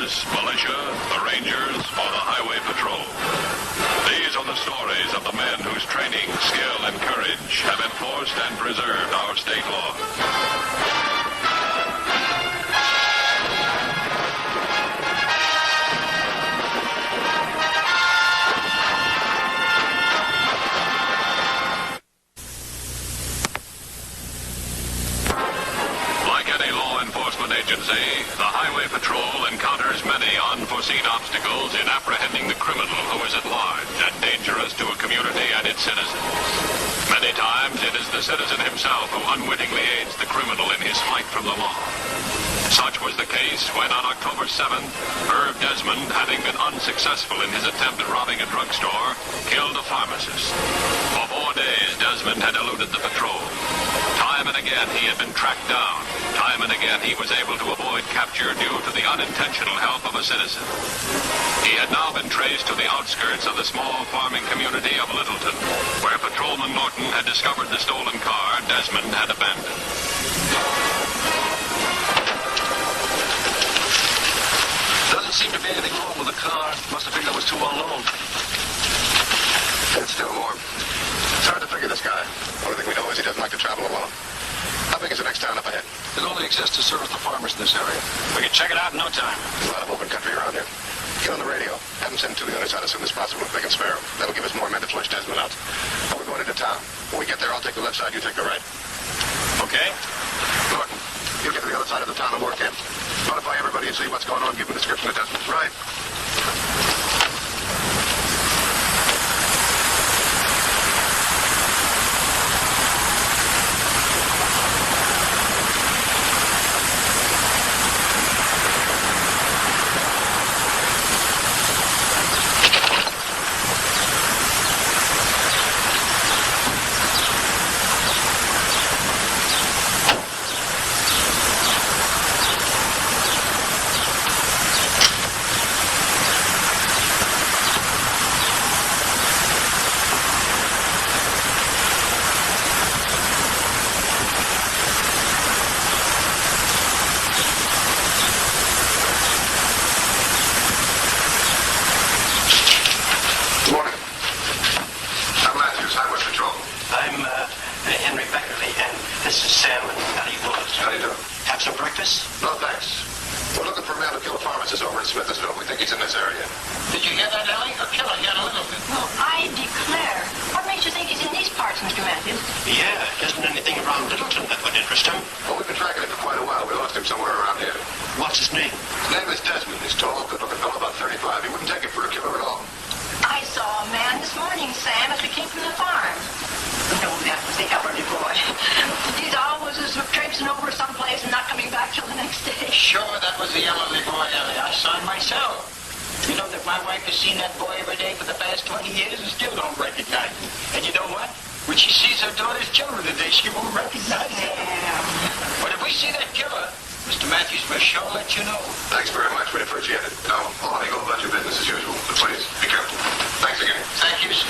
police, militia, the Rangers, or the Highway Patrol. These are the stories of the men whose training, skill, and courage have enforced and preserved our state law. Agency, the Highway Patrol encounters many unforeseen obstacles in apprehending the criminal who is at large and dangerous to a community and its citizens. Many times it is the citizen himself who unwittingly aids the criminal in his flight from the law. Such was the case when on October 7th, Irv Desmond, having been unsuccessful in his attempt at robbing a drugstore, killed a pharmacist. For 4 days, Desmond had eluded the patrol. Time and again he had been tracked down. Time and again he was able to avoid capture due to the unintentional help of a citizen. He had now been traced to the outskirts of the small farming community of Littleton, where Patrolman Norton had discovered the stolen car Desmond had abandoned. Doesn't seem to be anything wrong with the car. Must have figured it was too unknown. It's still more. It's hard to figure this guy. Only thing we know is he doesn't like to travel alone. How big is the next town up ahead? It only exists to service the farmers in this area. We can check it out in no time. There's a lot of open country around here. Get on the radio. Have them send 2 units out as soon as possible if they can spare them. That'll give us more men to flush Desmond out. We're going into town. When we get there, I'll take the left side, you take the right. Okay. Norton, you get to the other side of the town and work in. Notify everybody and see what's going on. Give them a description of Desmond. Right. Thanks very much. We'd appreciate it. Now, I'll let you go about your business as usual. But please, be careful. Thanks again. Thank you, sir.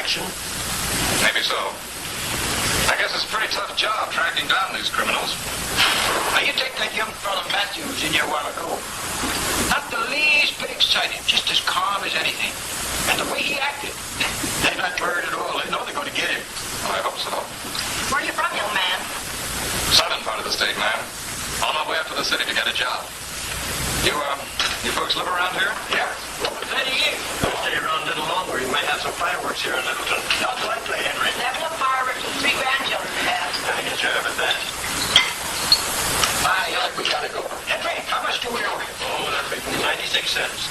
Maybe so. I guess it's a pretty tough job tracking down these criminals. Now, you take that young fellow Matthews in here a while ago. Not the least bit excited, just as calm as anything. And the way he acted, they're not worried at all. They know they're going to get him. Well, I hope so. Where are you from, young man? Southern part of the state, ma'am. On my way up to the city to get a job. You folks live around here? Yeah. Over 30 years. Stay around a little longer. You might have some fireworks here in Littleton. Not likely, Henry. They have enough fireworks for 3 grandchildren to have. I guess you're having that. We gotta go. Henry, how much do we owe you? Oh, that'd be 96 cents.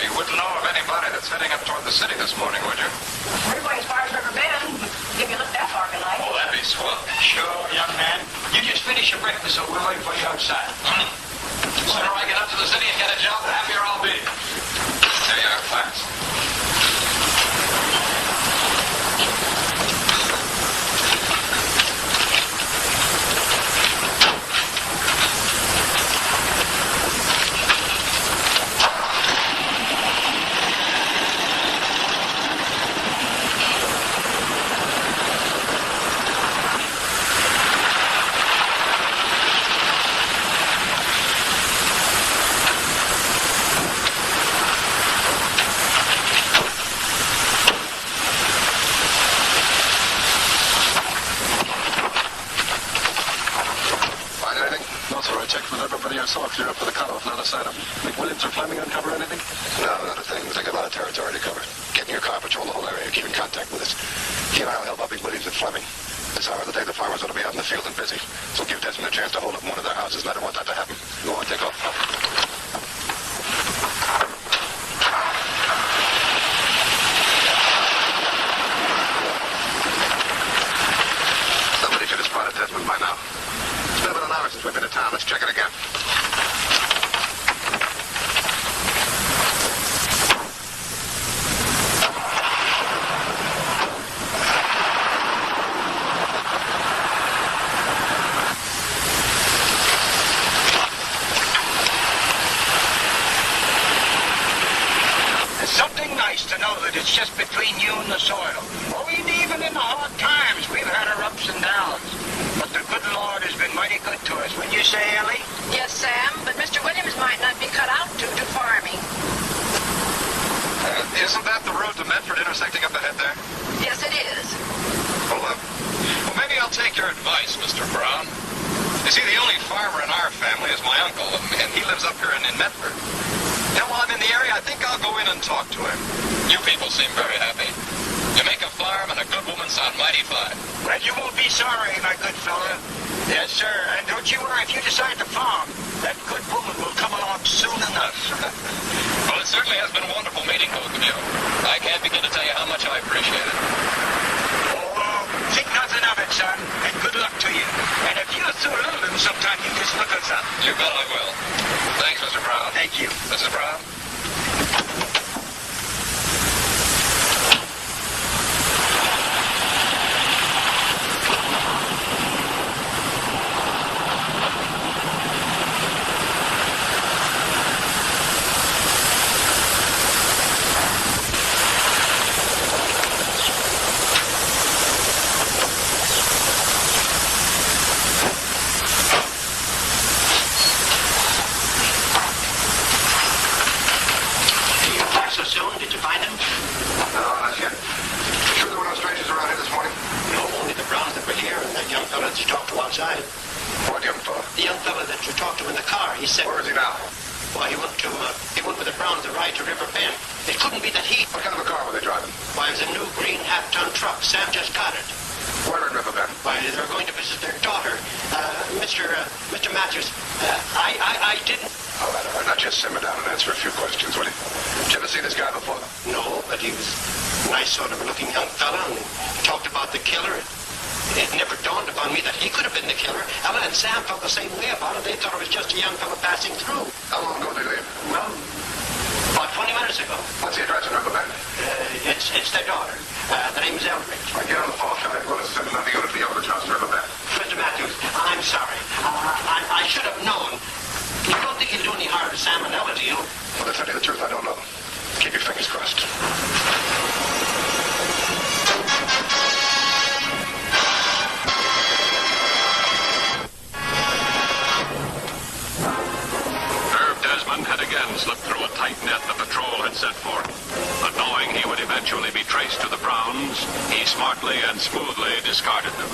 You wouldn't know of anybody that's heading up toward the city this morning, would you? We're going as far as River Bend. If you look that far, good night. Oh, that'd be swell. Sure, young man. You just finish your breakfast, so we'll wait for you outside. The sooner I get up to the city and get a job, the happier I'll be. There you are, thanks. You're up for the cutoff, not a sign of McWilliams or Fleming uncover anything? No, not a thing. We take a lot of territory to cover. Get in your car, patrol the whole area, keep in contact with us. He and I will help out McWilliams and Fleming. This hour of the day, the farmers ought to be out in the field and busy. So give Desmond a chance to hold up one of their houses, and I don't want that to happen. Go on, take off. Somebody should have spotted Desmond by now. It's been about an hour since we've been to town. Let's check it again. It's something nice to know that it's just between you and the soil. Oh, even in the hard times, we've had our ups and downs. But the good Lord has been mighty good to us. Wouldn't you say, Ellie? Yes, Sam, but Mr. Williams might not be cut out to do farming. Isn't that the road to Medford intersecting up ahead there? Yes, it is. Hold up. Well, maybe I'll take your advice, Mr. Brown. You see, the only farmer in our family is my uncle, and he lives up here in Medford. Now, while I'm in the area, I think I'll go in and talk to him. You people seem very happy. You make a farm and a good woman sound mighty fine. Well, you won't be sorry, my good fella. Yes, sir. And don't you worry, if you decide to farm, that good woman will come along soon enough. Well, it certainly has been wonderful meeting both of you. I can't begin to tell you how much I appreciate it. Oh, think nothing of it, son. And good luck to you. And if you're through London sometime, you just look us up. You bet I will. Thanks, Mr. Brown. Thank you. Mrs. Brown? So soon? Did you find him? No, not yet. Sure there were no strangers around here this morning? No, only the Browns that were here and that young fellow that you talked to outside. What young fellow? The young fellow that you talked to in the car, he said... Where is he now? Why, he went with the Browns to ride to River Bend. It couldn't be that he... What kind of a car were they driving? Why, it was a new green half-ton truck. Sam just got it. Where in Riverbend? Why, they were going to visit their daughter. Mr. Matthews, I didn't... All right. Now just simmer down and answer a few questions, will you? Did you ever see this guy before? No, but he was a nice sort of looking young fella, and he talked about the killer. It never dawned upon me that he could have been the killer. Ella and Sam felt the same way about it. They thought it was just a young fella passing through. How long ago did they leave? Well, about 20 minutes ago. What's the address in Riverbend? It's their daughter. The name is Eldridge. I get on the phone, tell me what is sending on the unit to the Eldridge house in Riverbend. Mr. Matthews, I'm sorry. I should have known. You don't think he'll do any harm to Sam and Ella, do you? Well, to tell you the truth, I don't know. Keep your fingers crossed. Desmond had again slipped through a tight net the patrol had set for him. But knowing he would eventually be traced to the Browns, he smartly and smoothly discarded them.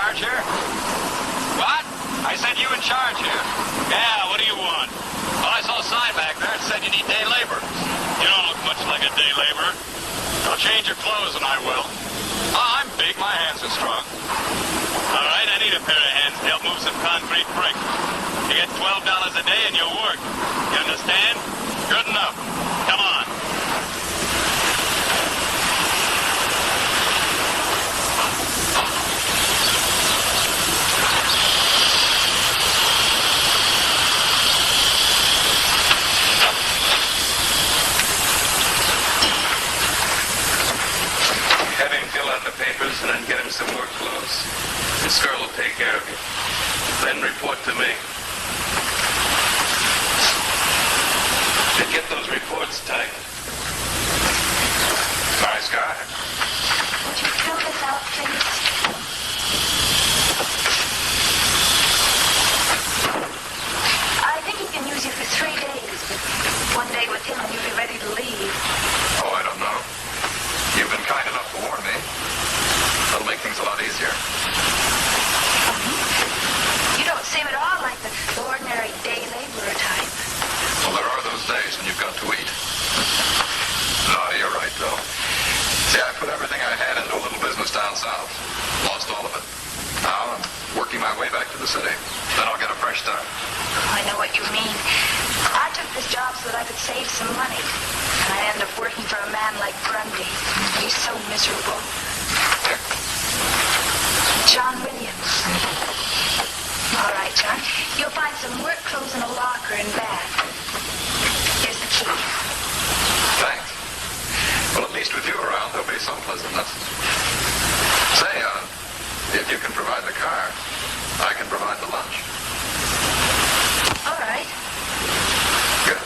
charge here? What? I said you in charge here. Yeah, what do you want? Well, I saw a sign back there that said you need day labor. You don't look much like a day laborer. I'll change your clothes and I will. Oh, I'm big. My hands are strong. All right, I need a pair of hands to help move some concrete bricks. You get $12 a day and you'll work. You understand? Good enough. Come on. Have him fill out the papers and then get him some work clothes. This girl will take care of you. Then report to me. And get those reports typed. Nice guy. Would you fill this out, please? I think he can use you for 3 days, but one day with him and you'll be ready to leave. Oh, I don't know. You've been kind enough to warn me. That'll make things a lot easier. You don't seem at all like the ordinary day laborer type. Well, there are those days when you've got to eat. No, you're right, though. See, I put everything I had into a little business down south. Lost all of it. Now I'm working my way back to the city. Then I'll get a fresh start. I know what you mean. I took this job so that I could save some money. And I ended up working for a man like Grundy. He's so miserable. John Williams. All right, John. You'll find some work clothes in a locker and bag. Here's the key. Thanks. Well, at least with you around, there'll be some pleasantness. Say, if you can provide the car, I can provide the lunch. All right. Good.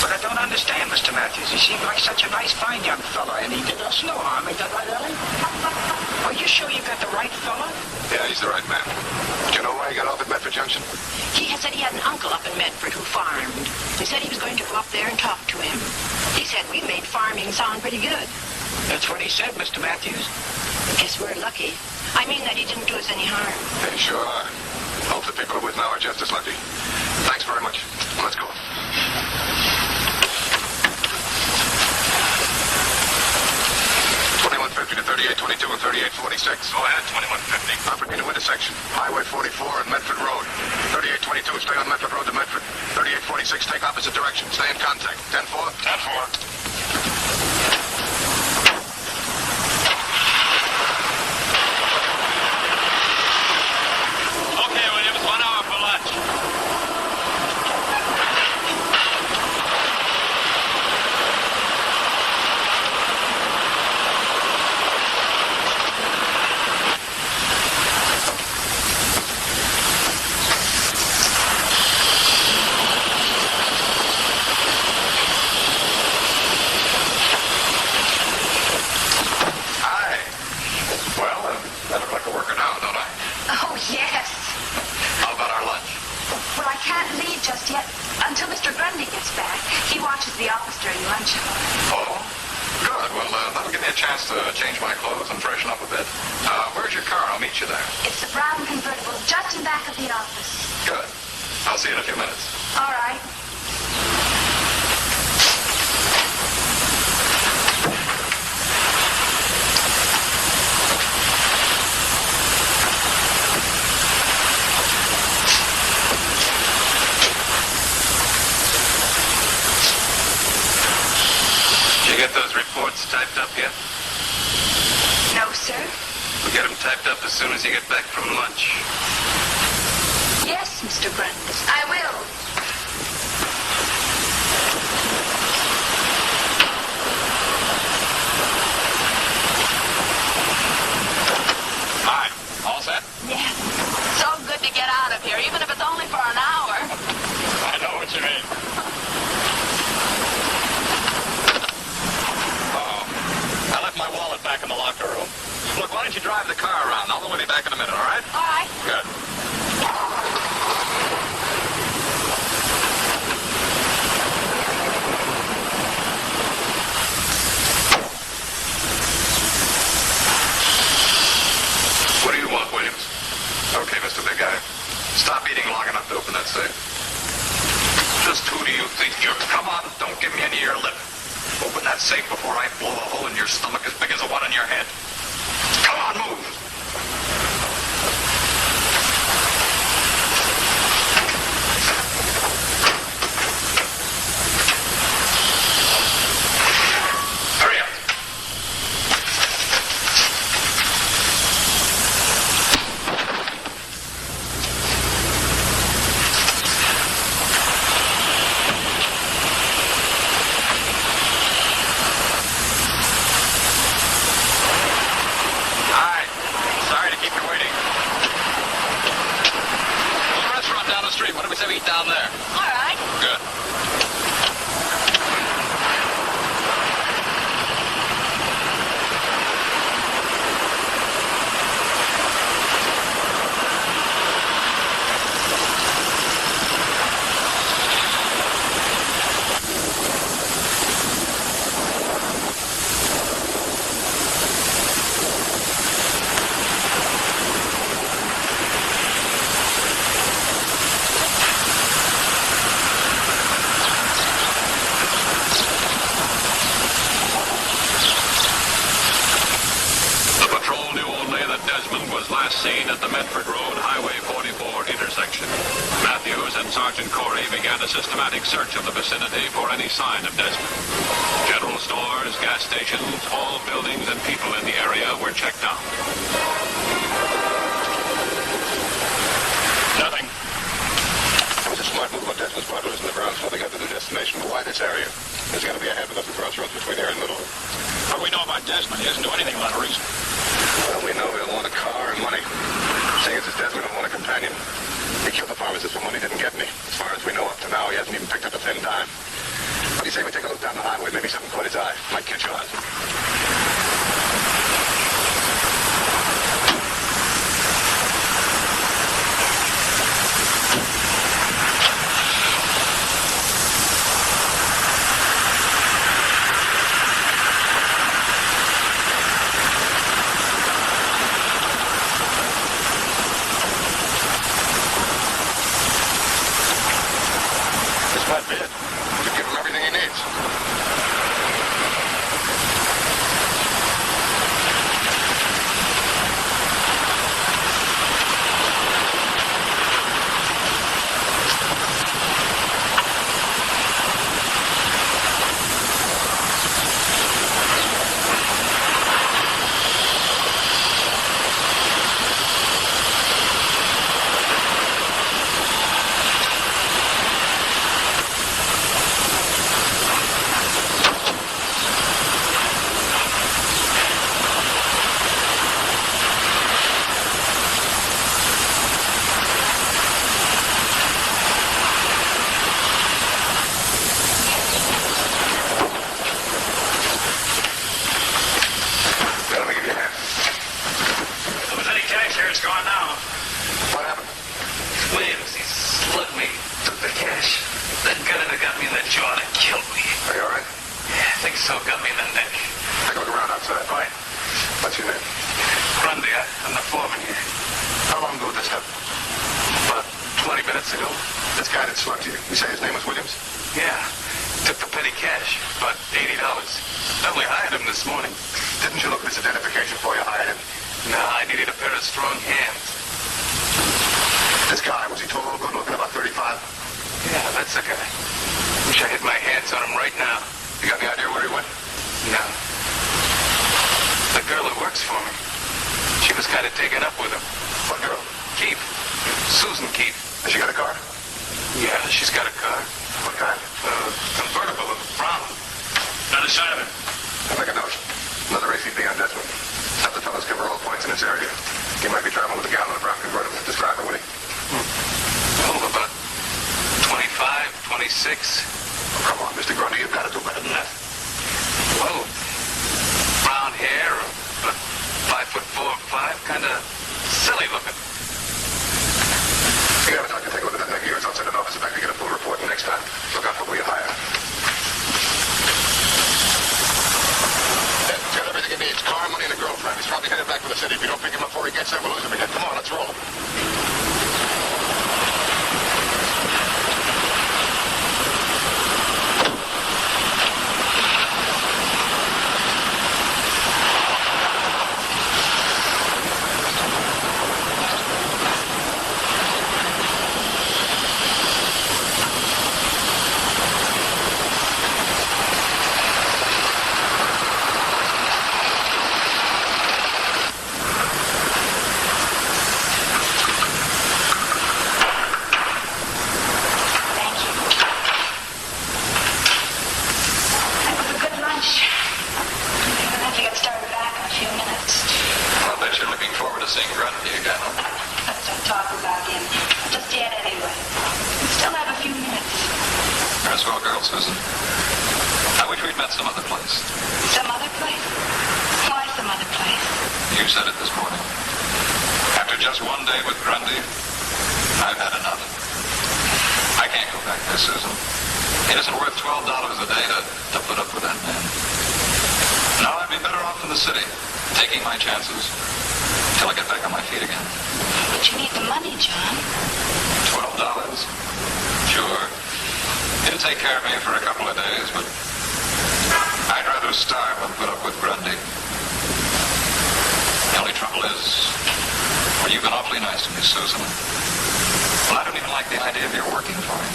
But I don't understand, Mr. Matthews. He seemed like such a nice, fine young fella, and he did us no harm. Ain't that right, Ellen? Are you sure you got the right fella? Yeah, he's the right man. Do you know why he got off at Medford Junction? He had said he had an uncle up in Medford who farmed. He said he was going to go up there and talk to him. He said we made farming sound pretty good. That's what he said, Mr. Matthews. Guess we're lucky. I mean that he didn't do us any harm. They sure are. Hope the people we're with now are just as lucky. Thanks very much. Let's go. 2150 to 3822 and 3846. Go ahead, 2150. Property to intersection. Highway 44 and Medford Road. 3822, stay on Medford Road to Medford. 3846, take opposite direction. Stay in contact. 10-4? 10-4. Okay, Williams, 1 hour for lunch. Hi. Well, I look like a worker now, don't I? Oh, yes. How about our lunch? Well, I can't leave just yet until Mr. Grundy gets back. He watches the office during lunch. Oh, good. Well, that'll give me a chance to change my clothes and freshen up a bit. Where's your car? I'll meet you there. It's the brown convertible just in back of the office. Good. I'll see you in a few minutes. All right. Did you get those reports typed up yet? No, sir. We'll get them typed up as soon as you get back from lunch. Yes, Mr. Grundy. I will. Hi. All set? Yeah. So good to get out of here, even if it's only for an hour. I know what you mean. I left my wallet back in the locker room. Look, why don't you drive the car around? I'll be back in a minute, all right? All right. Good. your stomach as big as the one on your head. Come on, move. Hurry up. What do we say we eat down there? All right. Good. Seen at the Medford Road Highway 44 intersection. Matthews and Sergeant Corey began a systematic search of the vicinity for any sign of Desmond. General stores, gas stations, all buildings and people in the area were checked out. Nothing. It was a smart move on Desmond's part to listen to Brown's so they got to the destination. But why this area? There's got to be a half a dozen crossroads between here and Middle. What do we know about Desmond? He doesn't do anything without a reason. Well, we know he'll want a car and money. Seeing as his Desmond don't want a companion. He killed the pharmacist for money, didn't get any. As far as we know up to now, he hasn't even picked up a thin dime. What do you say we take a look down the highway? Maybe something caught his eye. Might catch on. missing Grundy again, huh? Let's not talk about him. Just yet, anyway. We still have a few minutes. You're a swell girl, Susan. I wish we'd met some other place. Some other place? Why some other place? You said it this morning. After just one day with Grundy, I've had enough. I can't go back there, Susan. It isn't worth $12 a day to put up with that man. No, I'd be better off in the city, taking my chances, till I get back on my feet again. But you need the money, John. $12? Sure. It'll take care of me for a couple of days, but I'd rather starve than put up with Grundy. The only trouble is, well, you've been awfully nice to me, Susan. Well, I don't even like the idea of your working for me.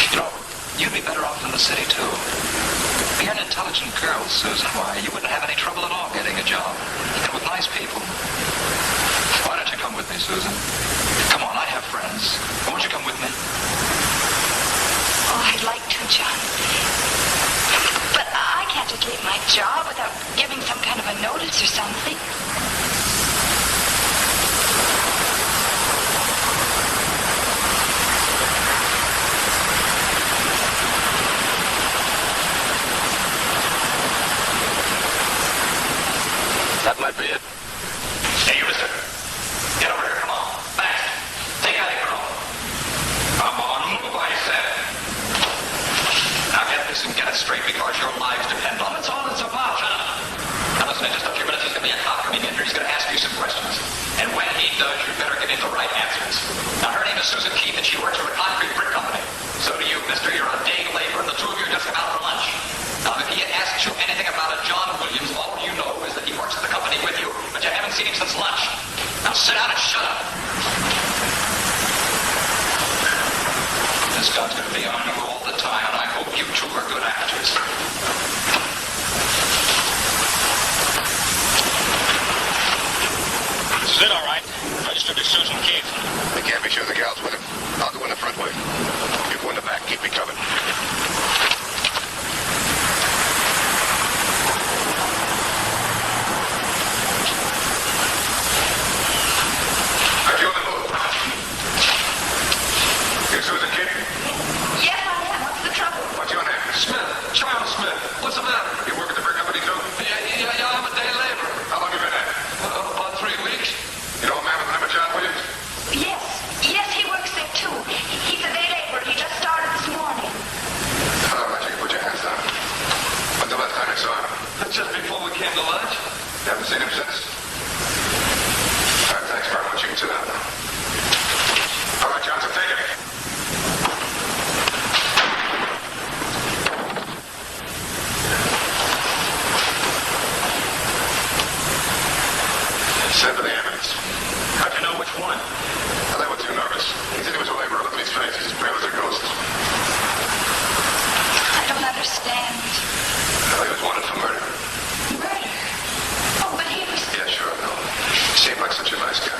You know, you'd be better off in the city, too. You're an intelligent girl, Susan. Why, you wouldn't have any trouble at all getting a job. And with nice people. Why don't you come with me, Susan? Come on, I have friends. Won't you come with me? Oh, I'd like to, John. But I can't just leave my job without giving some kind of a notice or something. That might be it. Hey, you, mister. Get over here, come on. Fast. Take out your girl. Come on, move, I said. Now get this and get it straight because your lives depend on it. That's all it's about, John. Now listen, in just a few minutes, there's going to be a cop coming in here. He's going to ask you some questions. And when he does, you better give him the right answers. Now, her name is Susan Keith, and she works for a concrete brick company. So do you, mister. You're on day labor, and the two of you are just come out for lunch. Now, if he asks you anything about a John Williams, all you know is that he works at the company with you, but you haven't seen him since lunch. Now, sit down and shut up. This gun's going to be on you all the time, and I hope you two are good actors. This is it, all right. Registered to Susan Keith. We can't be sure the gal's with him. I'll go in the front way. You go in the back. Keep me covered. Are you on the move? You Susan Keith? Yes, I am. What's the trouble? What's your name? Smith. Charles Smith. What's the matter? You work at the brick company, too? Yeah, I'm a day laborer. How long you been at it? About 3 weeks. You know a man with the name of John Williams? Yes, he works there, too. He's a day laborer. He just started this morning. All right, you can put your hands down. When's the last time you saw him? Just before we came to lunch. You haven't seen him since? All right, thanks very much. You can sit down now. All right, Johnson, take it. Send for the ambulance. How'd you know which one? Well, they were too nervous. He said he was a laborer. Look at his face. He's as pale as a ghost. I don't understand. Well, he was wanted for murder. Murder? Oh, but he was... Yeah, sure, I know. He seemed like such a nice guy.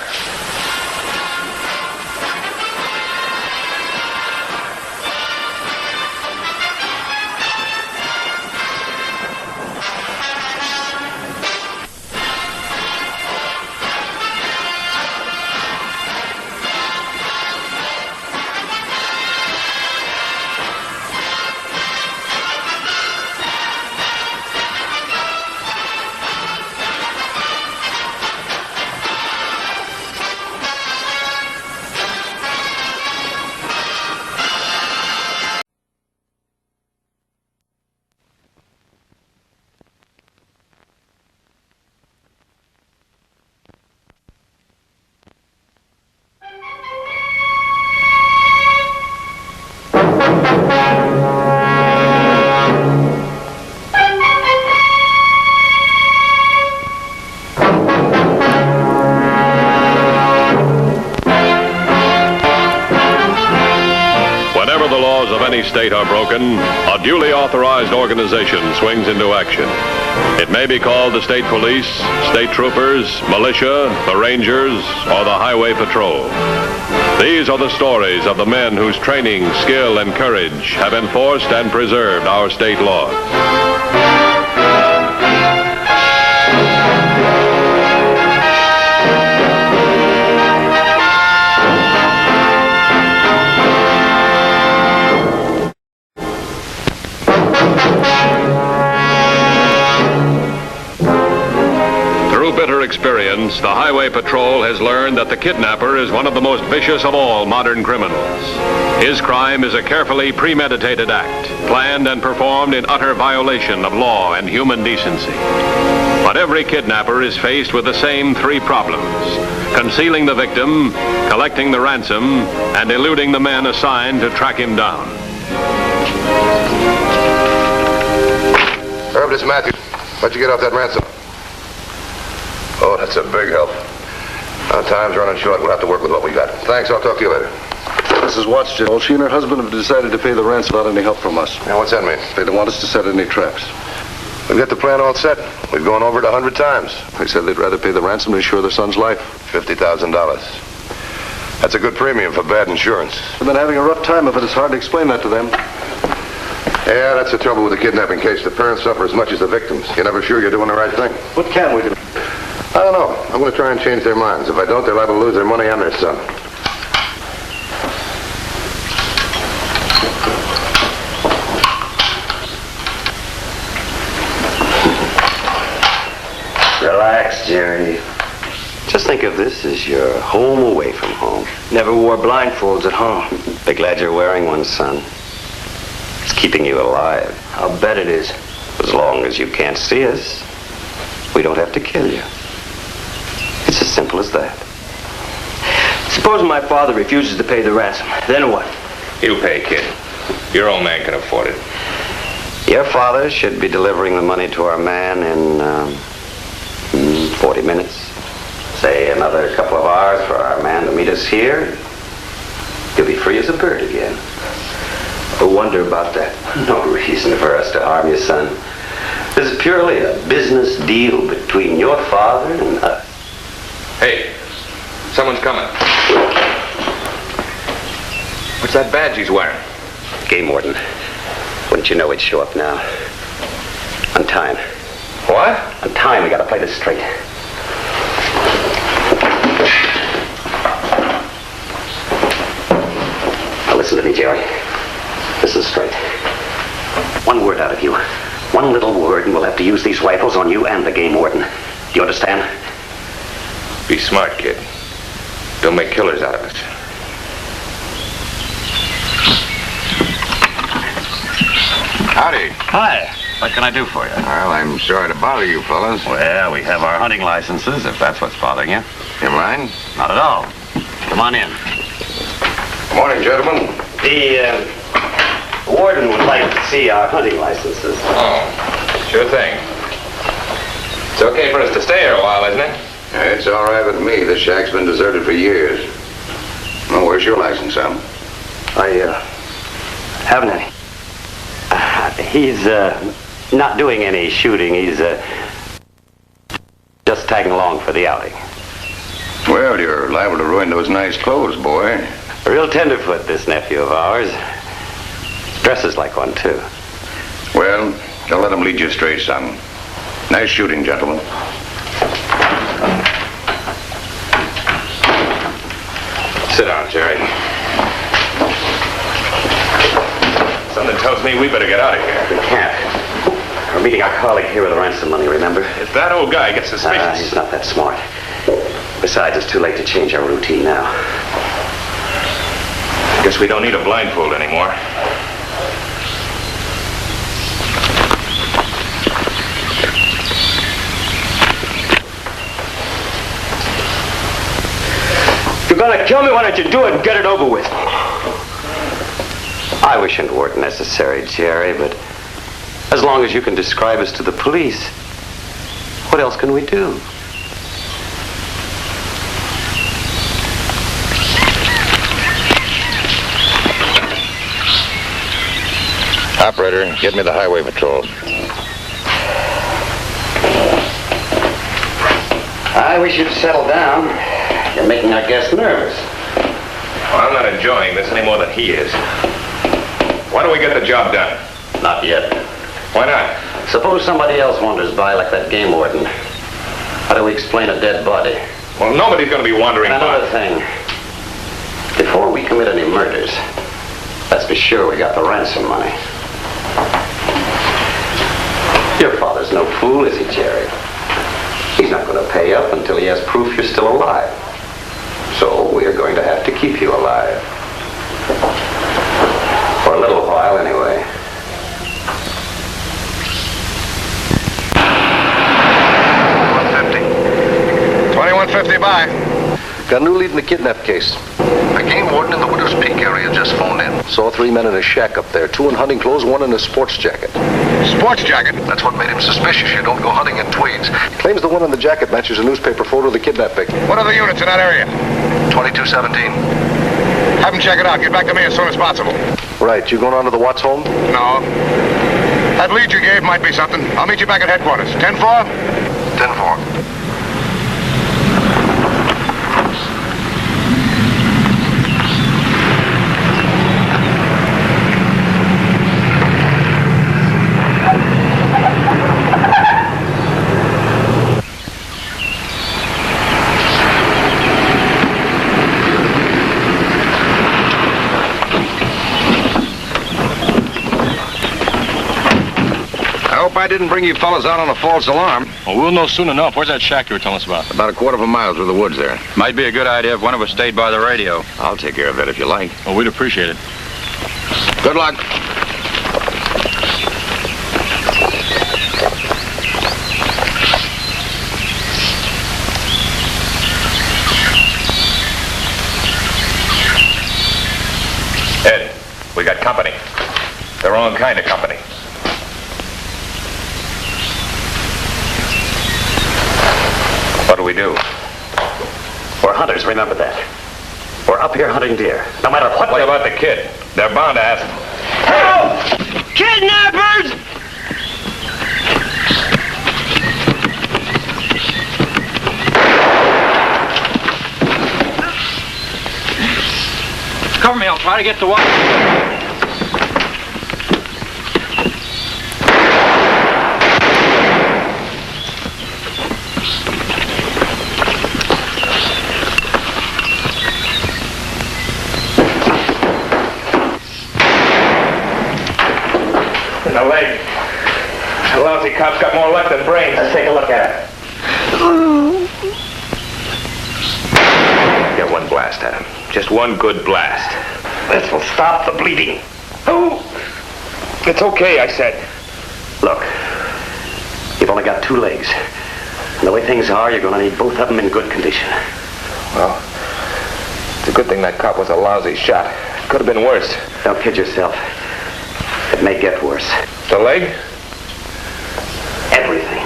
any state are broken, a duly authorized organization swings into action. It may be called the state police, state troopers, militia, the rangers, or the highway patrol. These are the stories of the men whose training, skill, and courage have enforced and preserved our state laws. bitter experience, the Highway Patrol has learned that the kidnapper is one of the most vicious of all modern criminals. His crime is a carefully premeditated act, planned and performed in utter violation of law and human decency. But every kidnapper is faced with the same three problems: concealing the victim, collecting the ransom, and eluding the men assigned to track him down. Herb, this is Matthew. Why'd you get off that ransom? Oh, that's a big help. Our time's running short. We'll have to work with what we got. Thanks. I'll talk to you later. Mrs. Watts, General, she and her husband have decided to pay the ransom without any help from us. Now, what's that mean? They don't want us to set any traps. We've got the plan all set. We've gone over it 100 times. They said they'd rather pay the ransom to insure their son's life. $50,000. That's a good premium for bad insurance. They've been having a rough time of it. It's hard to explain that to them. Yeah, that's the trouble with the kidnapping case. The parents suffer as much as the victims. You're never sure you're doing the right thing. What can we do? I don't know. I'm going to try and change their minds. If I don't, they're liable to lose their money and their son. Relax, Jerry. Just think of this as your home away from home. Never wore blindfolds at home. Be glad you're wearing one, son. It's keeping you alive. I'll bet it is. As long as you can't see us, we don't have to kill you. It's as simple as that. Suppose my father refuses to pay the ransom. Then what? You pay, kid. Your old man can afford it. Your father should be delivering the money to our man in 40 minutes. Say another couple of hours for our man to meet us here. He'll be free as a bird again. I wonder about that. No reason for us to harm you, son. This is purely a business deal between your father and us. Hey, someone's coming. What's that badge he's wearing? Game warden. Wouldn't you know he'd show up now? On time. What? On time. We gotta play this straight. Now listen to me, Jerry. Listen straight. One word out of you. One little word, and we'll have to use these rifles on you and the game warden. Do you understand? Be smart, kid. Don't make killers out of us. Howdy. Hi. What can I do for you? Well, I'm sorry to bother you fellas. Well, we have our hunting licenses, if that's what's bothering you. You mind? Not at all. Come on in. Good morning, gentlemen. The warden would like to see our hunting licenses. Oh, sure thing. It's okay for us to stay here a while, isn't it? It's all right with me. This shack's been deserted for years. Well, where's your license, Sam? I haven't any. He's not doing any shooting. He's just tagging along for the outing. Well, you're liable to ruin those nice clothes, boy. A real tenderfoot, this nephew of ours. Dresses like one, too. Well, don't let him lead you straight, son. Nice shooting, gentlemen. Sit down, Jerry. Something tells me we better get out of here. We can't. We're meeting our colleague here with the ransom money, remember? If that old guy gets suspicious... He's not that smart. Besides, it's too late to change our routine now. Guess we don't need a blindfold anymore. If you're gonna kill me, why don't you do it and get it over with? I wish it weren't necessary, Jerry, but as long as you can describe us to the police, what else can we do? Operator, get me the highway patrol. I wish you'd settle down. You're making our guest nervous. Well, I'm not enjoying this any more than he is. Why don't we get the job done? Not yet. Why not? Suppose somebody else wanders by like that game warden. How do we explain a dead body? Well, nobody's going to be wandering And another by. thing. Before we commit any murders, let's be sure we got the ransom money. Your father's no fool, is he, Jerry? He's not going to pay up until he has proof you're still alive. So we are going to have to keep you alive. For a little while, anyway. 2150 by. Got a new lead in the kidnap case. A game warden in the Widow's Peak area just phoned in. Saw 3 men in a shack up there. 2 in hunting clothes, 1 in a sports jacket. Sports jacket? That's what made him suspicious. You don't go hunting in tweeds. Claims the one in the jacket matches a newspaper photo of the kidnap victim. What are the units in that area? 2217. Have them check it out. Get back to me as soon as possible. Right. You going on to the Watts home? No. That lead you gave might be something. I'll meet you back at headquarters. 10-4? 10-4. I didn't bring you fellas out on a false alarm. Well, we'll know soon enough. Where's that shack you were telling us about? About a quarter of a mile through the woods there. Might be a good idea if one of us stayed by the radio. I'll take care of that if you like. Well, we'd appreciate it. Good luck. Ed, we got company. The wrong kind of company. What do we do? We're hunters, remember that. We're up here hunting deer, no matter what. What about the kid? They're bound to ask. Help! Kidnappers! Cover me, I'll try to get to one. The leg. The lousy cop's got more luck than brains. Let's take a look at it. Get one blast at him. Just one good blast. This will stop the bleeding. Oh! It's okay, I said. Look, you've only got 2 legs. And the way things are, you're going to need both of them in good condition. Well, it's a good thing that cop was a lousy shot. Could have been worse. Don't kid yourself. It may get worse. The leg? Everything.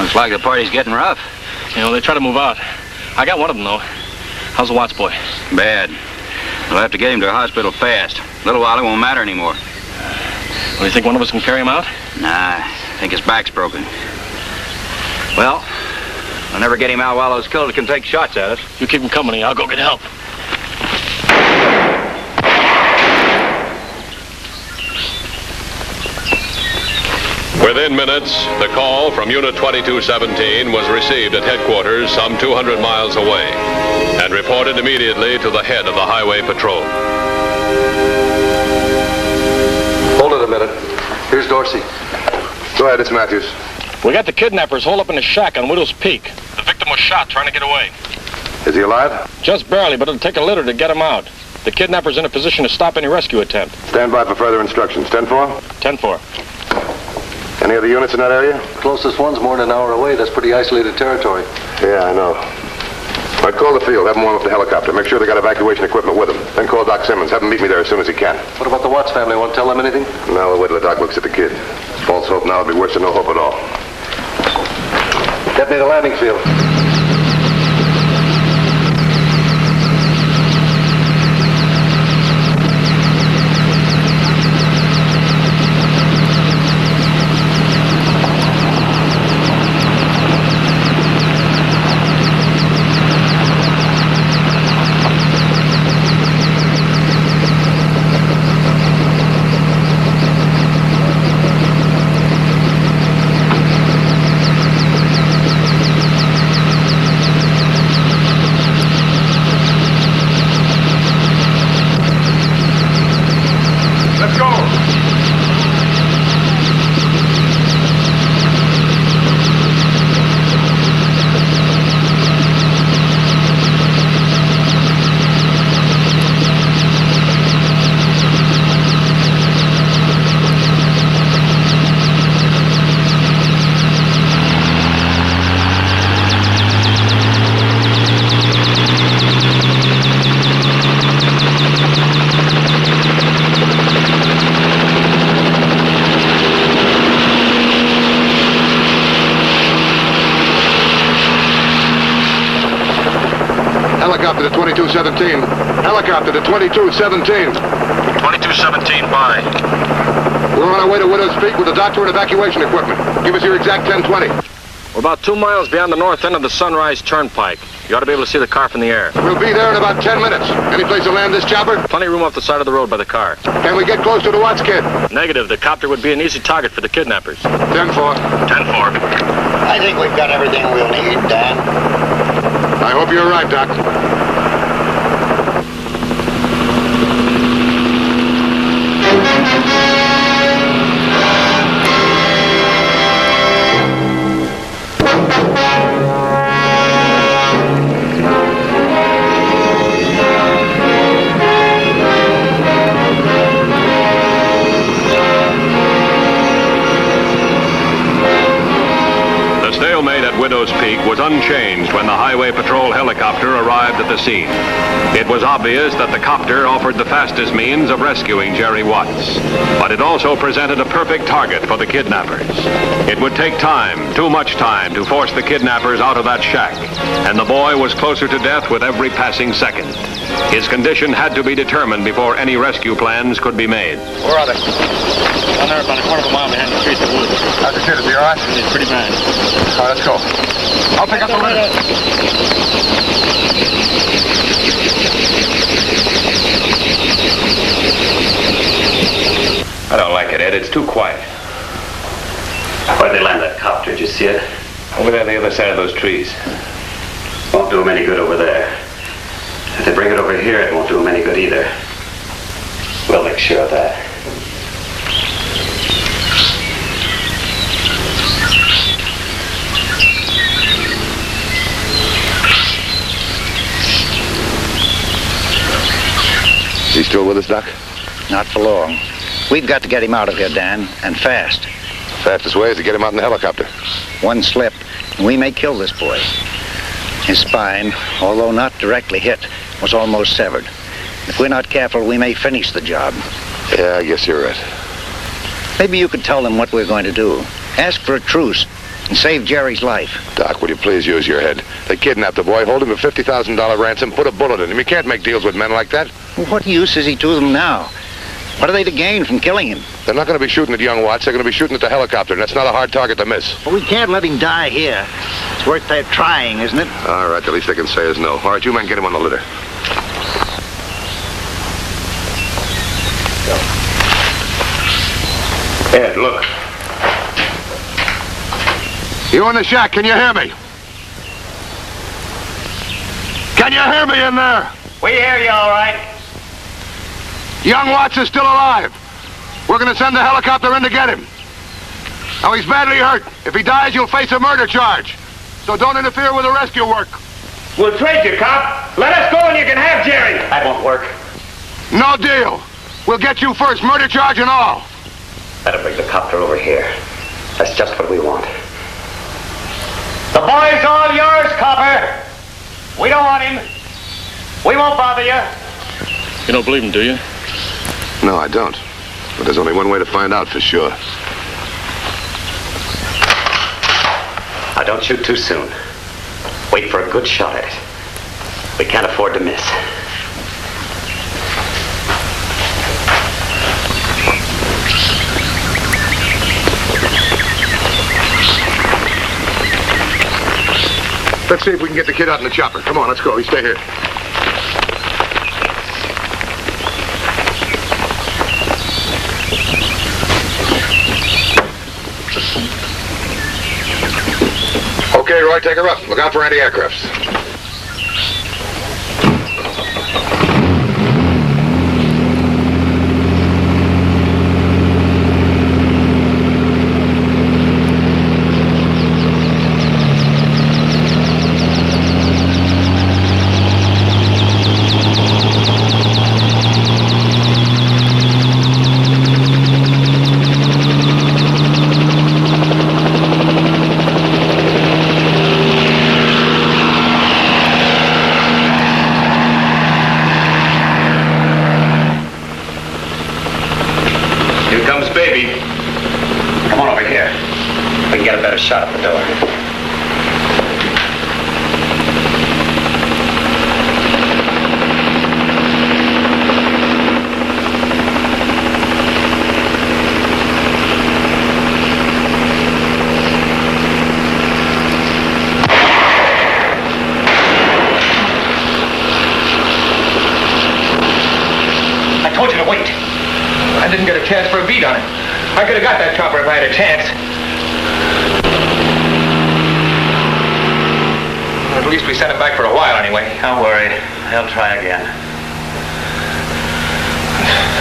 Looks like the party's getting rough. You know, they try to move out. I got one of them, though. How's the Watts boy? Bad. We'll have to get him to a hospital fast. A little while, it won't matter anymore. Well, do you think one of us can carry him out? Nah, I think his back's broken. Well, I'll never get him out while those killers can take shots at us. You keep him company. I'll go get help. Within minutes, the call from Unit 2217 was received at headquarters some 200 miles away and reported immediately to the head of the Highway Patrol. Hold it a minute. Here's Dorsey. Go ahead, it's Matthews. We got the kidnappers holed up in a shack on Widow's Peak. The victim was shot trying to get away. Is he alive? Just barely, but it'll take a litter to get him out. The kidnapper's in a position to stop any rescue attempt. Stand by for further instructions. 10-4? 10-4. Any other units in that area? Closest one's more than an hour away. That's pretty isolated territory. Yeah, I know. All right, call the field. Have them warm up the helicopter. Make sure they got evacuation equipment with them. Then call Doc Simmons. Have him meet me there as soon as he can. What about the Watts family? Won't tell them anything? No, we'll wait till the doc looks at the kid. False hope now would be worse than no hope at all. Get me the landing field. 2217. Helicopter to 2217. 2217, bye. We're on our way to Widow's Peak with the doctor and evacuation equipment. Give us your exact 1020. We're about 2 miles beyond the north end of the Sunrise Turnpike. You ought to be able to see the car from the air. We'll be there in about 10 minutes. Any place to land this chopper? Plenty of room off the side of the road by the car. Can we get close to the Watts kid? Negative. The copter would be an easy target for the kidnappers. 10-4. 10-4. I think we've got everything we'll need, Dan. I hope you're right, Doc. Widow's Peak was unchanged when the Highway Patrol helicopter arrived at the scene. It was obvious that the copter offered the fastest means of rescuing Jerry Watts, but it also presented a perfect target for the kidnappers. It would take time, too much time, to force the kidnappers out of that shack, and the boy was closer to death with every passing second. His condition had to be determined before any rescue plans could be made. Where are they? Down there about a quarter of a mile behind the trees of the woods. How's the kid? Is he all right? It's pretty bad. All right, let's go. I'll pick up the litter. I don't like it, Ed. It's too quiet. Where'd they land that copter? Did you see it? Over there on the other side of those trees. Won't do them any good over there. If they bring it over here, it won't do them any good either. We'll make sure of that. Is he still with us, Doc? Not for long. We've got to get him out of here, Dan, and fast. Fastest way is to get him out in the helicopter. One slip, and we may kill this boy. His spine, although not directly hit, was almost severed. If we're not careful, we may finish the job. Yeah, I guess you're right. Maybe you could tell them what we're going to do. Ask for a truce and save Jerry's life. Doc, will you please use your head? They kidnapped the boy, hold him a $50,000 ransom, put a bullet in him. You can't make deals with men like that. Well, what use is he to them now? What are they to gain from killing him? They're not going to be shooting at young Watts. They're going to be shooting at the helicopter, and that's not a hard target to miss. Well, we can't let him die here. It's worth their trying, isn't it? All right, the least they can say is no. All right, you men get him on the litter. Ed, look. You in the shack, can you hear me? Can you hear me in there? We hear you all right. Young Watts is still alive. We're going to send the helicopter in to get him. Now, he's badly hurt. If he dies, you'll face a murder charge. So don't interfere with the rescue work. We'll trade you, cop. Let us go and you can have Jerry. That won't work. No deal. We'll get you first, murder charge and all. Better bring the copter over here. That's just what we want. The boy's all yours, copper. We don't want him. We won't bother you. You don't believe him, do you? No, I don't. But there's only one way to find out for sure. Now, don't shoot too soon. Wait for a good shot at it. We can't afford to miss. Let's see if we can get the kid out in the chopper. Come on, let's go. You stay here. Okay, Roy, take her up. Look out for anti-aircrafts. Shot at the door. wait. I didn't get a chance for a beat on it. I could have got that chopper if I had a chance. At least we sent him back for a while anyway. Don't worry. They'll try again.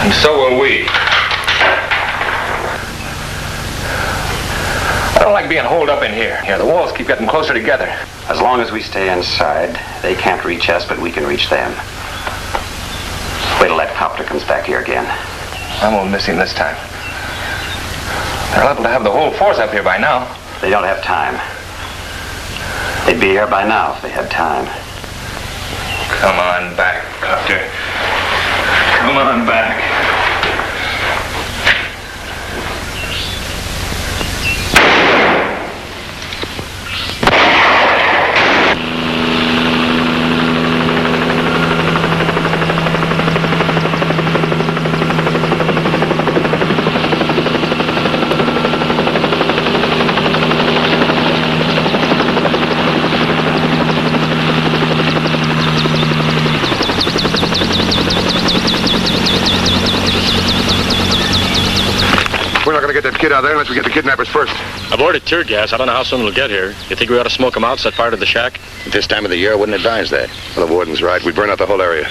And so will we. I don't like being holed up in here. The walls keep getting closer together. As long as we stay inside, they can't reach us, but we can reach them. Wait till that copter comes back here again. I won't miss him this time. They're liable to have the whole force up here by now. They don't have time. They'd be here by now if they had time. Come on back, Copter. Come on back. We're not going to get that kid out there unless we get the kidnappers first. I've ordered tear gas. I don't know how soon it'll get here. You think we ought to smoke them out, set fire to the shack? At this time of the year, I wouldn't advise that. Well, the warden's right. We burn out the whole area.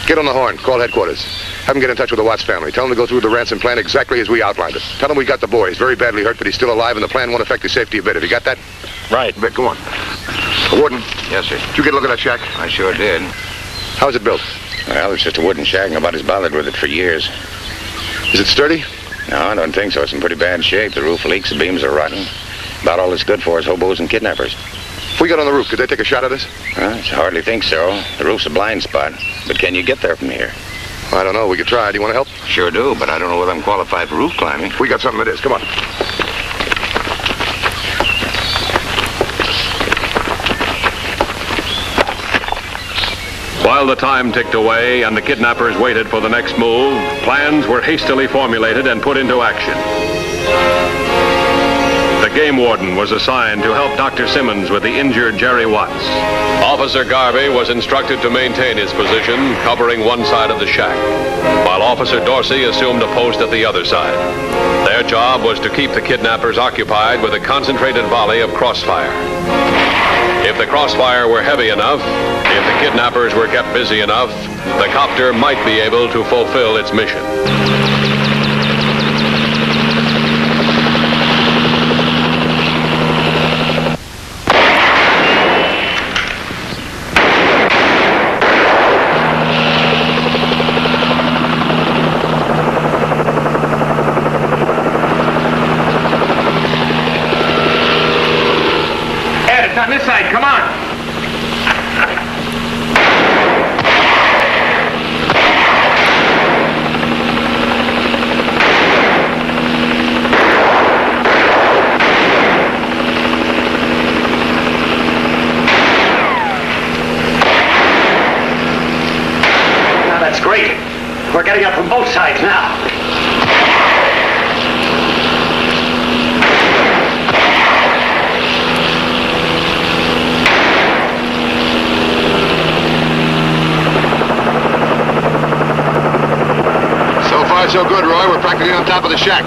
Get on the horn. Call headquarters. Have them get in touch with the Watts family. Tell them to go through the ransom plan exactly as we outlined it. Tell them we got the boy. He's very badly hurt, but he's still alive, and the plan won't affect his safety a bit. Have you got that? Right. Vic, go on. Warden. Yes, sir. Did you get a look at that shack? I sure did. How's it built? Well, it's just a wooden shack. Nobody's bothered with it for years. Is it sturdy? No, I don't think so. It's in pretty bad shape. The roof leaks, the beams are rotten. About all it's good for is hobos and kidnappers. If we got on the roof, could they take a shot at us? I hardly think so. The roof's a blind spot. But can you get there from here? I don't know. We could try. Do you want to help? Sure do, but I don't know whether I'm qualified for roof climbing. We got something it is. Come on. While the time ticked away and the kidnappers waited for the next move, plans were hastily formulated and put into action. The game warden was assigned to help Dr. Simmons with the injured Jerry Watts. Officer Garvey was instructed to maintain his position, covering one side of the shack, while Officer Dorsey assumed a post at the other side. Their job was to keep the kidnappers occupied with a concentrated volley of crossfire. If the crossfire were heavy enough, if the kidnappers were kept busy enough, the copter might be able to fulfill its mission. On this side, come on. Now that's great. We're getting up from both sides now. So good, Roy. We're practically on top of the shack.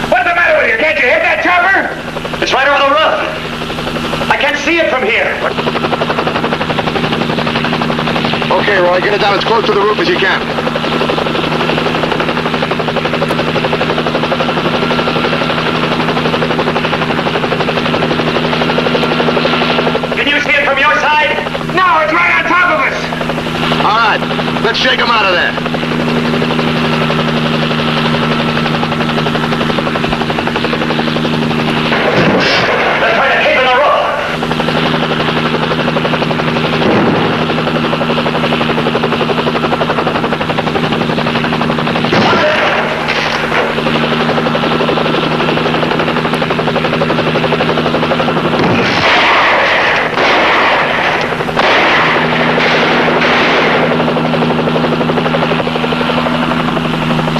What's the matter with you? Can't you hit that chopper? It's right over the roof. I can't see it from here. Okay, Roy. Get it down as close to the roof as you can. From your side? No, it's right on top of us. All right, let's shake him out of there. They're trying to cape in the roof.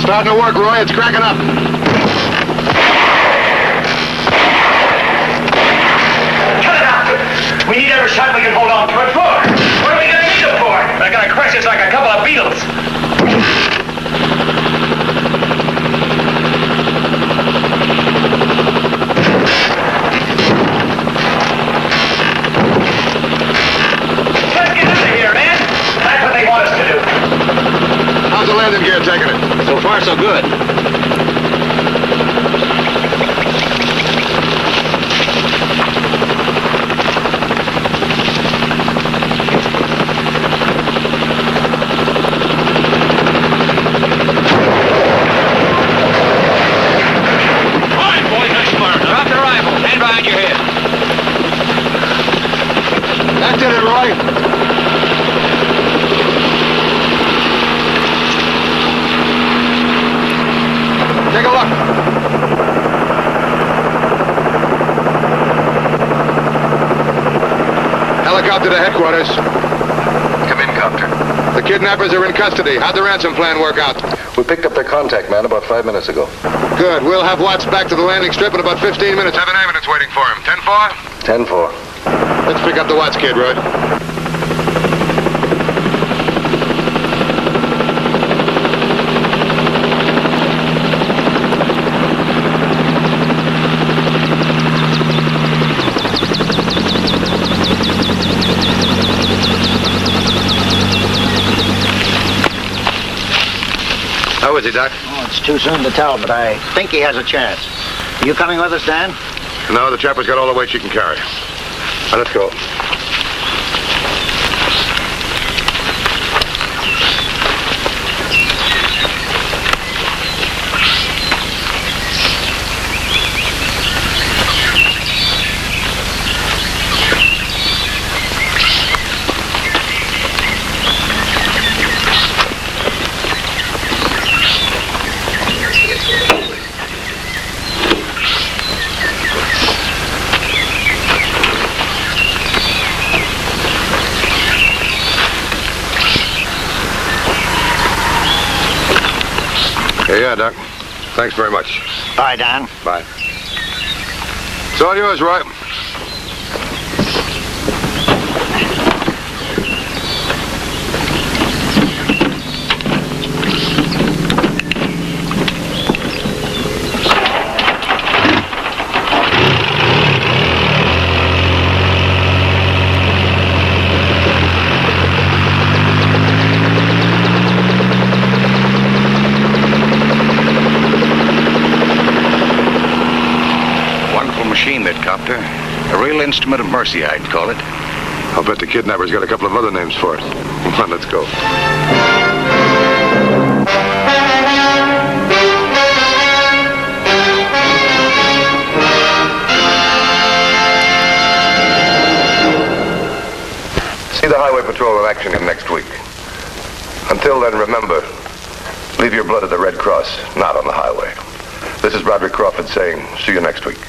Starting to work, Roy. It's cracking up. been taking it? So far, so good. That did it, Roy. Take a look. Helicopter to headquarters. Come in, Copter. The kidnappers are in custody. How'd the ransom plan work out? We picked up their contact man about 5 minutes ago. Good. We'll have Watts back to the landing strip in about 15 minutes. Have an ambulance waiting for him. 10-4? 10-4. Let's pick up the Watts kid, Roy. How is he, Doc? Oh, it's too soon to tell, but I think he has a chance. Are you coming with us, Dan? No, the trapper's got all the weight she can carry. Now, let's go. Yeah, Doc. Thanks very much. Bye, Dan. Bye. It's all yours, Roy. Copter. A real instrument of mercy, I'd call it. I'll bet the kidnapper's got a couple of other names for it. Come on, let's go. See the Highway Patrol in action next week. Until then, remember, leave your blood at the Red Cross, not on the highway. This is Roderick Crawford saying, see you next week.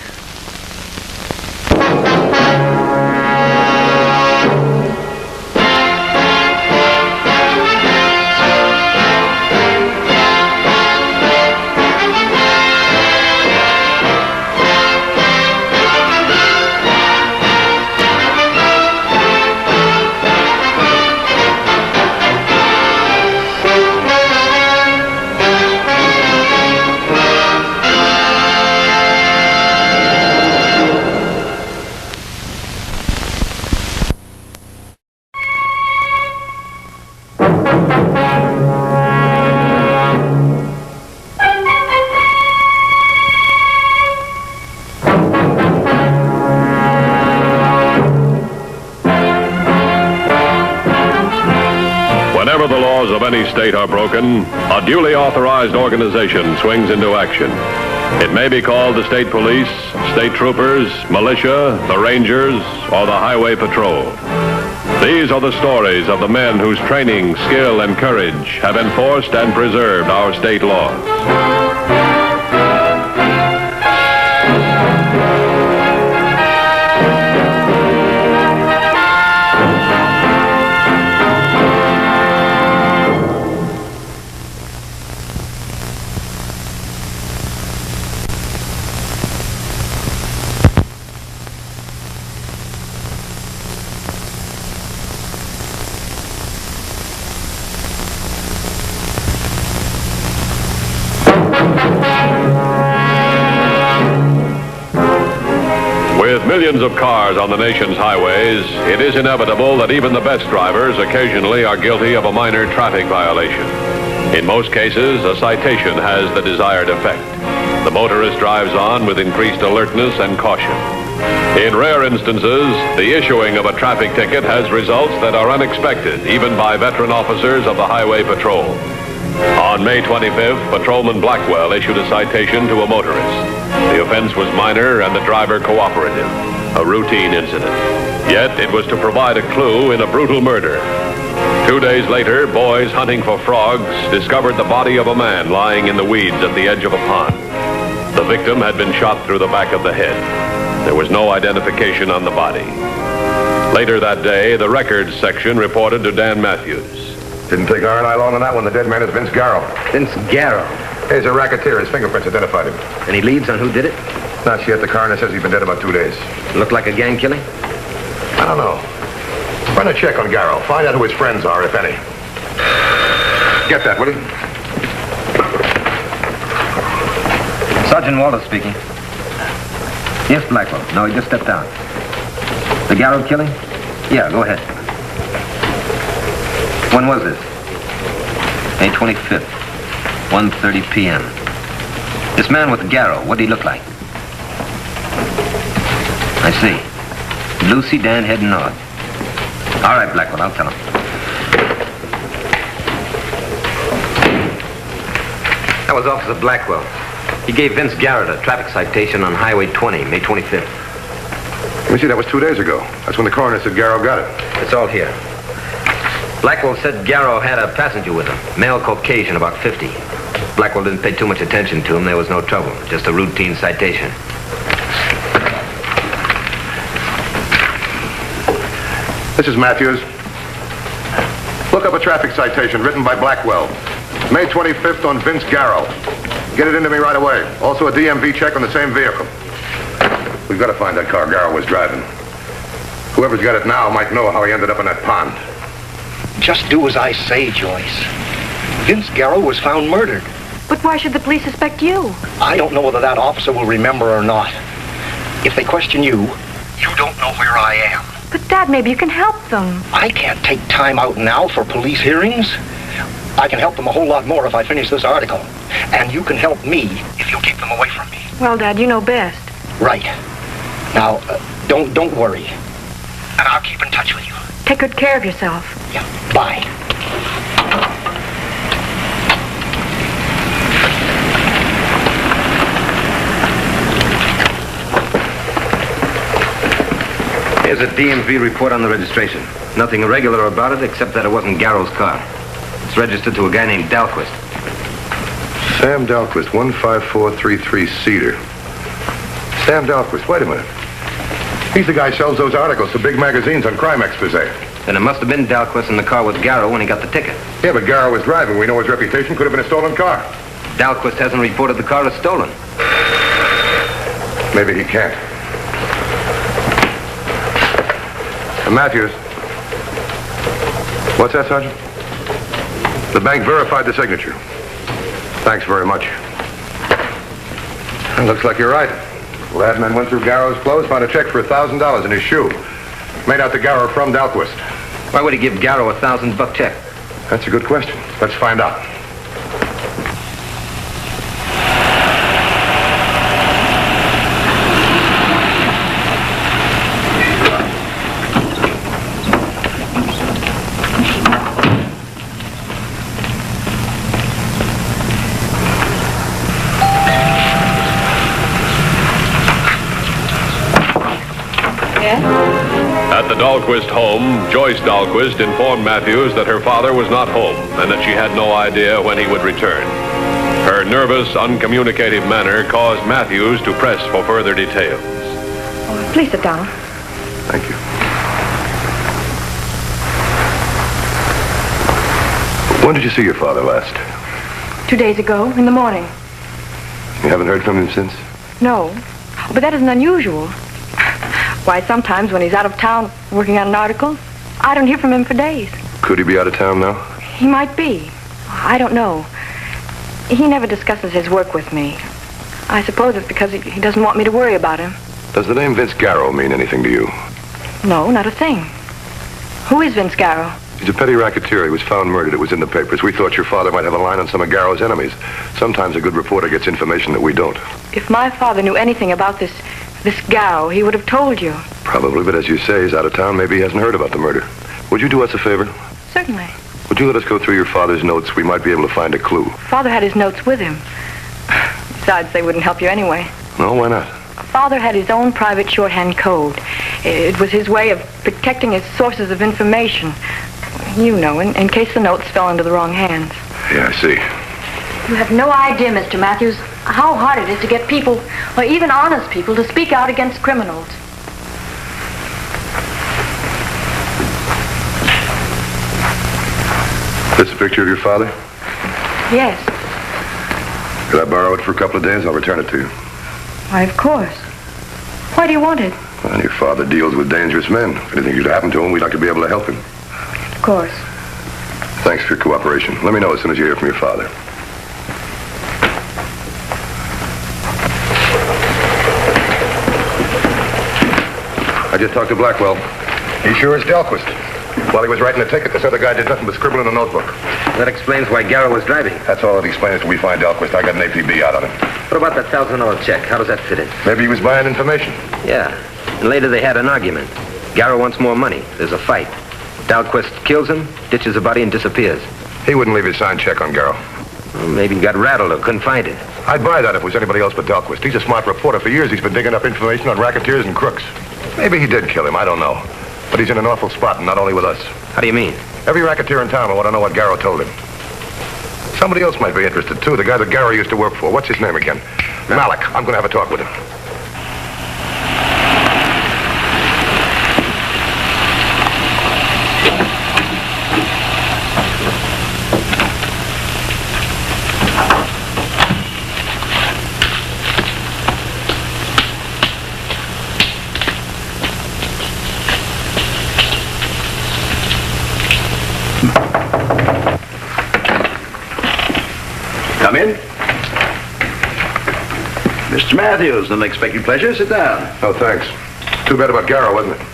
Of any state are broken, a duly authorized organization swings into action. It may be called the state police, state troopers, militia, the rangers, or the highway patrol. These are the stories of the men whose training, skill, and courage have enforced and preserved our state laws. With millions of cars on the nation's highways, it is inevitable that even the best drivers occasionally are guilty of a minor traffic violation. In most cases, a citation has the desired effect. The motorist drives on with increased alertness and caution. In rare instances, the issuing of a traffic ticket has results that are unexpected, even by veteran officers of the Highway Patrol. On May 25th, Patrolman Blackwell issued a citation to a motorist. The offense was minor and the driver cooperative, a routine incident. Yet it was to provide a clue in a brutal murder. 2 days later, boys hunting for frogs discovered the body of a man lying in the weeds at the edge of a pond. The victim had been shot through the back of the head. There was no identification on the body. Later that day, the records section reported to Dan Matthews. Didn't take R and I long on that one. The dead man is Vince Garrow. Vince Garrow? He's a racketeer. His fingerprints identified him. Any leads on who did it? Not yet. The coroner says he's been dead about 2 days. Looked like a gang killing? I don't know. Run a check on Garrow. Find out who his friends are, if any. Get that, will you? Sergeant Walter speaking. Yes, Blackwell. No, he just stepped down. The Garrow killing? Yeah, go ahead. When was this? May 25th, 1:30 p.m. This man with the Garrow, what did he look like? I see. Blue sedan heading north. All right, Blackwell, I'll tell him. That was Officer Blackwell. He gave Vince Garrett a traffic citation on Highway 20, May 25th. Let me see, that was 2 days ago. That's when the coroner said Garrow got it. It's all here. Blackwell said Garrow had a passenger with him, male Caucasian, about 50. Blackwell didn't pay too much attention to him. There was no trouble, just a routine citation. This is Matthews. Look up a traffic citation written by Blackwell. May 25th on Vince Garrow. Get it into me right away. Also a DMV check on the same vehicle. We've got to find that car Garrow was driving. Whoever's got it now might know how he ended up in that pond. Just do as I say, Joyce. Vince Garrow was found murdered. But why should the police suspect you? I don't know whether that officer will remember or not. If they question you, you don't know where I am. But Dad, maybe you can help them. I can't take time out now for police hearings. I can help them a whole lot more if I finish this article. And you can help me if you'll keep them away from me. Well, Dad, you know best. Right. Now, don't worry. And I'll keep in touch with you. Take good care of yourself. Yeah, bye. Here's a DMV report on the registration. Nothing irregular about it except that it wasn't Garrow's car. It's registered to a guy named Dahlquist. Sam Dahlquist, 15433 Cedar. Sam Dahlquist, wait a minute. He's the guy who sells those articles to big magazines on crime expose. Then it must have been Dahlquist in the car with Garrow when he got the ticket. Yeah, but Garrow was driving. We know his reputation could have been a stolen car. Dahlquist hasn't reported the car as stolen. Maybe he can't. Matthews. What's that, Sergeant? The bank verified the signature. Thanks very much. Looks like you're right. Ladman went through Garrow's clothes, found a check for $1,000 in his shoe. Made out to Garrow from Dahlquist. Why would he give Garrow a $1,000 check? That's a good question. Let's find out. At the Dahlquist home, Joyce Dahlquist informed Matthews that her father was not home and that she had no idea when he would return. Her nervous, uncommunicative manner caused Matthews to press for further details. Oh, please sit down. Thank you. When did you see your father last? 2 days ago, in the morning. You haven't heard from him since? No, but that isn't unusual. Why, sometimes when he's out of town working on an article, I don't hear from him for days. Could he be out of town now? He might be. I don't know. He never discusses his work with me. I suppose it's because he doesn't want me to worry about him. Does the name Vince Garrow mean anything to you? No, not a thing. Who is Vince Garrow? He's a petty racketeer. He was found murdered. It was in the papers. We thought your father might have a line on some of Garrow's enemies. Sometimes a good reporter gets information that we don't. If my father knew anything about this Garrow, he would have told you. Probably, but as you say, he's out of town. Maybe he hasn't heard about the murder. Would you do us a favor? Certainly. Would you let us go through your father's notes? We might be able to find a clue. Father had his notes with him. Besides, they wouldn't help you anyway. No, why not? Father had his own private shorthand code. It was his way of protecting his sources of information. You know, in case the notes fell into the wrong hands. Yeah, I see. You have no idea, Mr. Matthews, how hard it is to get people, or even honest people, to speak out against criminals. This a picture of your father? Yes. Could I borrow it for a couple of days? I'll return it to you. Why, of course. Why do you want it? Well, your father deals with dangerous men. If anything should happen to him, we'd like to be able to help him. Of course. Thanks for your cooperation. Let me know as soon as you hear from your father. I just talked to Blackwell. He sure is Delquist. While he was writing the ticket, this other guy did nothing but scribble in a notebook. That explains why Garrow was driving. That's all it explains till we find Delquist. I got an APB out on him. What about that $1,000 check? How does that fit in? Maybe he was buying information. Yeah. And later they had an argument. Garrow wants more money. There's a fight. Dalquist kills him, ditches the body, and disappears. He wouldn't leave his signed check on Garrow. Well, maybe he got rattled or couldn't find it. I'd buy that if it was anybody else but Delquist. He's a smart reporter. For years, he's been digging up information on racketeers and crooks. Maybe he did kill him. I don't know. But he's in an awful spot, and not only with us. How do you mean? Every racketeer in town will want to know what Garrow told him. Somebody else might be interested, too. The guy that Garrow used to work for. What's his name again? Malik. I'm going to have a talk with him. Come in. Mr. Matthews, unexpected pleasure. Sit down. Oh, thanks. Too bad about Garrow, wasn't it?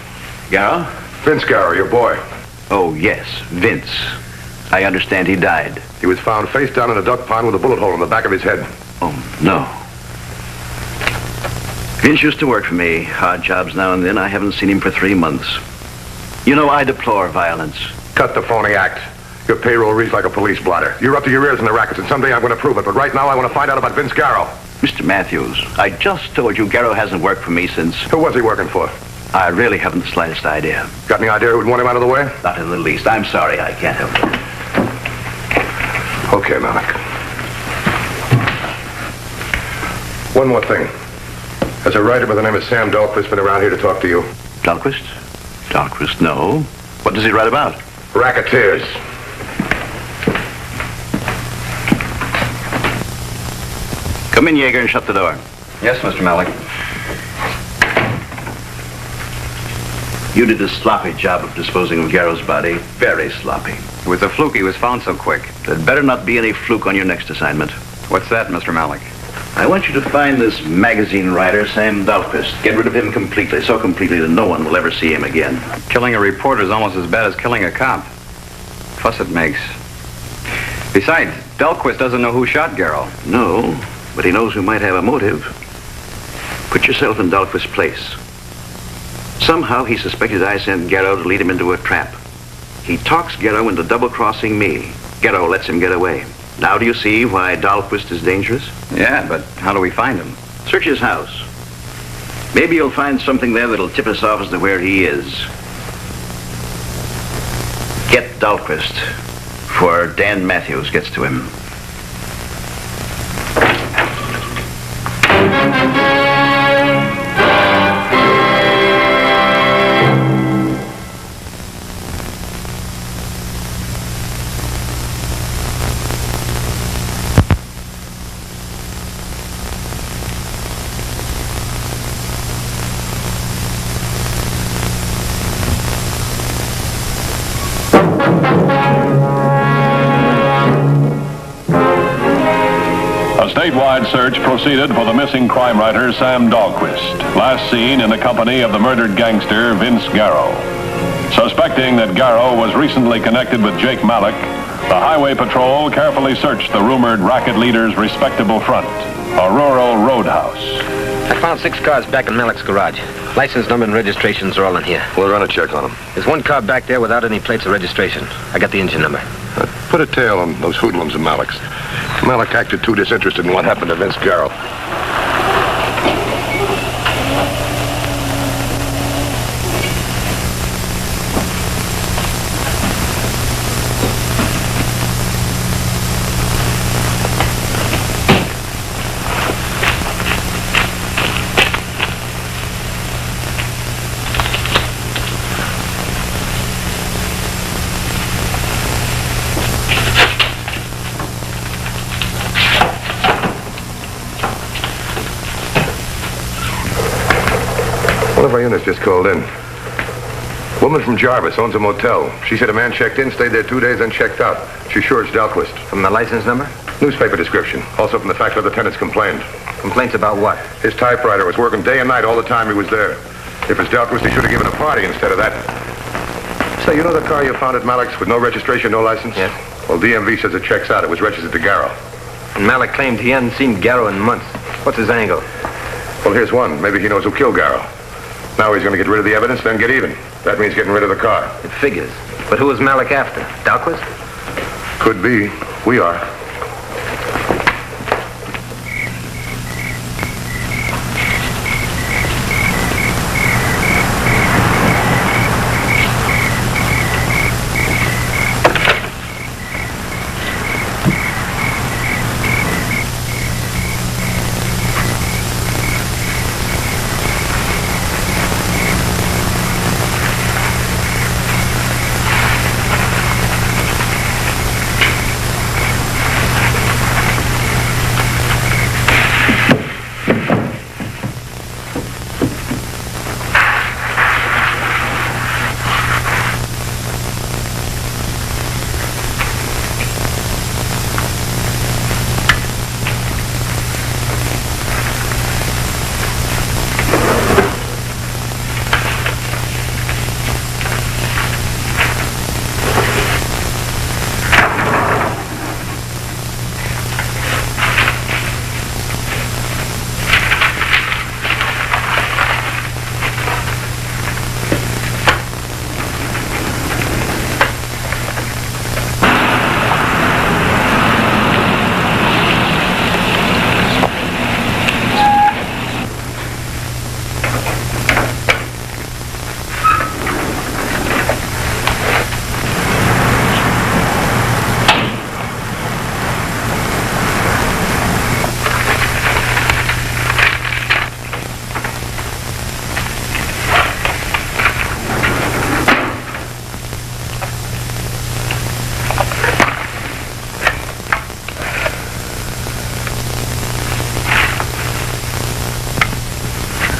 Garrow? Vince Garrow, your boy. Oh, yes, Vince. I understand he died. He was found face down in a duck pond with a bullet hole in the back of his head. Oh, no. Vince used to work for me. Hard jobs now and then. I haven't seen him for 3 months. You know, I deplore violence. Cut the phony act. Your payroll reads like a police blotter. You're up to your ears in the rackets, and someday I'm going to prove it. But right now, I want to find out about Vince Garrow. Mr. Matthews, I just told you Garrow hasn't worked for me since... Who was he working for? I really haven't the slightest idea. Got any idea who'd want him out of the way? Not in the least. I'm sorry, I can't help it. Okay, Malik. One more thing. Has a writer by the name of Sam Dahlquist been around here to talk to you? Dahlquist? Dahlquist, no. What does he write about? Racketeers. Come in, Yeager, and shut the door. Yes, Mr. Malik. You did a sloppy job of disposing of Garrow's body. Very sloppy. It was a fluke he was found so quick. There'd better not be any fluke on your next assignment. What's that, Mr. Malik? I want you to find this magazine writer, Sam Dahlquist. Get rid of him completely, so completely that no one will ever see him again. Killing a reporter is almost as bad as killing a cop. Fuss it makes. Besides, Dahlquist doesn't know who shot Garrow. No, but he knows who might have a motive. Put yourself in Dahlquist's place. Somehow he suspected I sent Garrow to lead him into a trap. He talks Garrow into double-crossing me. Garrow lets him get away. Now do you see why Dahlquist is dangerous? Yeah, but how do we find him? Search his house. Maybe you'll find something there that'll tip us off as to where he is. Get Dahlquist before Dan Matthews gets to him. Statewide search proceeded for the missing crime writer Sam Dahlquist, last seen in the company of the murdered gangster Vince Garrow. Suspecting that Garrow was recently connected with Jake Malik, the Highway Patrol carefully searched the rumored racket leader's respectable front, a rural roadhouse. I found 6 cars back in Malik's garage. License number and registrations are all in here. We'll run a check on them. There's 1 car back there without any plates or registration. I got the engine number. Put a tail on those hoodlums of Malik's. Malik acted too disinterested in what happened to Vince Garrow. One of our units just called in. Woman from Jarvis owns a motel. She said a man checked in, stayed there 2 days, then checked out. She's sure it's Dahlquist. From the license number? Newspaper description. Also from the fact that the tenants complained. Complaints about what? His typewriter was working day and night all the time he was there. If it's Dahlquist, he should have given a party instead of that. Say, you know the car you found at Malik's with no registration, no license? Yes. Well, DMV says it checks out. It was registered to Garrow. And Malik claimed he hadn't seen Garrow in months. What's his angle? Well, here's one. Maybe he knows who killed Garrow. Now he's going to get rid of the evidence, then get even. That means getting rid of the car. It figures. But who was Malik after? Dahlquist? Could be. We are.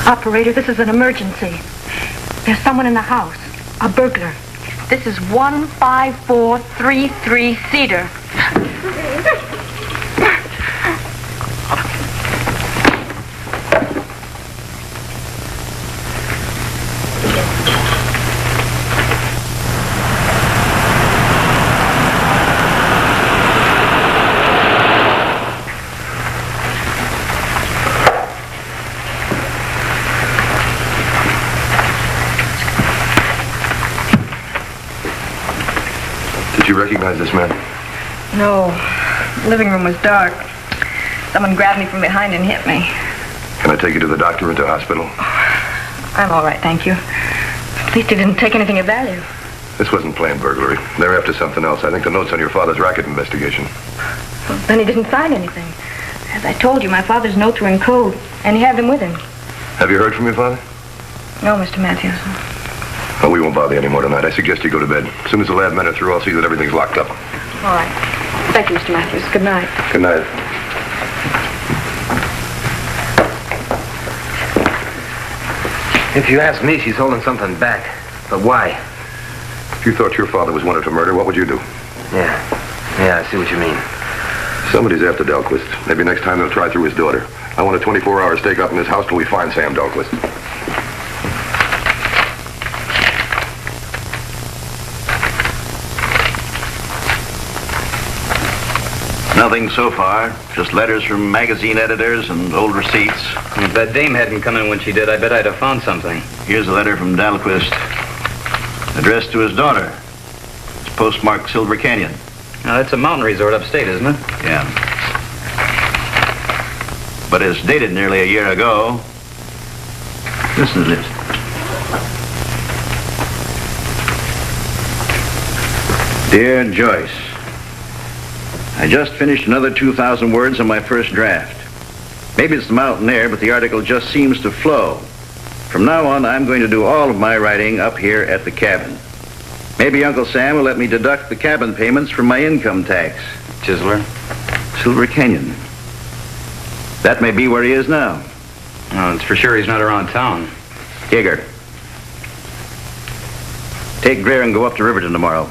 Operator, this is an emergency. There's someone in the house. A burglar. This is 15433 Cedar. Did you recognize this man? No. The living room was dark. Someone grabbed me from behind and hit me. Can I take you to the doctor and to hospital? I'm all right, thank you. At least he didn't take anything of value. This wasn't plain burglary. They're after something else. I think the note's on your father's racket investigation. Well, then he didn't find anything. As I told you, my father's notes were in code, and he had them with him. Have you heard from your father? No, Mr. Matthews. Well, we won't bother you anymore tonight. I suggest you go to bed. As soon as the lab men are through, I'll see that everything's locked up. All right. Thank you, Mr. Matthews. Good night. Good night. If you ask me, she's holding something back. But why? If you thought your father was wanted for murder, what would you do? Yeah, I see what you mean. Somebody's after Dahlquist. Maybe next time they'll try through his daughter. I want a 24-hour stakeout in this house till we find Sam Dahlquist. Nothing so far. Just letters from magazine editors and old receipts. If that dame hadn't come in when she did, I bet I'd have found something. Here's a letter from Dahlquist, addressed to his daughter. It's postmarked Silver Canyon. Now, that's a mountain resort upstate, isn't it? Yeah. But it's dated nearly a year ago. Listen to this. Dear Joyce, I just finished another 2,000 words on my first draft. Maybe it's the mountain air, but the article just seems to flow. From now on, I'm going to do all of my writing up here at the cabin. Maybe Uncle Sam will let me deduct the cabin payments from my income tax. Chisler? Silver Canyon. That may be where he is now. Oh, it's for sure he's not around town. Yeager. Take Greer and go up to Riverton tomorrow.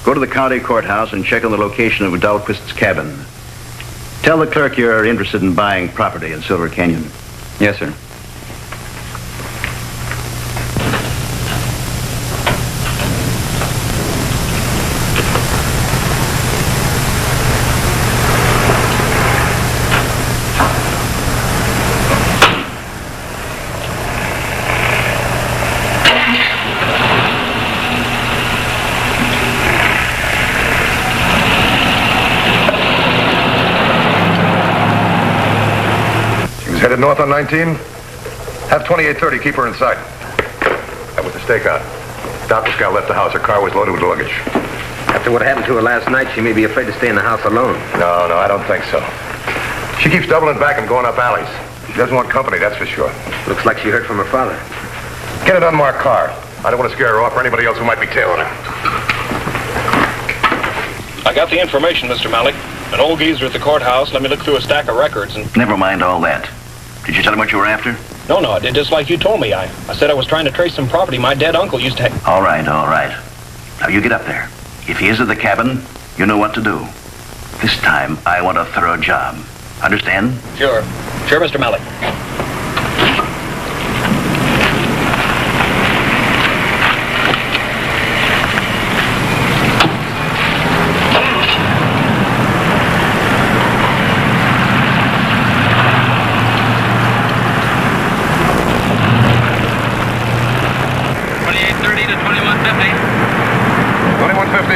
Go to the county courthouse and check on the location of Dahlquist's cabin. Tell the clerk you're interested in buying property in Silver Canyon. Yes, sir. Headed north on 19? Have 2830 keep her inside. That was the stakeout. Doctor Scout left the house. Her car was loaded with luggage. After what happened to her last night, she may be afraid to stay in the house alone. No, I don't think so. She keeps doubling back and going up alleys. She doesn't want company, that's for sure. Looks like she heard from her father. Get an unmarked car. I don't want to scare her off or anybody else who might be tailing her. I got the information, Mr. Malik. An old geezer at the courthouse let me look through a stack of records and... Never mind all that. Did you tell him what you were after? No, I did just like you told me. I said I was trying to trace some property my dead uncle used to have. All right. Now you get up there. If he is at the cabin, you know what to do. This time, I want a thorough job. Understand? Sure, Mr. Malik.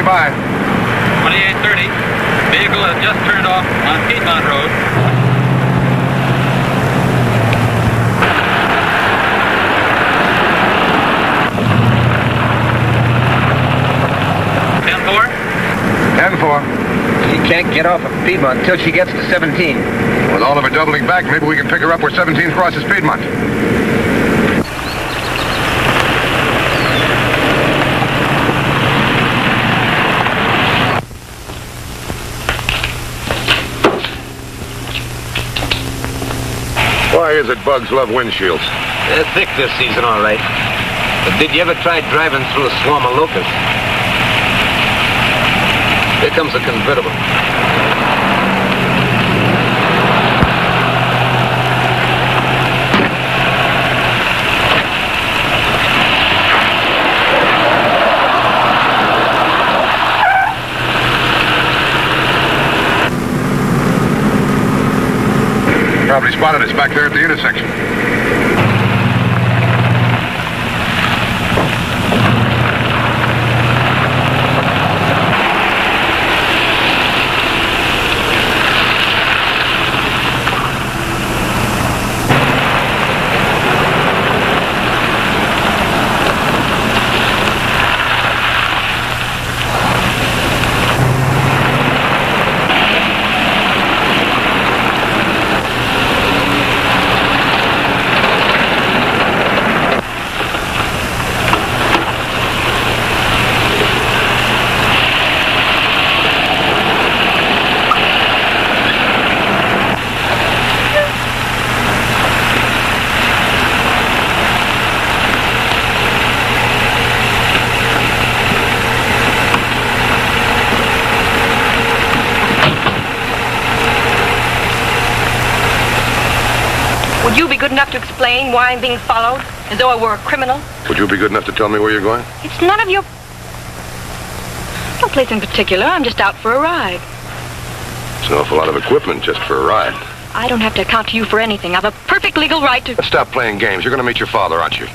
By. 2830. Vehicle has just turned off on Piedmont Road. She can't get off of Piedmont until she gets to 17. With all of her doubling back, maybe we can pick her up where 17 crosses Piedmont. Why is it bugs love windshields? They're thick this season, all right. But did you ever try driving through a swarm of locusts? Here comes a convertible. Probably spotted us back there at the intersection. Would you be good enough to explain why I'm being followed, as though I were a criminal? Would you be good enough to tell me where you're going? It's none of your... No place in particular. I'm just out for a ride. It's an awful lot of equipment just for a ride. I don't have to account to you for anything. I've a perfect legal right to... Stop playing games. You're going to meet your father, aren't you?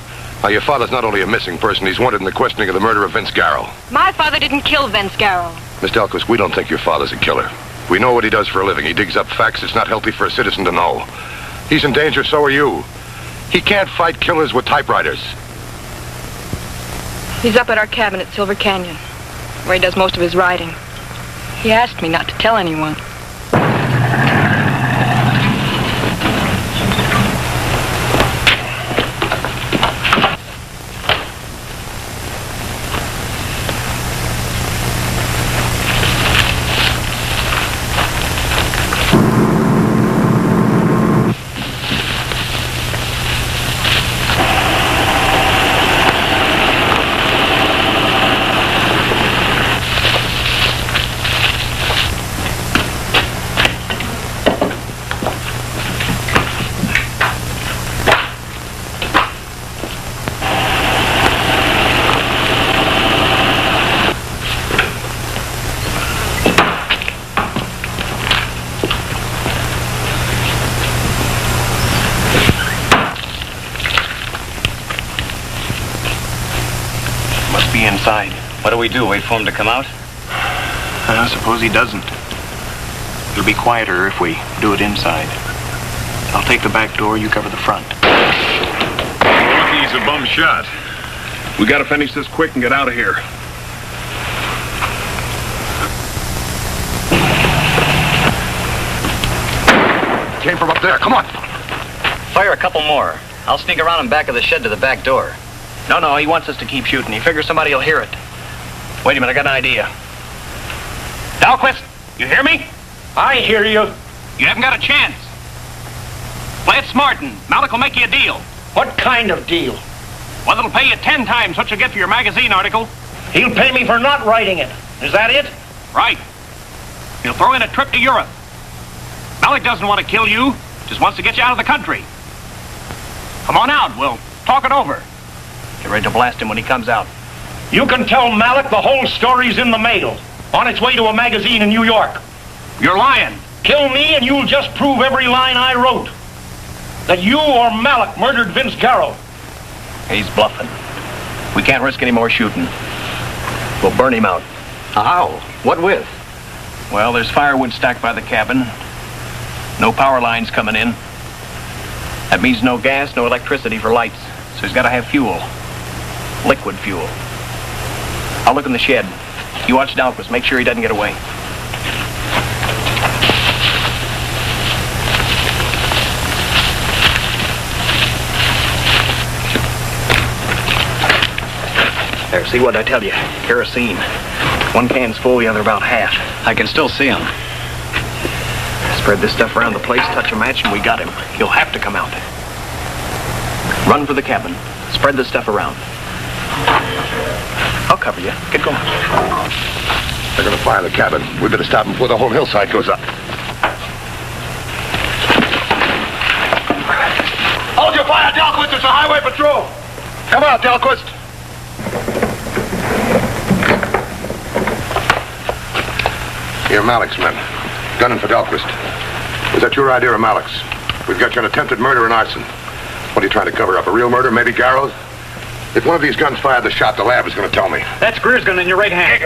Now, your father's not only a missing person, he's wanted in the questioning of the murder of Vince Garrow. My father didn't kill Vince Garrow. Miss Delquist, we don't think your father's a killer. We know what he does for a living. He digs up facts it's not healthy for a citizen to know. He's in danger, so are you. He can't fight killers with typewriters. He's up at our cabin at Silver Canyon, where he does most of his writing. He asked me not to tell anyone. Inside. What do we do? Wait for him to come out? I suppose he doesn't. It'll be quieter if we do it inside. I'll take the back door, you cover the front. Lucky he's a bum shot. We gotta finish this quick and get out of here. Came from up there. Come on. Fire a couple more. I'll sneak around in back of the shed to the back door. No, he wants us to keep shooting. He figures somebody will hear it. Wait a minute, I got an idea. Dahlquist, you hear me? I hear you. You haven't got a chance. Play it smart and Malik will make you a deal. What kind of deal? Well, it'll pay you 10 times what you get for your magazine article. He'll pay me for not writing it. Is that it? Right. He'll throw in a trip to Europe. Malik doesn't want to kill you, just wants to get you out of the country. Come on out, we'll talk it over. Get ready to blast him when he comes out. You can tell Malik the whole story's in the mail, on its way to a magazine in New York. You're lying. Kill me and you'll just prove every line I wrote. That you or Malik murdered Vince Garrow. He's bluffing. We can't risk any more shooting. We'll burn him out. How? What with? Well, there's firewood stacked by the cabin. No power lines coming in. That means no gas, no electricity for lights. So he's got to have fuel. Liquid fuel. I'll look in the shed. You watch Dahlquist. Make sure he doesn't get away. There, see what I tell you? Kerosene. One can's full, the other about half. I can still see him. Spread this stuff around the place, touch a match, and we got him. He'll have to come out. Run for the cabin. Spread this stuff around. I'll cover you. Get going. They're going to fire the cabin. We better stop them before the whole hillside goes up. Hold your fire, Dahlquist. It's a highway patrol. Come out, Dahlquist. You're Malik's men. Gunning for Dahlquist. Was that your idea or Malik's? We've got you on attempted murder and arson. What are you trying to cover up? A real murder? Maybe Garrow's? If one of these guns fired the shot, the lab is going to tell me. That's Greer's gun in your right hand.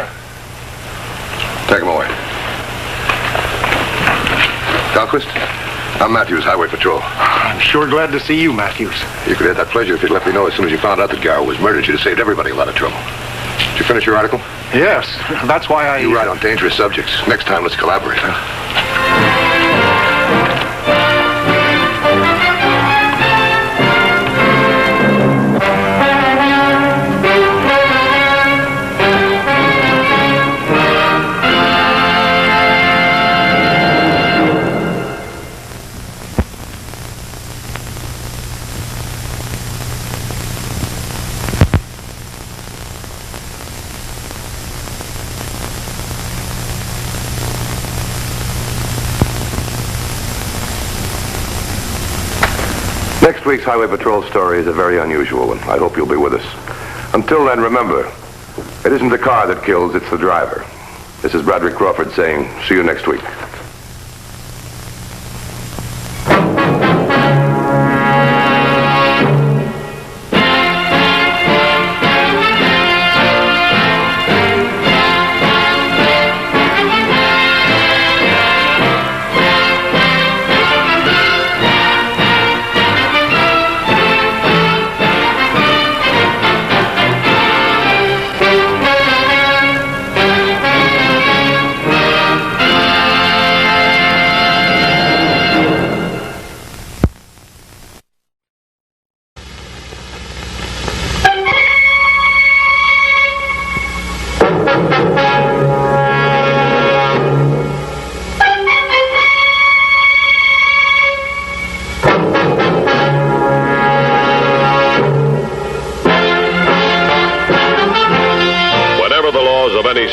Take him away. Dahlquist, I'm Matthews, Highway Patrol. I'm sure glad to see you, Matthews. You could have that pleasure if you'd let me know as soon as you found out that Garrow was murdered. You'd have saved everybody a lot of trouble. Did you finish your article? Yes, that's why I... You write on dangerous subjects. Next time, let's collaborate, huh? Next week's Highway Patrol story is a very unusual one. I hope you'll be with us. Until then, remember, it isn't the car that kills, it's the driver. This is Broderick Crawford saying, see you next week.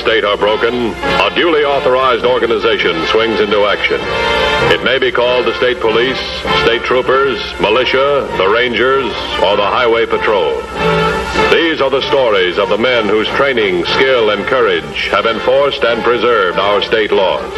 state are broken, a duly authorized organization swings into action. It may be called the state police, state troopers, militia, the rangers, or the highway patrol. These are the stories of the men whose training, skill, and courage have enforced and preserved our state laws.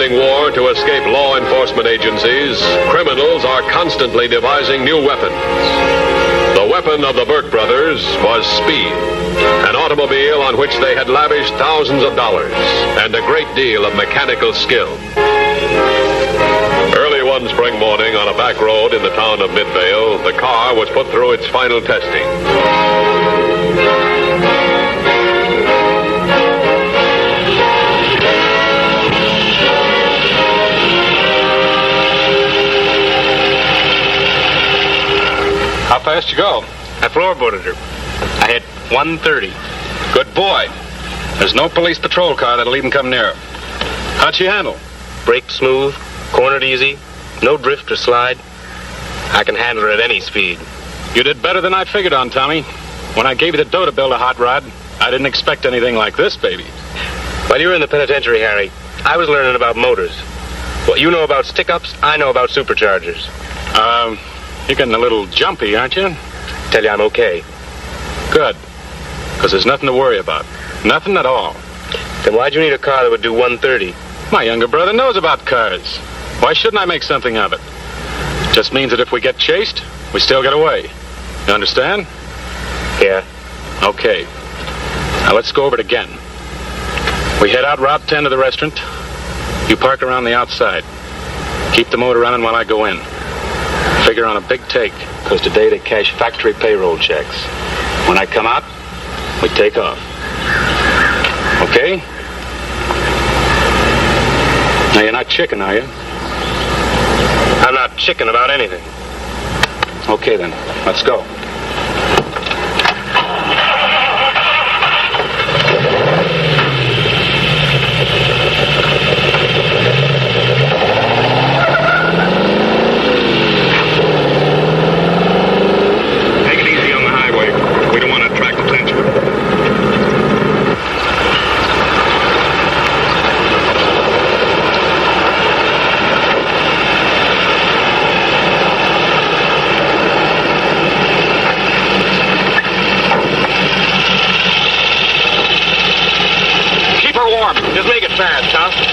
War to escape law enforcement agencies, criminals are constantly devising new weapons. The weapon of the Burke Brothers was speed, an automobile on which they had lavished thousands of dollars and a great deal of mechanical skill. Early one spring morning on a back road in the town of Midvale, the car was put through its final testing. How fast you go? I floorboarded her. I hit 130. Good boy. There's no police patrol car that'll even come near her. How'd she handle? Brake smooth, cornered easy, no drift or slide. I can handle her at any speed. You did better than I figured on, Tommy. When I gave you the dough to build a hot rod, I didn't expect anything like this, baby. While you were in the penitentiary, Harry, I was learning about motors. What you know about stick-ups, I know about superchargers. You're getting a little jumpy, aren't you? Tell you I'm okay. Good. Because there's nothing to worry about. Nothing at all. Then why'd you need a car that would do 130? My younger brother knows about cars. Why shouldn't I make something of it? Just means that if we get chased, we still get away. You understand? Yeah. Okay. Now let's go over it again. We head out Route 10 to the restaurant. You park around the outside. Keep the motor running while I go in. Figure on a big take, because today they cash factory payroll checks. When I come out, we take off. Okay? Now you're not chicken, are you? I'm not chicken about anything. Okay then, let's go. Just make it fast, huh?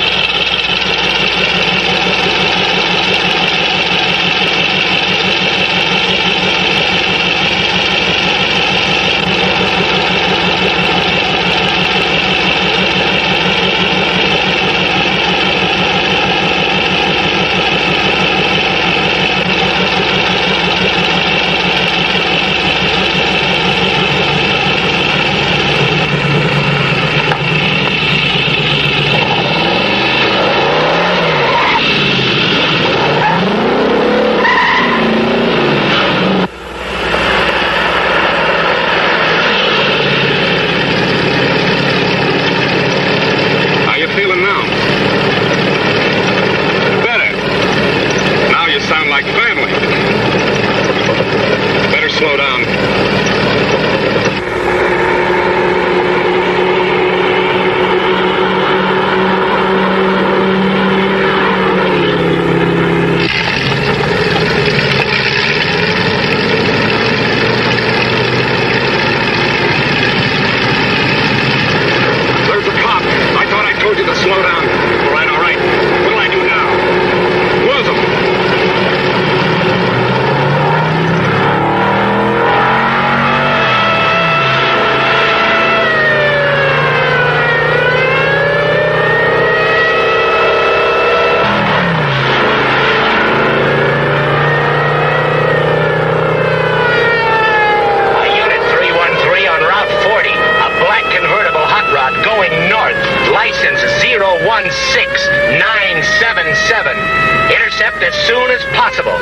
intercept as soon as possible.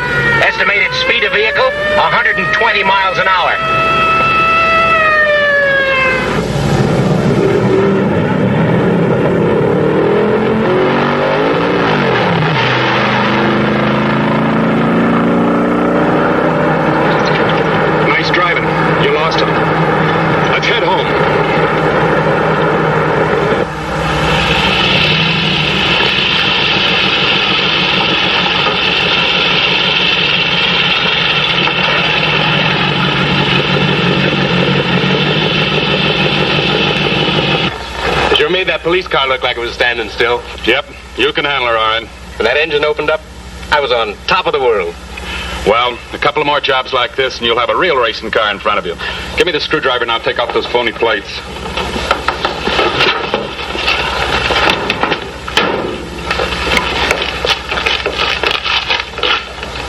Estimated speed of vehicle, 120 miles an hour. Nice driving. You lost him. Let's head home. Sure made that police car look like it was standing still. Yep, you can handle her, all right. When that engine opened up, I was on top of the world. Well, a couple of more jobs like this, and you'll have a real racing car in front of you. Give me the screwdriver, and I'll take off those phony plates.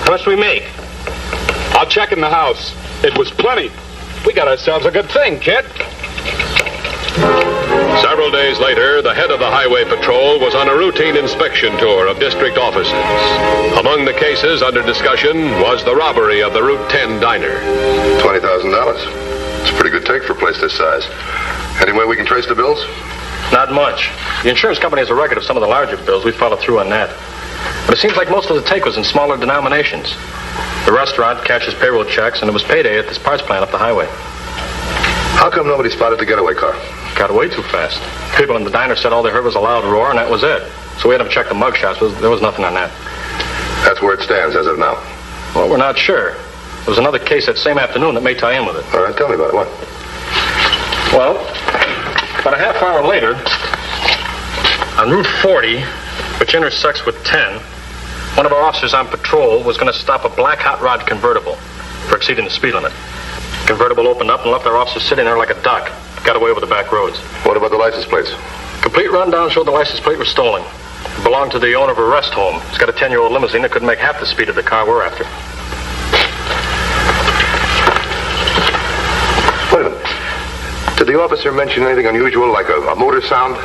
How much do we make? I'll check in the house. It was plenty. We got ourselves a good thing, kid. Several days later, the head of the Highway Patrol was on a routine inspection tour of district offices. Among the cases under discussion was the robbery of the Route 10 diner. $20,000. It's a pretty good take for a place this size. Any way we can trace the bills? Not much. The insurance company has a record of some of the larger bills. We followed through on that. But it seems like most of the take was in smaller denominations. The restaurant cashes payroll checks, and it was payday at this parts plant up the highway. How come nobody spotted the getaway car? Got away too fast. People in the diner said all they heard was a loud roar, and that was it. So we had them check the mugshots. There was nothing on that. That's where it stands as of now. Well, we're not sure. There was another case that same afternoon that may tie in with it. All right, tell me about it. What? Well, about a half hour later, on Route 40, which intersects with 10, one of our officers on patrol was going to stop a black hot rod convertible for exceeding the speed limit. The convertible opened up and left our officer sitting there like a duck. Got away over the back roads. What about the license plates? Complete rundown showed the license plate was stolen. It belonged to the owner of a rest home. He's got a 10-year-old limousine that couldn't make half the speed of the car we're after. Wait a minute. Did the officer mention anything unusual, like a motor sound?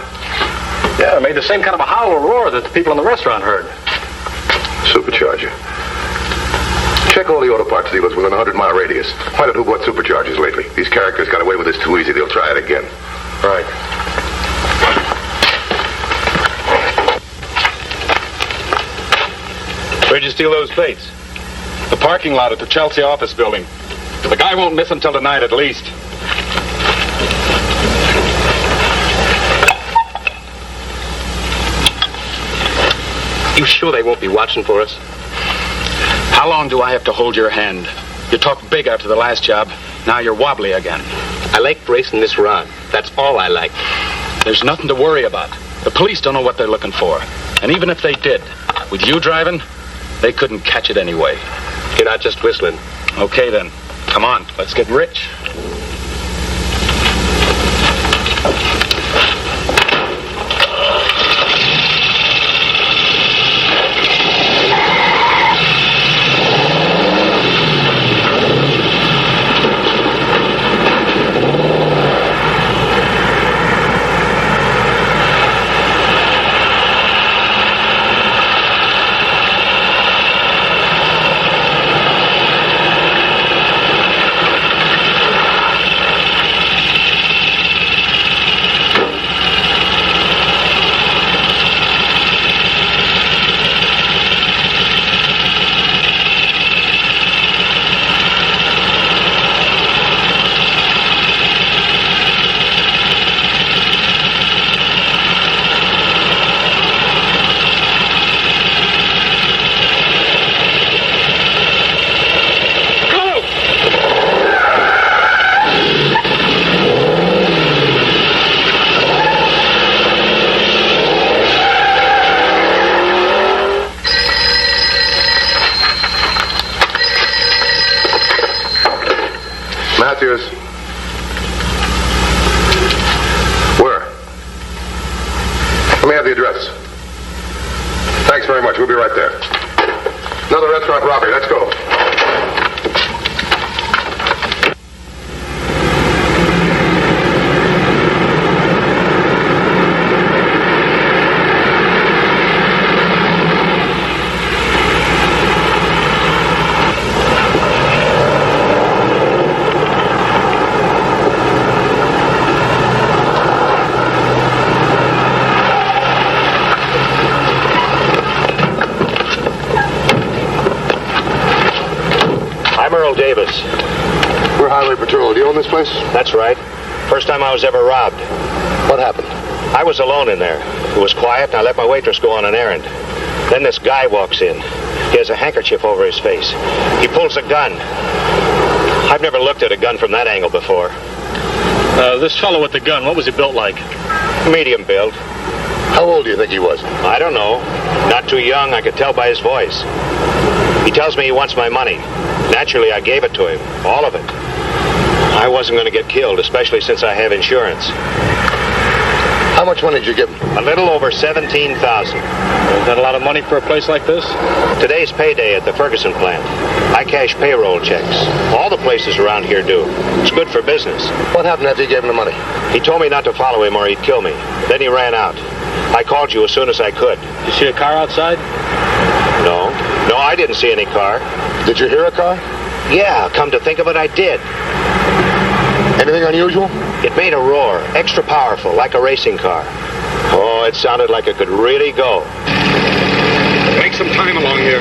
Yeah, it made the same kind of a howl or roar that the people in the restaurant heard. Supercharger. Check all the auto parts dealers within a 100-mile radius. Find out who bought superchargers lately. These characters got away with this too easy. They'll try it again. Right. Where'd you steal those plates? The parking lot at the Chelsea office building. The guy won't miss until tonight at least. You sure they won't be watching for us? How long do I have to hold your hand? You talked big after the last job. Now you're wobbly again. I liked racing this rod. That's all I like. There's nothing to worry about. The police don't know what they're looking for. And even if they did, with you driving, they couldn't catch it anyway. You're not just whistling. Okay then. Come on, let's get rich. Matthews. Where? Let me have the address. Thanks very much. We'll be right there. Another restaurant robbery. Let's go. Earl Davis. We're Highway Patrol. Do you own this place? That's right. First time I was ever robbed. What happened? I was alone in there. It was quiet, and I let my waitress go on an errand. Then this guy walks in. He has a handkerchief over his face. He pulls a gun. I've never looked at a gun from that angle before. This fellow with the gun, what was he built like? Medium build. How old do you think he was? I don't know. Not too young, I could tell by his voice. He tells me he wants my money. Naturally, I gave it to him. All of it. I wasn't going to get killed, especially since I have insurance. How much money did you give him? A little over $17,000. Is that a lot of money for a place like this? Today's payday at the Ferguson plant. I cash payroll checks. All the places around here do. It's good for business. What happened after you gave him the money? He told me not to follow him or he'd kill me. Then he ran out. I called you as soon as I could. Did you see a car outside? No. No, I didn't see any car. Did you hear a car? Yeah, come to think of it, I did. Anything unusual? It made a roar, extra powerful, like a racing car. Oh, it sounded like it could really go. Make some time along here.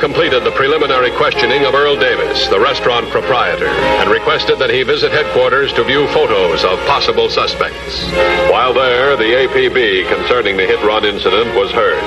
Completed the preliminary questioning of Earl Davis, the restaurant proprietor, and requested that he visit headquarters to view photos of possible suspects. While there, the APB concerning the hit-run incident was heard.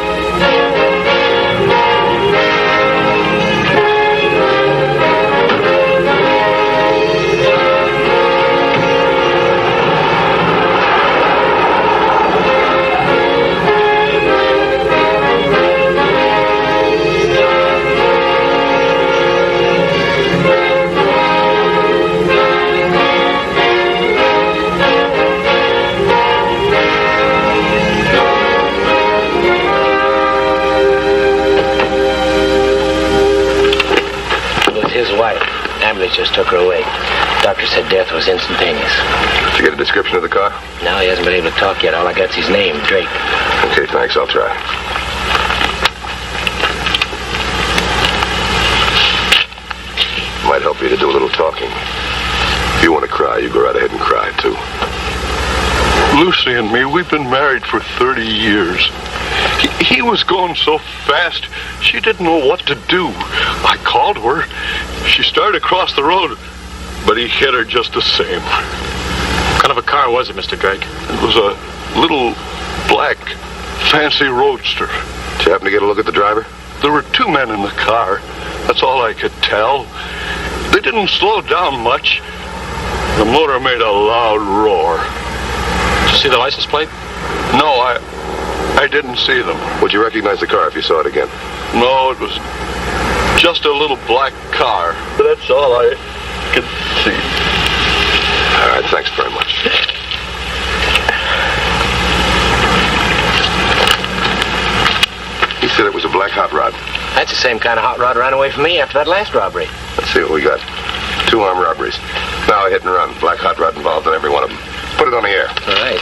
Just took her away. Doctor said death was instantaneous. Did you get a description of the car? No, he hasn't been able to talk yet. All I got's his name, Drake. Okay, thanks. I'll try. Might help you to do a little talking. If you want to cry, you go right ahead and cry, too. Lucy and me, we've been married for 30 years. He was going so fast, she didn't know what to do. I called her. She started across the road, but he hit her just the same. What kind of a car was it, Mr. Drake? It was a little black, fancy roadster. Did you happen to get a look at the driver? There were two men in the car. That's all I could tell. They didn't slow down much. The motor made a loud roar. Did you see the license plate? No, I didn't see them. Would you recognize the car if you saw it again? No, it was just a little black car. That's all I could see. All right, thanks very much. He said it was a black hot rod. That's the same kind of hot rod ran away from me after that last robbery. Let's see what we got. 2 armed robberies. Now a hit and run. Black hot rod involved in every one of them. Put it on the air. All right.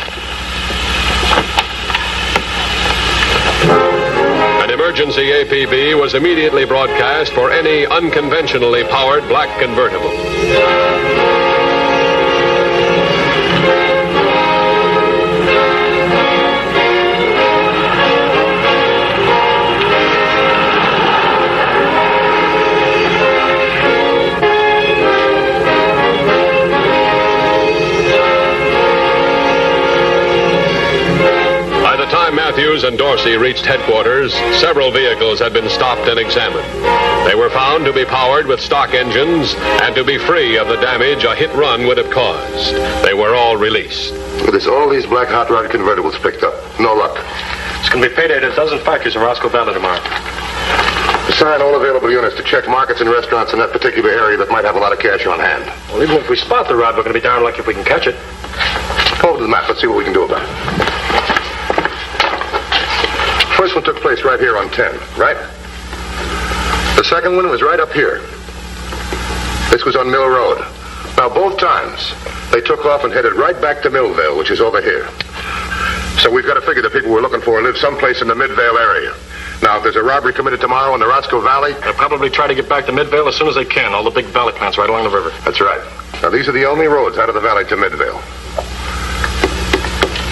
An emergency APB was immediately broadcast for any unconventionally powered black convertible. Matthews and Dorsey reached headquarters, several vehicles had been stopped and examined. They were found to be powered with stock engines and to be free of the damage a hit-run would have caused. They were all released. There's all these black hot rod convertibles picked up. No luck. It's going to be payday at a dozen factories in Roscoe Valley tomorrow. Assign all available units to check markets and restaurants in that particular area that might have a lot of cash on hand. Well, even if we spot the rod, we're going to be darn lucky if we can catch it. Come over to the map. Let's see what we can do about it. First one took place right here on 10, right? The second one was right up here. This was on Mill Road. Now, both times, they took off and headed right back to Millvale, which is over here. So we've got to figure the people we're looking for live someplace in the Midvale area. Now, if there's a robbery committed tomorrow in the Roscoe Valley... They'll probably try to get back to Midvale as soon as they can. All the big valley plants right along the river. That's right. Now, these are the only roads out of the valley to Midvale.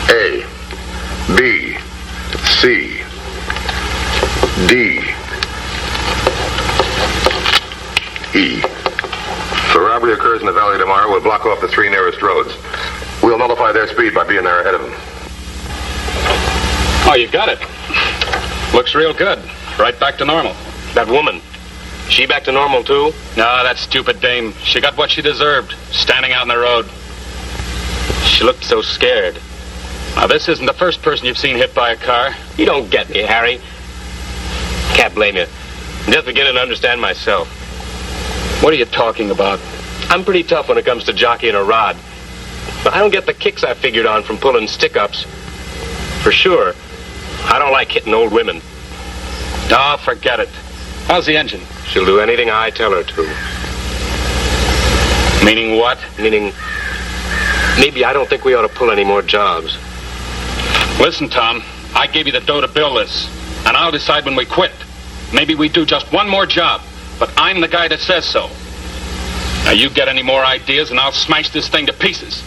A, B, C, D, E. If a robbery occurs in the valley tomorrow, we'll block off the 3 nearest roads. We'll nullify their speed by being there ahead of them. Oh, you got it. Looks real good. Right back to normal. That woman, she back to normal too? No, that stupid dame. She got what she deserved, standing out in the road. She looked so scared. Now, this isn't the first person you've seen hit by a car. You don't get me, Harry. Can't blame you. I'm just beginning to understand myself. What are you talking about? I'm pretty tough when it comes to jockeying a rod. But I don't get the kicks I figured on from pulling stick-ups. For sure, I don't like hitting old women. Oh, forget it. How's the engine? She'll do anything I tell her to. Meaning what? Meaning, maybe I don't think we ought to pull any more jobs. Listen, Tom, I gave you the dough to build this, and I'll decide when we quit. Maybe we do just one more job, but I'm the guy that says so. Now, you get any more ideas, and I'll smash this thing to pieces.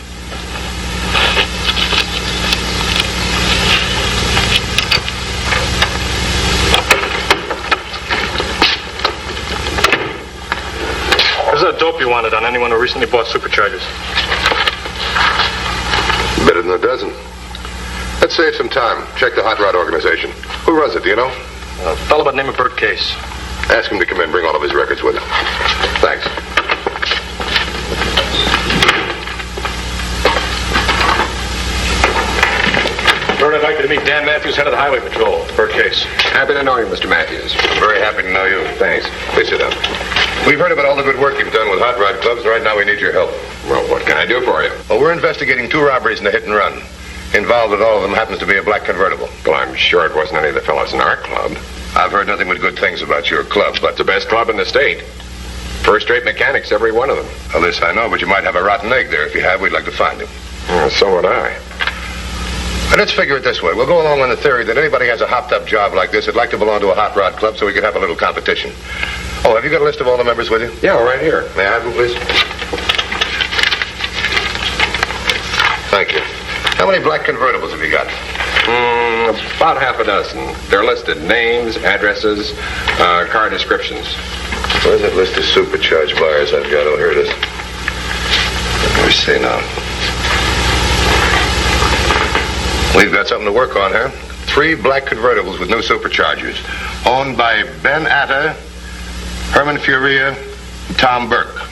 Where's that dope you wanted on anyone who recently bought superchargers? Better than a dozen. Let's save some time. Check the Hot Rod organization. Who runs it, do you know? A fellow by the name of Burke Case. Ask him to come in, bring all of his records with him. Thanks. Bert, I'd like you to meet Dan Matthews, head of the Highway Patrol. Burke Case. Happy to know you, Mr. Matthews. I'm very happy to know you. Thanks. Please sit down. We've heard about all the good work you've done with hot rod clubs, and right now we need your help. Well, what can I do for you? Well, we're investigating 2 robberies in a hit and run. Involved with all of them happens to be a black convertible. Well, I'm sure it wasn't any of the fellows in our club. I've heard nothing but good things about your club, but the best club in the state. First-rate mechanics, every one of them. Well, this I know, but you might have a rotten egg there. If you have, we'd like to find him. So would I. But let's figure it this way. We'll go along on the theory that anybody has a hopped-up job like this would like to belong to a hot rod club so we could have a little competition. Oh, have you got a list of all the members with you? Yeah, right here. May I have them, please? Thank you. How many black convertibles have you got? About half a dozen. They're listed names, addresses, car descriptions. Where's that list of supercharged buyers I've got? Oh, here it is. Let me see now. We've got something to work on here. 3 black convertibles with new superchargers. Owned by Ben Atta, Herman Furia, and Tom Burke.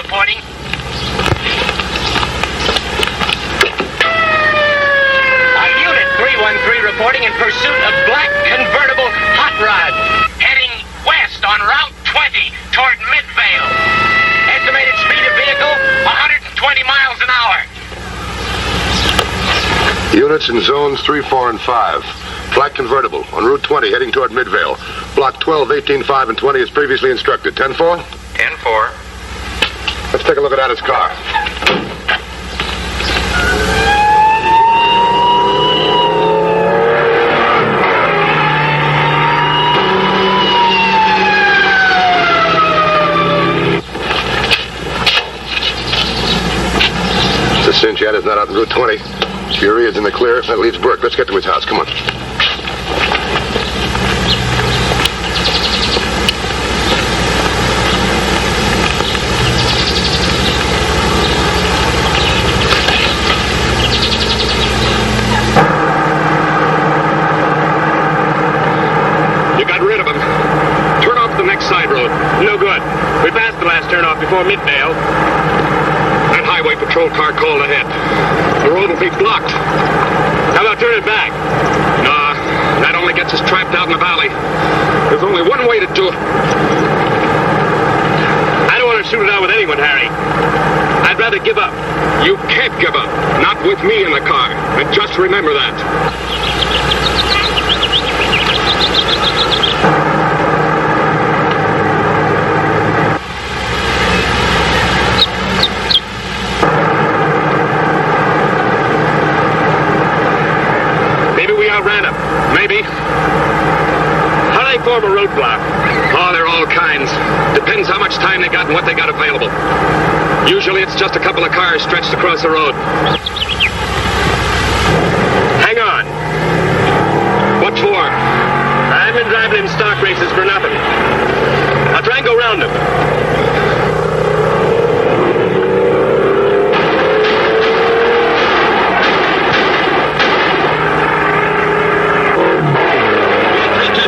reporting. Unit 313 reporting in pursuit of black convertible hot rod, heading west on Route 20 toward Midvale. Estimated speed of vehicle, 120 miles an hour. Units in zones 3, 4, and 5. Black convertible on Route 20 heading toward Midvale. Block 12, 18, 5, and 20 as previously instructed. 10-4? 10-4. Let's take a look at Addis' car. It's a cinch Addis not out on Route 20. Furia's in the clear. That leaves Burke. Let's get to his house. Come on. You got rid of him. Turn off the next side road. No good. We passed the last turnoff before Midvale. That highway patrol car called ahead. The road will be blocked. How about turning back? Nah, that only gets us trapped out in the valley. There's only one way to do it. I don't want to shoot it out with anyone, Harry. I'd rather give up. You can't give up. Not with me in the car. And just remember that. Outran him. Maybe. How do they form a roadblock? Oh, they're all kinds. Depends how much time they got and what they got available. Usually it's just a couple of cars stretched across the road. Hang on. What for? I haven't been driving in stock races for nothing. I'll try and go round them.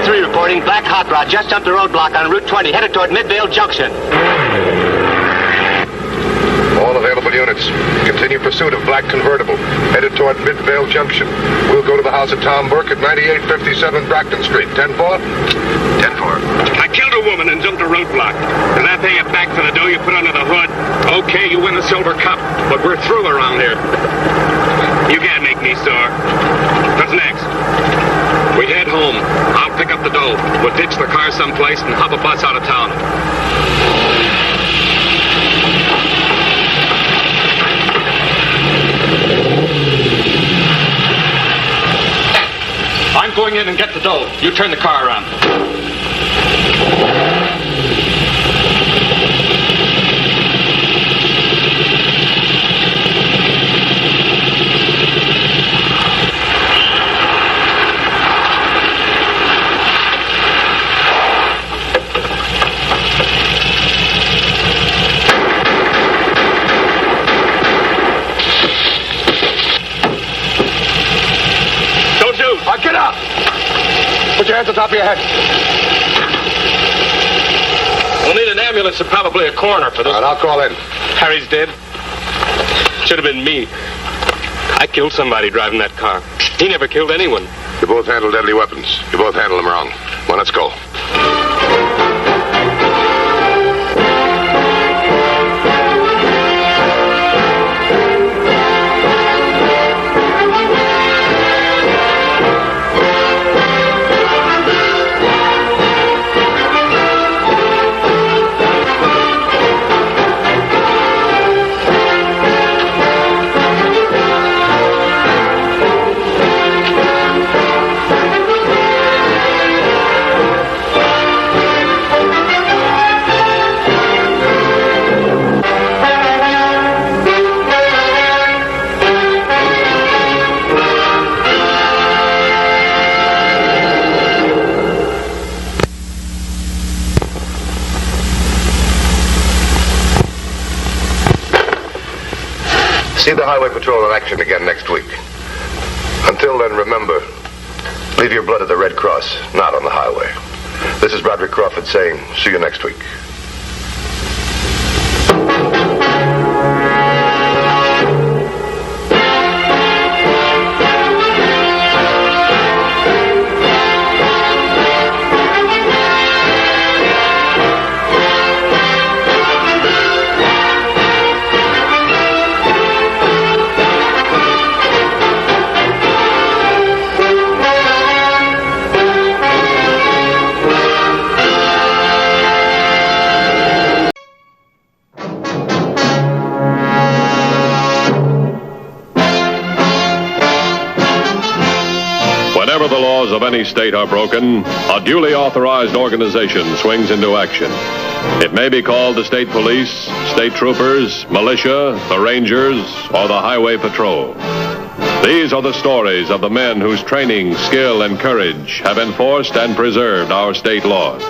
Reporting black hot rod just jumped the roadblock on Route 20, headed toward Midvale Junction. All available units. Continue pursuit of black convertible, headed toward Midvale Junction. We'll go to the house of Tom Burke at 9857 Bracton Street. 10-4? 10-4. I killed a woman and jumped a roadblock. Does that pay you back for the dough you put under the hood? Okay, you win the silver cup, but we're through around here. You can't make me sore. What's next? We head home. I'll pick up the dough. We'll ditch the car someplace and hop a bus out of town. I'm going in and get the dough. You turn the car around. Get up! Put your hands on top of your head. We'll need an ambulance and probably a coroner for this. All right, I'll call in. Harry's dead. Should have been me. I killed somebody driving that car. He never killed anyone. You both handle deadly weapons. You both handle them wrong. Well, let's go. See the Highway Patrol in action again next week. Until then, remember, leave your blood at the Red Cross, not on the highway. This is Roderick Crawford saying, see you next week. of any state are broken, a duly authorized organization swings into action. It may be called the state police, state troopers, militia, the rangers, or the highway patrol. These are the stories of the men whose training, skill, and courage have enforced and preserved our state laws.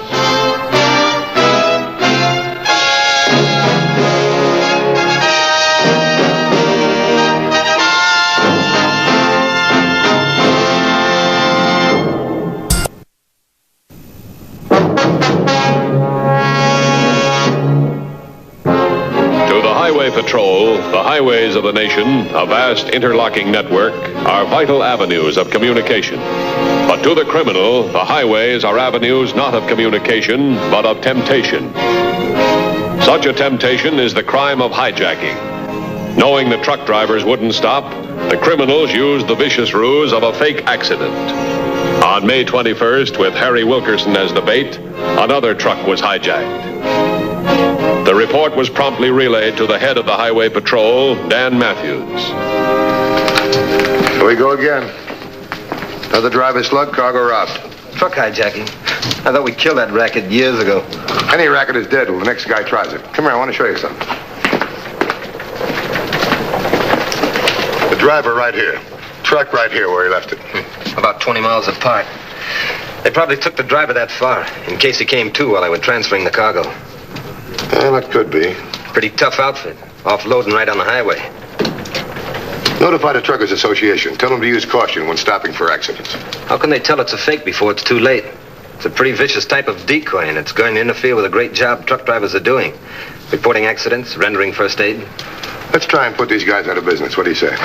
Patrol, the highways of the nation, a vast interlocking network, are vital avenues of communication. But to the criminal, the highways are avenues not of communication, but of temptation. Such a temptation is the crime of hijacking. Knowing the truck drivers wouldn't stop, the criminals used the vicious ruse of a fake accident. On May 21st, with Harry Wilkerson as the bait, another truck was hijacked. The report was promptly relayed to the head of the Highway Patrol, Dan Matthews. Here we go again. Another driver slug, cargo robbed. Truck hijacking. I thought we killed that racket years ago. Any racket is dead till the next guy tries it. Come here, I want to show you something. The driver right here. Truck right here where he left it. About 20 miles apart. They probably took the driver that far, in case he came to while I was transferring the cargo. Well, that could be. Pretty tough outfit. Offloading right on the highway. Notify the Truckers Association. Tell them to use caution when stopping for accidents. How can they tell it's a fake before it's too late? It's a pretty vicious type of decoy, and it's going to interfere with a great job truck drivers are doing. Reporting accidents, rendering first aid. Let's try and put these guys out of business. What do you say?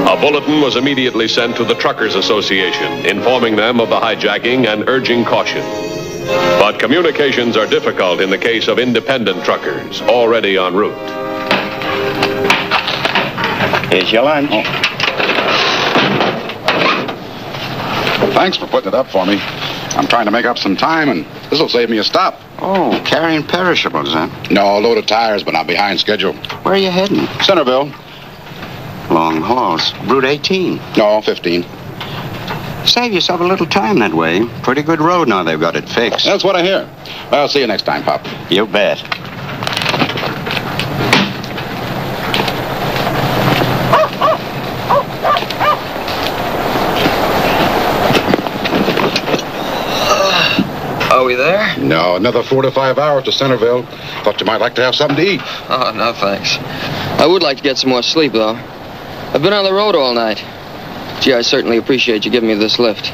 A bulletin was immediately sent to the Truckers Association, informing them of the hijacking and urging caution. But communications are difficult in the case of independent truckers already en route. Here's your lunch. Oh. Thanks for putting it up for me. I'm trying to make up some time, and this will save me a stop. Oh, carrying perishables, huh? No, a load of tires, but I'm behind schedule. Where are you heading? Centerville. Long hauls. Route 18. No, 15. Save yourself a little time that way. Pretty good road now they've got it fixed. That's what I hear. Well, see you next time, Pop. You bet. Are we there? No, another 4 to 5 hours to Centerville. Thought you might like to have something to eat. Oh, no, thanks. I would like to get some more sleep, though. I've been on the road all night. Gee, I certainly appreciate you giving me this lift.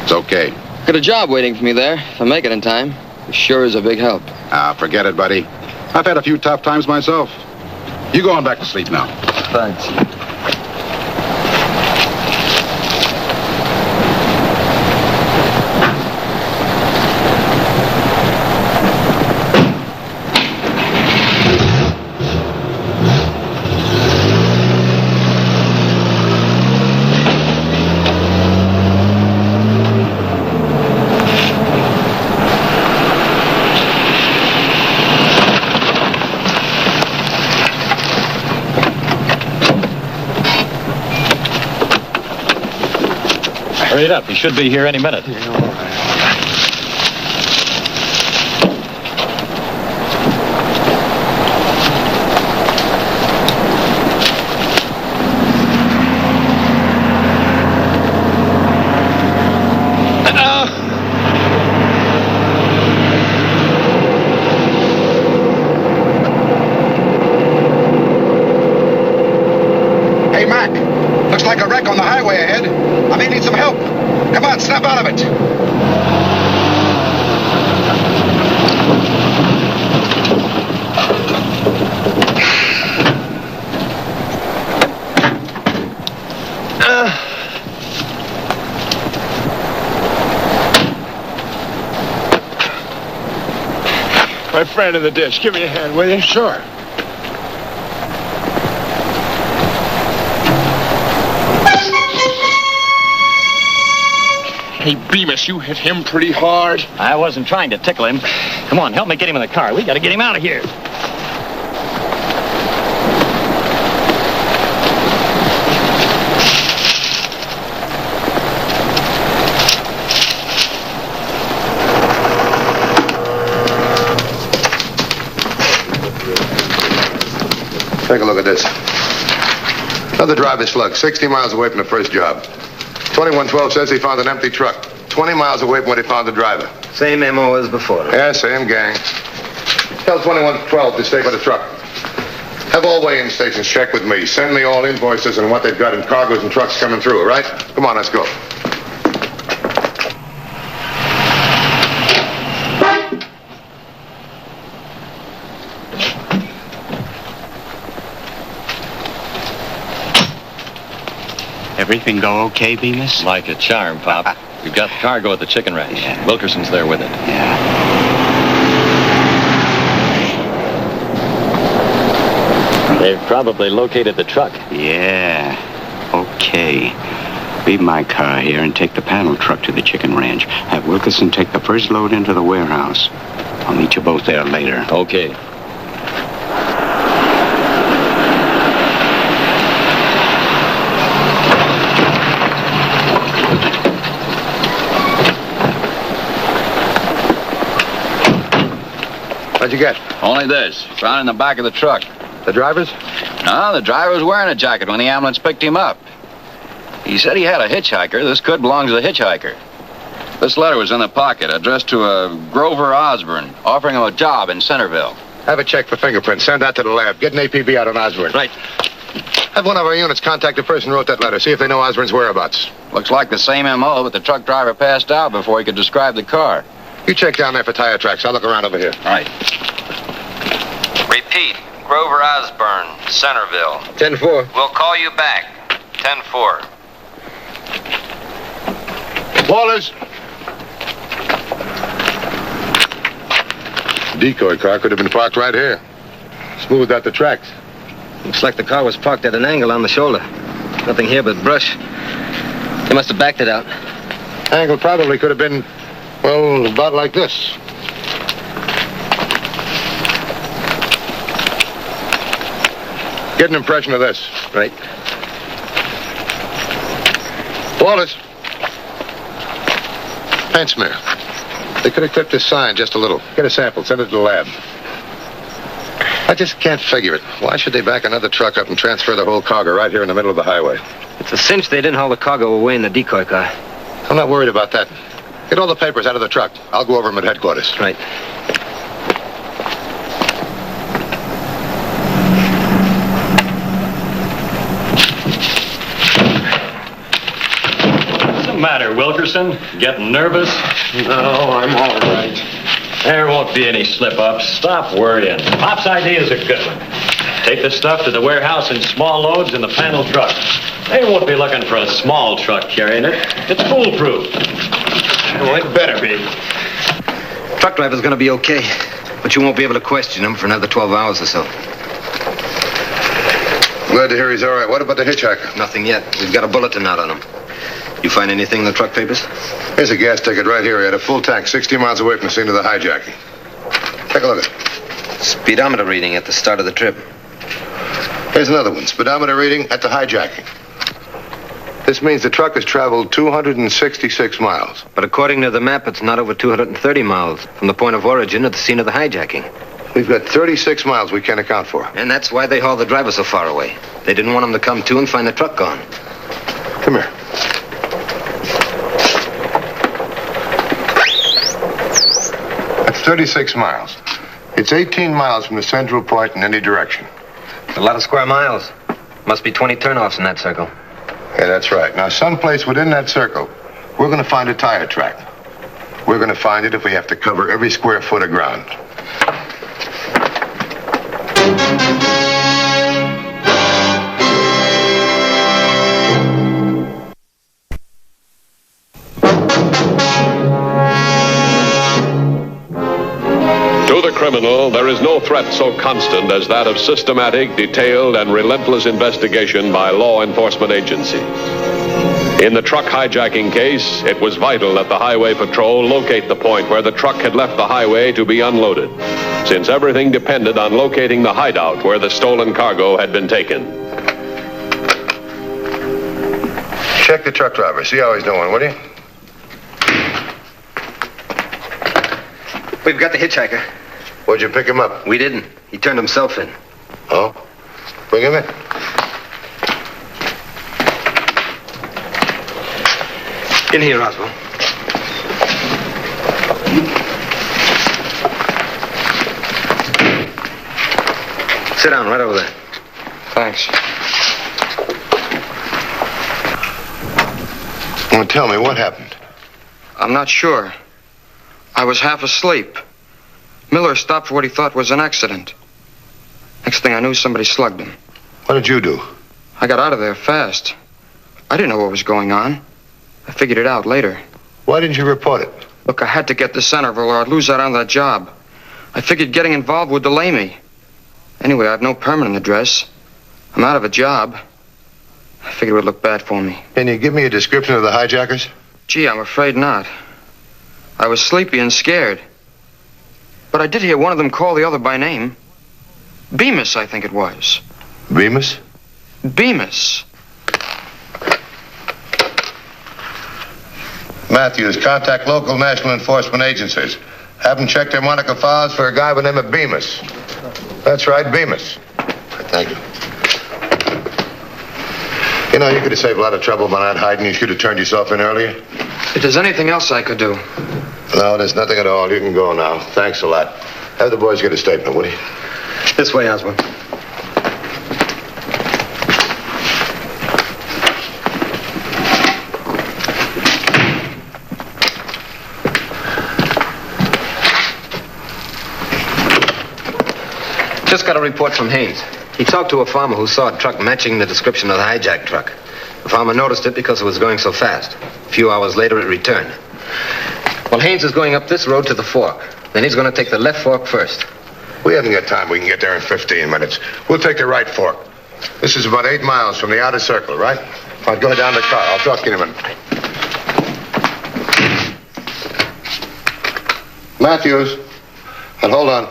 It's okay. Got a job waiting for me there. If I make it in time, it sure is a big help. Forget it, buddy. I've had a few tough times myself. You go on back to sleep now. Thanks. Hurry it up. He should be here any minute. Hey, Mac. Looks like a wreck on the highway ahead. I may need some help. Come on, snap out of it. My friend in the ditch, give me a hand, will you? Sure. Hey, Bemis, you hit him pretty hard. I wasn't trying to tickle him. Come on, help me get him in the car. We got to get him out of here. Take a look at this. Another driver's slug, 60 miles away from the first job. 2112 says he found an empty truck, 20 miles away from where he found the driver. Same MO as before. Yeah, same gang. Tell 2112 to stay by the truck. Have all weighing stations check with me. Send me all invoices and what they've got in cargoes and trucks coming through, all right? Come on, let's go. Everything go okay, Bemis? Like a charm, Pop. We've got the cargo at the chicken ranch. Yeah. Wilkerson's there with it. Yeah. They've probably located the truck. Yeah. Okay. Leave my car here and take the panel truck to the chicken ranch. Have Wilkerson take the first load into the warehouse. I'll meet you both there later. Okay. What'd you get? Only this. Found in the back of the truck. The driver's? No, the driver was wearing a jacket when the ambulance picked him up. He said he had a hitchhiker. This could belong to the hitchhiker. This letter was in the pocket, addressed to a Grover Osborne, offering him a job in Centerville. Have a check for fingerprints. Send that to the lab. Get an APB out on Osborne. Right. Have one of our units contact the person who wrote that letter. See if they know Osborne's whereabouts. Looks like the same MO, but the truck driver passed out before he could describe the car. You check down there for tire tracks. I'll look around over here. All right. Repeat. Grover Osborne, Centerville. 10-4. We'll call you back. 10-4. Wallers. Decoy car could have been parked right here. Smoothed out the tracks. Looks like the car was parked at an angle on the shoulder. Nothing here but brush. They must have backed it out. Angle probably could have been, well, about like this. Get an impression of this. Right. Wallace. Paint smear. They could have clipped this sign just a little. Get a sample. Send it to the lab. I just can't figure it. Why should they back another truck up and transfer the whole cargo right here in the middle of the highway? It's a cinch they didn't haul the cargo away in the decoy car. I'm not worried about that. Get all the papers out of the truck. I'll go over them at headquarters. Right. What's the matter, Wilkerson? Getting nervous? No, I'm all right. There won't be any slip-ups. Stop worrying. Pop's idea is a good one. Take the stuff to the warehouse in small loads in the panel truck. They won't be looking for a small truck carrying it. It's foolproof. Well, it better be. Truck driver's gonna be okay, but you won't be able to question him for another 12 hours or so. Glad to hear he's all right. What about the hitchhiker? Nothing yet. We've got a bulletin out on him. You find anything in the truck papers? Here's a gas ticket right here. He had a full tank 60 miles away from the scene of the hijacking. Take a look at it. Speedometer reading at the start of the trip. Here's another one. Speedometer reading at the hijacking. This means the truck has traveled 266 miles. But according to the map, it's not over 230 miles from the point of origin at the scene of the hijacking. We've got 36 miles we can't account for. And that's why they hauled the driver so far away. They didn't want him to come to and find the truck gone. Come here. That's 36 miles. It's 18 miles from the central point in any direction. A lot of square miles. Must be 20 turnoffs in that circle. Yeah, that's right. Now, someplace within that circle, we're going to find a tire track. We're going to find it if we have to cover every square foot of ground. To the criminal, there is no threat so constant as that of systematic, detailed, and relentless investigation by law enforcement agencies. In the truck hijacking case, it was vital that the Highway Patrol locate the point where the truck had left the highway to be unloaded, since everything depended on locating the hideout where the stolen cargo had been taken. Check the truck driver. See how he's doing, will you? We've got the hitchhiker. Where'd you pick him up? We didn't. He turned himself in. Oh? Bring him in. In here, Oswald. Sit down right over there. Thanks. Well, tell me, what happened? I'm not sure. I was half asleep. Miller stopped for what he thought was an accident. Next thing I knew, somebody slugged him. What did you do? I got out of there fast. I didn't know what was going on. I figured it out later. Why didn't you report it? Look, I had to get to Centerville or I'd lose out on that job. I figured getting involved would delay me. Anyway, I have no permanent address. I'm out of a job. I figured it would look bad for me. Can you give me a description of the hijackers? Gee, I'm afraid not. I was sleepy and scared. But I did hear one of them call the other by name. Bemis, I think it was. Bemis? Bemis. Matthews, contact local national enforcement agencies. Have them check their Monica files for a guy by the name of Bemis. That's right, Bemis. Thank you. You know, you could have saved a lot of trouble by not hiding. You should have turned yourself in earlier. If there's anything else I could do. No, there's nothing at all. You can go now. Thanks a lot. Have the boys get a statement, will you? This way, Oswald. Just got a report from Haynes. He talked to a farmer who saw a truck matching the description of the hijacked truck. The farmer noticed it because it was going so fast. A few hours later, it returned. Well, Haynes is going up this road to the fork. Then he's going to take the left fork first. We haven't got time. We can get there in 15 minutes. We'll take the right fork. This is about 8 miles from the outer circle, right? All right, go down the car. I'll talk to you in a minute. Matthews. And hold on.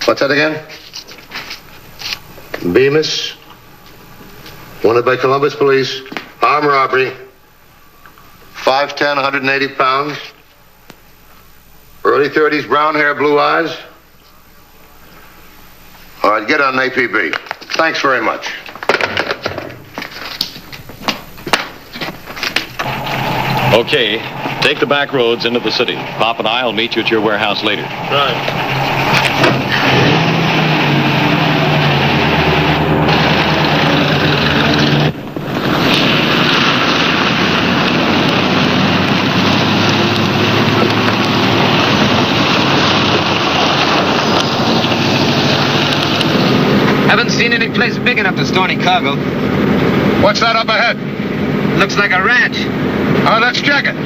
What's that again? Bemis. Wanted by Columbus Police. Armed robbery. 5'10", 180 pounds. Early 30s, brown hair, blue eyes. All right, get on APB. Thanks very much. Okay, take the back roads into the city. Pop and I'll meet you at your warehouse later. Right. Haven't seen any place big enough to store any cargo. What's that up ahead? Looks like a ranch. Oh, let's check it.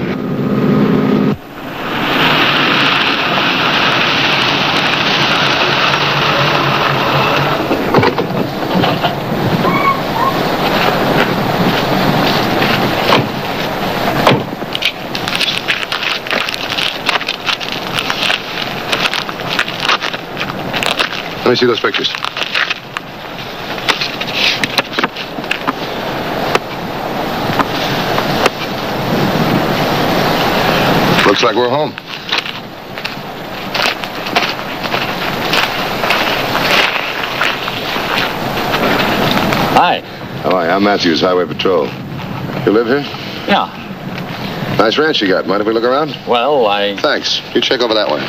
Let me see those pictures. Looks like we're home. Hi. Hi, I'm Matthews, Highway Patrol. You live here? Yeah. Nice ranch you got. Mind if we look around? Well, Thanks. You check over that way.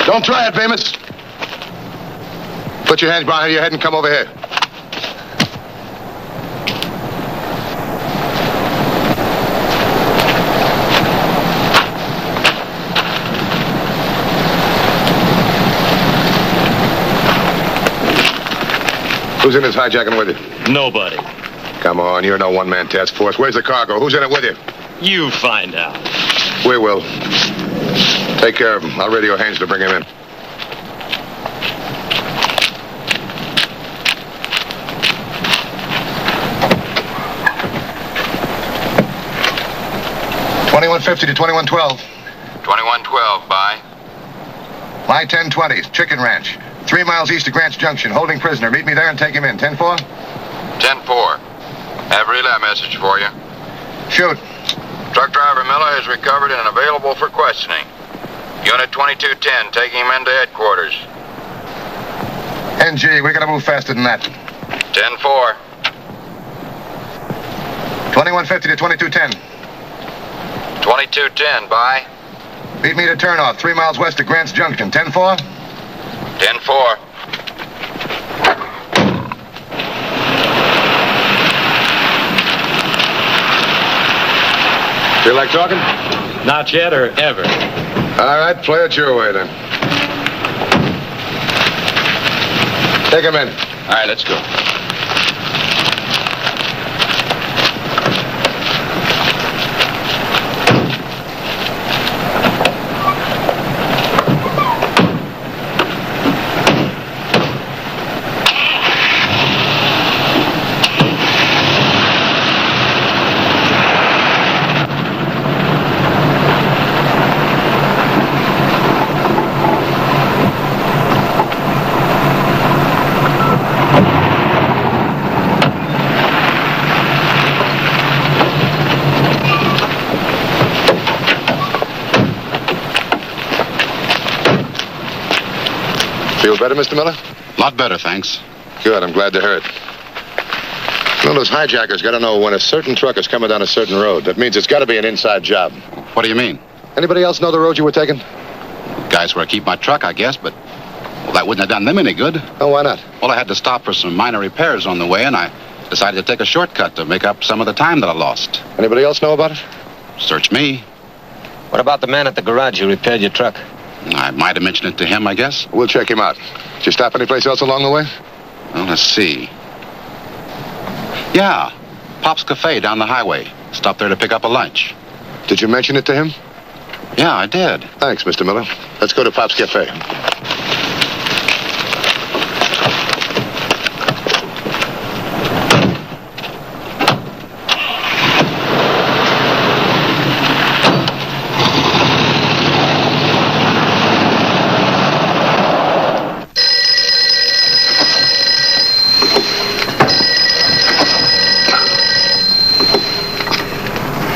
Don't try it, Bemis. Put your hands behind your head and come over here. Who's in this hijacking with you? Nobody. Come on, you're no one-man task force. Where's the cargo? Who's in it with you? You find out. We will. Take care of him. I'll radio Haynes to bring him in. $21.50 to $21.12. 2112, bye. My 1020s, Chicken Ranch. 3 miles east of Grant's Junction. Holding prisoner. Meet me there and take him in. 10-4? 10-4. Have relay message for you. Shoot. Truck driver Miller is recovered and available for questioning. Unit 2210 taking him into headquarters. NG, we gotta move faster than that. 10-4. 2150 to 2210. 2210, bye. Beat me to turnoff, 3 miles west of Grant's Junction. 10-4? 10-4. Feel like talking? Not yet or ever. All right, play it your way then. Take him in. All right, let's go. Feel better, Mr. Miller? Lot better, thanks. Good, I'm glad to hear it. You know, those hijackers got to know when a certain truck is coming down a certain road. That means it's got to be an inside job. What do you mean? Anybody else know the road you were taking? Guys where I keep my truck, I guess, but well, that wouldn't have done them any good. Oh, why not? Well, I had to stop for some minor repairs on the way, and I decided to take a shortcut to make up some of the time that I lost. Anybody else know about it? Search me. What about the man at the garage who repaired your truck? I might have mentioned it to him, I guess. We'll check him out. Did you stop anyplace else along the way? Well, let's see. Yeah, Pop's Cafe down the highway. Stopped there to pick up a lunch. Did you mention it to him? Yeah, I did. Thanks, Mr. Miller. Let's go to Pop's Cafe.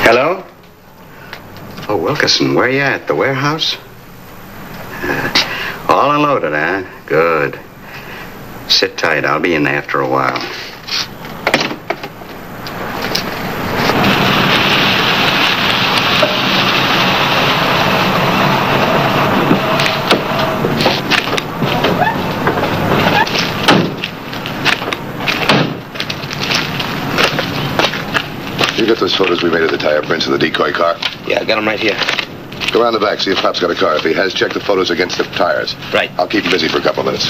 Hello? Oh, Wilkerson, where you at? The warehouse? All unloaded, huh? Good. Sit tight. I'll be in after a while. You get those photos we made of the tire prints of the decoy car? Yeah, I got them right here. Go around the back, see if Pop's got a car. If he has, check the photos against the tires. Right. I'll keep him busy for a couple of minutes.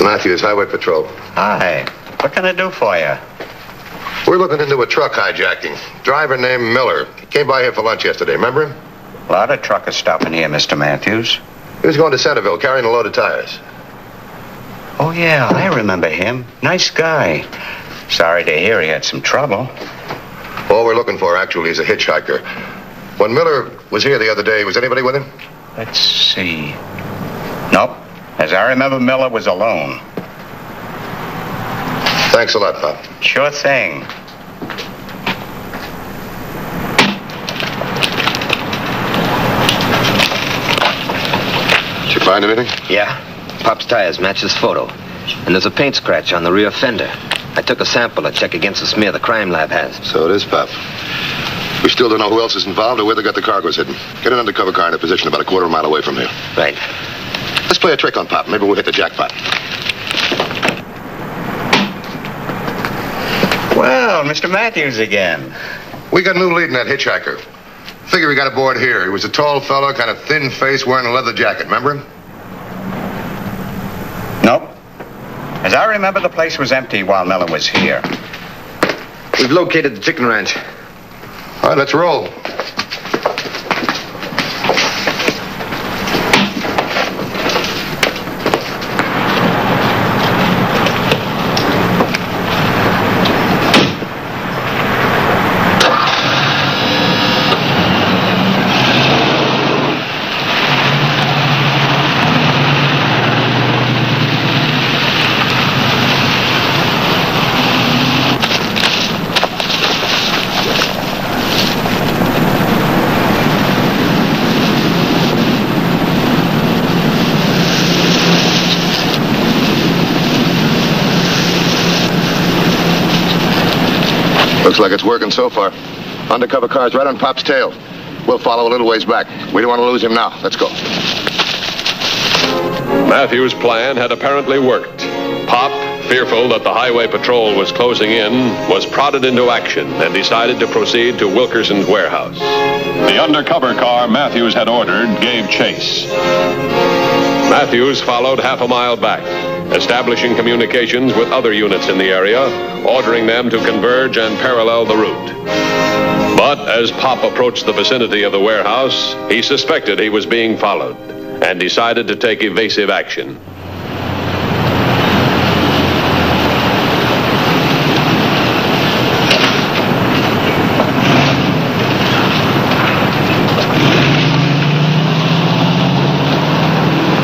Matthews, Highway Patrol. Hi. What can I do for you? We're looking into a truck hijacking. Driver named Miller. He came by here for lunch yesterday, remember him? A lot of truckers stopping here, Mr. Matthews. He was going to Centerville carrying a load of tires. Oh, yeah, I remember him. Nice guy. Sorry to hear he had some trouble. All we're looking for, actually, is a hitchhiker. When Miller was here the other day, was anybody with him? Let's see. Nope. As I remember, Miller was alone. Thanks a lot, Pop. Sure thing. Did you find anything? Yeah. Pop's tires match his photo. And there's a paint scratch on the rear fender. I took a sample to check against the smear the crime lab has. So it is, Pop. We still don't know who else is involved or where they got the cargoes hidden. Get an undercover car in a position about a quarter mile away from here. Right. Let's play a trick on Pop. Maybe we'll hit the jackpot. Well, Mr. Matthews again. We got a new lead in that hitchhiker. Figure we got aboard here. He was a tall fellow, kind of thin face, wearing a leather jacket. Remember him? Nope. As I remember, the place was empty while Miller was here. We've located the chicken ranch. All right, let's roll. Looks like it's working so far. Undercover car's right on Pop's tail. We'll follow a little ways back. We don't want to lose him now. Let's go. Matthew's plan had apparently worked. Pop, fearful that the highway patrol was closing in, was prodded into action and decided to proceed to Wilkerson's warehouse. The undercover car Matthews had ordered gave chase. Matthews followed half a mile back, establishing communications with other units in the area, ordering them to converge and parallel the route. But as Pop approached the vicinity of the warehouse, he suspected he was being followed and decided to take evasive action.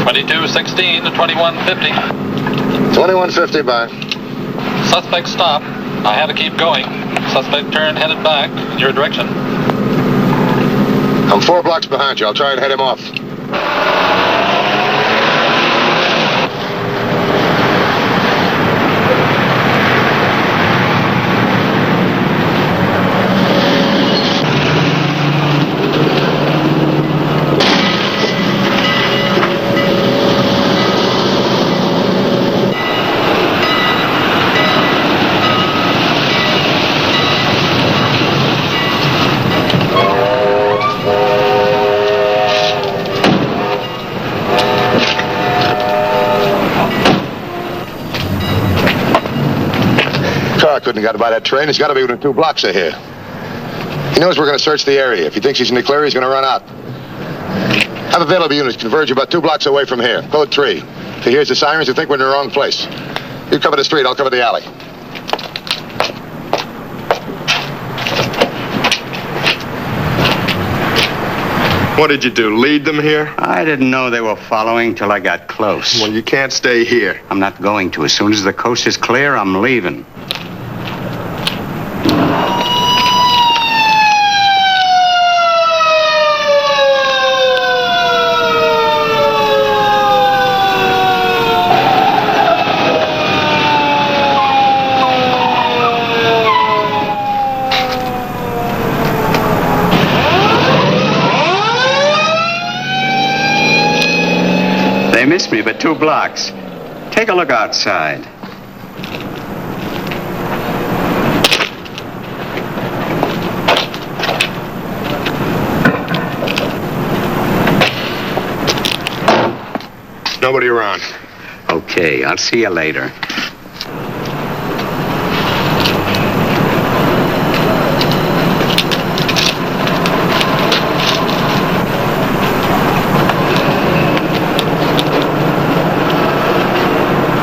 $22.16 to $21.50. $21.50 by. Suspect stopped. I had to keep going. Suspect turned, headed back in your direction. I'm 4 blocks behind you. I'll try and head him off. Couldn't have got by that train. He's got to be within 2 blocks of here. He knows we're going to search the area. If he thinks he's in the clear, he's going to run out. Have available units converge about 2 blocks away from here. Code 3. If he hears the sirens, he'll think we're in the wrong place. You cover the street, I'll cover the alley. What did you do, lead them here? I didn't know they were following till I got close. Well, you can't stay here. I'm not going to. As soon as the coast is clear, I'm leaving. They missed me by 2 blocks. Take a look outside. Nobody around. Okay, I'll see you later.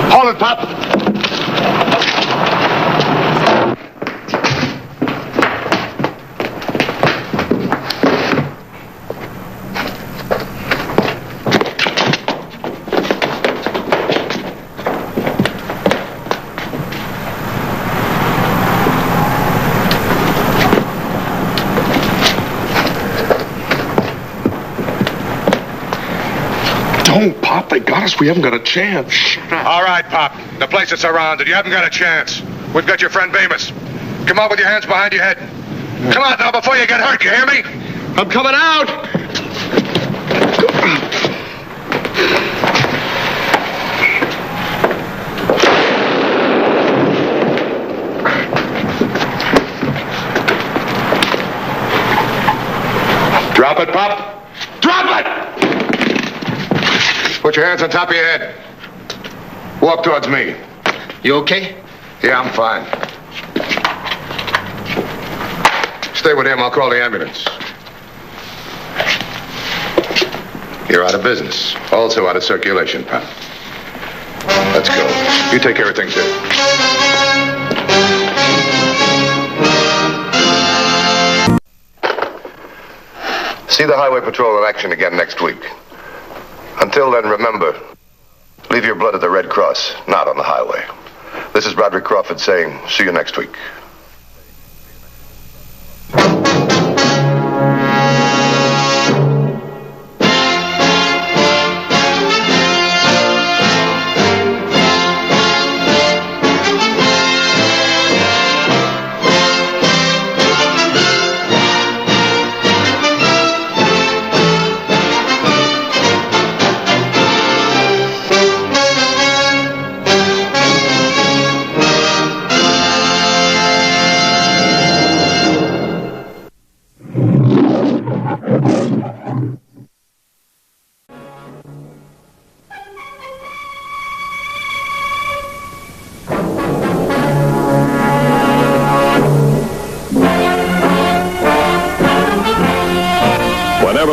Hold it, Pop. Don't, Pop. They got us. We haven't got a chance. All right, Pop. The place is surrounded. You haven't got a chance. We've got your friend Bemis. Come out with your hands behind your head. Come on now before you get hurt. You hear me? I'm coming out. Drop it, Pop. Drop it! Put your hands on top of your head. Walk towards me. You okay? Yeah, I'm fine. Stay with him. I'll call the ambulance. You're out of business. Also out of circulation, pal. Let's go. You take care of things here. See the Highway Patrol in action again next week. Until then, remember, leave your blood at the Red Cross, not on the highway. This is Roderick Crawford saying, see you next week.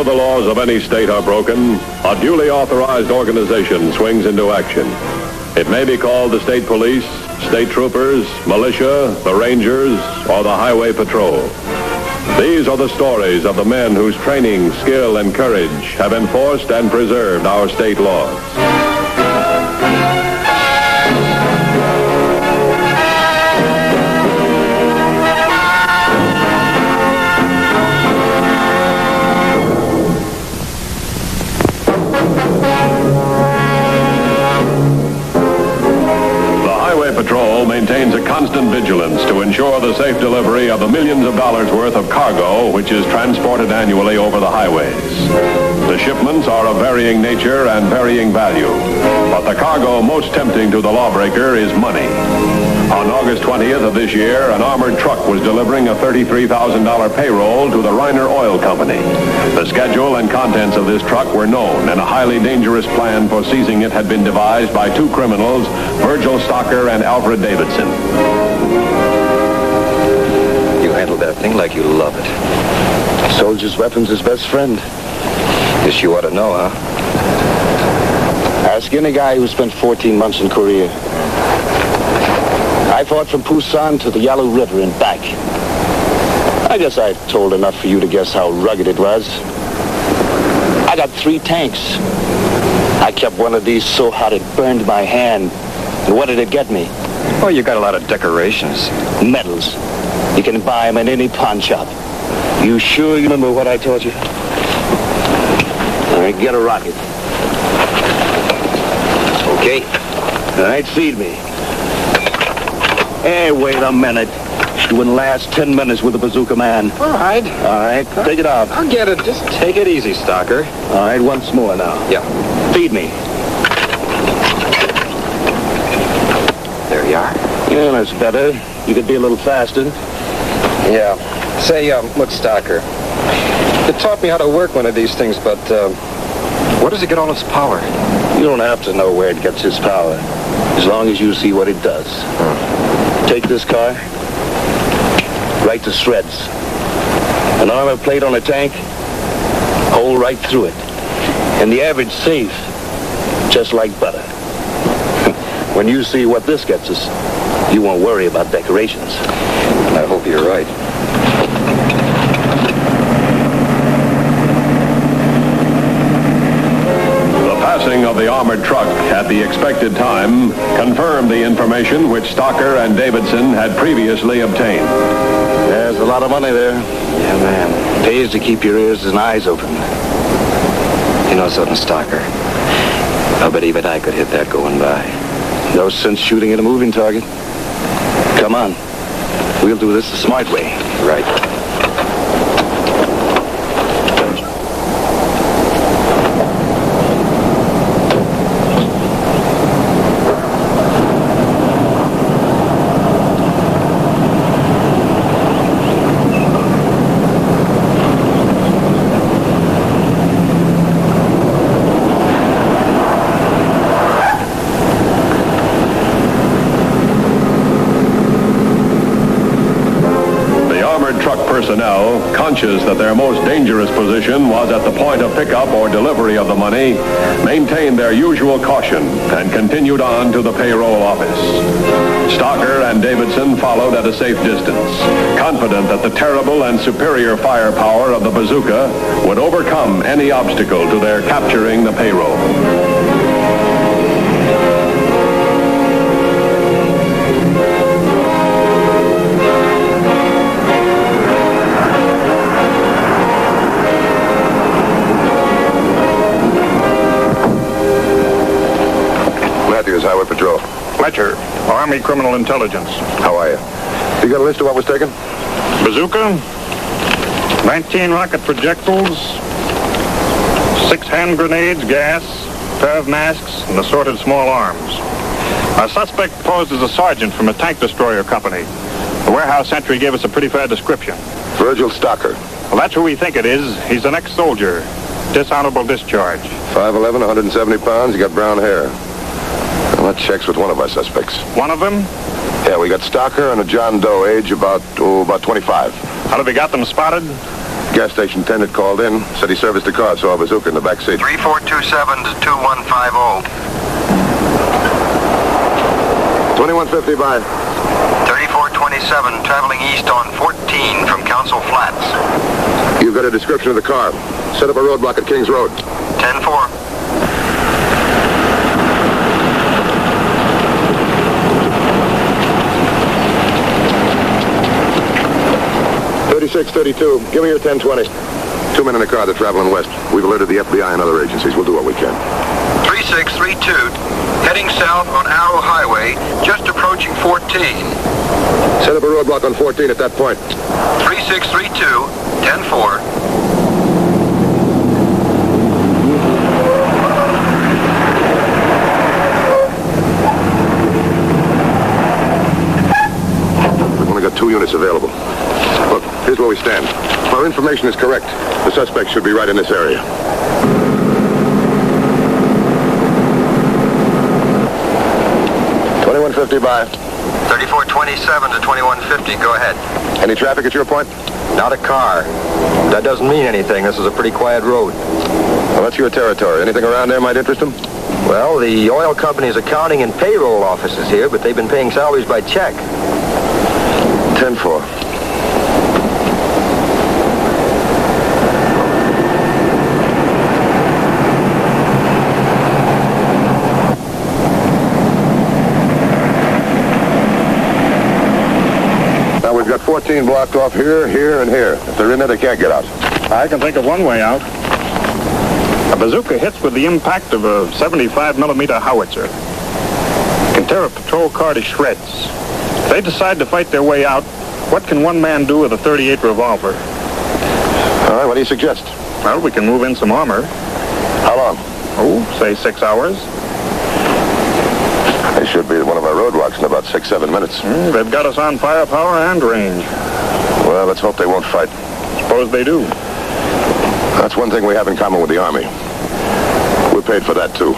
Whenever the laws of any state are broken, a duly authorized organization swings into action. It may be called the state police, state troopers, militia, the rangers, or the highway patrol. These are the stories of the men whose training, skill, and courage have enforced and preserved our state laws. Patrol maintains a constant vigilance to ensure the safe delivery of the millions of dollars worth of cargo which is transported annually over the highways. The shipments are of varying nature and varying value, but the cargo most tempting to the lawbreaker is money. On August 20th of this year, an armored truck was delivering a $33,000 payroll to the Reiner Oil Company. The schedule and contents of this truck were known, and a highly dangerous plan for seizing it had been devised by two criminals, Virgil Stocker and Alfred Davidson. You handled that thing like you love it. Soldier's weapon's his best friend. Guess you ought to know, huh? Ask any guy who spent 14 months in Korea. I fought from Busan to the Yalu River and back. I guess I told enough for you to guess how rugged it was. I got 3 tanks. I kept one of these so hot it burned my hand. And what did it get me? Oh, you got a lot of decorations. Medals. You can buy them in any pawn shop. You sure you remember what I told you? All right, get a rocket. Okay. All right, feed me. Hey, wait a minute. You wouldn't last 10 minutes with a bazooka man. All right. All right, take it off. I'll get it. Just take it easy, Stocker. All right, once more now. Yeah. Feed me. There you are. Yeah, that's better. You could be a little faster. Yeah. Say, look, Stocker. You taught me how to work one of these things, but, where does it get all its power? You don't have to know where it gets its power, as long as you see what it does. Take this car, right to shreds. An armor plate on a tank, hole right through it. And the average safe, just like butter. When you see what this gets us, you won't worry about decorations. I hope you're right. Passing of the armored truck at the expected time confirmed the information which Stocker and Davidson had previously obtained. There's a lot of money there. Yeah, man. Pays to keep your ears and eyes open. You know something, Stocker? I bet even I could hit that going by. No sense shooting at a moving target. Come on. We'll do this the smart way. Right. Personnel, conscious that their most dangerous position was at the point of pickup or delivery of the money, maintained their usual caution and continued on to the payroll office. Stocker and Davidson followed at a safe distance, confident that the terrible and superior firepower of the bazooka would overcome any obstacle to their capturing the payroll. Highway Patrol. Fletcher, Army Criminal Intelligence. How are you? You got a list of what was taken? Bazooka, 19 rocket projectiles, 6 hand grenades, gas, a pair of masks, and assorted small arms. Our suspect posed as a sergeant from a tank destroyer company. The warehouse entry gave us a pretty fair description. Virgil Stocker. Well, that's who we think it is. He's an ex-soldier. Dishonorable discharge. 5'11", 170 pounds. He got brown hair. Well, that checks with one of our suspects. One of them? Yeah, we got Stocker and a John Doe, age about 25. How have we got them spotted? Gas station attendant called in, said he serviced the car, saw a bazooka in the back seat. 3427 to 2150. 2150 by. 3427, traveling east on 14 from Council Flats. You've got a description of the car. Set up a roadblock at Kings Road. 10-4. 3632. Give me your 1020. 2 men in a car. They're traveling west. We've alerted the FBI and other agencies. We'll do what we can. 3632. Heading south on Arrow Highway, just approaching 14. Set up a roadblock on 14 at that point. 3632, 10-4. We've only got 2 units available. Look, here's where we stand. If our information is correct, the suspect should be right in this area. $21.50 by. 3427 to 2150, go ahead. Any traffic at your point? Not a car. That doesn't mean anything. This is a pretty quiet road. Well, that's your territory. Anything around there might interest them? Well, the oil company's accounting and payroll office is here, but they've been paying salaries by check. 10-4. Now we've got 14 blocked off here, here, and here. If they're in there, they can't get out. I can think of one way out. A bazooka hits with the impact of a 75-millimeter howitzer. It can tear a patrol car to shreds. If they decide to fight their way out, what can one man do with a .38 revolver? All right, what do you suggest? Well, we can move in some armor. How long? Oh, say 6 hours. They should be at one of our roadblocks in about 6-7 minutes. They've got us on firepower and range. Well, let's hope they won't fight. Suppose they do. That's one thing we have in common with the Army. We're paid for that, too.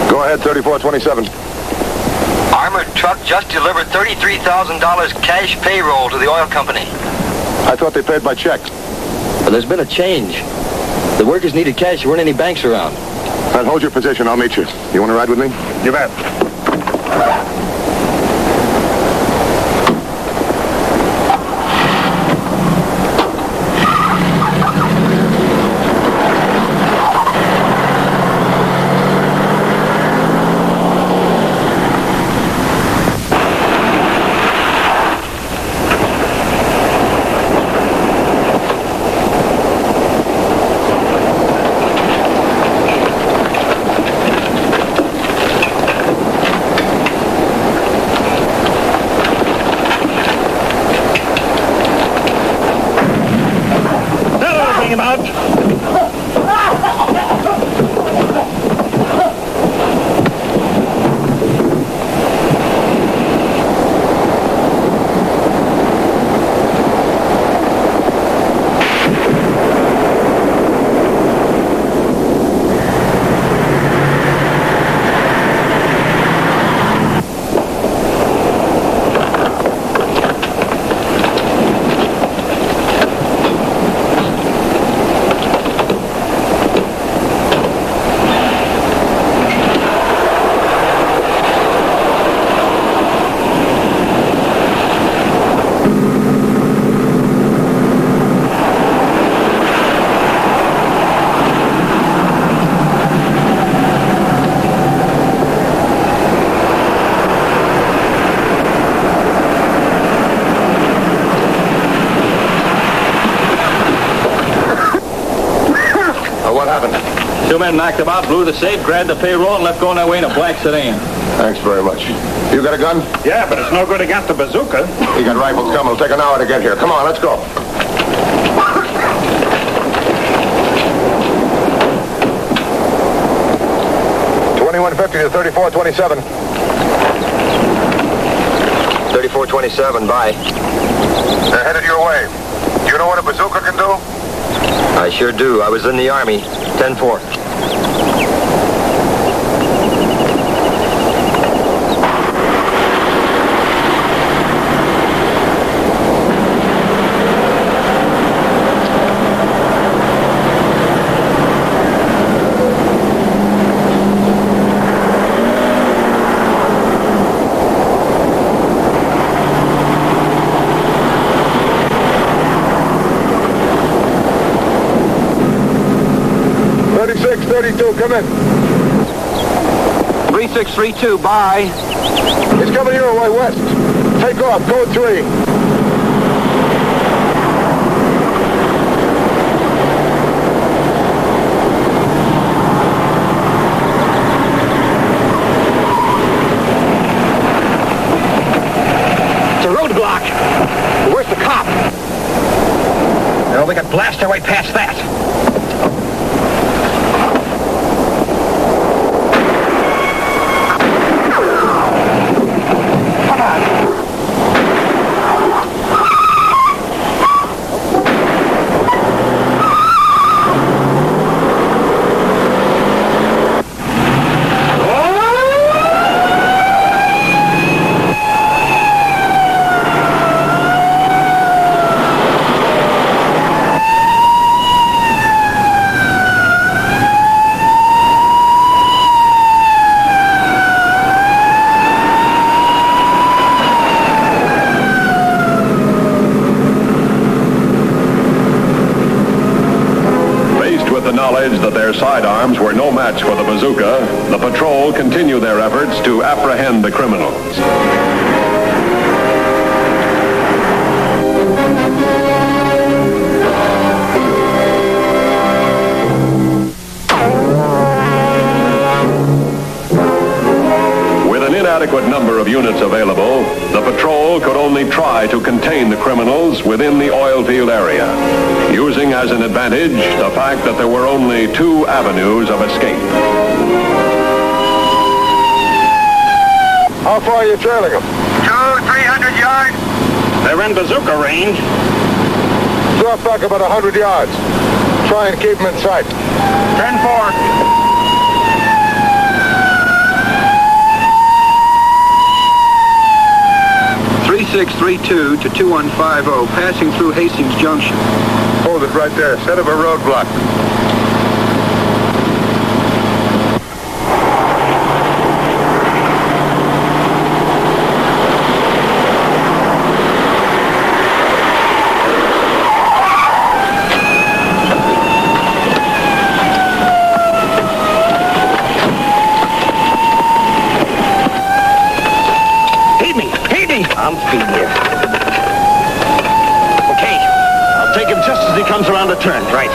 Go ahead, 3427. Armored truck just delivered $33,000 cash payroll to the oil company. I thought they paid by check. But there's been a change. The workers needed cash. There weren't any banks around. Then hold your position. I'll meet you. You want to ride with me? You bet. What happened? Two men knocked about, blew the safe, grabbed the payroll, and left going their way in a black sedan. Thanks very much. You got a gun? Yeah, but it's no good against the bazooka. We got rifles coming. It'll take an hour to get here. Come on, let's go. $21.50 to 34.27. 3427, bye. They're headed your way. Do you know what a bazooka can do? I sure do. I was in the Army. 10-4. Come in. 3632, bye. He's coming your way west. Take off, code 3. It's a roadblock. Where's the cop? Well, we can blast our way past that. That their sidearms were no match for the bazooka, the patrol continue their efforts to apprehend the criminals. With an inadequate number of units available, the patrol could only try to contain the criminals within the oil field area, using as an advantage the fact that there were only 2 avenues of escape. How far are you trailing them? 200-300 yards. They're in bazooka range. Drop back about 100 yards. Try and keep them in sight. 10-4. 3632 to 2150, passing through Hastings Junction. Hold it right there. Set up a roadblock. I'm feeding you. Okay. I'll take him just as he comes around the turn. Right.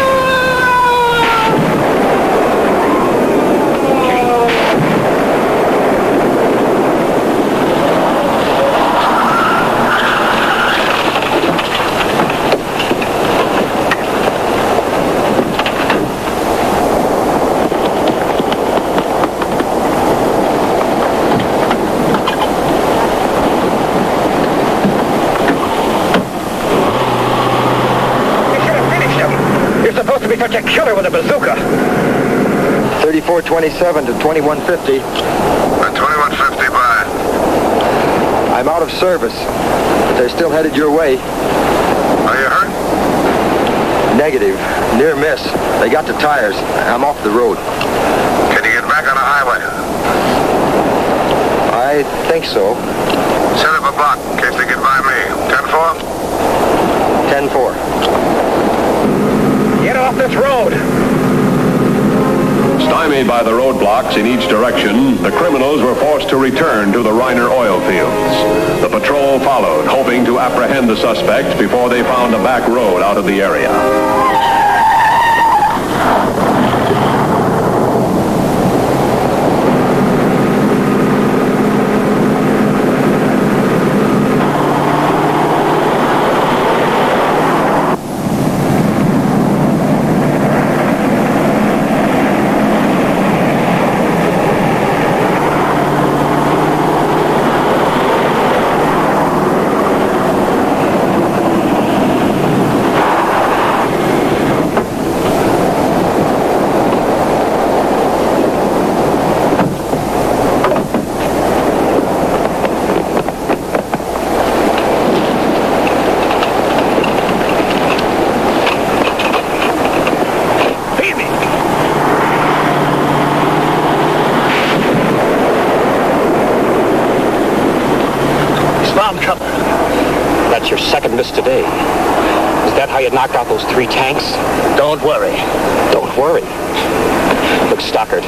Such a killer with a bazooka. 3427 to 2150. 2150, bye. I'm out of service, but they're still headed your way. Are you hurt? Negative. Near miss. They got the tires. I'm off the road. Can you get back on the highway? I think so. Set up a block in case they get by me. 10-4? 10-4. Get off this road! Stymied by the roadblocks in each direction, the criminals were forced to return to the Reiner oil fields. The patrol followed, hoping to apprehend the suspect before they found a back road out of the area. missed today. Is that how you knocked out those 3 tanks? Don't worry. Don't worry. Look, Stockard,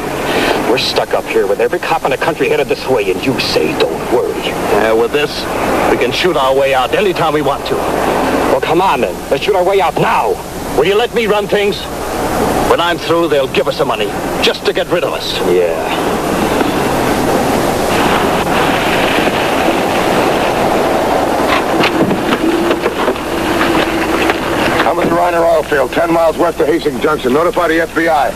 we're stuck up here with every cop in the country headed this way, and you say don't worry. With this, we can shoot our way out anytime we want to. Well, come on, then. Let's shoot our way out now. Will you let me run things? When I'm through, they'll give us some money just to get rid of us. Yeah. I'm in the Reiner oil field, 10 miles west of Hastings Junction. Notify the FBI.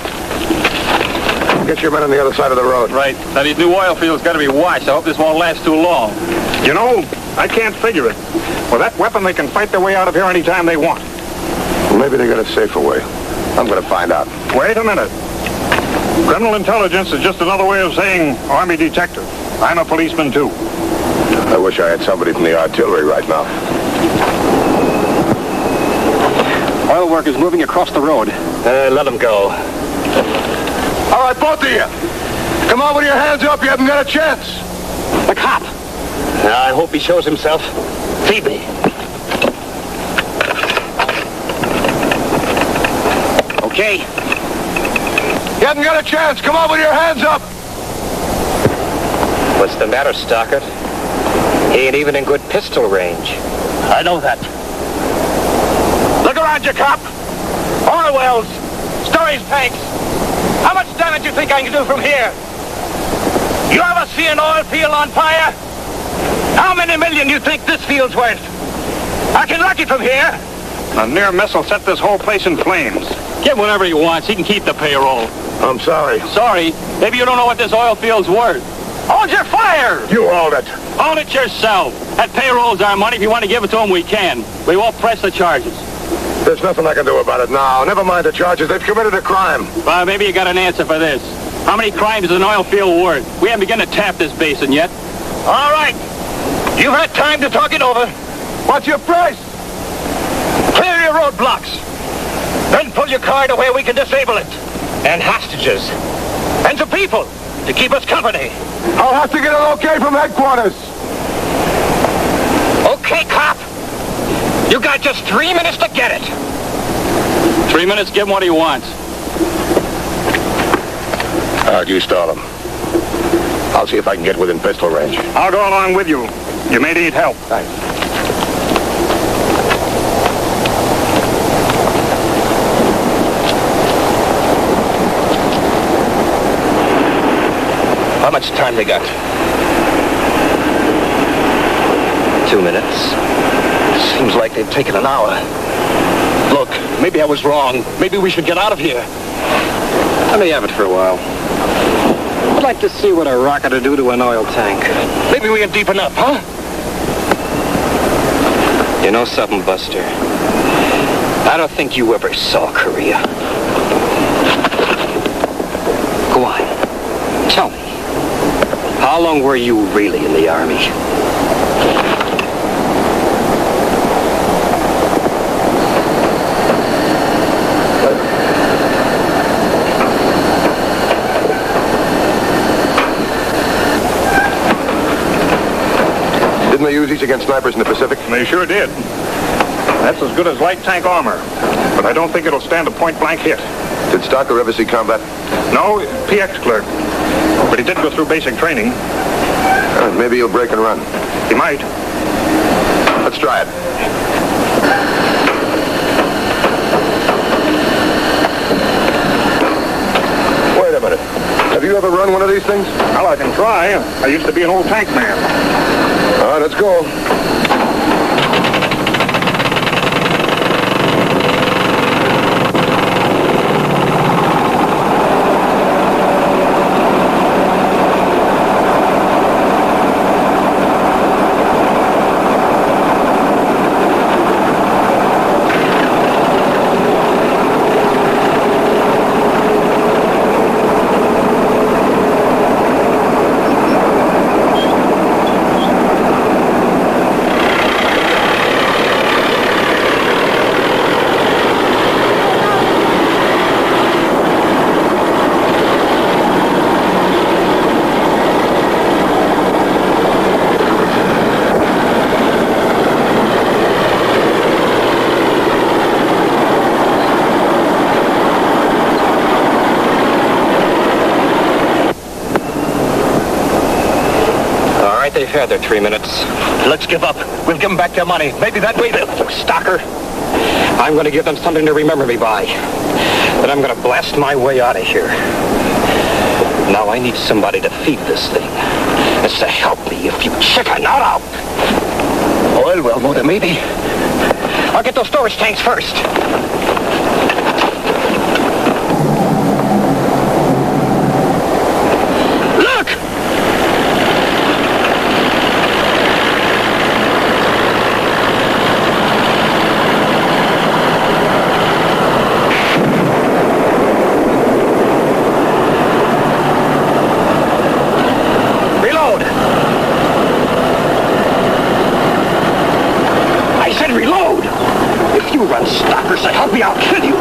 Get your men on the other side of the road. Right. Now, these new oil fields got to be watched. I hope this won't last too long. You know, I can't figure it. With that weapon, they can fight their way out of here anytime they want. Well, maybe they got a safer way. I'm going to find out. Wait a minute. Criminal intelligence is just another way of saying Army detective. I'm a policeman, too. I wish I had somebody from the artillery right now. Oil workers moving across the road. Let them go. All right, both of you. Come on with your hands up. You haven't got a chance. The cop. I hope he shows himself. Feed me. Okay. You haven't got a chance. Come on with your hands up. What's the matter, Stockard? He ain't even in good pistol range. I know that. Look around you, cop. Oil wells. Storage tanks. How much damage you think I can do from here? You ever see an oil field on fire? How many million you think this field's worth? I can wreck it from here. A near miss will set this whole place in flames. Give him whatever he wants. He can keep the payroll. I'm sorry. Sorry? Maybe you don't know what this oil field's worth. Hold your fire! You hold it. Hold it yourself. That payroll's our money. If you want to give it to him, we can. We won't press the charges. There's nothing I can do about it now. Never mind the charges. They've committed a crime. Well, maybe you got an answer for this. How many crimes is an oil field worth? We haven't begun to tap this basin yet. All right. You've had time to talk it over. What's your price? Clear your roadblocks. Then pull your car to where we can disable it. And hostages. And some people to keep us company. I'll have to get an okay from headquarters. Okay, cop. You got just 3 minutes to get it. 3 minutes, give him what he wants. You stall him. I'll see if I can get within pistol range. I'll go along with you. You may need help. Thanks. How much time they got? 2 minutes. Seems like they've taken an hour. Look, maybe I was wrong. Maybe we should get out of here. Let me have it for a while. I'd like to see what a rocket would do to an oil tank. Maybe we ain't deep enough, huh? You know something, Buster? I don't think you ever saw Korea. Go on. Tell me. How long were you really in the Army? Didn't they use these against snipers in the Pacific? They sure did. That's as good as light tank armor. But I don't think it'll stand a point-blank hit. Did Stocker ever see combat? No, PX clerk. But he did go through basic training. Maybe he'll break and run. He might. Let's try it. Wait a minute. Have you ever run one of these things? Well, I can try. I used to be an old tank man. All right, let's go. They've had their 3 minutes. Let's give up. We'll give them back their money. Maybe that way they'll... Stalker. I'm going to give them something to remember me by. Then I'm going to blast my way out of here. Now I need somebody to feed this thing. It's to help me, you chicken. Not out. Oil well, Mother, maybe. I'll get those storage tanks first. Help me, I'll kill you.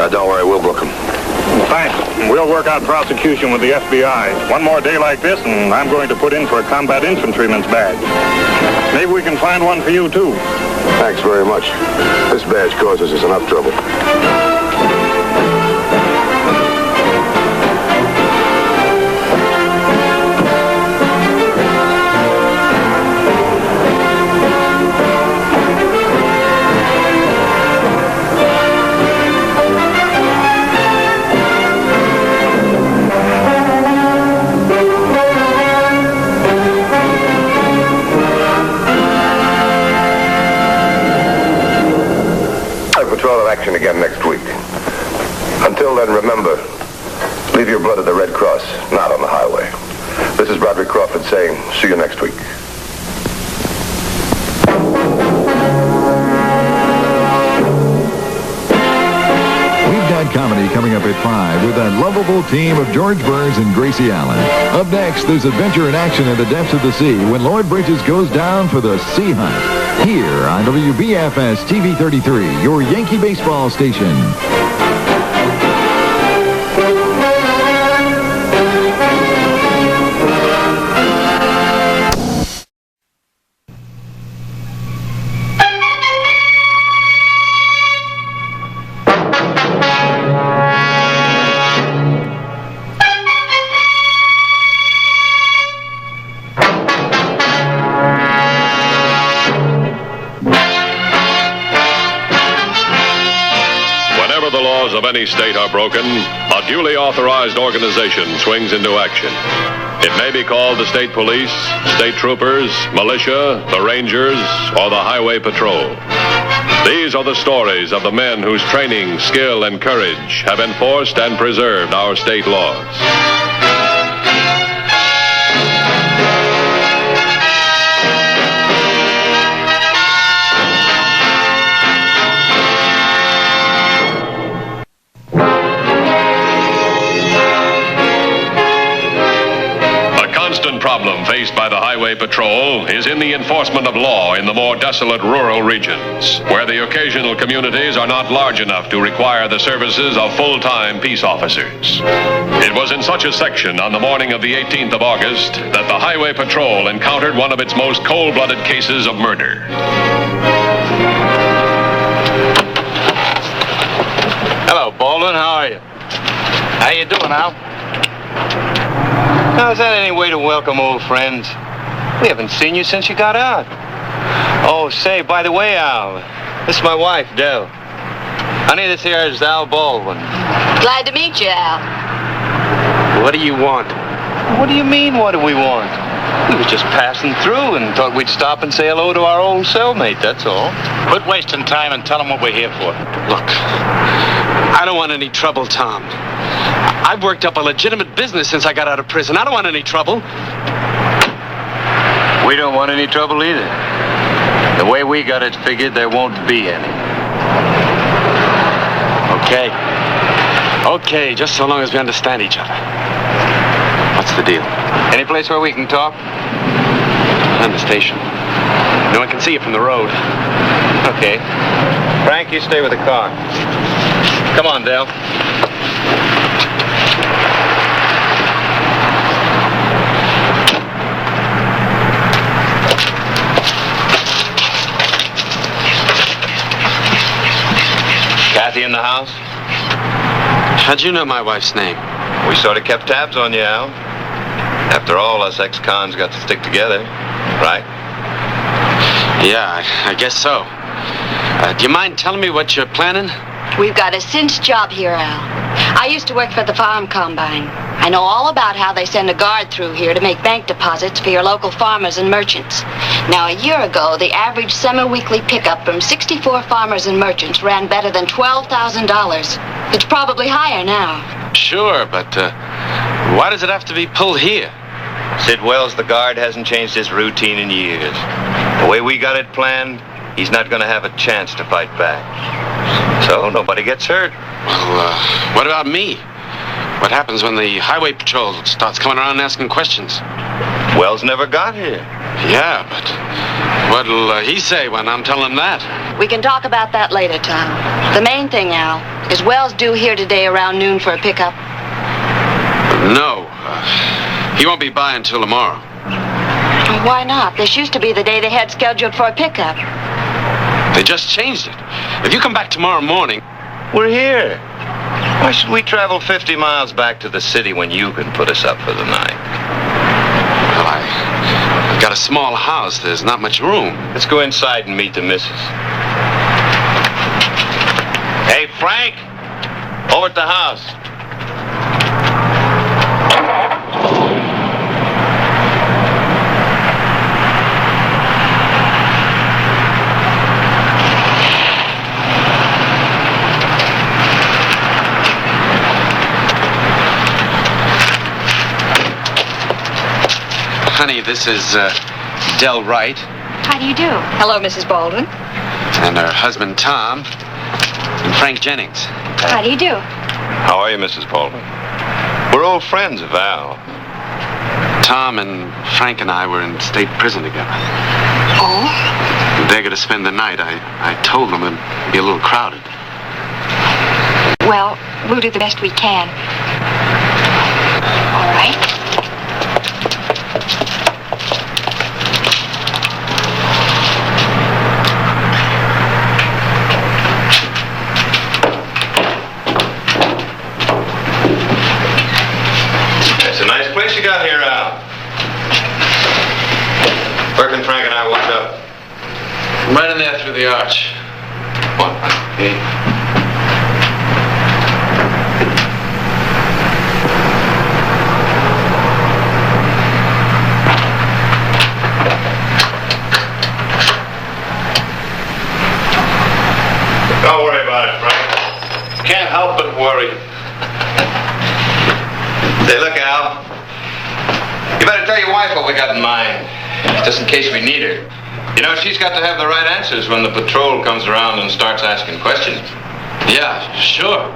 Don't worry, we'll book him. Thanks. We'll work out prosecution with the FBI. One more day like this, and I'm going to put in for a combat infantryman's badge. Maybe we can find one for you, too. Thanks very much. This badge causes us enough trouble. Action again next week. Until then, remember, leave your blood at the Red Cross, not on the highway. This is Roderick Crawford saying, see you next week. We've got comedy coming up at 5 with that lovable team of George Burns and Gracie Allen. Up next, there's adventure and action in the depths of the sea when Lloyd Bridges goes down for the sea hunt. Here on WBFS TV 33, your Yankee baseball station. Of any state are broken, a duly authorized organization swings into action. It may be called the state police, state troopers, militia, the rangers, or the highway patrol. These are the stories of the men whose training, skill, and courage have enforced and preserved our state laws. Problem faced by the Highway Patrol is in the enforcement of law in the more desolate rural regions, where the occasional communities are not large enough to require the services of full-time peace officers. It was in such a section on the morning of the 18th of August that the Highway Patrol encountered one of its most cold-blooded cases of murder. Evelyn, how are you? How you doing, Al? Now, is that any way to welcome old friends? We haven't seen you since you got out. Oh, say, by the way, Al, this is my wife, Dell. Honey, this here is Al Baldwin. Glad to meet you, Al. What do you want? What do you mean, what do we want? We was just passing through and thought we'd stop and say hello to our old cellmate, that's all. Quit wasting time and tell them what we're here for. Look, I don't want any trouble, Tom. I've worked up a legitimate business since I got out of prison. I don't want any trouble. We don't want any trouble either. The way we got it figured, there won't be any. Okay. Okay, just so long as we understand each other. What's the deal? Any place where we can talk? On the station. No one can see you from the road. Okay. Frank, you stay with the car. Come on, Dale. Kathy in the house? How'd you know my wife's name? We sort of kept tabs on you, Al. After all, us ex-cons got to stick together, right? Yeah, I guess so. Do you mind telling me what you're planning? We've got a cinch job here, Al. I used to work for the farm combine. I know all about how they send a guard through here to make bank deposits for your local farmers and merchants. Now, a year ago, the average semi-weekly pickup from 64 farmers and merchants ran better than $12,000. It's probably higher now. Sure, but why does it have to be pulled here? Sid Wells, the guard, hasn't changed his routine in years. The way we got it planned, he's not going to have a chance to fight back. So nobody gets hurt. Well, what about me? What happens when the highway patrol starts coming around and asking questions? Wells never got here. Yeah, but what'll he say when I'm telling him that? We can talk about that later, Tom. The main thing, Al, is Wells due here today around noon for a pickup? No. He won't be by until tomorrow. Why not? This used to be the day they had scheduled for a pickup. They just changed it. If you come back tomorrow morning... We're here. Why should we travel 50 miles back to the city when you can put us up for the night? Well, I've got a small house. There's not much room. Let's go inside and meet the missus. Hey, Frank! Over at the house. Honey, this is Del Wright. How do you do? Hello, Mrs. Baldwin. And her husband, Tom. And Frank Jennings. How do you do? How are you, Mrs. Baldwin? We're old friends of Al. Tom and Frank and I were in state prison together. Oh? They're going to spend the night. I told them it'd be a little crowded. Well, we'll do the best we can. All right. It's a nice place you got here, Al. Burke and Frank and I walked up. Right in there through the arch. One, eight. Don't worry about it, Frank. Can't help but worry. Say, look, Al. You better tell your wife what we got in mind, just in case we need her. You know, she's got to have the right answers when the patrol comes around and starts asking questions. Yeah, sure.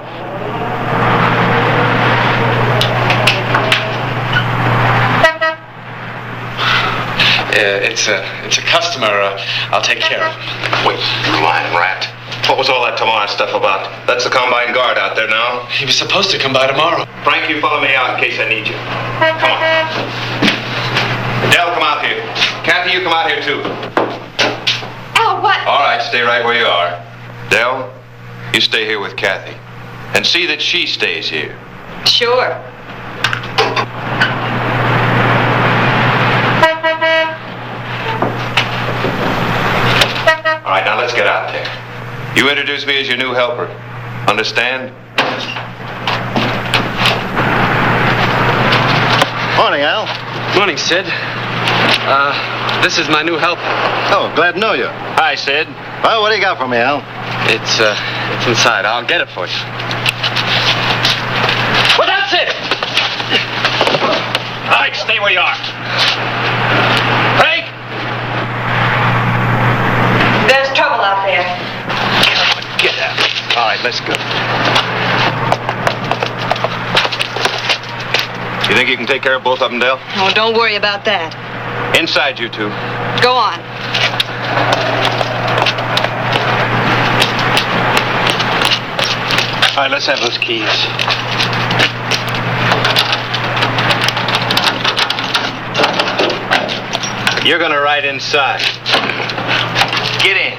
It's a customer. I'll take care of him. Wait, lying rat. What was all that tomorrow stuff about? That's the combine guard out there now. He was supposed to come by tomorrow. Frank, you follow me out in case I need you. Come on. Del, come out here. Kathy, you come out here too. Al, what? All right, stay right where you are. Del, you stay here with Kathy. And see that she stays here. Sure. All right, now let's get out there. You introduce me as your new helper. Understand? Morning, Al. Morning, Sid. This is my new helper. Oh, glad to know you. Hi, Sid. Well, what do you got for me, Al? It's inside. I'll get it for you. Well, that's it! All right, stay where you are. Frank! There's trouble out there. Get out. All right, let's go. You think you can take care of both of them, Dell? Oh, don't worry about that. Inside, you two. Go on. All right, let's have those keys. You're gonna ride inside. Get in.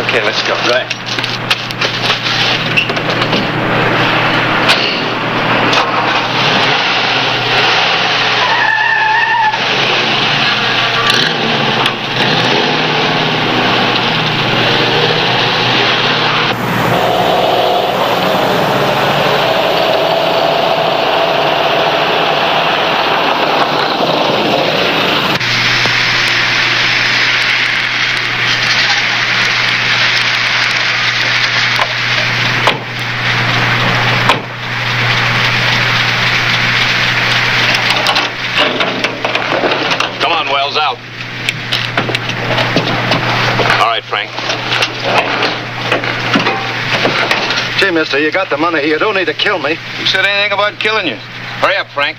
Okay, let's go. Right. Out. All right, Frank. Gee, mister, you got the money here. You don't need to kill me. Who said anything about killing you? Hurry up, Frank.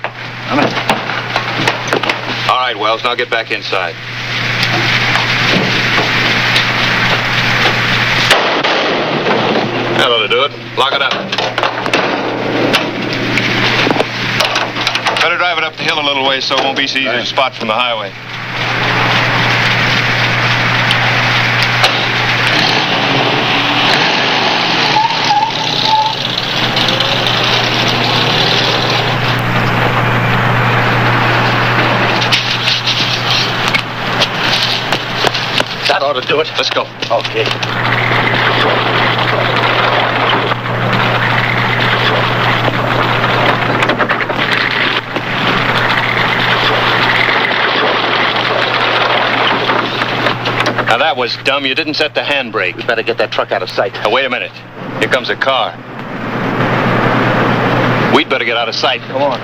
All right, Wells, now get back inside. That ought to do it. Lock it up. Better drive it up the hill a little way so it won't be so easy to spot from the highway. That ought to do it. Let's go. Okay. Now that was dumb. You didn't set the handbrake. We better get that truck out of sight. Now, wait a minute. Here comes a car. We'd better get out of sight. Come on.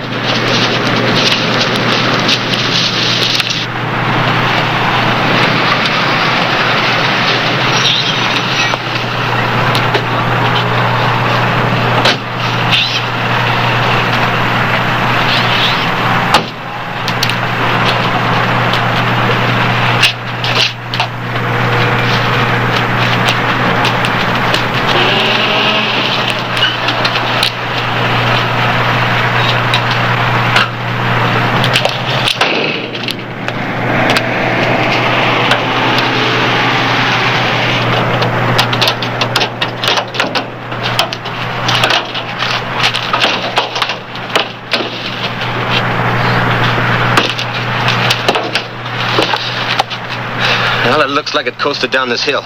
Well, it looks like it coasted down this hill.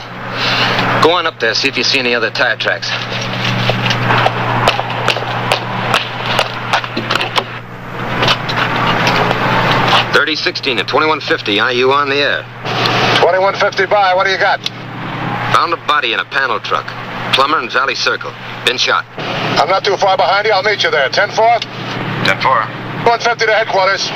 Go on up there, see if you see any other tire tracks. .3016 at 2150. Are you on the air? 2150 by. What do you got? Found a body in a panel truck. Plumber in Valley Circle. Been shot. I'm not too far behind you. I'll meet you there. 10-4? 10-4. 150 to headquarters.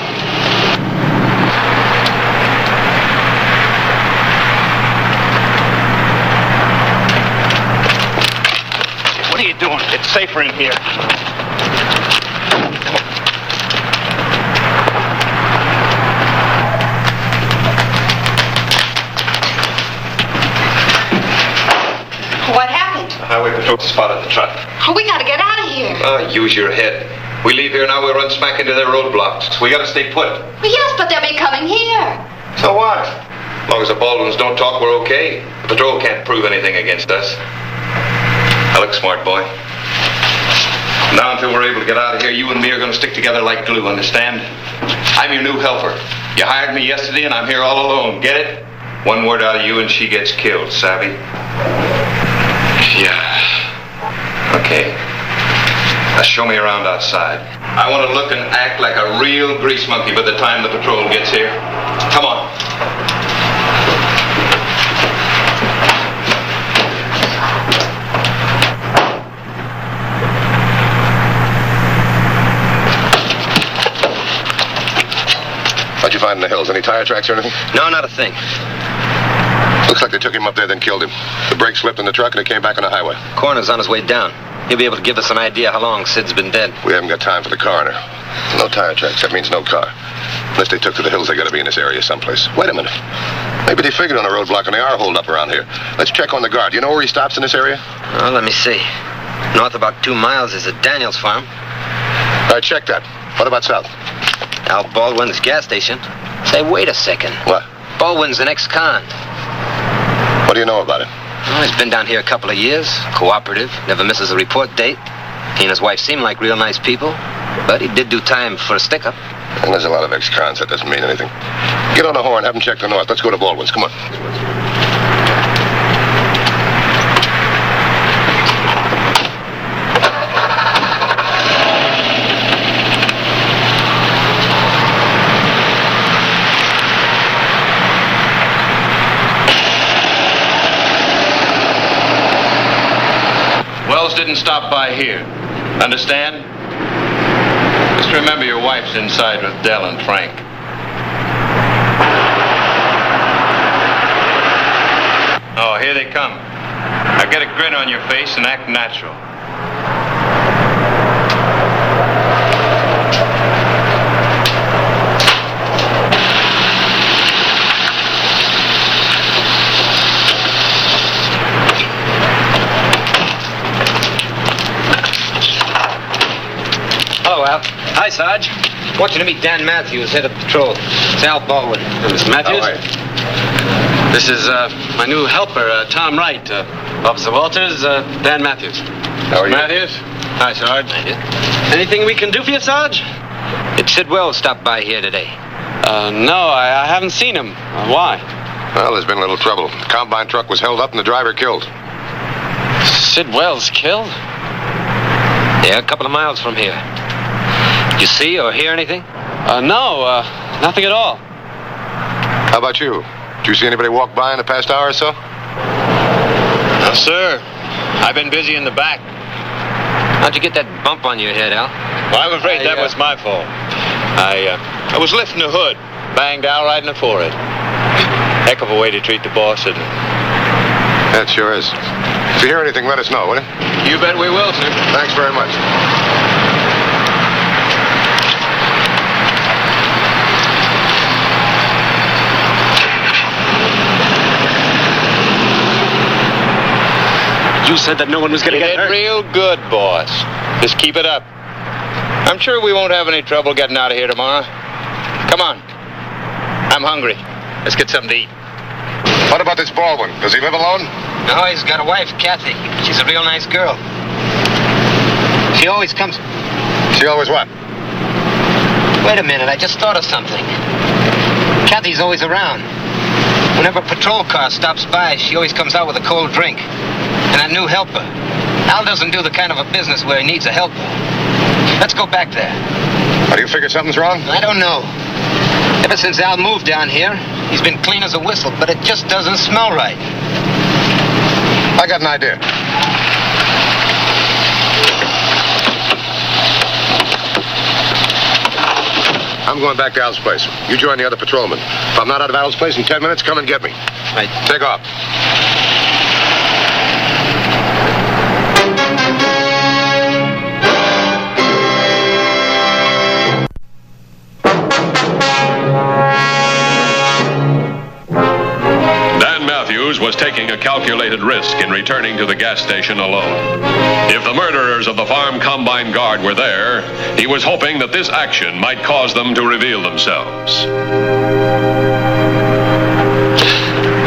What are you doing? It's safer in here. What happened? The highway patrol spotted the truck. Oh, we gotta get out of here. Use your head. We leave here now, we'll run smack into their roadblocks. We gotta stay put. Well, yes, but they'll be coming here. So what? As long as the Baldwins don't talk, we're okay. The patrol can't prove anything against us. Now look, smart boy. Now until we're able to get out of here, you and me are going to stick together like glue, understand? I'm your new helper. You hired me yesterday and I'm here all alone. Get it? One word out of you and she gets killed, savvy? Yeah. Okay. Now show me around outside. I want to look and act like a real grease monkey by the time the patrol gets here. Come on. What'd you find in the hills? Any tire tracks or anything? No, not a thing. Looks like they took him up there, then killed him. The brake slipped in the truck and he came back on the highway. Coroner's on his way down. He'll be able to give us an idea how long Sid's been dead. We haven't got time for the coroner. No tire tracks. That means no car. Unless they took to the hills, they gotta be in this area someplace. Wait a minute. Maybe they figured on a roadblock and they are holed up around here. Let's check on the guard. You know where he stops in this area? Oh, let me see. North about 2 miles is the Daniels farm. All right, check that. What about south? Al Baldwin's gas station. Say, wait a second. What? Baldwin's an ex-con. What do you know about it? Well, he's been down here a couple of years. Cooperative. Never misses a report date. He and his wife seem like real nice people. But he did do time for a stick-up. And there's a lot of ex-cons. That doesn't mean anything. Get on the horn. Have them check the north. Let's go to Baldwin's. Come on. Wells didn't stop by here. Understand? Just remember your wife's inside with Dell and Frank. Oh, here they come. Now get a grin on your face and act natural. Hello, Al. Hi, Sarge. Want you to meet Dan Matthews, head of patrol. It's Al Baldwin. Mr. Matthews? This is my new helper, Tom Wright. Officer Walters, Dan Matthews. How are you? Matthews? Hi, Sarge. Anything we can do for you, Sarge? Did Sid Wells stop by here today? No, I haven't seen him. Why? Well, there's been a little trouble. The combine truck was held up and the driver killed. Sid Wells killed? Yeah, a couple of miles from here. Did you see or hear anything? No, nothing at all. How about you? Did you see anybody walk by in the past hour or so? No, sir. I've been busy in the back. How'd you get that bump on your head, Al? Well, I'm afraid that was my fault. I was lifting the hood. Banged Al right in the forehead. Heck of a way to treat the boss, isn't it? That sure is. If you hear anything, let us know, will you? You bet we will, sir. Thanks very much. You said that no one was going to get hurt. Real good, boss. Just keep it up. I'm sure we won't have any trouble getting out of here tomorrow. Come on. I'm hungry. Let's get something to eat. What about this Baldwin? Does he live alone? No, he's got a wife, Kathy. She's a real nice girl. She always comes... She always what? Wait a minute, I just thought of something. Kathy's always around. Whenever a patrol car stops by, she always comes out with a cold drink. And a new helper. Al doesn't do the kind of a business where he needs a helper. Let's go back there. How do you figure something's wrong? I don't know. Ever since Al moved down here, he's been clean as a whistle, but it just doesn't smell right. I got an idea. I'm going back to Al's place. You join the other patrolmen. If I'm not out of Al's place in 10 minutes, come and get me. Right. Take off. Was taking a calculated risk in returning to the gas station alone. If the murderers of the farm combine guard were there, he was hoping that this action might cause them to reveal themselves.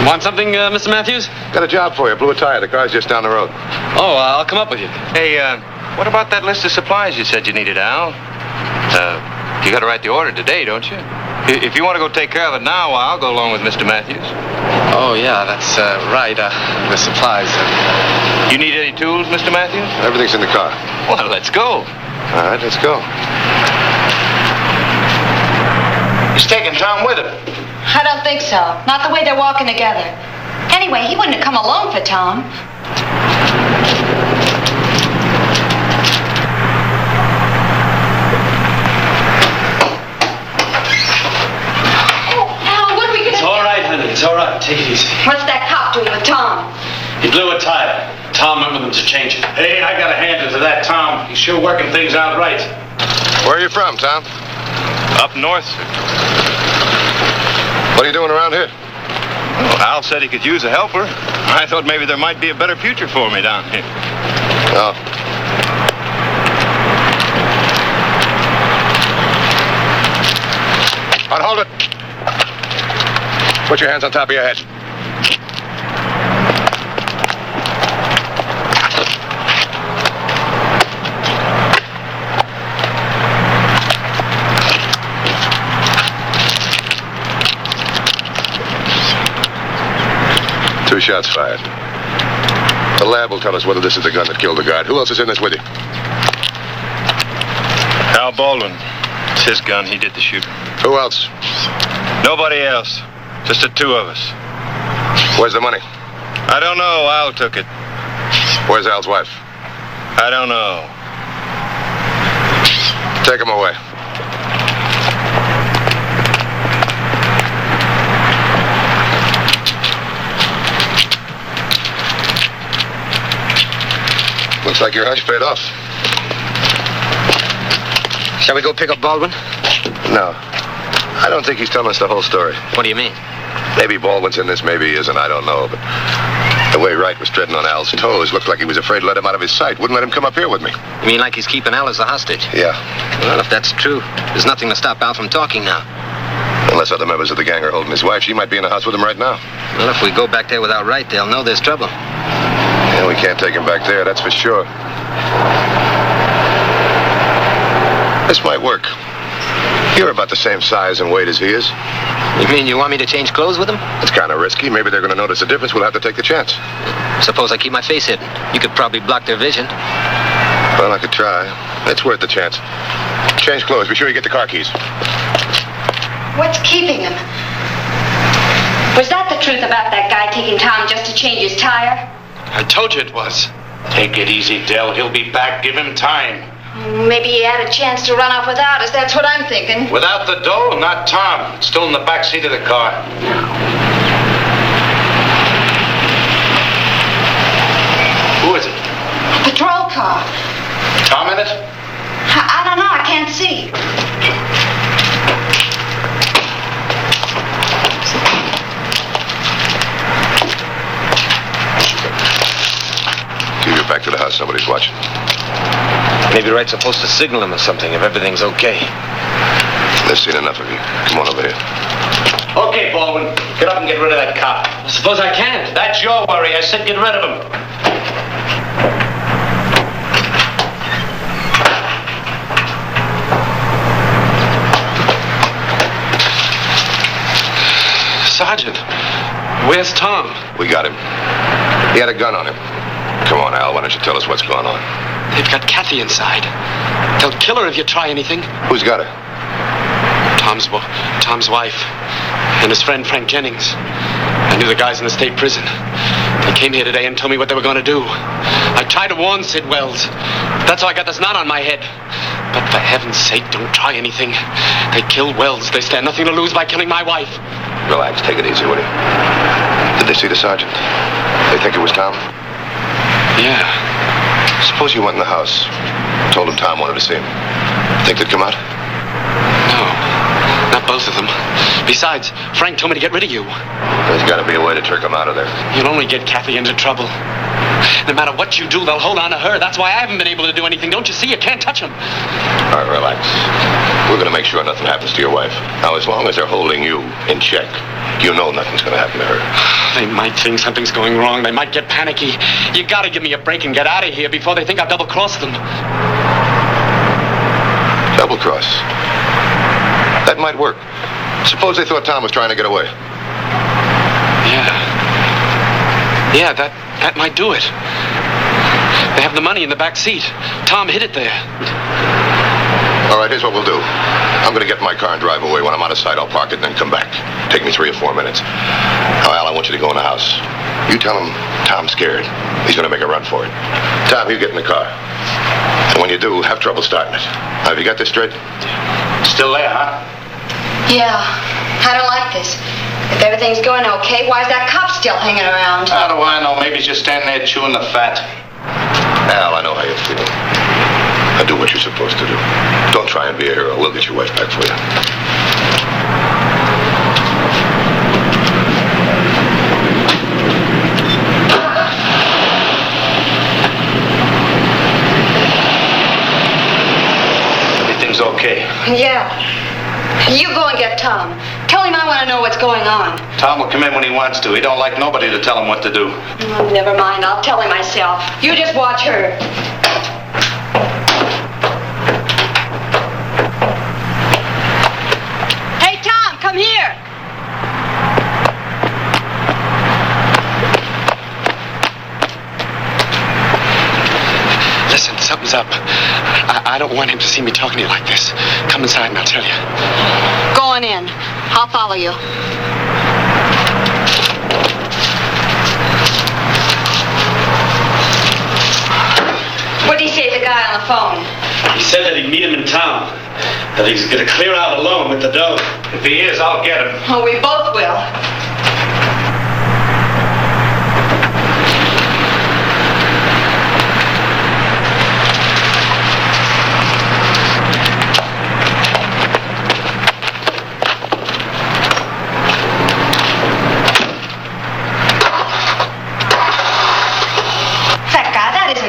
Want something, Mr. Matthews? Got a job for you. Blew a tire. The car's just down the road. Oh, I'll come up with you. Hey, what about that list of supplies you said you needed, Al? You got to write the order today, don't you? If you want to go take care of it now, I'll go along with Mr. Matthews. Oh, yeah, that's right. The supplies. You need any tools, Mr. Matthews? Everything's in the car. Well, let's go. All right, let's go. He's taking Tom with him. I don't think so. Not the way they're walking together. Anyway, he wouldn't have come alone for Tom. Oh, Al, what are we gonna do? It's all right, honey. It's all right. Take it easy. What's that cop doing with Tom? He blew a tire. Tom went with him to change it. Hey, I gotta hand it to that Tom. He's sure working things out right. Where are you from, Tom? Up north, sir. What are you doing around here? Well, Al said he could use a helper. I thought maybe there might be a better future for me down here. Oh. Hold it. Put your hands on top of your head. Two shots fired. The lab will tell us whether this is the gun that killed the guard. Who else is in this with you? Al Baldwin. It's his gun. He did the shooting. Who else? Nobody else. Just the two of us. Where's the money? I don't know. Al took it. Where's Al's wife? I don't know. Take him away. Looks like your hunch paid off. Shall we go pick up Baldwin? No. I don't think he's telling us the whole story. What do you mean? Maybe Baldwin's in this, maybe he isn't, I don't know. But the way Wright was treading on Al's toes looked like he was afraid to let him out of his sight. Wouldn't let him come up here with me. You mean like he's keeping Al as a hostage? Yeah. Well, if that's true, there's nothing to stop Al from talking now. Unless other members of the gang are holding his wife, she might be in the house with him right now. Well, if we go back there without Wright, they'll know there's trouble. Yeah, we can't take him back there, that's for sure. This might work. You're about the same size and weight as he is. You mean you want me to change clothes with him? It's kind of risky. Maybe they're going to notice the difference. We'll have to take the chance. Suppose I keep my face hidden. You could probably block their vision. Well, I could try. It's worth the chance. Change clothes. Be sure you get the car keys. What's keeping him? Was that the truth about that guy taking Tom just to change his tire? I told you it was. Take it easy, Dell. He'll be back. Give him time. Maybe he had a chance to run off without us. That's what I'm thinking. Without the dough, not Tom. Still in the back seat of the car. Who is it? A patrol car. Tom in it? I don't know. I can't see. Keep your back to the house. Somebody's watching. Maybe Wright's supposed to signal him or something if everything's okay. They've seen enough of you. Come on over here. Okay, Baldwin. Get up and get rid of that cop. Suppose I can't. That's your worry. I said get rid of him. Sergeant, where's Tom? We got him. He had a gun on him. Come on, Al. Why don't you tell us what's going on? They've got Kathy inside. They'll kill her if you try anything. Who's got her? Tom's wife and his friend Frank Jennings. I knew the guys in the state prison. They came here today and told me what they were going to do. I tried to warn Sid Wells. That's how I got this knot on my head. But for heaven's sake, don't try anything. They killed Wells. They stand nothing to lose by killing my wife. Relax. Take it easy, will you? Did they see the sergeant? They think it was Tom? Yeah. Suppose you went in the house, told him Tom wanted to see him. Think they'd come out? No, not both of them. Besides, Frank told me to get rid of you. There's got to be a way to trick him out of there. You'll only get Kathy into trouble. No matter what you do, they'll hold on to her. That's why I haven't been able to do anything. Don't you see? You can't touch them. All right, relax. We're going to make sure nothing happens to your wife. Now, as long as they're holding you in check, you know nothing's going to happen to her. They might think something's going wrong. They might get panicky. You gotta give me a break and get out of here before they think I've double-crossed them. Double-cross? That might work. Suppose they thought Tom was trying to get away. Yeah, that might do it. They have the money in the back seat. Tom hid it there. All right, here's what we'll do. I'm going to get in my car and drive away. When I'm out of sight, I'll park it and then come back. Take me 3 or 4 minutes. Now, Al, I want you to go in the house. You tell him Tom's scared. He's going to make a run for it. Tom, you get in the car. And when you do, have trouble starting it. Now, have you got this straight? Still there, huh? Yeah. I don't like this. If everything's going okay, why is that cop still hanging around? How do I know? Maybe he's just standing there chewing the fat. Al, I know how you feel. Now do what you're supposed to do. Don't try and be a hero. We'll get your wife back for you. Everything's okay. Yeah. You go and get Tom. Tell him I want to know what's going on. Tom will come in when he wants to. He don't like nobody to tell him what to do. Oh, never mind. I'll tell him myself. You just watch her. Hey, Tom, come here. Listen, something's up. I don't want him to see me talking to you like this. Come inside and I'll tell you. Go on in. I'll follow you. What did he say to the guy on the phone? He said that he'd meet him in town. That he's going to clear out alone with the dough. If he is, I'll get him. Oh, we both will.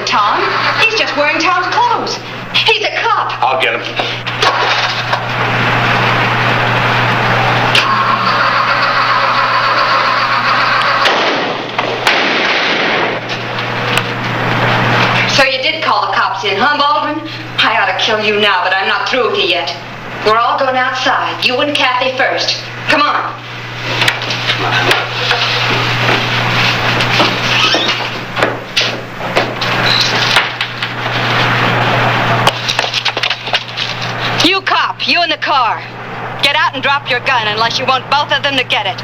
Tom. He's just wearing Tom's clothes. He's a cop. I'll get him. So you did call the cops in, huh, Baldwin? I ought to kill you now, but I'm not through with you yet. We're all going outside. You and Kathy first. Come on. You cop, you in the car. Get out and drop your gun unless you want both of them to get it.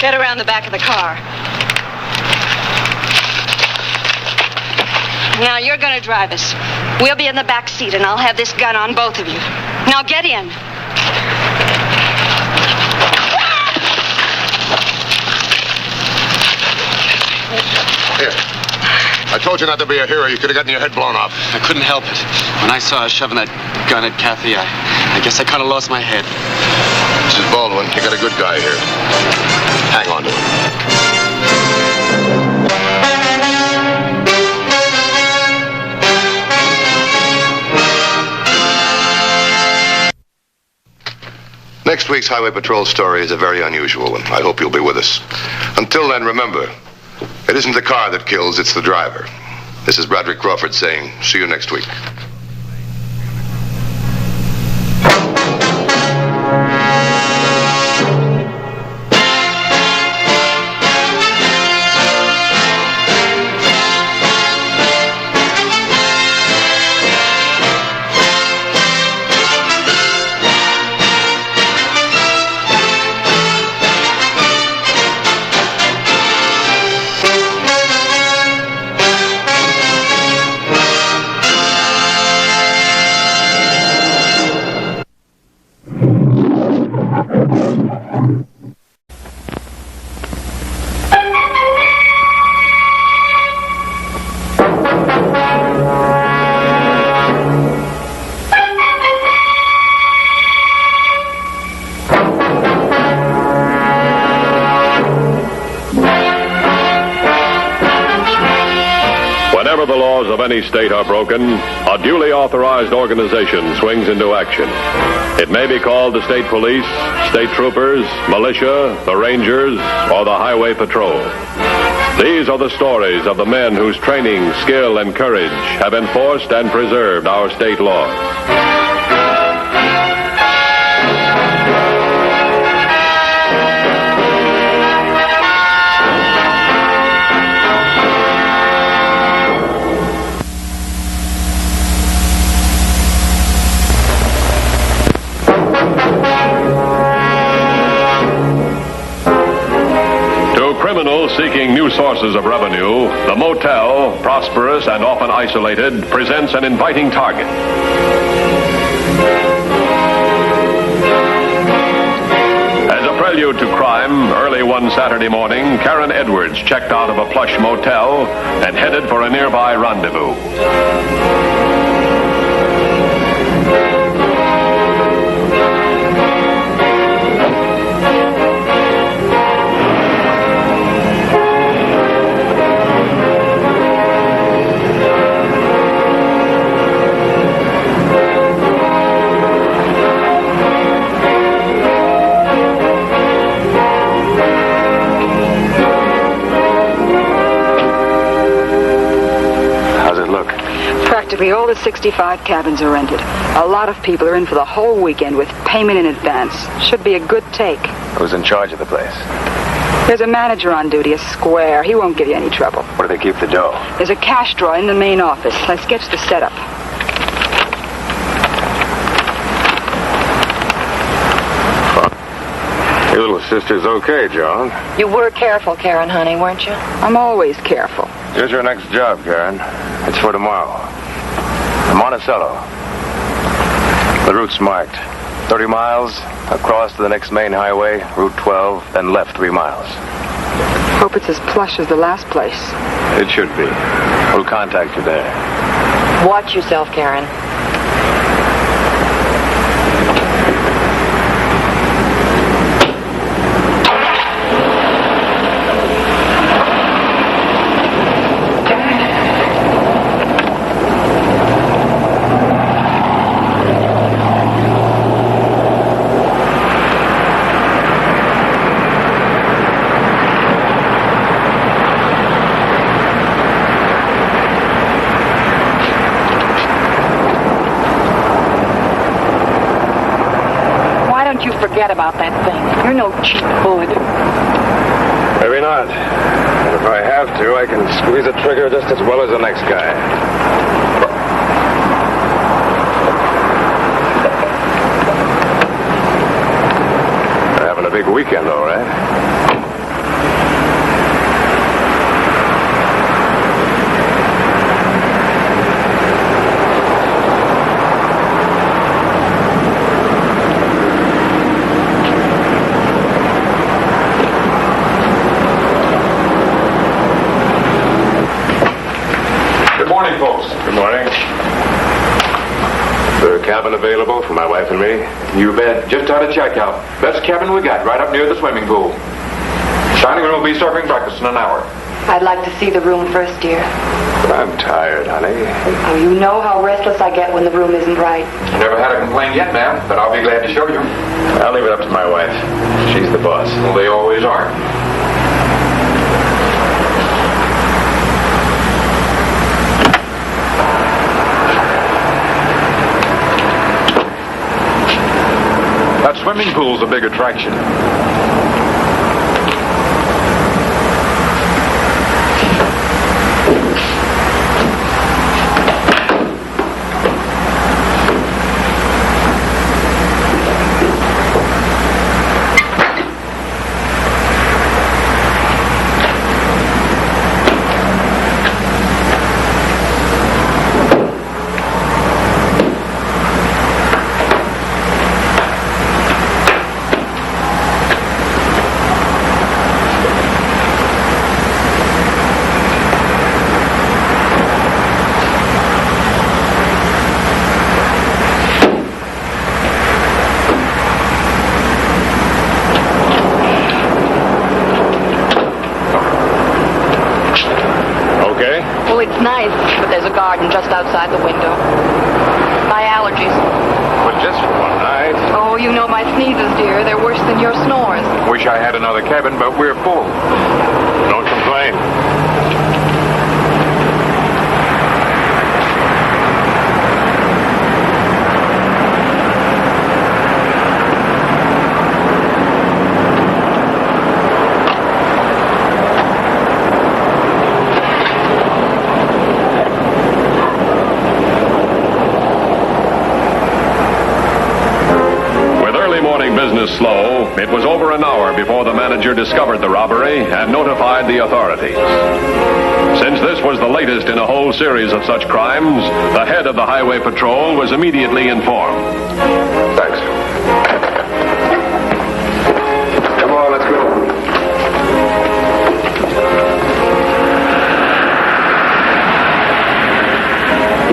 Get around the back of the car. Now you're going to drive us. We'll be in the back seat, and I'll have this gun on both of you. Now get in. Here. I told you not to be a hero. You could have gotten your head blown off. I couldn't help it. When I saw her shoving that gun at Kathy, I guess I kind of lost my head. Mrs. Baldwin, you got a good guy here. Hang on to him. Next week's Highway Patrol story is a very unusual one. I hope you'll be with us. Until then, remember, it isn't the car that kills, it's the driver. This is Broderick Crawford saying, see you next week. any state are broken, a duly authorized organization swings into action. It may be called the state police, state troopers, militia, the rangers, or the highway patrol. These are the stories of the men whose training, skill, and courage have enforced and preserved our state laws. Criminals seeking new sources of revenue, the motel, prosperous and often isolated, presents an inviting target. As a prelude to crime, early one Saturday morning, Karen Edwards checked out of a plush motel and headed for a nearby rendezvous. Practically all the 65 cabins are rented. A lot of people are in for the whole weekend with payment in advance. Should be a good take. Who's in charge of the place? There's a manager on duty, a square. He won't give you any trouble. Where do they keep the dough? There's a cash drawer in the main office. I sketched the setup. Your little sister's okay, John. You were careful, Karen, honey, weren't you? I'm always careful. Here's your next job, Karen. It's for tomorrow. Monticello. The route's marked. 30 miles, across to the next main highway, Route 12, then left 3 miles. Hope it's as plush as the last place. It should be. We'll contact you there. Watch yourself, Karen. Forget about that thing. You're no cheap bullet. Maybe not. But if I have to, I can squeeze a trigger just as well as the next guy. They're having a big weekend, all right? Cabin available for my wife and me? You bet. Just out of checkout. Best cabin we got, right up near the swimming pool. Dining room will be serving breakfast in an hour. I'd like to see the room first, dear. I'm tired, honey. Oh, you know how restless I get when the room isn't right. Never had a complaint yet, ma'am, but I'll be glad to show you. I'll leave it up to my wife. She's the boss. Well, they always are. That swimming pool's a big attraction. outside the window. My allergies. But just for one night. Oh, you know my sneezes, dear. They're worse than your snores. Wish I had another cabin, but we're full. Don't complain. Business slow, it was over an hour before the manager discovered the robbery and notified the authorities. Since this was the latest in a whole series of such crimes, the head of the Highway Patrol was immediately informed. Thanks. Come on, let's go.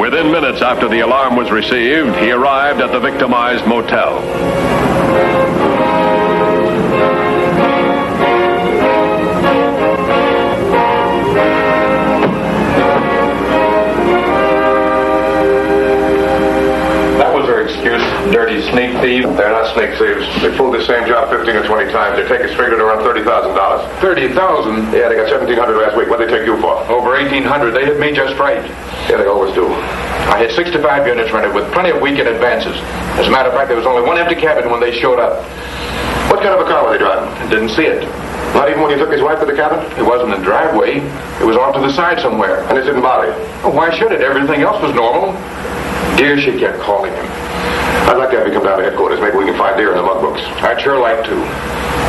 Within minutes after the alarm was received, he arrived at the victimized motel. Excuse, dirty sneak thief. They're not sneak thieves. They pulled the same job 15 or 20 times. Their take is figured at around $30,000. 30,000? Yeah, they got 1,700 last week. What'd they take you for? Over 1,800. They hit me just right. Yeah, they always do. I had 65 units rented with plenty of weekend advances. As a matter of fact, there was only one empty cabin when they showed up. What kind of a car were they driving? Didn't see it. Not even when you took his wife to the cabin? It wasn't in the driveway. It was off to the side somewhere. And it didn't bother you? Well, why should it? Everything else was normal. Dear, she kept calling him. I'd like to have you come down to headquarters. Maybe we can find deer in the mug books. I'd sure like to.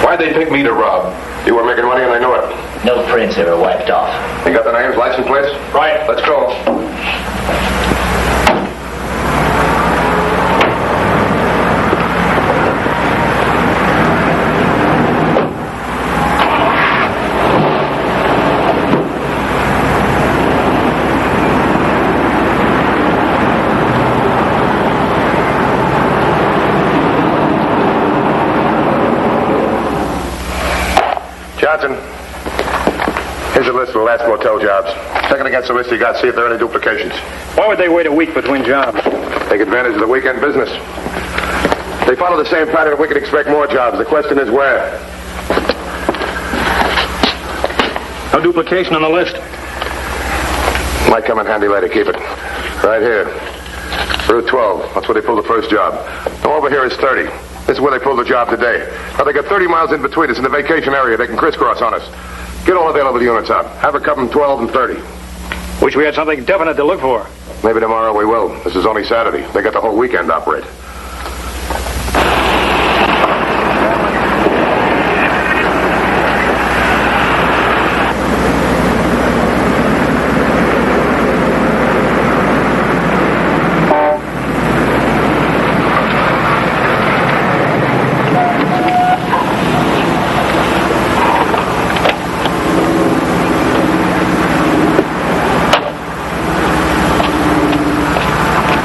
Why'd they pick me to rob? You were making money and they knew it. No prints ever wiped off. You got the names, license plates? Right. Let's go. Johnson, here's a list of the last motel jobs. Check it against the list you got, see if there are any duplications. Why would they wait a week between jobs? Take advantage of the weekend business. They follow the same pattern, we can expect more jobs. The question is where? No duplication on the list. Might come in handy later. Keep it. Right here. Route 12. That's where they pulled the first job. Now over here is 30. This is where they pulled the job today. Now they got 30 miles in between us in the vacation area. They can crisscross on us. Get all available units out. Have it come 12 and 30. Wish we had something definite to look for. Maybe tomorrow we will. This is only Saturday. They got the whole weekend to operate.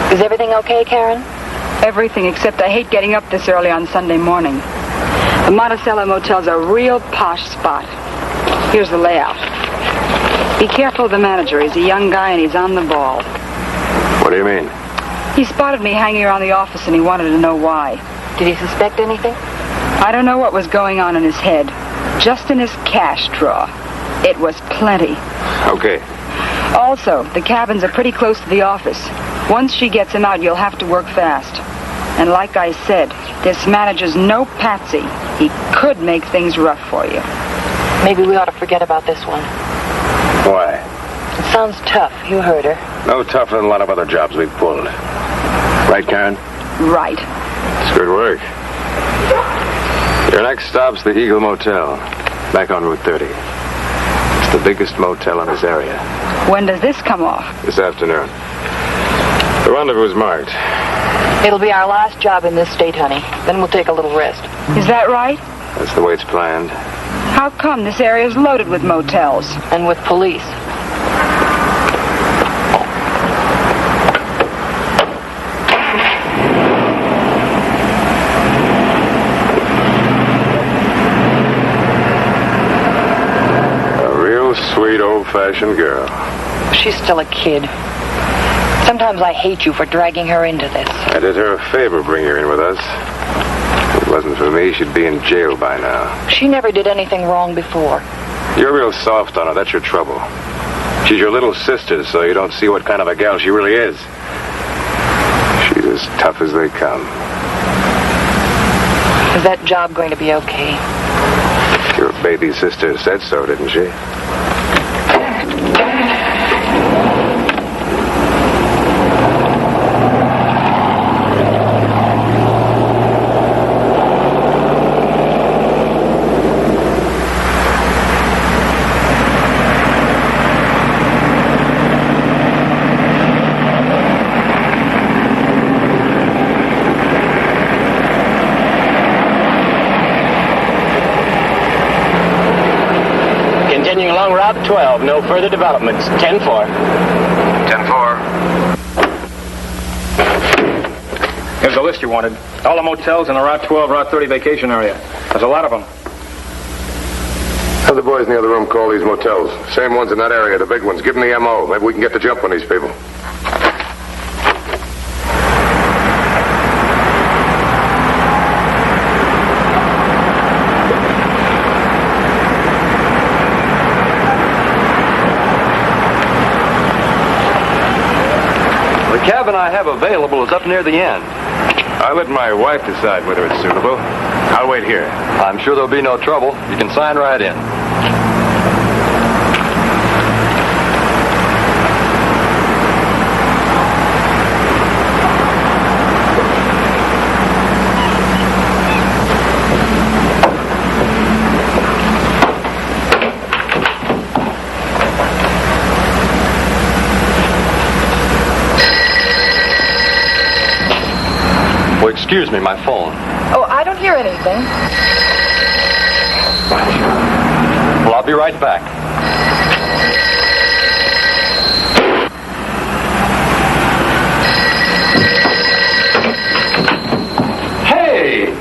Is everything okay, Karen? Everything, except I hate getting up this early on Sunday morning. The Monticello Motel's a real posh spot. Here's the layout. Be careful of the manager. He's a young guy and he's on the ball. What do you mean? He spotted me hanging around the office and he wanted to know why. Did he suspect anything? I don't know what was going on in his head. Just in his cash drawer. It was plenty. Okay. Also, the cabins are pretty close to the office. Once she gets him out, you'll have to work fast. And like I said, this manager's no patsy. He could make things rough for you. Maybe we ought to forget about this one. Why? It sounds tough. You heard her. No tougher than a lot of other jobs we've pulled. Right, Karen? Right. It's good work. Your next stop's the Eagle Motel, back on Route 30. It's the biggest motel in this area. When does this come off? This afternoon. The rendezvous is marked. It'll be our last job in this state, honey. Then we'll take a little rest. Is that right? That's the way it's planned. How come this area's loaded with motels? And with police. A real sweet, old-fashioned girl. She's still a kid. Sometimes I hate you for dragging her into this. I did her a favor bringing her in with us. If it wasn't for me, she'd be in jail by now. She never did anything wrong before. You're real soft on her. That's your trouble. She's your little sister, so you don't see what kind of a gal she really is. She's as tough as they come. Is that job going to be okay? Your baby sister said so, didn't she? Along Route 12, no further developments. 10-4. 10-4. Here's the list you wanted. All the motels in the Route 12, Route 30 vacation area. There's a lot of them. Have the boys in the other room call these motels. Same ones in that area, the big ones. Give them the M.O. Maybe we can get the jump on these people. The cabin I have available is up near the end. I'll let my wife decide whether it's suitable. I'll wait here. I'm sure there'll be no trouble. You can sign right in. Excuse me, my phone. Oh, I don't hear anything. Well, I'll be right back. Hey!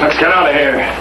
Let's get out of here.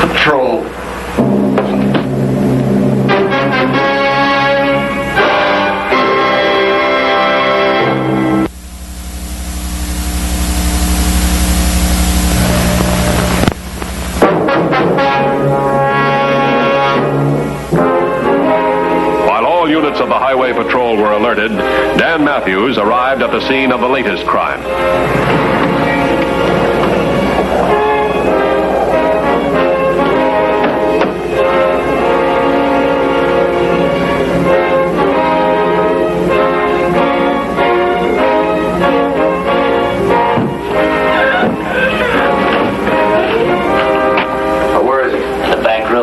Patrol. While all units of the Highway Patrol were alerted, Dan Matthews arrived at the scene of the latest crime.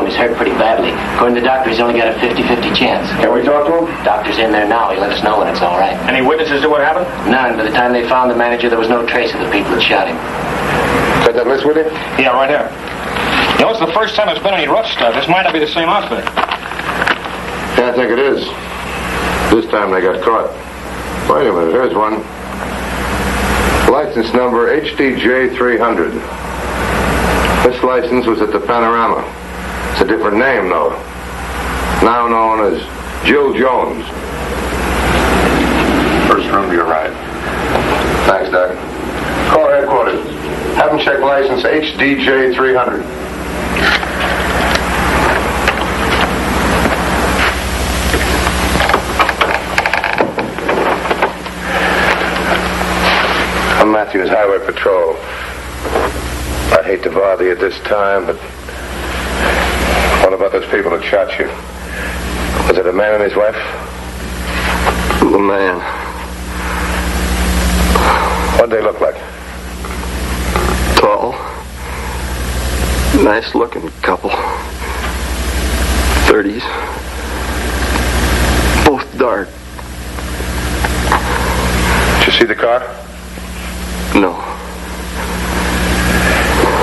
He's hurt pretty badly. According to the doctor, he's only got a 50-50 chance. Can we talk to him? Doctor's in there now. He'll let us know when it's all right. Any witnesses to what happened? None. By the time they found the manager, there was no trace of the people that shot him. Got that list with you? Yeah, right here. You know, it's the first time there's been any rough stuff. This might not be the same outfit. Yeah, I think it is. This time they got caught. Wait a minute, here's one. License number HDJ 300. This license was at the Panorama. It's a different name, though. Now known as Jill Jones. First room to your right. Thanks, Doc. Call headquarters. Have him check license HDJ 300. I'm Matthews, Highway Patrol. I hate to bother you at this time, but what about those people that shot you? Was it a man and his wife? The man. What'd they look like? Tall. Nice-looking couple. 30s. Both dark. Did you see the car? No.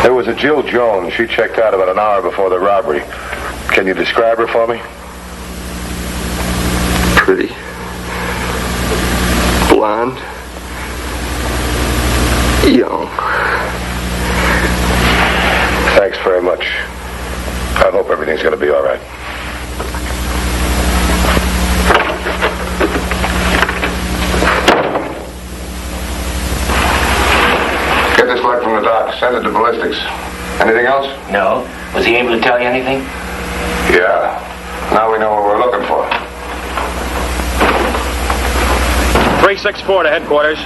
There was a Jill Jones. She checked out about an hour before the robbery. Can you describe her for me? Pretty. Blonde. Young. Thanks very much. I hope everything's going to be all right. Get this letter from the doc. Send it to ballistics. Anything else? No. Was he able to tell you anything? Yeah. Now we know what we're looking for. 364 to headquarters.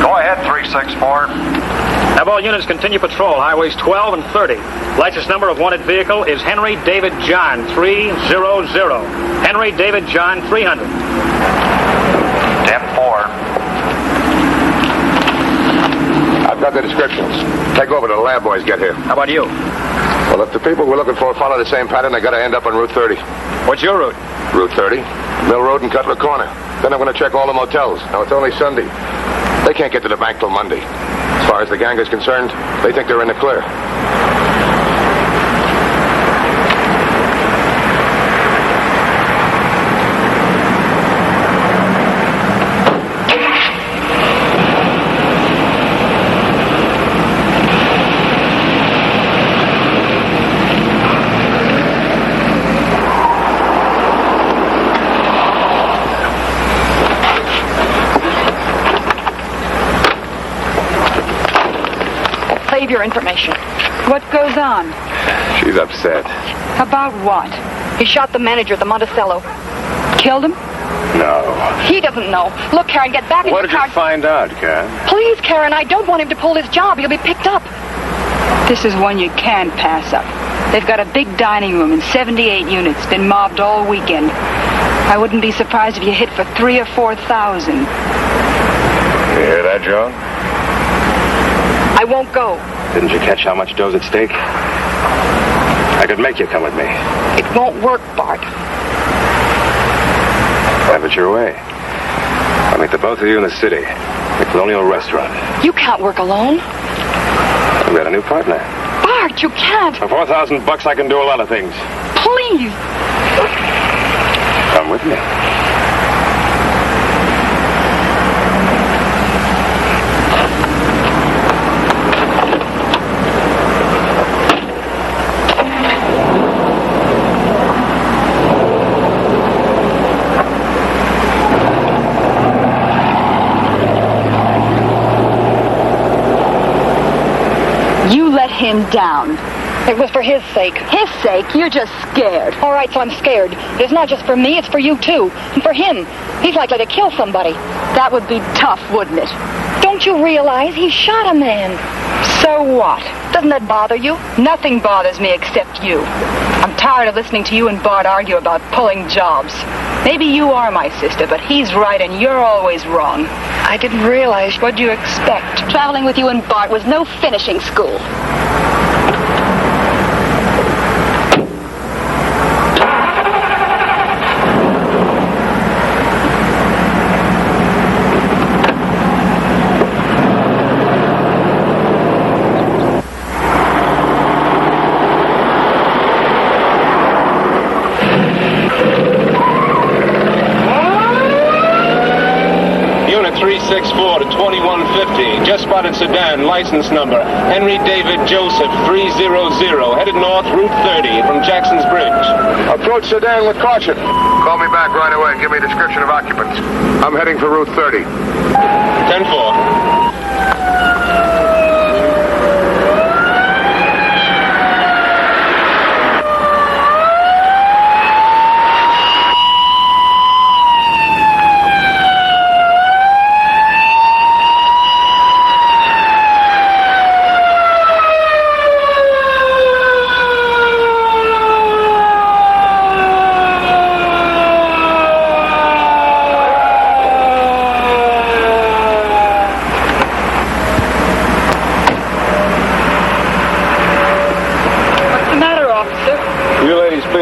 Go ahead, 364. Have all units continue patrol, highways 12 and 30. License number of wanted vehicle is Henry David John 300. Henry David John 300. 10-4. I've got the descriptions. Take over till the lab boys get here. How about you? Well, if the people we're looking for follow the same pattern, they got to end up on Route 30. What's your route? Route 30. Mill Road and Cutler Corner. Then I'm going to check all the motels. Now, it's only Sunday. They can't get to the bank till Monday. As far as the gang is concerned, they think they're in the clear. Save your information. What goes on? She's upset. About what? He shot the manager at the Monticello. Killed him? No. He doesn't know. Look, Karen, get back in What your did car. you find out, Karen? Please, Karen, I don't want him to pull his job. He'll be picked up. This is one you can't pass up. They've got a big dining room and 78 units. Been mobbed all weekend. I wouldn't be surprised if you hit for 3,000 or 4,000. You hear that, Joan? I won't go. Didn't you catch how much dough's at stake? I could make you come with me. It won't work, Bart. Have it your way. I'll meet the both of you in the city. The Colonial Restaurant. You can't work alone. I've got a new partner. Bart, you can't. For $4,000 I can do a lot of things. Please. Come with me. You let him down. It was for his sake. His sake? You're just scared. All right, so I'm scared. It's not just for me, it's for you, too. And for him. He's likely to kill somebody. That would be tough, wouldn't it? Don't you realize he shot a man? So what? Doesn't that bother you? Nothing bothers me except you. I'm tired of listening to you and Bart argue about pulling jobs. Maybe you are my sister, but he's right and you're always wrong. I didn't realize. What'd you expect? Traveling with you and Bart was no finishing school. Unit 364 to 2150. Just spotted sedan, license number Henry David Joseph 300, headed north, Route 30 from Jackson's Bridge. Approach sedan with caution. Call me back right away and give me a description of occupants. I'm heading for Route 30. 10-4.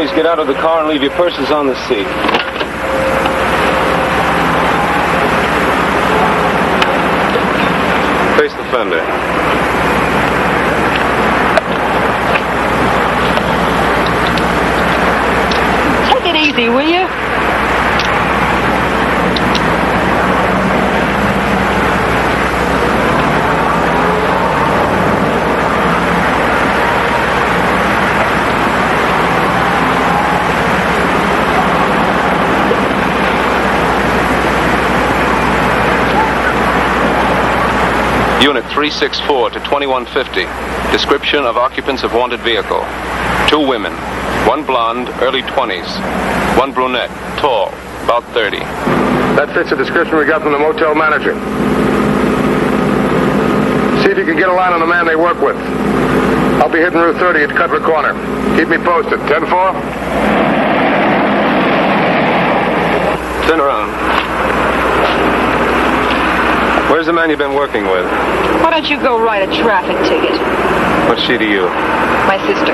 always get out of the car and leave your purses on the seat. Face the fender. Take it easy, will you? Unit 364 to 2150. Description of occupants of wanted vehicle. 2 women. 1 blonde, early 20s. 1 brunette, tall, about 30. That fits the description we got from the motel manager. See if you can get a line on the man they work with. I'll be hitting Route 30 at Cutler Corner. Keep me posted. 10-4? Turn around. Where's the man you've been working with? Why don't you go write a traffic ticket? What's she to you? My sister.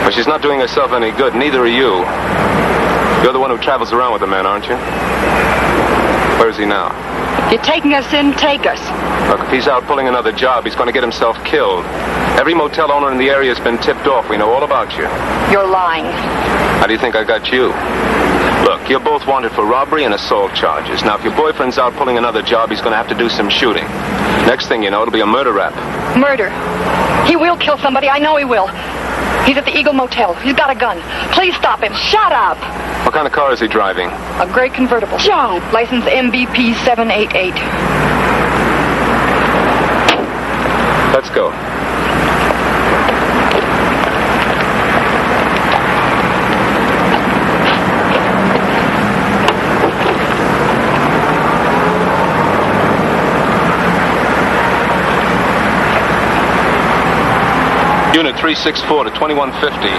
Well, she's not doing herself any good. Neither are you. You're the one who travels around with the man, aren't you? Where is he now? If you're taking us in, take us. Look, if he's out pulling another job, he's going to get himself killed. Every motel owner in the area has been tipped off. We know all about you. You're lying. How do you think I got you? Look, you're both wanted for robbery and assault charges. Now, if your boyfriend's out pulling another job, he's going to have to do some shooting. Next thing you know, it'll be a murder rap. Murder. He will kill somebody. I know he will. He's at the Eagle Motel. He's got a gun. Please stop him. Shut up. What kind of car is he driving? A gray convertible. John. License MVP 788. Let's go. Unit 364 to 2150.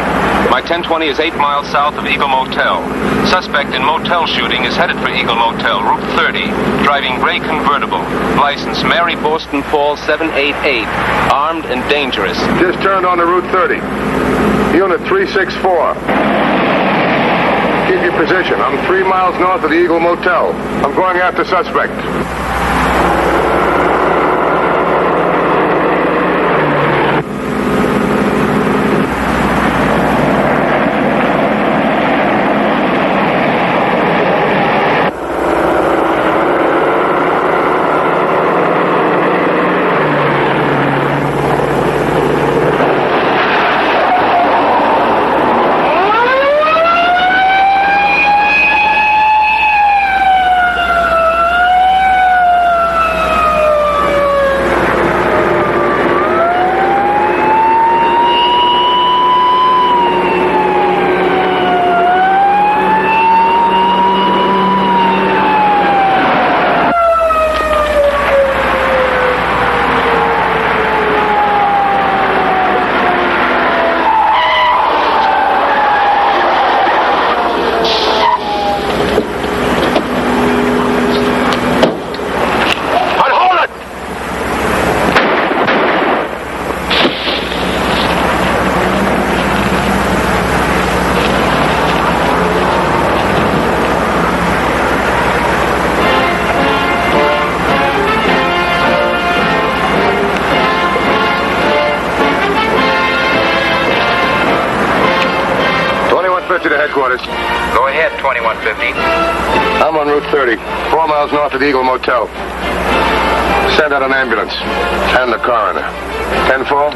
My 1020 is 8 miles south of Eagle Motel. Suspect in motel shooting is headed for Eagle Motel, Route 30, driving gray convertible. License Mary Boston Paul 788. Armed and dangerous. Just turned on to Route 30. Unit 364. Keep your position. I'm 3 miles north of the Eagle Motel. I'm going after suspect. To headquarters. Go ahead, 2150. I'm on Route 30, 4 miles north of the Eagle Motel. Send out an ambulance and the coroner. 10-4?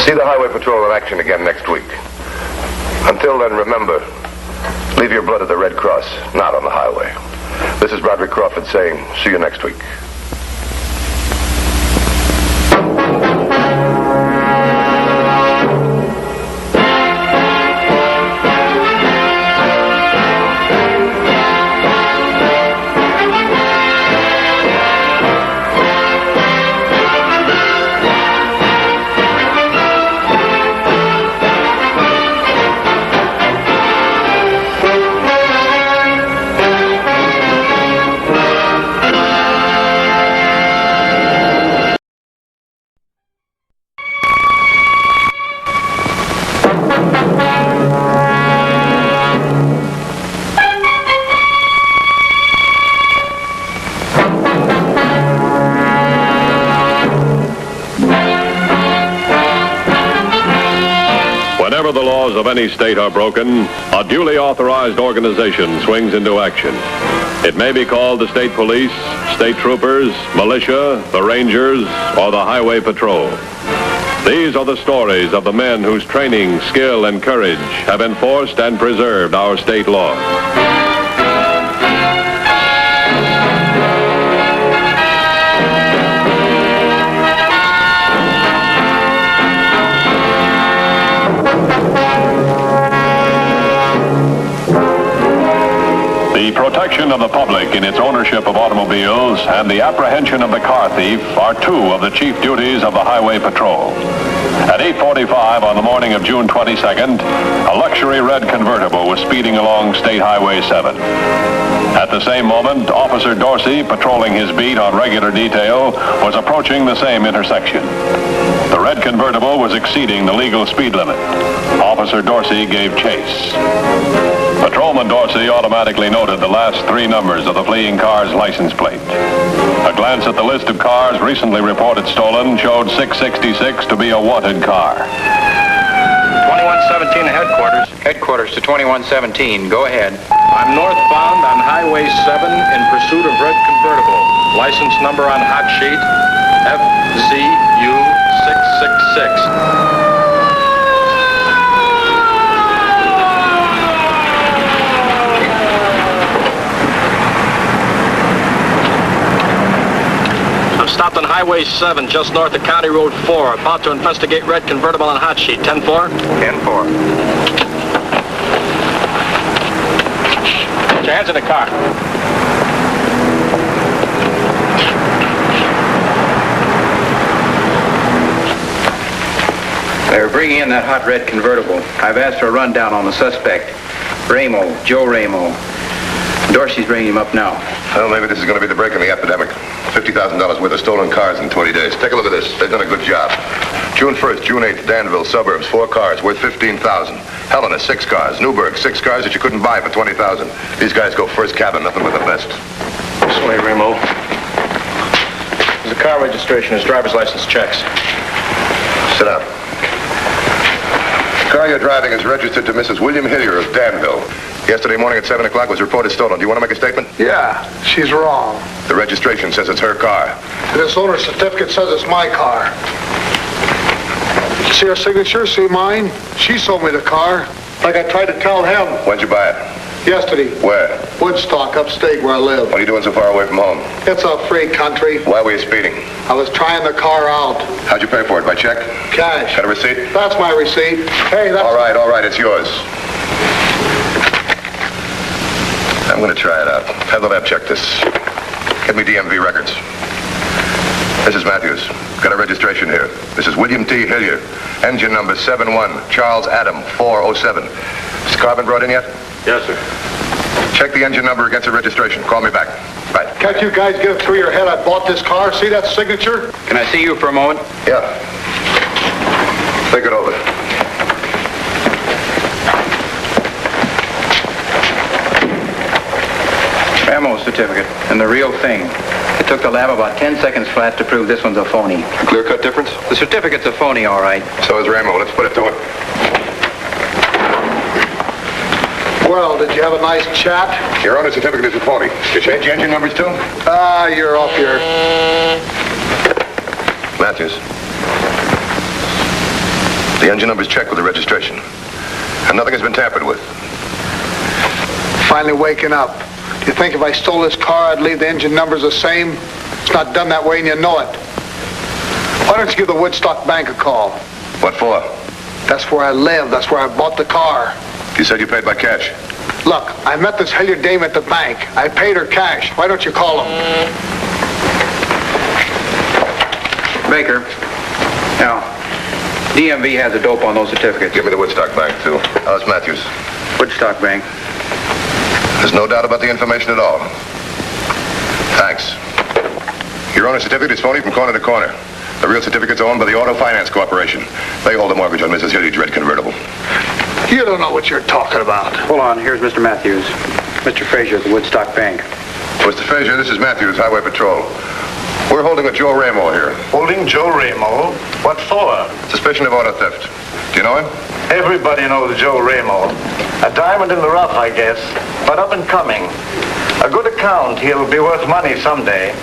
See the Highway Patrol in action again next week. Until then, remember, leave your blood at the Red Cross, not on the highway. This is Roderick Crawford saying, see you next week. Whenever the laws of any state are broken, a duly authorized organization swings into action. It may be called the state police, state troopers, militia, the rangers, or the highway patrol. These are the stories of the men whose training, skill, and courage have enforced and preserved our state laws. The protection of the public in its ownership of automobiles and the apprehension of the car thief are two of the chief duties of the Highway Patrol. At 8:45 on the morning of June 22nd, a luxury red convertible was speeding along State Highway 7. At the same moment, Officer Dorsey, patrolling his beat on regular detail, was approaching the same intersection. The red convertible was exceeding the legal speed limit. Officer Dorsey gave chase. Patrolman Dorsey automatically noted the last three numbers of the fleeing car's license plate. A glance at the list of cars recently reported stolen showed 666 to be a wanted car. 2117 headquarters. Headquarters to 2117. Go ahead. I'm northbound on Highway 7 in pursuit of red convertible. License number on hot sheet FZU666. Stopped on Highway 7, just north of County Road 4. About to investigate red convertible on hot sheet. 10-4? 10-4. Put your hands in the car. They're bringing in that hot red convertible. I've asked for a rundown on the suspect. Ramo, Joe Ramo. Dorsey's bringing him up now. Well, maybe this is going to be the break in the epidemic. $50,000 worth of stolen cars in 20 days. Take a look at this. They've done a good job. June 1st, June 8th, Danville, suburbs, 4 cars worth $15,000. Helena, 6 cars. Newburgh, 6 cars that you couldn't buy for $20,000. These guys go first cabin, nothing but the best. This way, Ramo. There's a car registration, his driver's license checks. Sit down. The car you're driving is registered to Mrs. William Hillier of Danville. Yesterday morning at 7 o'clock was reported stolen. Do you want to make a statement? Yeah, she's wrong. The registration says it's her car. This owner's certificate says it's my car. See her signature? See mine? She sold me the car. Like I tried to tell him. When'd you buy it? Yesterday. Where? Woodstock, upstate, where I live. What are you doing so far away from home? It's a free country. Why were you speeding? I was trying the car out. How'd you pay for it? By check? Cash. Got a receipt? That's my receipt. Hey, that's... All right, it's yours. I'm going to try it out. Have the lab check this. Get me DMV records. Mrs. Matthews, got a registration here. This is William T. Hillier. Engine number 71, Charles Adam, 407. Has the car been brought in yet? Yes, sir. Check the engine number against the registration. Call me back. Right. Can't you guys get it through your head I bought this car? See that signature? Can I see you for a moment? Yeah. Think it over. Ramo certificate, and the real thing. It took the lab about 10 seconds flat to prove this one's a phony. Clear-cut difference? The certificate's a phony, all right. So is Ramo. Let's put it to him. Well, did you have a nice chat? Your owner's certificate is a phony. Did you change the engine numbers too? You're off your... Matthews. The engine number's checked with the registration. And nothing has been tampered with. Finally waking up. Do you think if I stole this car, I'd leave the engine numbers the same? It's not done that way and you know it. Why don't you give the Woodstock Bank a call? What for? That's where I live. That's where I bought the car. You said you paid by cash. Look, I met this Hilliard dame at the bank. I paid her cash. Why don't you call them? Baker. Now, DMV has a dope on those certificates. Give me the Woodstock Bank, too. How's Matthews? Woodstock Bank. There's no doubt about the information at all. Thanks. Your owner's certificate is phony from corner to corner. The real certificate's owned by the Auto Finance Corporation. They hold the mortgage on Mrs. Hilliard's red convertible. You don't know what you're talking about. Hold on, here's Mr. Matthews. Mr. Frazier at the Woodstock Bank. Mr. Frazier, this is Matthews, Highway Patrol. We're holding a Joe Ramo here. Holding Joe Ramo? What for? Suspicion of auto theft. Do you know know him? Everybody knows Joe Ramo. A diamond in the rough, I guess, but up and coming. A good account. He'll be worth money someday.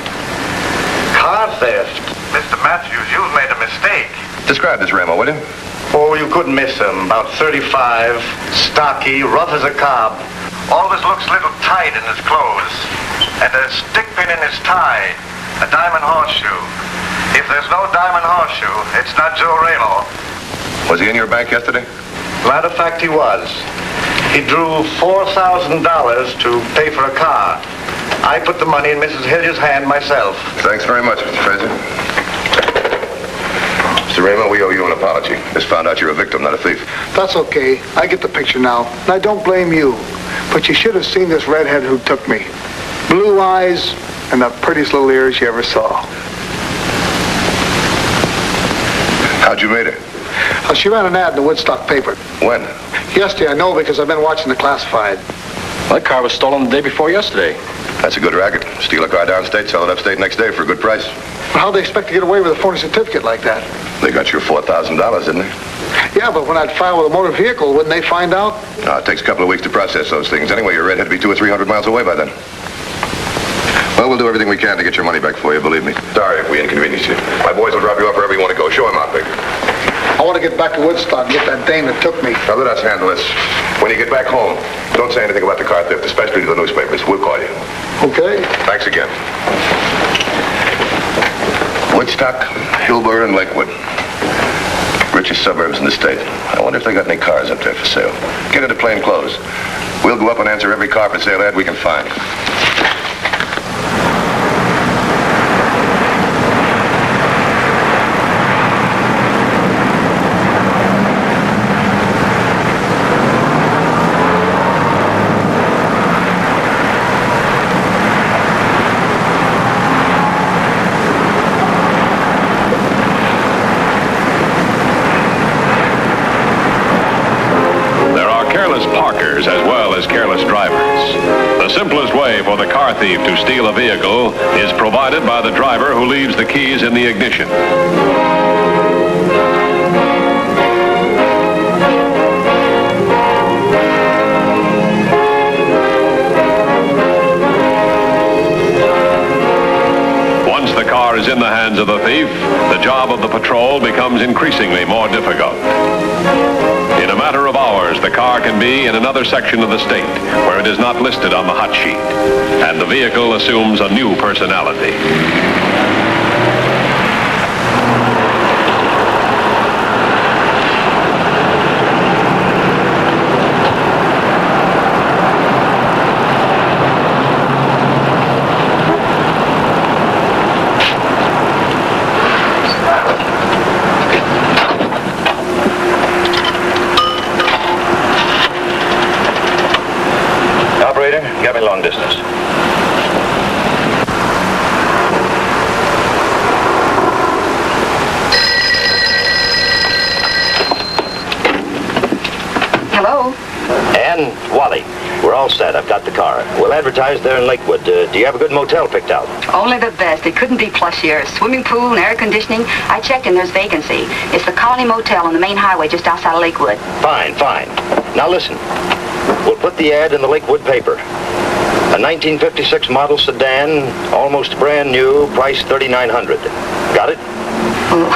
Car theft. Mr. Matthews, you've made a mistake. Describe this Ramo, will you? Oh, you couldn't miss him. About 35, stocky, rough as a cob. Always looks a little tight in his clothes. And a stick pin in his tie. A diamond horseshoe. If there's no diamond horseshoe, it's not Joe Ramo. Was he in your bank yesterday? Matter of fact, he was. He drew $4,000 to pay for a car. I put the money in Mrs. Hilliard's hand myself. Thanks very much, Mr. Fraser. Mr. Ramo, we owe you an apology. Just found out you're a victim, not a thief. That's okay. I get the picture now. And I don't blame you. But you should have seen this redhead who took me. Blue eyes and the prettiest little ears you ever saw. How'd you meet her? She ran an ad in the Woodstock paper. When? Yesterday, I know because I've been watching the classified. That car was stolen the day before yesterday. That's a good racket. Steal a car downstate, sell it upstate next day for a good price. How'd they expect to get away with a phony certificate like that? They got your $4,000, didn't they? Yeah, but when I'd file with a motor vehicle, wouldn't they find out? No, it takes a couple of weeks to process those things. Anyway, your redhead would be 200 or 300 miles away by then. Well, we'll do everything we can to get your money back for you, believe me. Sorry if we inconvenience you. My boys will drop you off wherever you want to go. Show him out, Vic. I want to get back to Woodstock and get that dame that took me. Now, let us handle this. When you get back home, don't say anything about the car theft, especially to the newspapers. We'll call you. Okay. Thanks again. Woodstock, Hillsborough, and Lakewood. Richest suburbs in the state. I wonder if they got any cars up there for sale. Get into plain clothes. We'll go up and answer every car for sale ad we can find. As well as careless drivers. The simplest way for the car thief to steal a vehicle is provided by the driver who leaves the keys in the ignition. Once the car is in the hands of the thief, the job of the patrol becomes increasingly more difficult. In a matter of hours, the car can be in another section of the state where it is not listed on the hot sheet, and the vehicle assumes a new personality. Get me long distance. Hello? Ann, Wally, we're all set. I've got the car. We'll advertise there in Lakewood. Do you have a good motel picked out? Only the best. It couldn't be plushier. Swimming pool and air conditioning. I checked and there's vacancy. It's the Colony Motel on the main highway just outside of Lakewood. Fine, fine. Now listen. We'll put the ad in the Lakewood paper. A 1956 model sedan, almost brand new, price $3,900. Got it? Oh,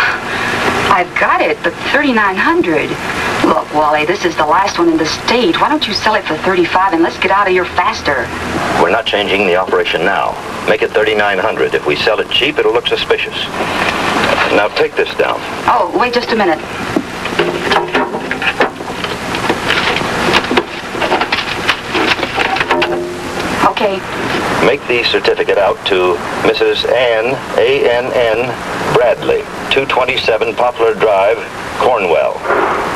I've got it, but $3,900. Look, Wally, this is the last one in the state. Why don't you sell it for $35 and let's get out of here faster? We're not changing the operation now. Make it $3,900. If we sell it cheap, it'll look suspicious. Now take this down. Oh, wait just a minute. Okay. Make the certificate out to Mrs. Ann, A-N-N, Bradley, 227 Poplar Drive, Cornwell.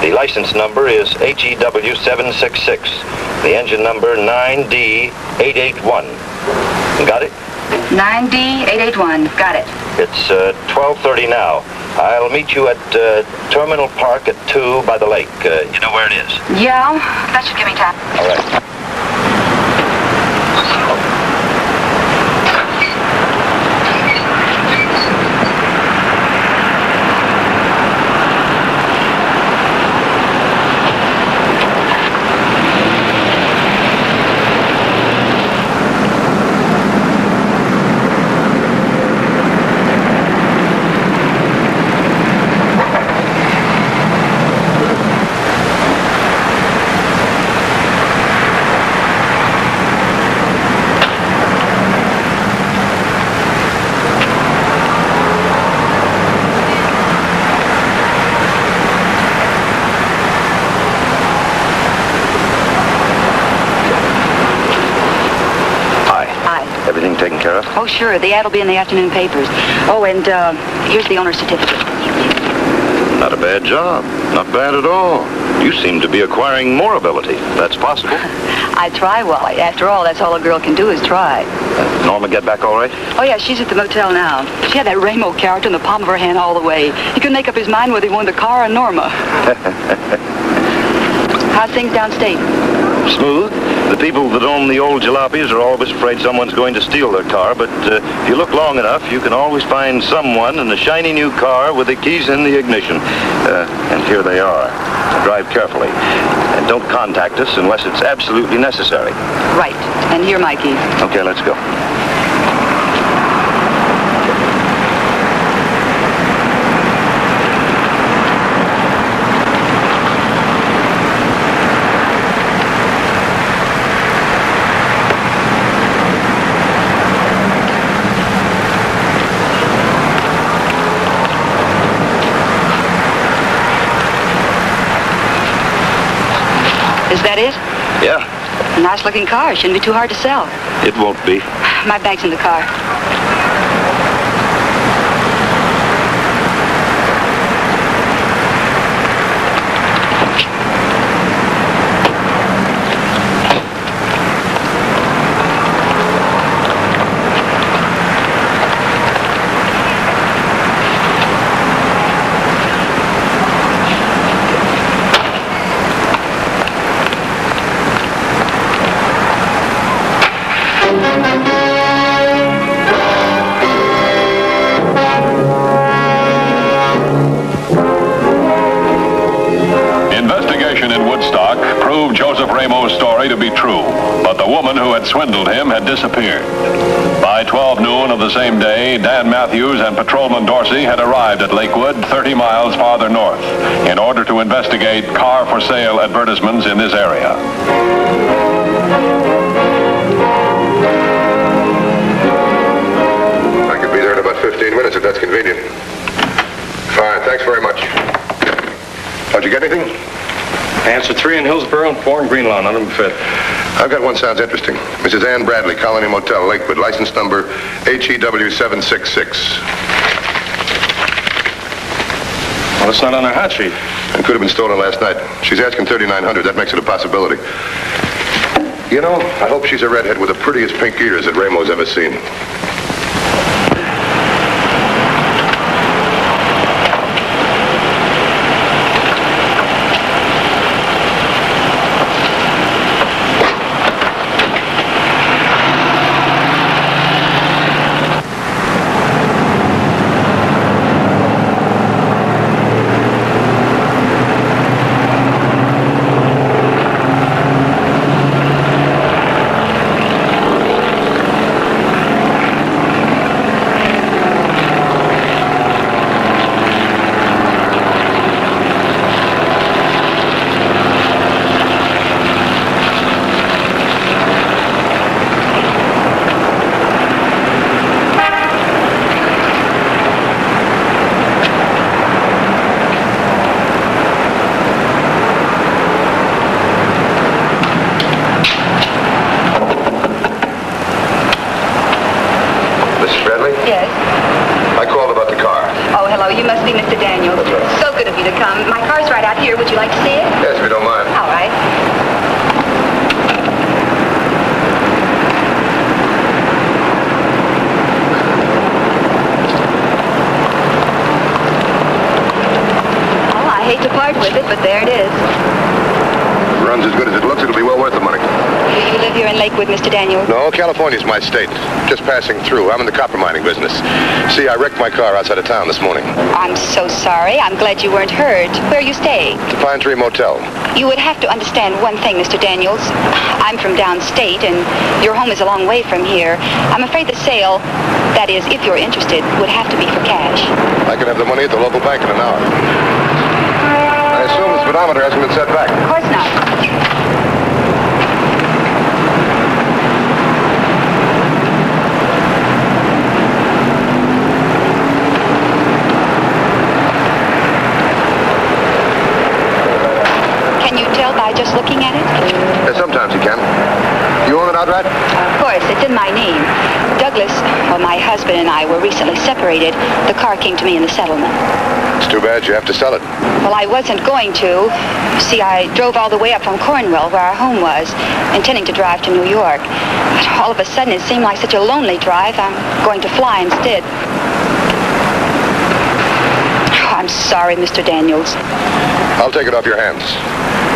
The license number is HEW 766. The engine number 9D881. Got it? 9D881. Got it. It's 12:30 now. I'll meet you at Terminal Park at 2 by the lake. You know where it is? Yeah, that should give me time. All right. Oh, sure. The ad will be in the afternoon papers. Oh, and here's the owner's certificate. Not a bad job. Not bad at all. You seem to be acquiring more ability. That's possible. I try, Wally. After all, that's all a girl can do is try. Norma get back all right? Oh, yeah, she's at the motel now. She had that Ramo character in the palm of her hand all the way. He couldn't make up his mind whether he wanted the car or Norma. How's things downstate? Smooth. The people that own the old jalopies are always afraid someone's going to steal their car, but if you look long enough, you can always find someone in a shiny new car with the keys in the ignition. And here they are. Drive carefully. And don't contact us unless it's absolutely necessary. Right. And here are my keys. Okay, let's go. Is that it? Yeah, Nice looking car. Shouldn't be too hard to sell. it won't be. My bag's in the car. Ramo's story to be true, but the woman who had swindled him had disappeared. By 12 noon of the same day, Dan Matthews and Patrolman Dorsey had arrived at Lakewood, 30 miles farther north, in order to investigate car for sale advertisements in this area. I could be there in about 15 minutes if that's convenient. Fine, thanks very much. How'd you get anything? Answer 3 in Hillsborough and 4 in Greenlawn, unfit. I've got one sounds interesting. Mrs. Ann Bradley, Colony Motel, Lakewood, license number HEW766. Well, it's not on her hot sheet. It could have been stolen last night. She's asking $3,900. That makes it a possibility. You know, I hope she's a redhead with the prettiest pink ears that Ramo's ever seen. California's my state. Just passing through. I'm in the copper mining business. See, I wrecked my car outside of town this morning. I'm so sorry. I'm glad you weren't hurt. Where are you staying? The Pine Tree Motel. You would have to understand one thing, Mr. Daniels. I'm from downstate, and your home is a long way from here. I'm afraid the sale, that is, if you're interested, would have to be for cash. I can have the money at the local bank in an hour. I assume the speedometer hasn't been set back. Of course not. Just looking at it? Yeah, sometimes you can. You You own it outright? Of course, it's in my name. Douglas, my husband and I were recently separated. The car came to me in the settlement. It's too bad you have to sell it. Well, I wasn't going to. See, I drove all the way up from Cornwall, where our home was, intending to drive to New York. But all of a sudden, it seemed like such a lonely drive, I'm going to fly instead. Oh, I'm sorry, Mr. Daniels. I'll take it off your hands.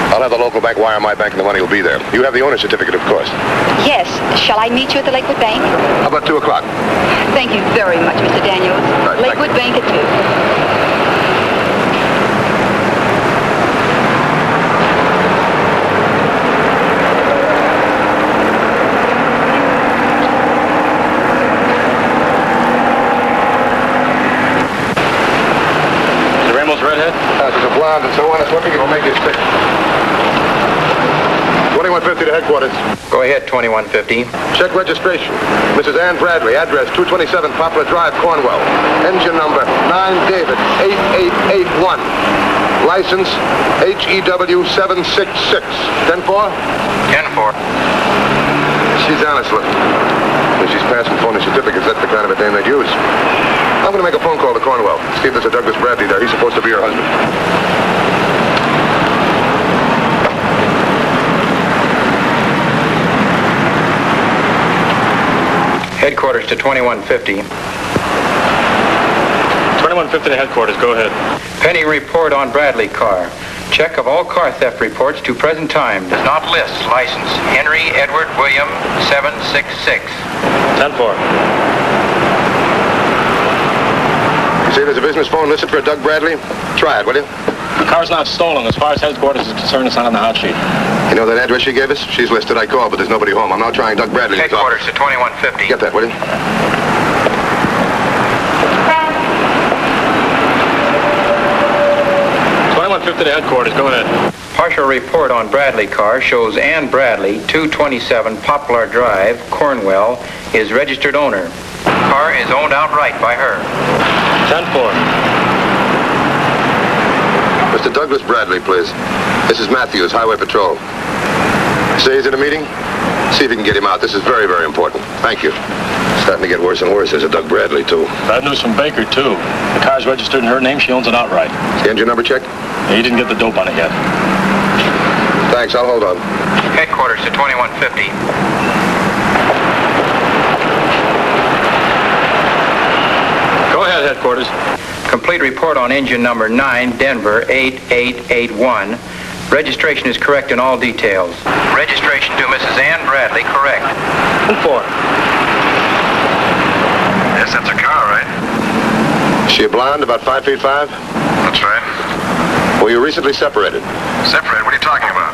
I'll have the local bank wire my bank and the money will be there. You have the owner's certificate, of course. Yes. Shall I meet you at the Lakewood Bank? How about 2 o'clock? Thank you very much, Mr. Daniels. Right, Lakewood Bank at 2. Redhead? She's a blonde and so on. It's looking, it'll make you sick. 2150 to headquarters. Go ahead, 2150. Check registration. Mrs. Ann Bradley, address 227 Poplar Drive, Cornwall. Engine number 9 David 8881. License HEW 766. 10-4? 10-4. She's honest looking. If she's passing phony certificates, that's the kind of a name they'd use. I'm going to make a phone call to Cornwall. See if there's a Douglas Bradley there. He's supposed to be your husband. Headquarters to 2150. 2150 to headquarters. Go ahead. Penny report on Bradley car. Check of all car theft reports to present time. Does not list license. Henry Edward William 766. 10-4. You say there's a business phone listed for a Doug Bradley? Try it, will you? The car's not stolen. As far as headquarters is concerned, it's not on the hot sheet. You know that address she gave us? She's listed. I called, but there's nobody home. I'm now trying Doug Bradley. Headquarters to 2150. Get that, will you? To the headquarters. Go ahead. Partial report on Bradley car shows Ann Bradley, 227 Poplar Drive, Cornwall, is registered owner. Car is owned outright by her. 10-4. Mr. Douglas Bradley, please. This is Matthews, Highway Patrol. Say he's in a meeting? See if you can get him out. This is very, very important. Thank you. Starting to get worse and worse. There's a Doug Bradley, too. Bad news from Baker, too. The car's registered in her name. She owns it outright. Is the engine number checked? He didn't get the dope on it yet. Thanks. I'll hold on. Headquarters to 2150. Go ahead, headquarters. Complete report on engine number 9, Denver 8881. Registration is correct in all details. Registration to Mrs. Ann Bradley, correct. 10-4. Yes, that's her car, right? Is she a blonde, about 5'5"? That's right. Were you recently separated? Separated? What are you talking about?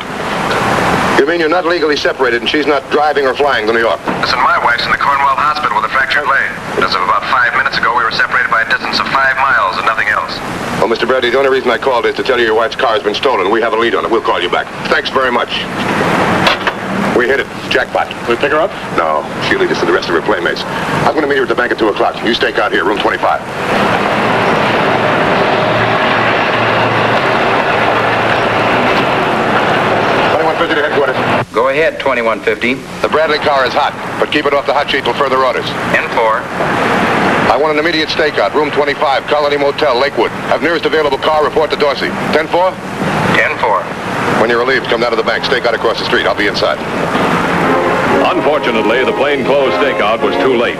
You mean you're not legally separated and she's not driving or flying to New York? Listen, my wife's in the Cornwall hospital with a fractured leg. As of about 5 minutes ago, we were separated by a distance of 5 miles and nothing else. Well, Mr. Bradley, the only reason I called is to tell you your wife's car has been stolen. We have a lead on it. We'll call you back. Thanks very much. We hit it. Jackpot. We pick her up? No. She'll lead us to the rest of her playmates. I'm going to meet her at the bank at 2 o'clock. You stake out here, room 25. 2150 to headquarters. Go ahead, 2150. The Bradley car is hot, but keep it off the hot sheet till further orders. 10-4. I want an immediate stakeout, room 25, Colony Motel, Lakewood. Have nearest available car, report to Dorsey. 10-4? 10-4. When you're relieved, come down to the bank. Stakeout across the street. I'll be inside. Unfortunately, the plainclothes stakeout was too late.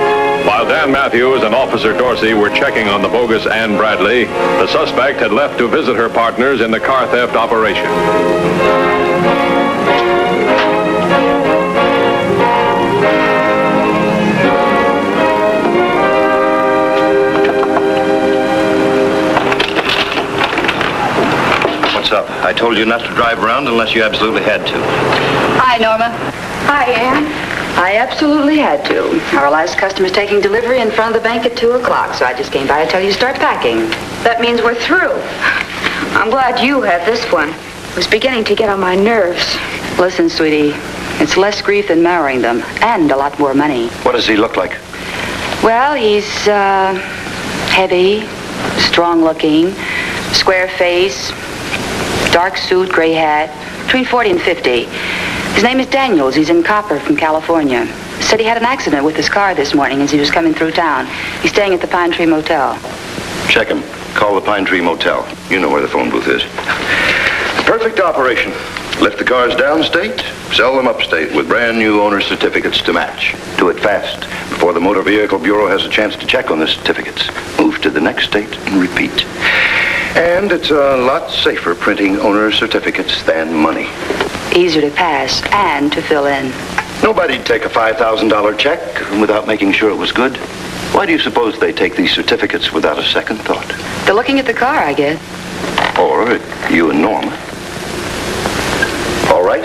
While Dan Matthews and Officer Dorsey were checking on the bogus Ann Bradley, the suspect had left to visit her partners in the car theft operation. What's up? I told you not to drive around unless you absolutely had to. Hi, Norma. Hi, Ann. I absolutely had to. Our last customer's taking delivery in front of the bank at 2 o'clock, so I just came by to tell you to start packing. That means we're through. I'm glad you have this one. It was beginning to get on my nerves. Listen, sweetie, it's less grief than marrying them, and a lot more money. What does he look like? Well, he's, heavy, strong-looking, square face, dark suit, gray hat, between 40 and 50. His name is Daniels. He's in Copper from California. Said he had an accident with his car this morning as he was coming through town. He's staying at the Pine Tree Motel. Check him. Call the Pine Tree Motel. You know where the phone booth is. Perfect operation. Lift the cars downstate, sell them upstate with brand new owner certificates to match. Do it fast before the Motor Vehicle Bureau has a chance to check on the certificates. Move to the next state and repeat. And it's a lot safer printing owner certificates than money. Easier to pass and to fill in. Nobody'd take a $5,000 check without making sure it was good. Why do you suppose they take these certificates without a second thought? They're looking at the car, I guess. Or you and Norma. All right?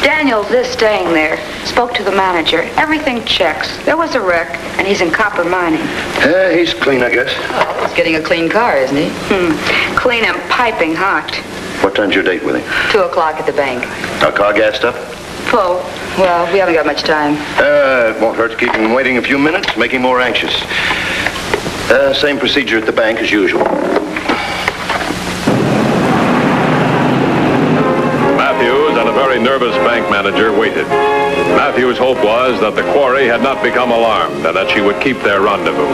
Daniels is staying there. Spoke to the manager. Everything checks. There was a wreck, and he's in Copper mining. He's clean, I guess. Oh, he's getting a clean car, isn't he? Clean and piping hot. What time's your date with him? 2:00 at the bank. Our car gassed up? Oh, well, we haven't got much time. It won't hurt to keep him waiting a few minutes, make him more anxious. Same procedure at the bank as usual. Matthews and a very nervous bank manager waited. Matthews' hope was that the quarry had not become alarmed and that she would keep their rendezvous.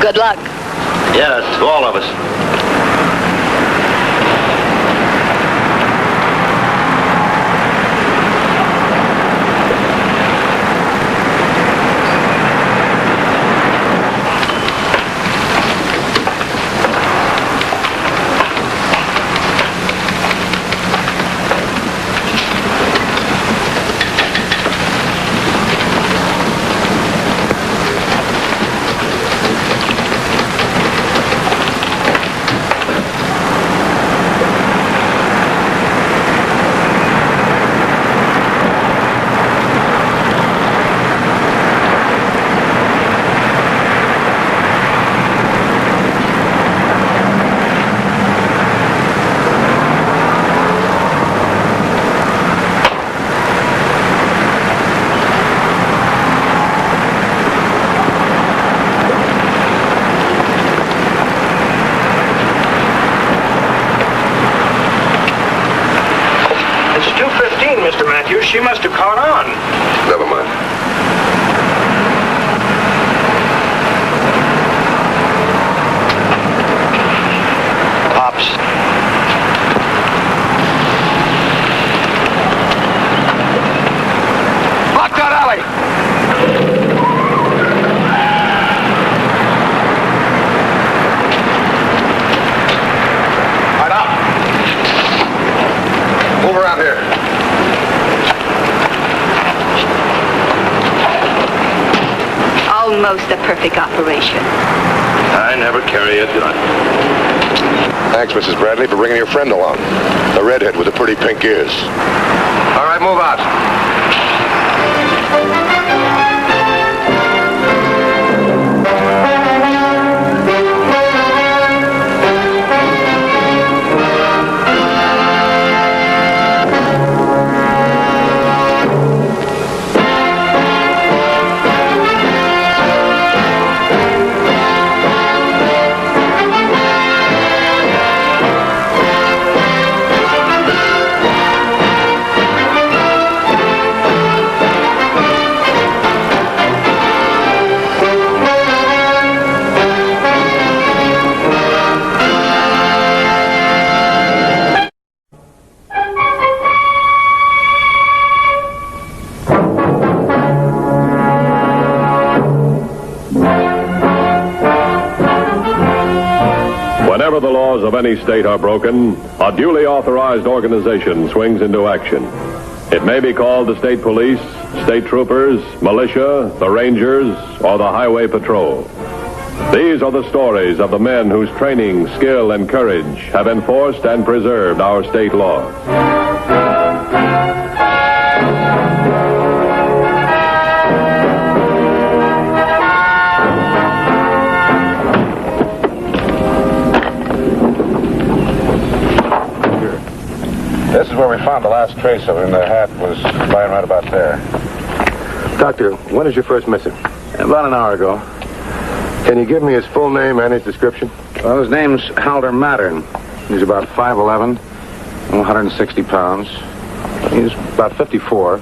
Good luck. Yeah, to all of us. She must have caught on. Never mind. Pops. Block that alley! Right up. Move around here. Almost a perfect operation. I never carry a gun. Thanks, Mrs. Bradley, for bringing your friend along. The redhead with the pretty pink ears. All right, move out. Whenever the laws of any state are broken, a duly authorized organization swings into action. It may be called the state police, state troopers, militia, the rangers, or the highway patrol. These are the stories of the men whose training, skill, and courage have enforced and preserved our state laws. This is where we found the last trace of him. The hat was lying right about there. Doctor, when is your first missing? About an hour ago. Can you give me his full name and his description? Well, his name's Halder Mattern. He's about 5'11", 160 pounds. He's about 54.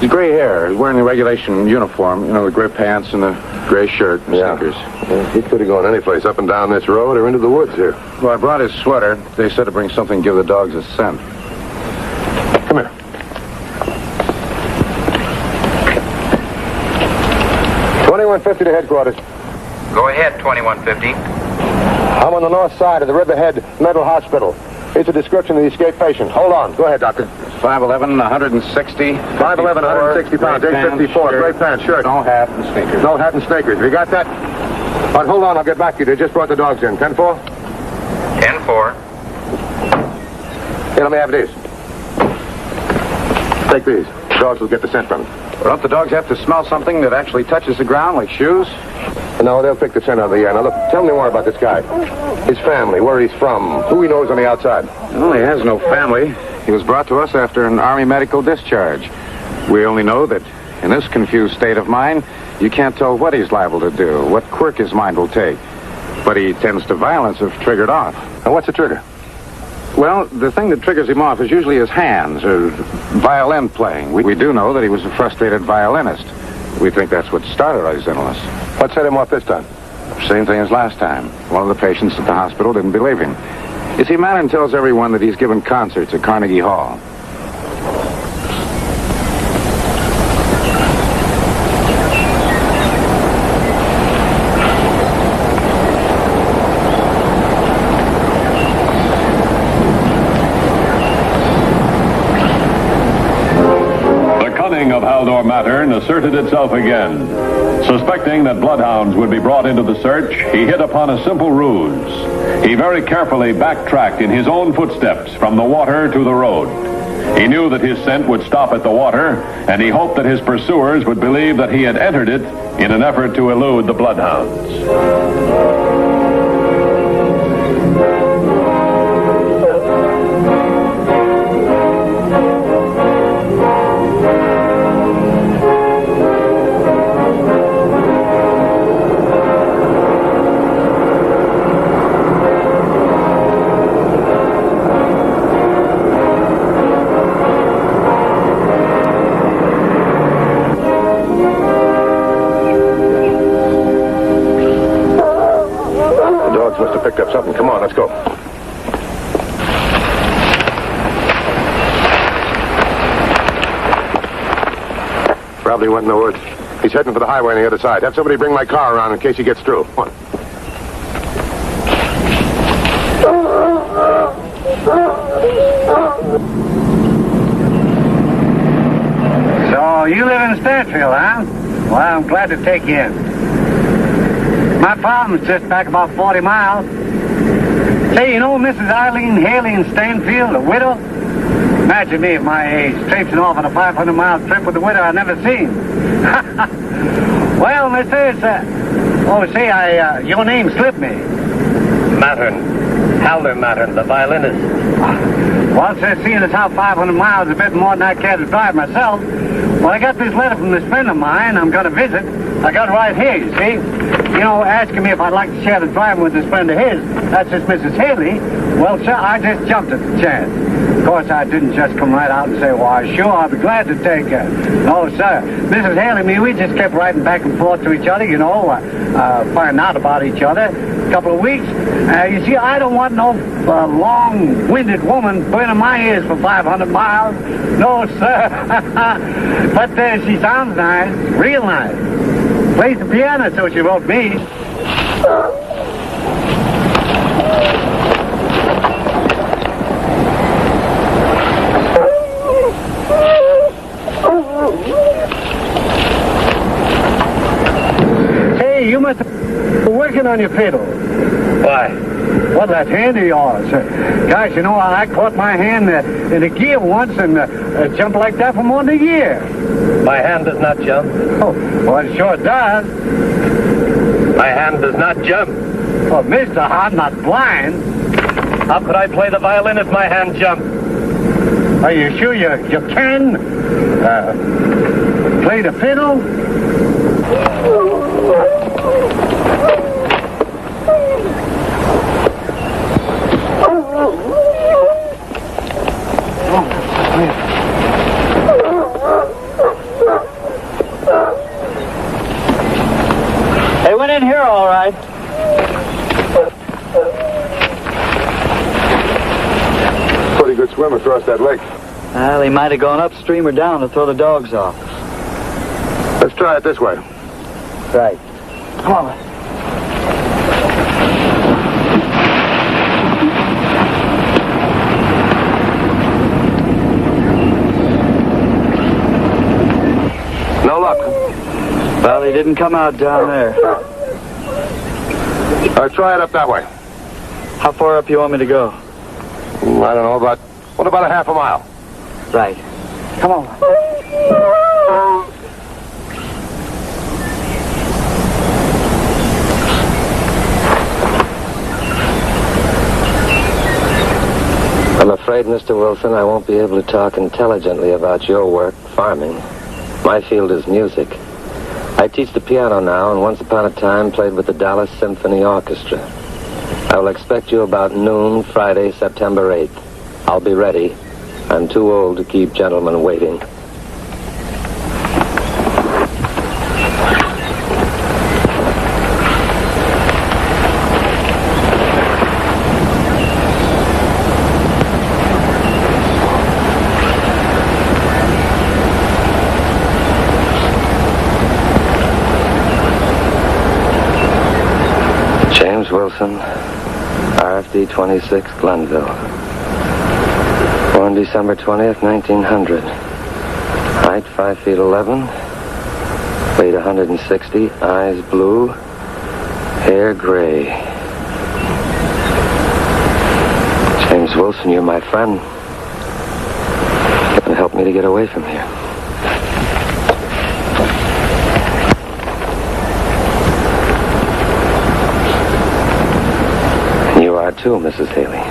He's gray hair. He's wearing the regulation uniform, the gray pants and the gray shirt and sneakers. Yeah, he could have gone any place, up and down this road or into the woods here. Well, I brought his sweater. They said to bring something to give the dogs a scent. Come here. $21.50 to headquarters. Go ahead, 2150. I'm on the north side of the Riverhead Mental Hospital. Here's a description of the escaped patient. Hold on. Go ahead, doctor. 5'11", 160. 5'11", 160 pounds, 854. Gray pants, shirt. No hat and sneakers. No hat and sneakers. You got that? All right, hold on. I'll get back to you. They just brought the dogs in. 10-4? 10-4. Here, let me have these. Take these. The dogs will get the scent from them. Don't the dogs have to smell something that actually touches the ground, like shoes? No, they'll pick the scent out of the air. Now, look, tell me more about this guy. His family, where he's from, who he knows on the outside. Well, he has no family. He was brought to us after an Army medical discharge. We only know that in this confused state of mind, you can't tell what he's liable to do, what quirk his mind will take. But he tends to violence if triggered off. And what's the trigger? Well, the thing that triggers him off is usually his hands or violin playing. We do know that he was a frustrated violinist. We think that's what started his illness. What set him off this time? Same thing as last time. One of the patients at the hospital didn't believe him. You see, Mattern tells everyone that he's given concerts at Carnegie Hall. Of Haldor Mattern asserted itself again. Suspecting that bloodhounds would be brought into the search, he hit upon a simple ruse. He very carefully backtracked in his own footsteps from the water to the road. He knew that his scent would stop at the water, and he hoped that his pursuers would believe that he had entered it in an effort to elude the bloodhounds. Picked up something. Come on, let's go. Probably went in the woods. He's heading for the highway on the other side. Have somebody bring my car around in case he gets through. Come on. So you live in Stanfield, huh? Well, I'm glad to take you in. My farm is just back about 40 miles. Say, you know Mrs. Eileen Haley in Stanfield, a widow? Imagine me at my age, traipsing off on a 500-mile trip with a widow I'd never seen. Well, mister, your name slipped me. Mattern. Halder Mattern, the violinist. Well, sir, seeing as how 500 miles is a bit more than I care to drive myself, well, I got this letter from this friend of mine I'm going to visit. I got it right here, you see. Asking me if I'd like to share the driving with this friend of his. That's just Mrs. Haley. Well, sir, I just jumped at the chance. Of course, I didn't just come right out and say, why, sure, I'll be glad to take her. No, sir. Mrs. Haley and me, we just kept writing back and forth to each other, finding out about each other. A couple of weeks. You see, I don't want no long-winded woman burning my ears for 500 miles. No, sir. But she sounds nice, real nice. Plays the piano, so she wrote me. must have been working on your fiddle. Why? Well, that hand of yours. Gosh, you know, I caught my hand in a gear once and jumped like that for more than a year. My hand does not jump. Oh, well, it sure does. My hand does not jump. Well, Mr. I'm not blind. How could I play the violin if my hand jumped? Are you sure you can? Play the fiddle? They went in here all right. Pretty good swim across that lake. Well, he might have gone upstream or down to throw the dogs off. Let's try it this way. Right. Come on. No luck. Well, he didn't come out down there. Try it up that way. How far up you want me to go? I don't know, about a half a mile? Right. Come on. I'm afraid, Mr. Wilson, I won't be able to talk intelligently about your work, farming. My field is music. I teach the piano now, and once upon a time played with the Dallas Symphony Orchestra. I will expect you about noon, Friday, September 8th. I'll be ready. I'm too old to keep gentlemen waiting. James Wilson, RFD 26, Glenville. Born December 20th, 1900. Height 5 feet 11. Weight 160. Eyes blue. Hair gray. James Wilson, you're my friend. You can help me to get away from here. You are too, Mrs. Haley.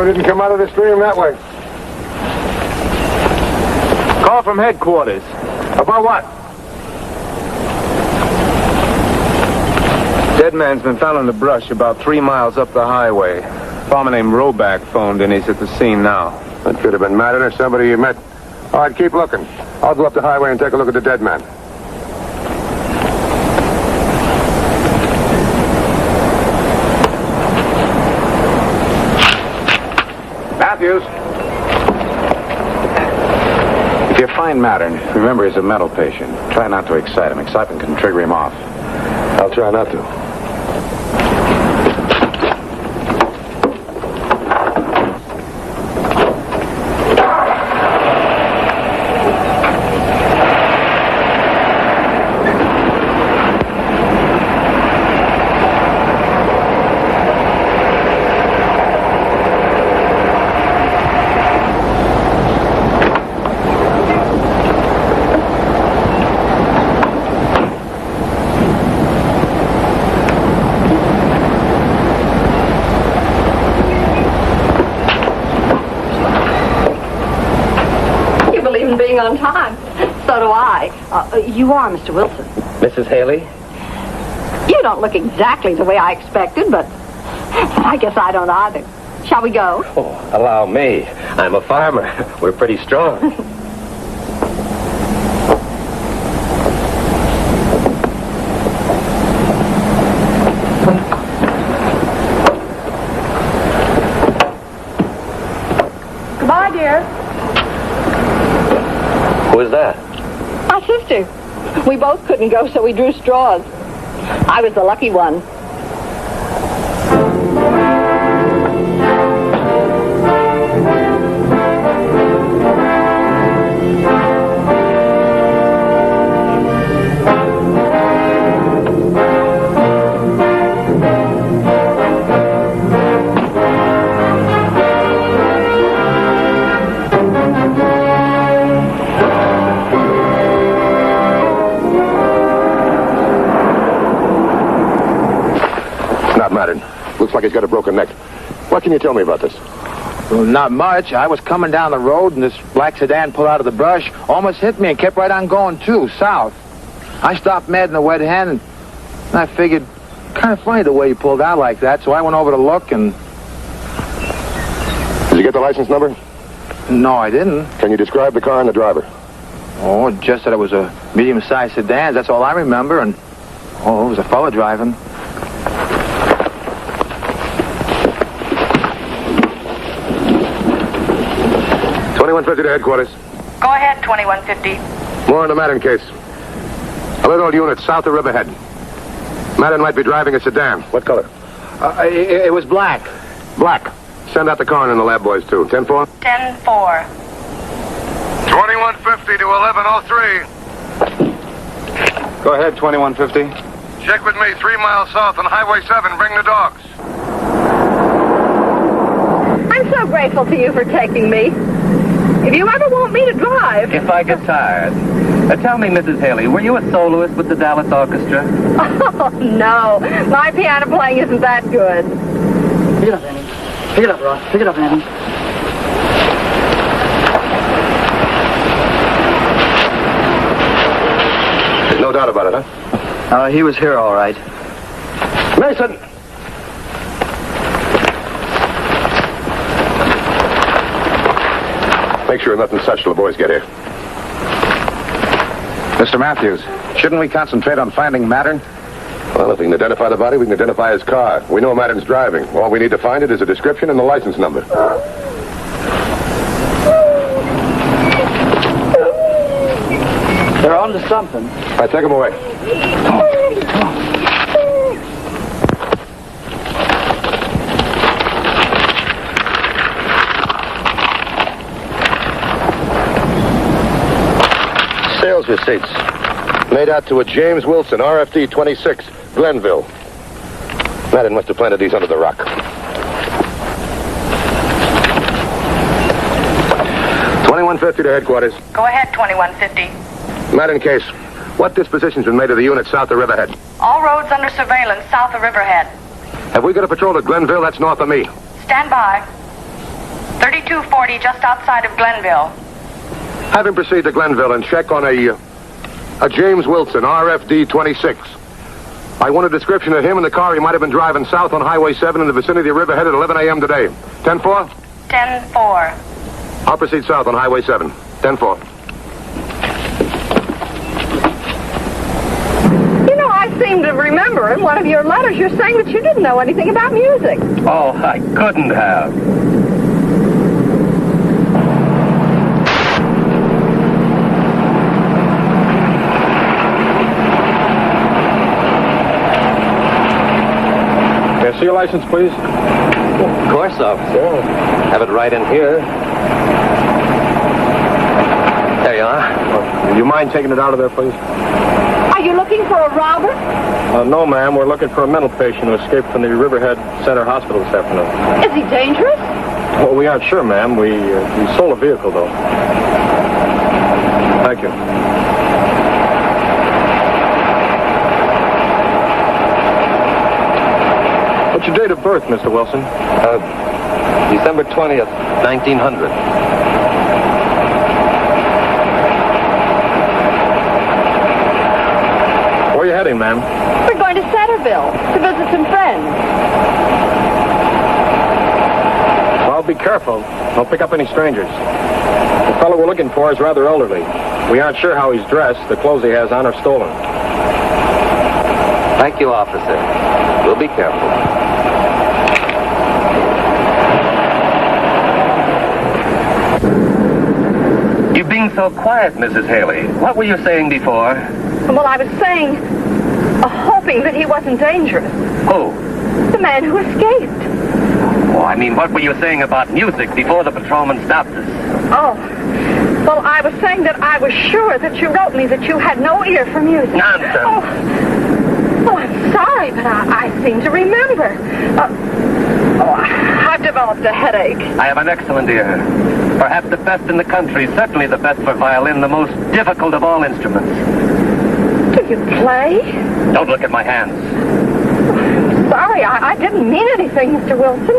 Didn't come out of the stream that way. Call from headquarters. About what? Dead man's been found in the brush about 3 miles up the highway. Farmer named Roback phoned in. He's at the scene now. That could have been Madden or somebody you met. All right, keep looking. I'll go up the highway and take a look at the dead man. Matthews. If you find Mattern, remember he's a mental patient. Try not to excite him. Excitement can trigger him off. I'll try not to. leaving on time. So do I. You are Mr. Wilson. Mrs. Haley? You don't look exactly the way I expected, but I guess I don't either. Shall we go? Oh, allow me. I'm a farmer. We're pretty strong. Goodbye, dear. Who is that? My sister. We both couldn't go, so we drew straws. I was the lucky one. Looks like he's got a broken neck. What can you tell me about this? Well, not much. I was coming down the road, and this black sedan pulled out of the brush, almost hit me, and kept right on going, too, south. I stopped mad in the wet hand, and I figured, kind of funny the way he pulled out like that, so I went over to look, and... Did you get the license number? No, I didn't. Can you describe the car and the driver? Oh, just that it was a medium-sized sedan. That's all I remember, and... Oh, it was a fella driving. $21.50 to headquarters. Go ahead, 2150. More on the Madden case. A little unit south of Riverhead. Madden might be driving a sedan. What color? It was black. Black. Send out the coroner and the lab boys, too. 10-4? 10-4. 2150 to 1103. Go ahead, 2150. Check with me 3 miles south on Highway 7. Bring the dogs. I'm so grateful to you for taking me. If you ever want me to drive... If I get tired. Tell me, Mrs. Haley, were you a soloist with the Dallas Orchestra? Oh, no. My piano playing isn't that good. Pick it up, Annie. Pick it up, Ross. Pick it up, Annie. There's no doubt about it, huh? He was here all right. Mason! Make sure nothing such till the boys get here. Mr. Matthews, shouldn't we concentrate on finding Mattern? Well, if we can identify the body, we can identify his car. We know Mattern's driving. All we need to find it is a description and the license number. They're on to something. All right, take him away. Sales receipts. Made out to a James Wilson, RFD 26, Glenville. Madden must have planted these under the rock. 2150 to headquarters. Go ahead, 2150. Madden case. What disposition's been made of the unit south of Riverhead? All roads under surveillance south of Riverhead. Have we got a patrol at Glenville? That's north of me. Stand by. 3240 just outside of Glenville. Have him proceed to Glenville and check on a James Wilson, RFD 26. I want a description of him and the car he might have been driving south on Highway 7 in the vicinity of Riverhead at 11 a.m. today. 10-4? 10-4. I'll proceed south on Highway 7. 10-4. You know, I seem to remember in one of your letters you're saying that you didn't know anything about music. Oh, I couldn't have. May I see your license, please? Of course, officer. Have it right in here. There you are. Do you mind taking it out of there, please? Are you looking for a robber? No, ma'am. We're looking for a mental patient who escaped from the Riverhead Center Hospital this afternoon. Is he dangerous? Well, we aren't sure, ma'am. We sold a vehicle, though. Thank you. What's your date of birth, Mr. Wilson? December 20th, 1900. going, ma'am? We're going to Centerville to visit some friends. Well, be careful. Don't pick up any strangers. The fellow we're looking for is rather elderly. We aren't sure how he's dressed. The clothes he has on are stolen. Thank you, officer. We'll be careful. You're being so quiet, Mrs. Haley. What were you saying before? Well, I was saying, hoping that he wasn't dangerous. Who? The man who escaped. Oh, I mean, what were you saying about music before the patrolman stopped us? Oh, well, I was saying that I was sure that you wrote me that you had no ear for music. Nonsense. Oh, I'm sorry, but I seem to remember. I've developed a headache. I have an excellent ear. Perhaps the best in the country, certainly the best for violin, the most difficult of all instruments. Do you play? Don't look at my hands. Sorry, I didn't mean anything, Mr. Wilson.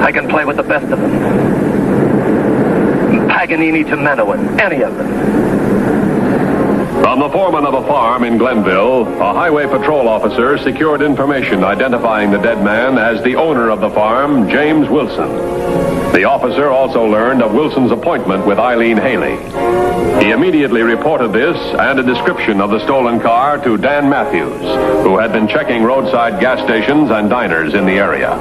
I can play with the best of them. Paganini to Menuhin, any of them. From the foreman of a farm in Glenville, a highway patrol officer secured information identifying the dead man as the owner of the farm, James Wilson. The officer also learned of Wilson's appointment with Eileen Haley. He immediately reported this and a description of the stolen car to Dan Matthews, who had been checking roadside gas stations and diners in the area.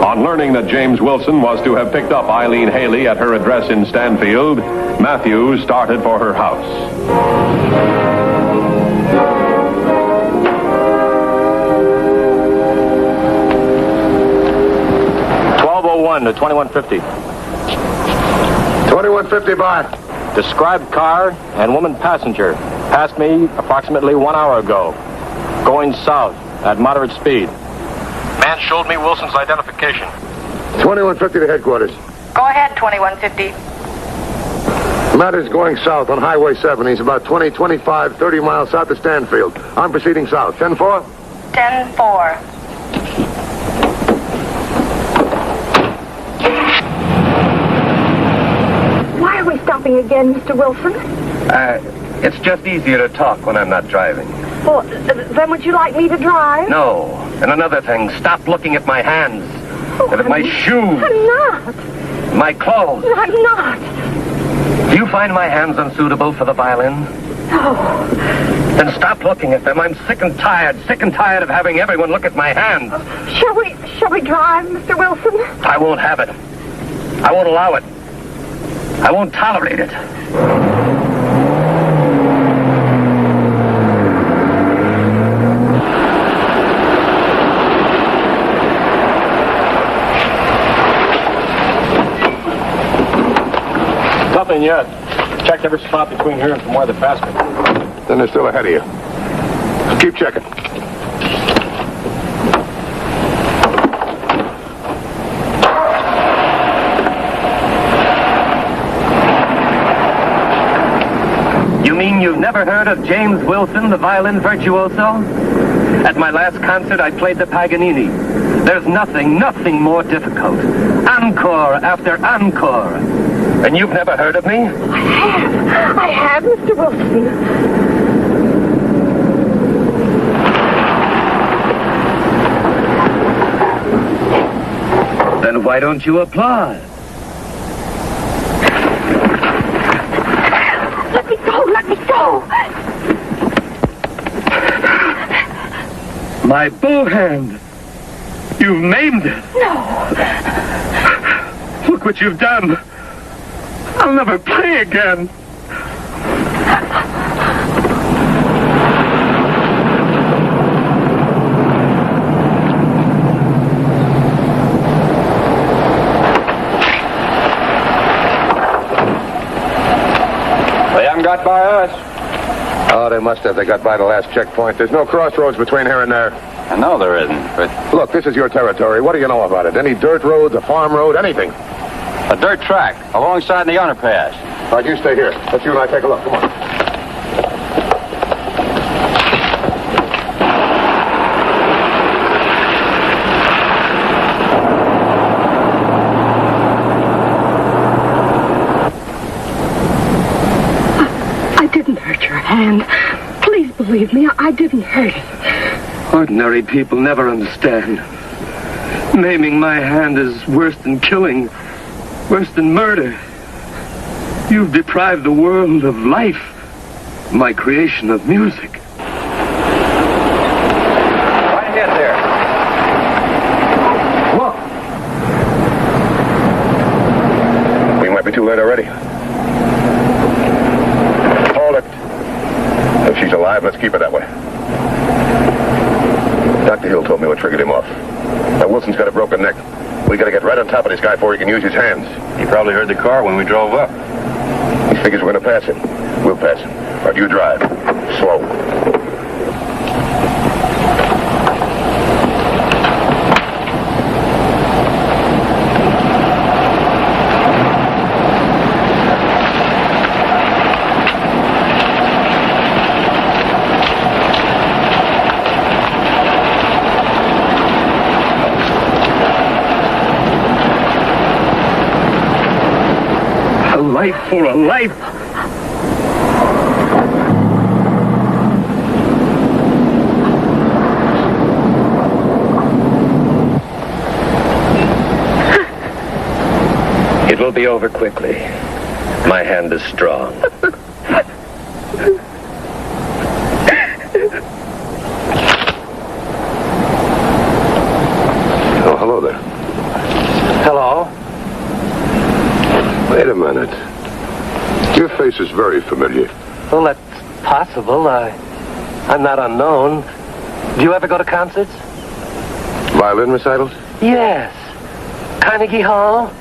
On learning that James Wilson was to have picked up Eileen Haley at her address in Stanfield, Matthews started for her house. 1201 to 2150. 2150 by. Described car and woman passenger. Passed me approximately 1 hour ago. Going south at moderate speed. Man showed me Wilson's identification. 2150 to headquarters. Go ahead, 2150. Matter's going south on Highway 7. He's about 25, 30 miles south of Stanfield. I'm proceeding south. 10-4? 10-4. Why are we stopping again, Mr. Wilson? It's just easier to talk when I'm not driving. Well, then would you like me to drive? No. And another thing, stop looking at my hands. And at my shoes. I'm not. My clothes. I'm not. Do you find my hands unsuitable for the violin? No. Then stop looking at them. I'm sick and tired of having everyone look at my hands. Shall we drive, Mr. Wilson? I won't have it. I won't allow it. I won't tolerate it. Nothing yet. Checked every spot between here and from where they passed me. Then they're still ahead of you. Keep checking. You mean you've never heard of James Wilson, the violin virtuoso? At my last concert, I played the Paganini. There's nothing more difficult. Encore after encore. And you've never heard of me? I have, Mr. Wilson. Then why don't you applaud? Let me go. My bow hand. You've maimed it. No. Look what you've done. I'll never play again. They haven't got by us. Oh, they must have. They got by the last checkpoint. There's no crossroads between here and there. I know there isn't, but... Look, this is your territory. What do you know about it? Any dirt roads, a farm road, anything? A dirt track alongside the underpass. All right, you stay here. Let's you and I take a look. Come on. I didn't hurt your hand. Please believe believe me. I didn't hurt it. Ordinary people never understand. Maiming my hand is worse than killing, worse than murder. You've deprived the world of life, my creation of music. Right ahead there. Look! We might be too late already. Hold it. If she's alive, let's keep her that way. Dr. Hill told me what triggered him off. Now, Wilson's got a broken neck. We gotta get right on top of this guy before he can use his hands. He probably heard the car when we drove up. He figures we're gonna pass him. We'll pass him. Or you drive. Slow. A life for a life. It will be over quickly. My hand is strong. Oh, hello there. Hello? Wait a minute. Your face is very familiar. Well, that's possible. I'm not unknown. Do you ever go to concerts? Violin recitals? Yes. Carnegie Hall?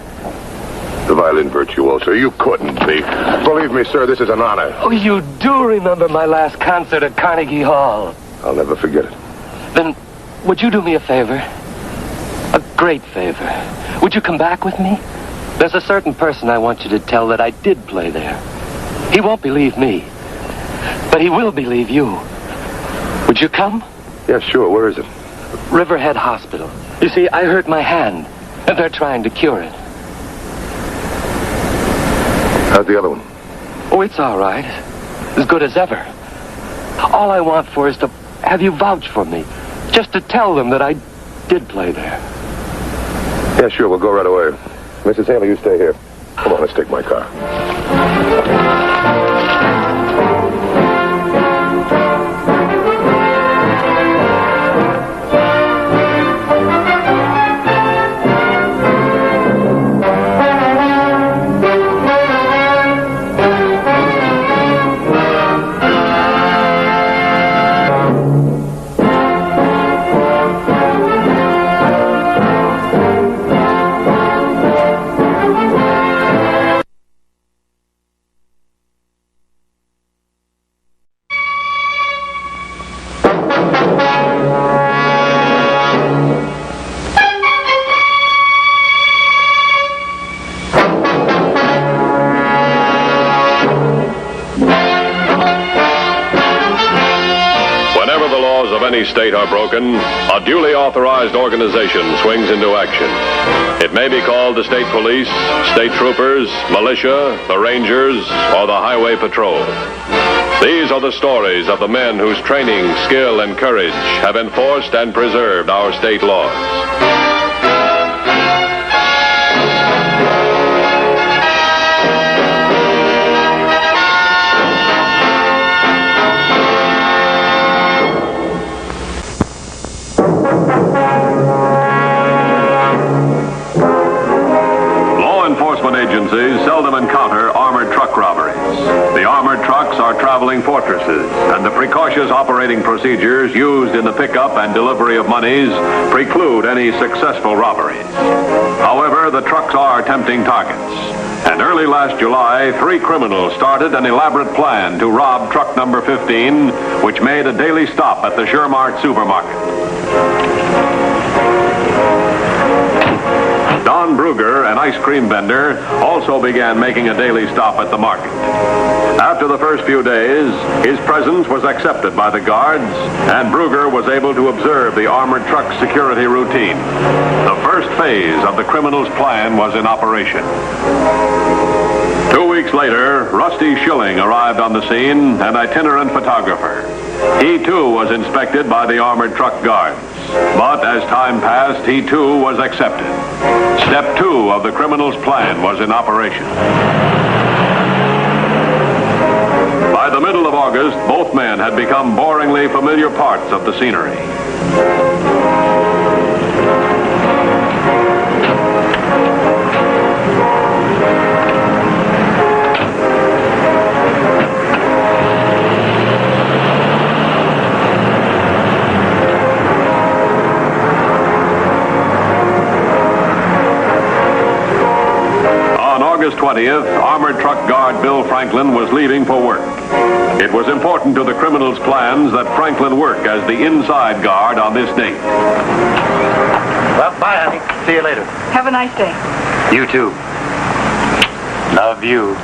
The violin virtuoso. You couldn't be. Believe me, sir, this is an honor. Oh, you do remember my last concert at Carnegie Hall. I'll never forget it. Then, would you do me a favor? A great favor. Would you come back with me? There's a certain person I want you to tell that I did play there. He won't believe me, but he will believe you. Would you come? Yeah, sure. Where is it? Riverhead Hospital. You see, I hurt my hand, and they're trying to cure it. How's the other one? Oh, it's all right. As good as ever. All I want for is to have you vouch for me. Just to tell them that I did play there. Yeah, sure. We'll go right away. Mrs. Haley, you stay here. Come on, let's take my car. State are broken, a duly authorized organization swings into action. It may be called the state police, state troopers, militia, the rangers, or the highway patrol. These are the stories of the men whose training, skill, and courage have enforced and preserved our state laws. Agencies seldom encounter armored truck robberies. The armored trucks are traveling fortresses, and the precautious operating procedures used in the pickup and delivery of monies preclude any successful robberies. However, the trucks are tempting targets, and early last July, 3 criminals started an elaborate plan to rob truck number 15, which made a daily stop at the Shermart supermarket. Don Brugger, an ice cream vendor, also began making a daily stop at the market. After the first few days, his presence was accepted by the guards, and Brugger was able to observe the armored truck security routine. The first phase of the criminals' plan was in operation. 2 weeks later, Rusty Schilling arrived on the scene, an itinerant photographer. He, too, was inspected by the armored truck guards. But as time passed, he, too, was accepted. Step 2 of the criminal's plan was in operation. By the middle of August, both men had become boringly familiar parts of the scenery. August 20th, armored truck guard Bill Franklin was leaving for work. It was important to the criminal's plans that Franklin work as the inside guard on this date. Well, bye, honey. See you later. Have a nice day. You too. Love you.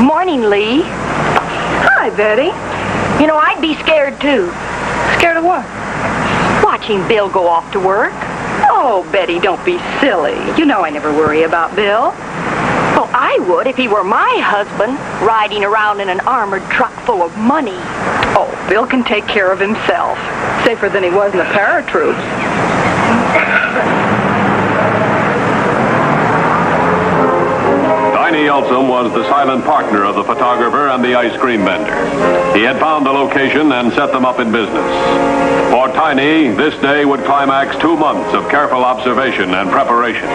Morning, Lee. Hi, Betty. You know, I'd be scared, too. Scared of what? Watching Bill go off to work. Oh, Betty, don't be silly. You know I never worry about Bill. Well, I would if he were my husband, riding around in an armored truck full of money. Oh, Bill can take care of himself. Safer than he was in the paratroops. Tiny Elsom was the silent partner of the photographer and the ice cream vendor. He had found the location and set them up in business. For Tiny, this day would climax 2 months of careful observation and preparation.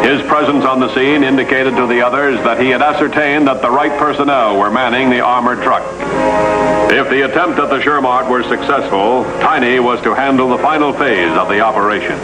His presence on the scene indicated to the others that he had ascertained that the right personnel were manning the armored truck. If the attempt at the Shermart were successful, Tiny was to handle the final phase of the operation.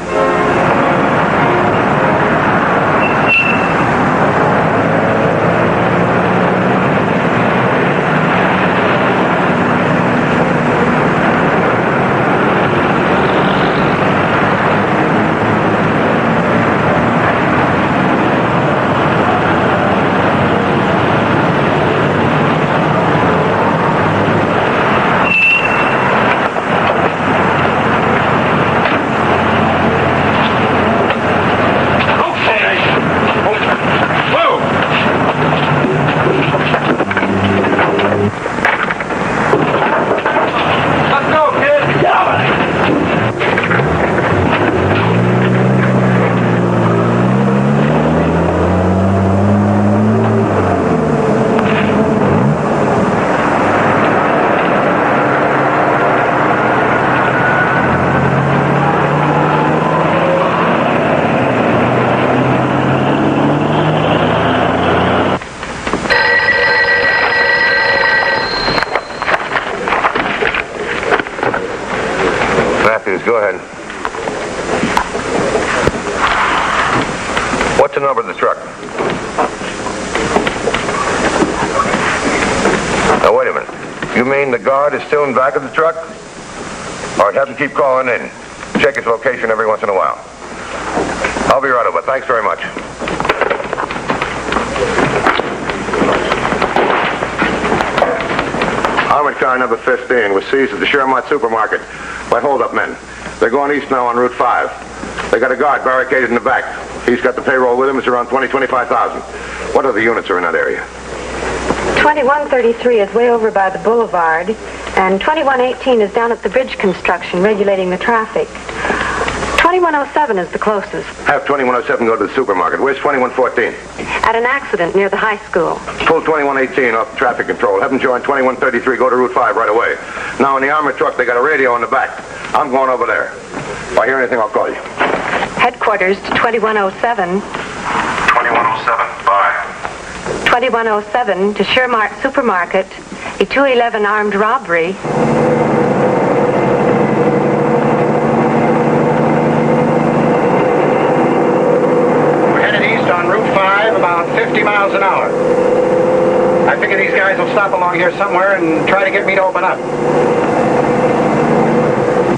Go ahead. What's the number of the truck? Now, wait a minute. You mean the guard is still in back of the truck? All right, have him keep calling in. Check his location every once in a while. I'll be right over. Thanks very much. Armored car number 15 was seized at the Shermart supermarket by hold-up men. They're going east now on Route 5. They got a guard barricaded in the back. He's got the payroll with him. It's around 25,000. What other units are in that area? 2133 is way over by the boulevard, and 2118 is down at the bridge construction, regulating the traffic. 2107 is the closest. Have 2107 go to the supermarket. Where's 2114? At an accident near the high school. Pull 2118 off the traffic control. Have them join 2133. Go to Route 5 right away. Now, in the armored truck, they got a radio in the back. I'm going over there. If I hear anything, I'll call you. Headquarters to 2107. 2107, bye. 2107 to Shermart Supermarket, a 211 armed robbery. We're headed east on Route 5, about 50 miles an hour. I figure these guys will stop along here somewhere and try to get me to open up.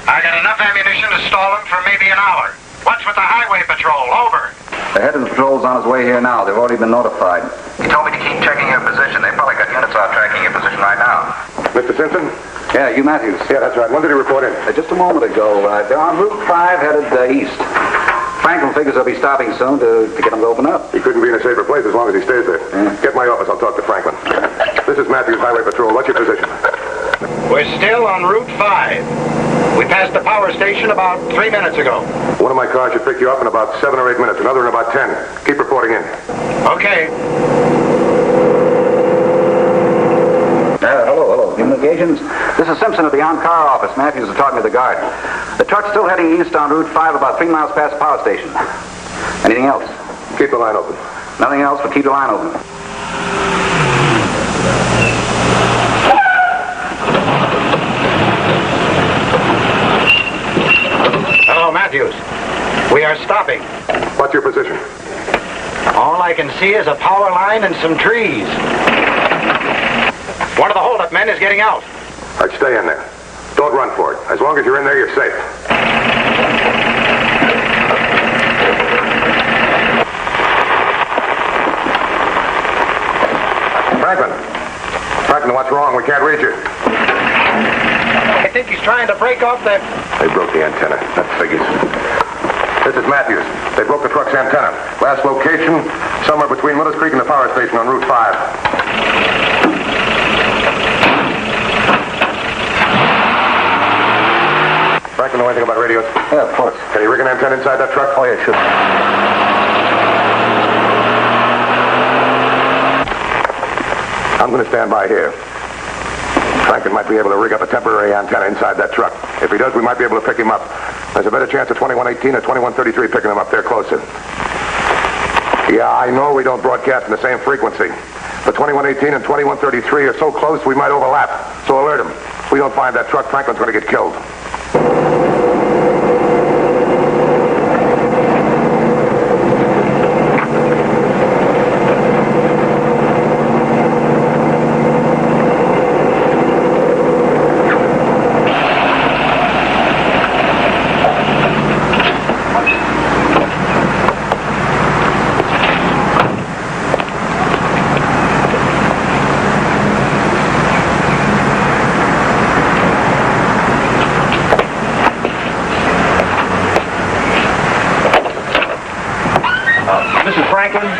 I got enough ammunition to stall them for maybe an hour. What's with the highway patrol? Over. The head of the patrol's on his way here now. They've already been notified. He told me to keep checking your position. They probably got units out tracking your position right now. Mr. Simpson? Yeah, Hugh Matthews. Yeah, that's right. When did he report in? Just a moment ago. They're on Route 5 headed east. Franklin figures he'll be stopping soon to get him to open up. He couldn't be in a safer place as long as he stays there. Get my office. I'll talk to Franklin. This is Matthews Highway Patrol. What's your position? We're still on Route 5. We passed the power station about 3 minutes ago. One of my cars should pick you up in about 7 or 8 minutes. Another in about 10. Keep reporting in. Okay. Hello. Communications. This is Simpson at the on-car office. Matthews is talking to the guard. The truck's still heading east on Route 5 about 3 miles past the power station. Anything else? Keep the line open. Nothing else, but keep the line open. Hello, Matthews. We are stopping. What's your position? All I can see is a power line and some trees. One of the holdup men is getting out. I'd stay in there. Don't run for it. As long as you're in there, you're safe. Franklin, what's wrong? We can't reach you. I think he's trying to break off the... They broke the antenna. That figures. This is Matthews. They broke the truck's antenna. Last location, somewhere between Willis Creek and the power station on Route 5. Franklin, know anything about radios? Yeah, of course. Can you rig an antenna inside that truck? Oh, yeah, sure. I'm going to stand by here. Franklin might be able to rig up a temporary antenna inside that truck. If he does, we might be able to pick him up. There's a better chance of 2118 or 2133 picking him up. They're closer. Yeah, I know we don't broadcast in the same frequency. But 2118 and 2133 are so close we might overlap. So alert him. If we don't find that truck, Franklin's going to get killed.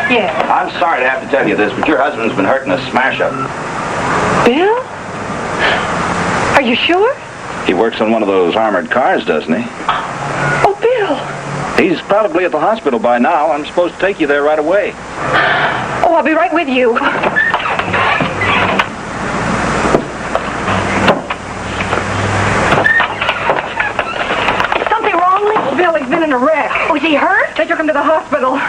Yeah. I'm sorry to have to tell you this, but your husband's been hurt in a smash-up. Bill? Are you sure? He works on one of those armored cars, doesn't he? Oh, Bill. He's probably at the hospital by now. I'm supposed to take you there right away. Oh, I'll be right with you. Something wrong, Lee? Bill, he's been in a wreck. Oh, is he hurt? They took him to the hospital.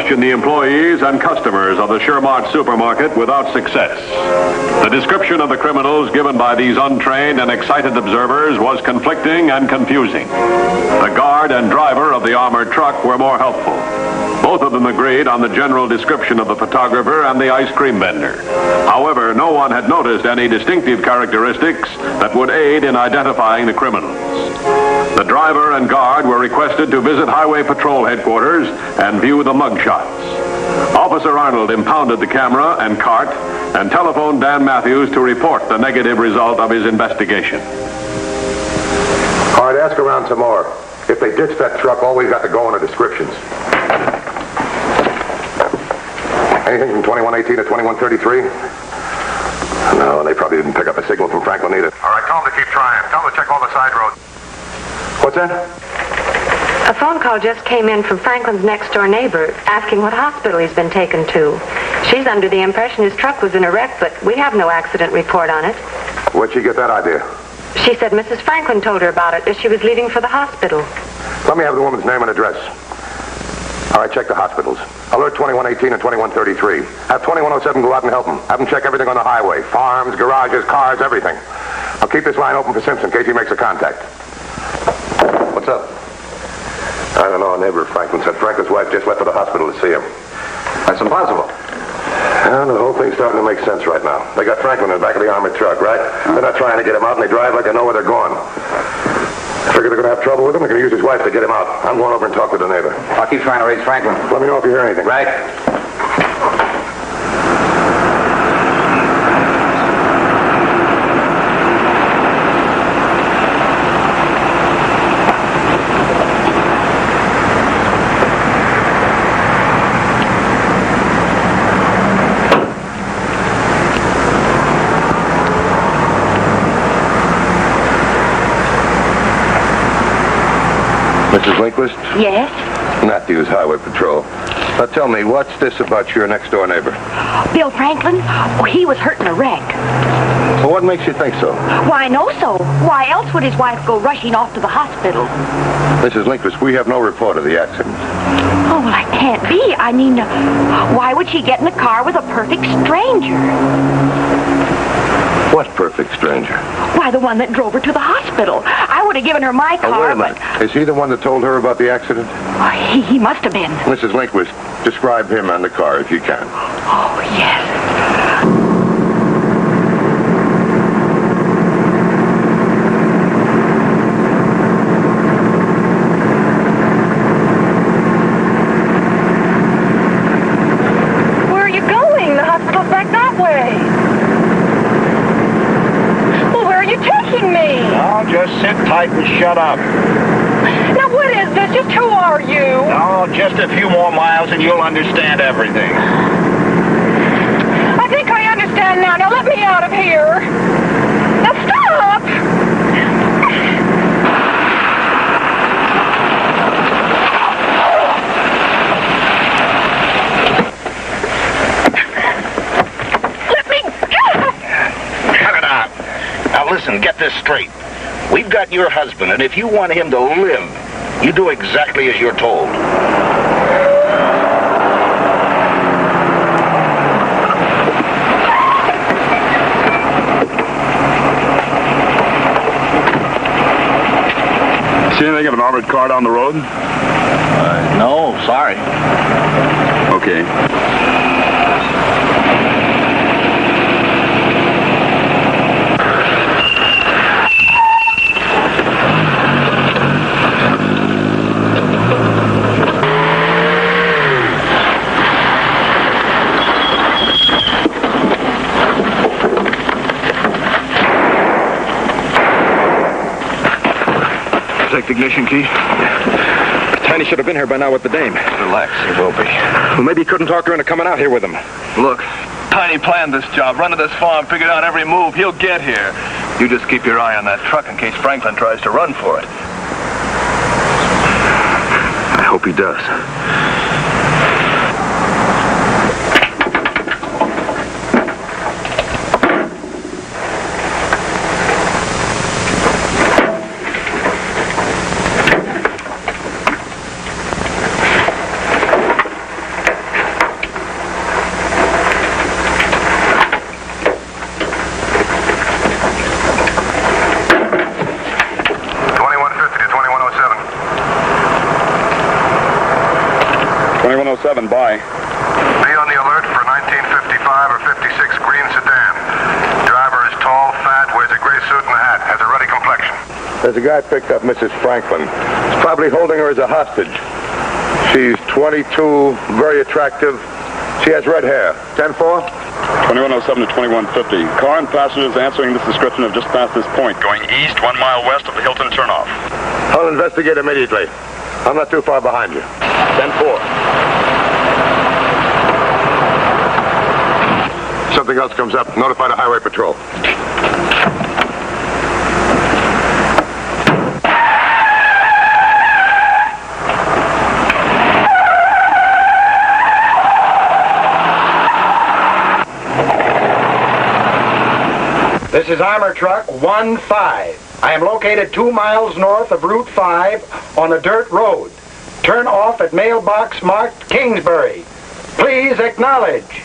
The employees and customers of the Shermart supermarket without success. The description of the criminals given by these untrained and excited observers was conflicting and confusing. The guard and driver of the armored truck were more helpful. Both of them agreed on the general description of the photographer and the ice cream vendor. However, no one had noticed any distinctive characteristics that would aid in identifying the criminals. The driver and guard were requested to visit Highway Patrol headquarters and view the mugshots. Officer Arnold impounded the camera and cart and telephoned Dan Matthews to report the negative result of his investigation. All right, ask around some more. If they ditched that truck, all we've got to go on are descriptions. Anything from 2118 to 2133? No, they probably didn't pick up a signal from Franklin either. All right, tell them to keep trying. Tell them to check all the side roads. What's that? A phone call just came in from Franklin's next-door neighbor asking what hospital he's been taken to. She's under the impression his truck was in a wreck, but we have no accident report on it. Where'd she get that idea? She said Mrs. Franklin told her about it as she was leaving for the hospital. Let me have the woman's name and address. All right, check the hospitals. Alert 2118 and 2133. Have 2107 go out and help them. Have them check everything on the highway. Farms, garages, cars, everything. I'll keep this line open for Simpson in case he makes a contact. What's up? I don't know. A neighbor of Franklin said Franklin's wife just left for the hospital to see him. That's impossible. Well, the whole thing's starting to make sense right now. They got Franklin in the back of the armored truck, right? They're not trying to get him out, and they drive like they know where they're going. I figure they're going to have trouble with him. They're going to use his wife to get him out. I'm going over and talk with the neighbor. I'll keep trying to raise Franklin. Let me know if you hear anything. Right. Mrs. Linquist? Yes? Matthews Highway Patrol. Now tell me, what's this about your next-door neighbor? Bill Franklin? Oh, he was hurt in a wreck. Well, what makes you think so? Why, I know so. Why else would his wife go rushing off to the hospital? Mrs. Linquist, we have no report of the accident. Oh, well, I can't be. I mean, why would she get in a car with a perfect stranger? What perfect stranger? Why, the one that drove her to the hospital. I would have given her my car, wait a minute. Is he the one that told her about the accident? Oh, he must have been. Mrs. Linquist, describe him and the car if you can. Oh, yes. Where are you going? The hospital's back that way. You're taking me. Now, just sit tight and shut up. Now, what is this? Just who are you? Oh, just a few more miles and you'll understand everything. I think I understand now. Now, let me out of here. Now, stop! Let me go! Cut it out. Now listen, get this straight. We've got your husband, and if you want him to live, you do exactly as you're told. See anything of an armored car down the road? No, sorry. Okay. Take the ignition key. Tiny should have been here by now with the dame. Relax, he will be. Well, maybe he couldn't talk her into coming out here with him. Look, Tiny planned this job, run to this farm, figured out every move. He'll get here. You just keep your eye on that truck in case Franklin tries to run for it. I hope he does. Bye. Be on the alert for 1955 or 56 green sedan. Driver is tall, fat, wears a gray suit and a hat, has a ruddy complexion. There's a guy picked up Mrs. Franklin. He's probably holding her as a hostage. She's 22, very attractive. She has red hair. 10-4? 2107 to 2150. Car and passengers answering this description have just passed this point, going east 1 mile west of the Hilton turnoff. I'll investigate immediately. I'm not too far behind you. 10-4. Something else comes up, notify the highway patrol. This is Armor Truck 15. I am located 2 miles north of Route 5 on a dirt road. Turn off at mailbox marked Kingsbury. Please acknowledge.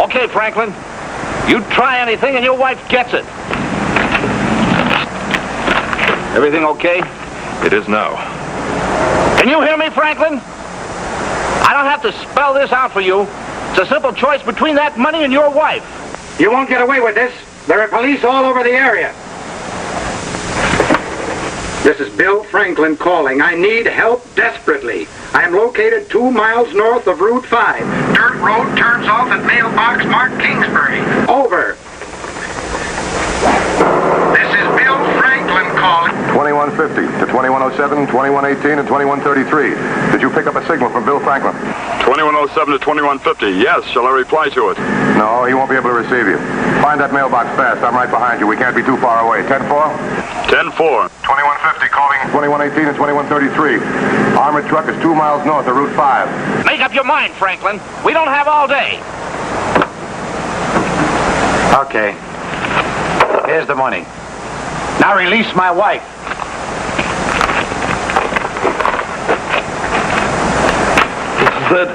Okay, Franklin. You try anything and your wife gets it. Everything okay? It is now. Can you hear me, Franklin? I don't have to spell this out for you. It's a simple choice between that money and your wife. You won't get away with this. There are police all over the area. This is Bill Franklin calling. I need help desperately. I am located 2 miles north of Route 5. Dirt road turns off at mailbox marked Kingsbury. Over. This is Bill Franklin calling. 2150 to 2107, 2118, and 2133. Did you pick up a signal from Bill Franklin? 2107 to 2150. Yes. Shall I reply to it? No, he won't be able to receive you. Find that mailbox fast. I'm right behind you. We can't be too far away. 10-4? 10-4. 2150 calling. 2118 and 2133. Armored truck is 2 miles north of Route 5. Make up your mind, Franklin. We don't have all day. Okay. Here's the money. Now release my wife. Good.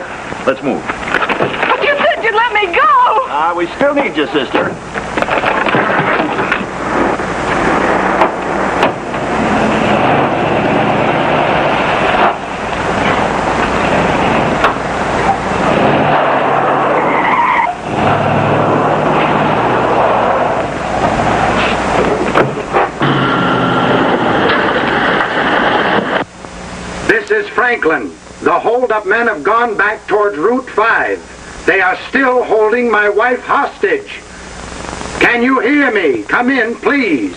Let's move. But you said you'd let me go! We still need you, sister. This is Franklin. The hold-up men have gone back towards Route 5. They are still holding my wife hostage. Can you hear me? Come in, please.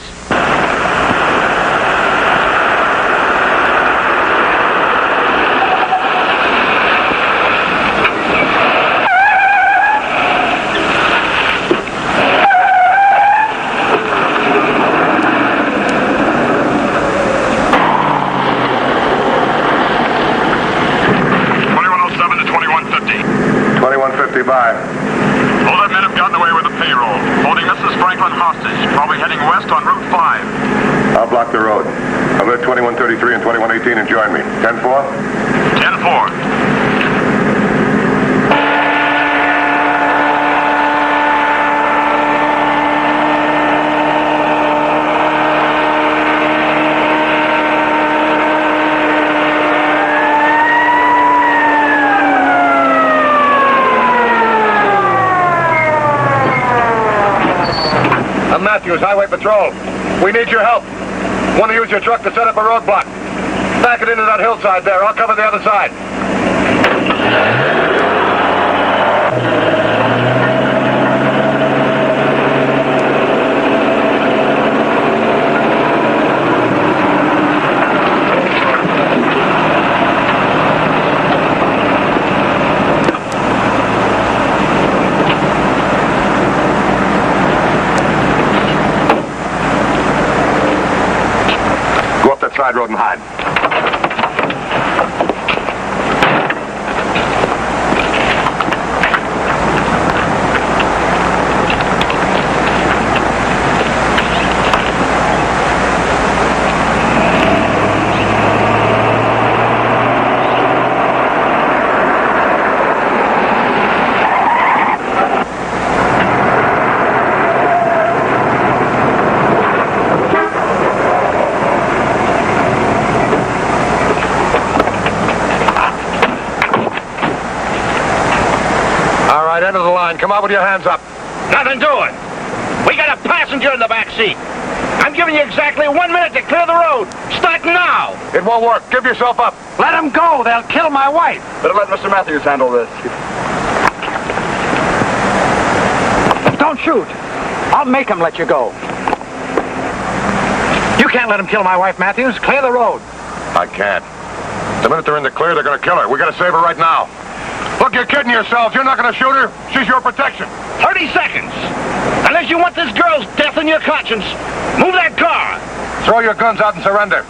Bye. Hold-up men have gotten away with the payroll, holding Mrs. Franklin hostage, probably heading west on Route 5. I'll block the road. Alert 2133 and 2118 and join me. 10-4? 10-4. Matthews, Highway Patrol. We need your help. Want to use your truck to set up a roadblock. Back it into that hillside there. I'll cover the other side. Side road and hide. End of the line. Come out with your hands up. Nothing doing. We got a passenger in the back seat. I'm giving you exactly 1 minute to clear the road. Start now. It won't work. Give yourself up. Let them go. They'll kill my wife. Better let Mr. Matthews handle this. Don't shoot. I'll make them let you go. You can't let them kill my wife, Matthews. Clear the road. I can't. The minute they're in the clear, they're going to kill her. We got to save her right now. Look, you're kidding yourselves. You're not going to shoot her. She's your protection. 30 seconds. Unless you want this girl's death in your conscience, move that car. Throw your guns out and surrender.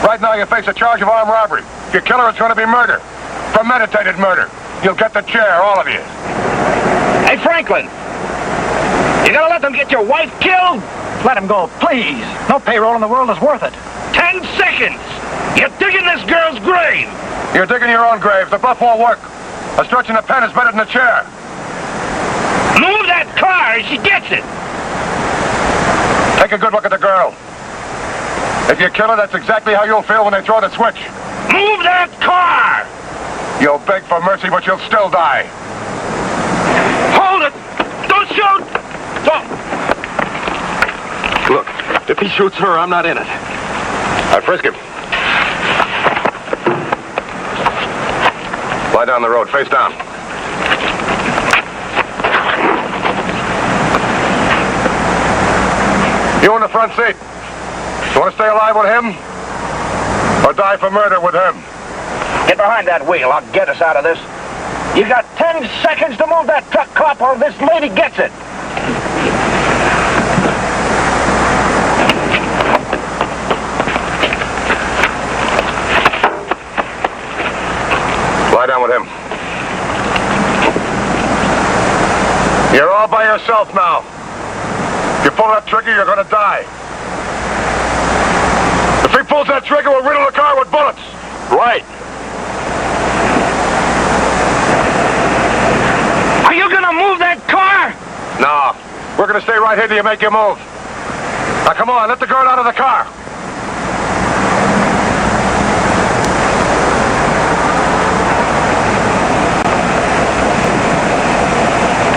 Right now, you face a charge of armed robbery. If you kill her, it's going to be murder. Premeditated murder. You'll get the chair, all of you. Hey, Franklin. You gonna let them get your wife killed? Let him go, please. No payroll in the world is worth it. 10 seconds. You're digging this girl's grave. You're digging your own grave. The bluff won't work. A stretch in the pen is better than a chair. Move that car as she gets it. Take a good look at the girl. If you kill her, that's exactly how you'll feel when they throw the switch. Move that car! You'll beg for mercy, but you'll still die. Hold it! Don't shoot! Don't. Look, if he shoots her, I'm not in it. I frisk him. Lie down the road, face down. You in the front seat. You want to stay alive with him? Or die for murder with him? Get behind that wheel. I'll get us out of this. You got 10 seconds to move that truck, cop, or this lady gets it. Lie down with him. You're all by yourself now. If you pull that trigger, you're going to die. If he pulls that trigger, we'll riddle the car with bullets. Right. Are you going to move that car? No. We're going to stay right here till you make your move. Now, come on, let the girl out of the car.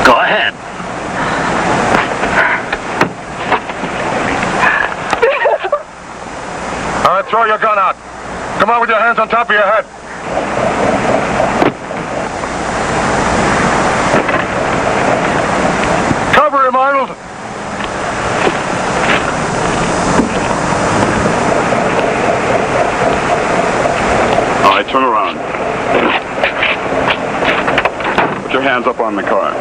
Go ahead. All right, throw your gun out. Come on with your hands on top of your head. Cover him, Arnold. All right, turn around. Put your hands up on the car.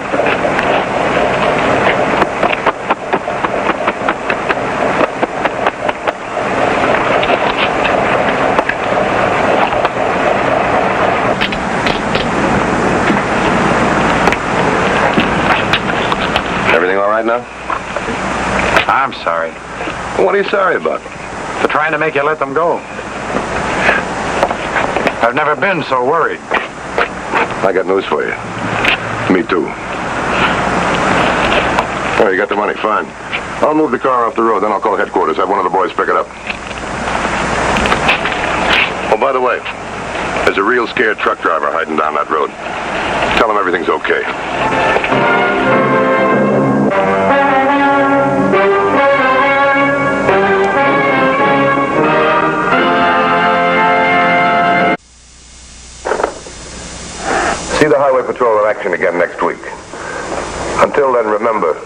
Everything all right now? I'm sorry. What are you sorry about? For trying to make you let them go. I've never been so worried. I got news for you. Me too. Oh, you got the money, fine. I'll move the car off the road, then I'll call headquarters. Have one of the boys pick it up. Oh, by the way, there's a real scared truck driver hiding down that road. Tell him everything's okay. See the Highway Patrol in action again next week. Until then, remember,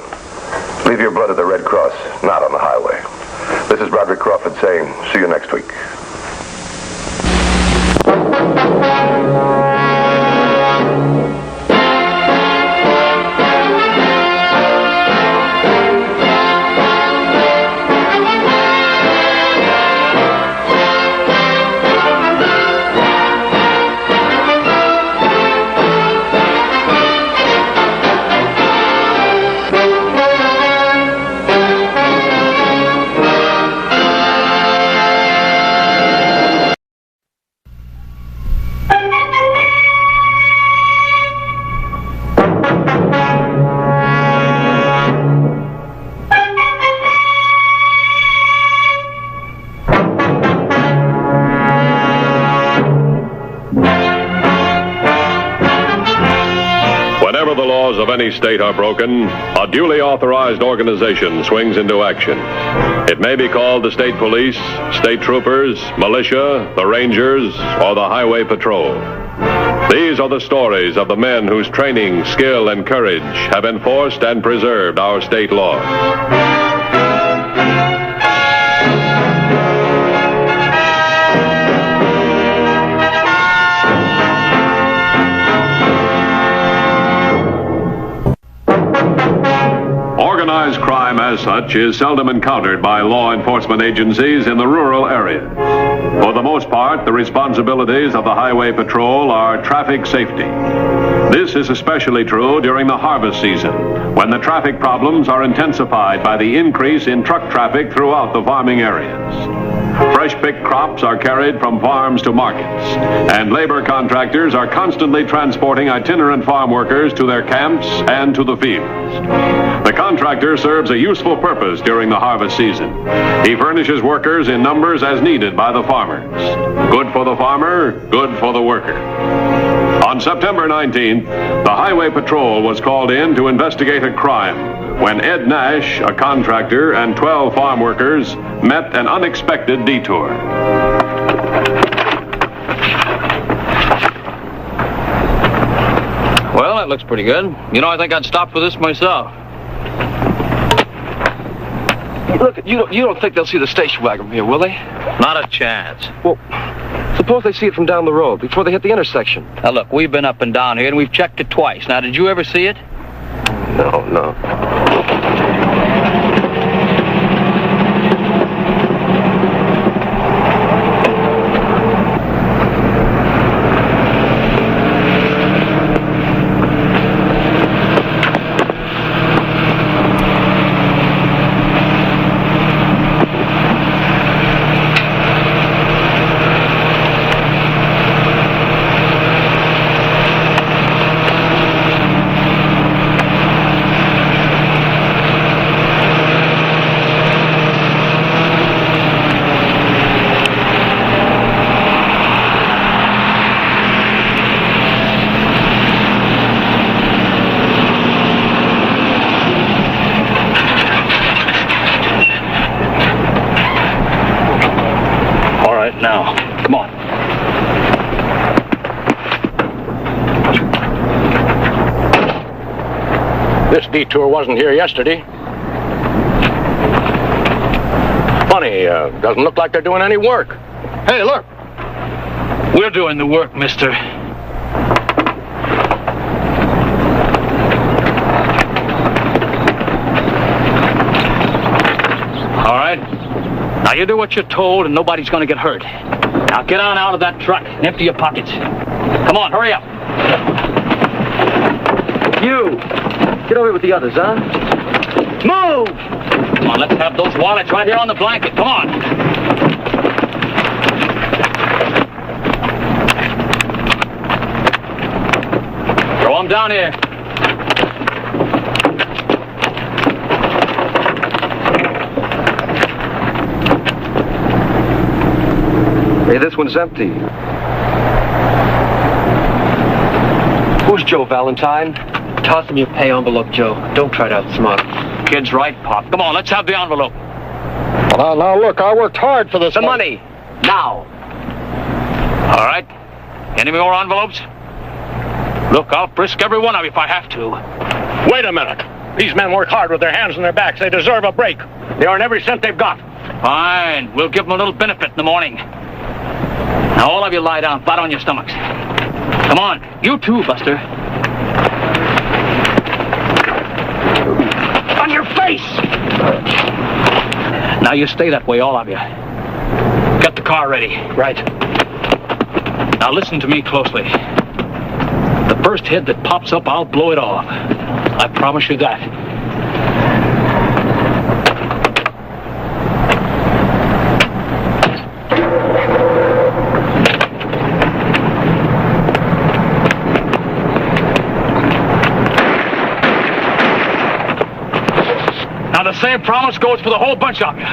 leave your blood at the Red Cross, not on the highway. This is Roderick Crawford saying, see you next week. Whenever the laws of any state are broken, a duly authorized organization swings into action. It may be called the state police, state troopers, militia, the rangers, or the highway patrol. These are the stories of the men whose training, skill, and courage have enforced and preserved our state laws. as such, is seldom encountered by law enforcement agencies in the rural areas. For the most part, the responsibilities of the Highway Patrol are traffic safety. This is especially true during the harvest season, when the traffic problems are intensified by the increase in truck traffic throughout the farming areas. Fresh-picked crops are carried from farms to markets, and labor contractors are constantly transporting itinerant farm workers to their camps and to the fields. The contractor serves a useful purpose during the harvest season. He furnishes workers in numbers as needed by the farmers. Good for the farmer, good for the worker. On September 19th, the Highway Patrol was called in to investigate a crime when Ed Nash, a contractor, and 12 farm workers met an unexpected detour. Well, that looks pretty good. You know, I think I'd stop for this myself. Look, you don't think they'll see the station wagon from here, will they? Not a chance. Well, suppose they see it from down the road before they hit the intersection. Now, look, we've been up and down here, and we've checked it twice. Now, did you ever see it? No. Now, come on. This detour wasn't here yesterday. Funny, doesn't look like they're doing any work. Hey, look. We're doing the work, mister. All right. Now, you do what you're told, and nobody's going to get hurt. Now, get on out of that truck and empty your pockets. Come on, hurry up. You! Get over here with the others, huh? Move! Come on, let's have those wallets right here on the blanket. Come on. Throw them down here. Hey, this one's empty. Who's Joe Valentine? Toss him your pay envelope, Joe. Don't try to outsmart him. Kid's right, Pop. Come on, let's have the envelope. Well, now look, I worked hard for this. The money. Now. All right. Any more envelopes? Look, I'll frisk every one of you if I have to. Wait a minute. These men work hard with their hands on their backs. They deserve a break. They earn every cent they've got. Fine. We'll give them a little benefit in the morning. Now, all of you lie down, flat on your stomachs. Come on. You too, Buster. On your face! Now, you stay that way, all of you. Get the car ready. Right. Now, listen to me closely. The first head that pops up, I'll blow it off. I promise you that. Now, the same promise goes for the whole bunch of you.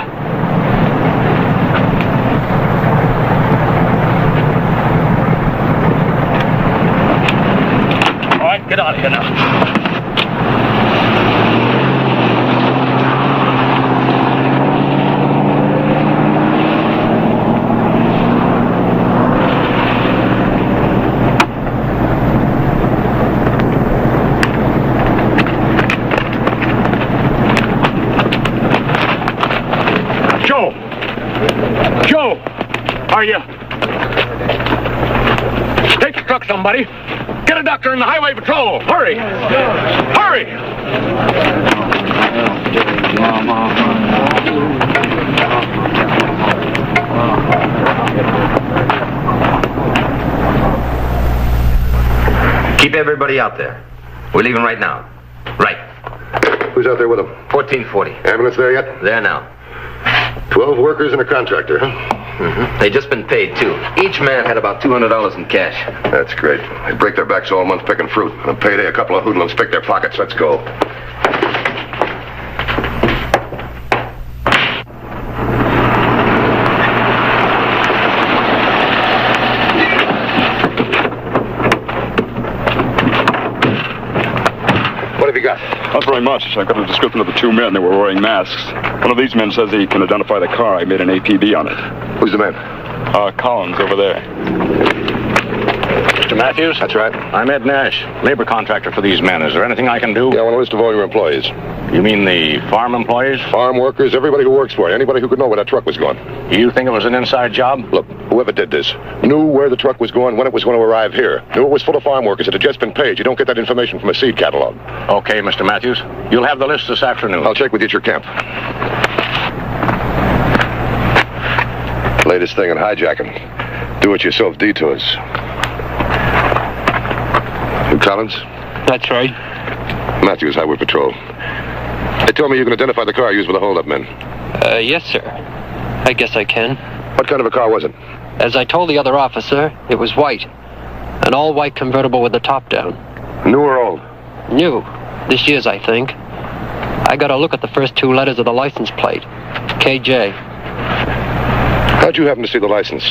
All right, get out of here now. Are you? Take the truck, somebody. Get a doctor in the Highway Patrol. Hurry! Hurry! Keep everybody out there. We're leaving right now. Right. Who's out there with them? 1440. Ambulance there yet? There now. 12 workers and a contractor, huh? Mm-hmm. They just been paid, too. Each man had about $200 in cash. That's great. They break their backs all month picking fruit. On a payday, a couple of hoodlums pick their pockets. Let's go. What have you got? Not very much. I got a description of the two men that were wearing masks. One of these men says he can identify the car. I made an APB on it. Who's the man? Collins over there. Mr. Matthews? That's right. I'm Ed Nash, labor contractor for these men. Is there anything I can do? Yeah, I want a list of all your employees. You mean the farm employees? Farm workers, everybody who works for you. Anybody who could know where that truck was going. You think it was an inside job? Look, whoever did this knew where the truck was going, when it was going to arrive here. Knew it was full of farm workers. It had just been paid. You don't get that information from a seed catalog. Okay, Mr. Matthews. You'll have the list this afternoon. I'll check with you at your camp. Latest thing in hijacking. Do-it-yourself detours. You Collins? That's right. Matthews, Highway Patrol. They told me you can identify the car used by the hold-up men. Yes, sir. I guess I can. What kind of a car was it? As I told the other officer, it was white. An all-white convertible with the top down. New or old? New. This year's, I think. I got a look at the first two letters of the license plate. KJ. How'd you happen to see the license?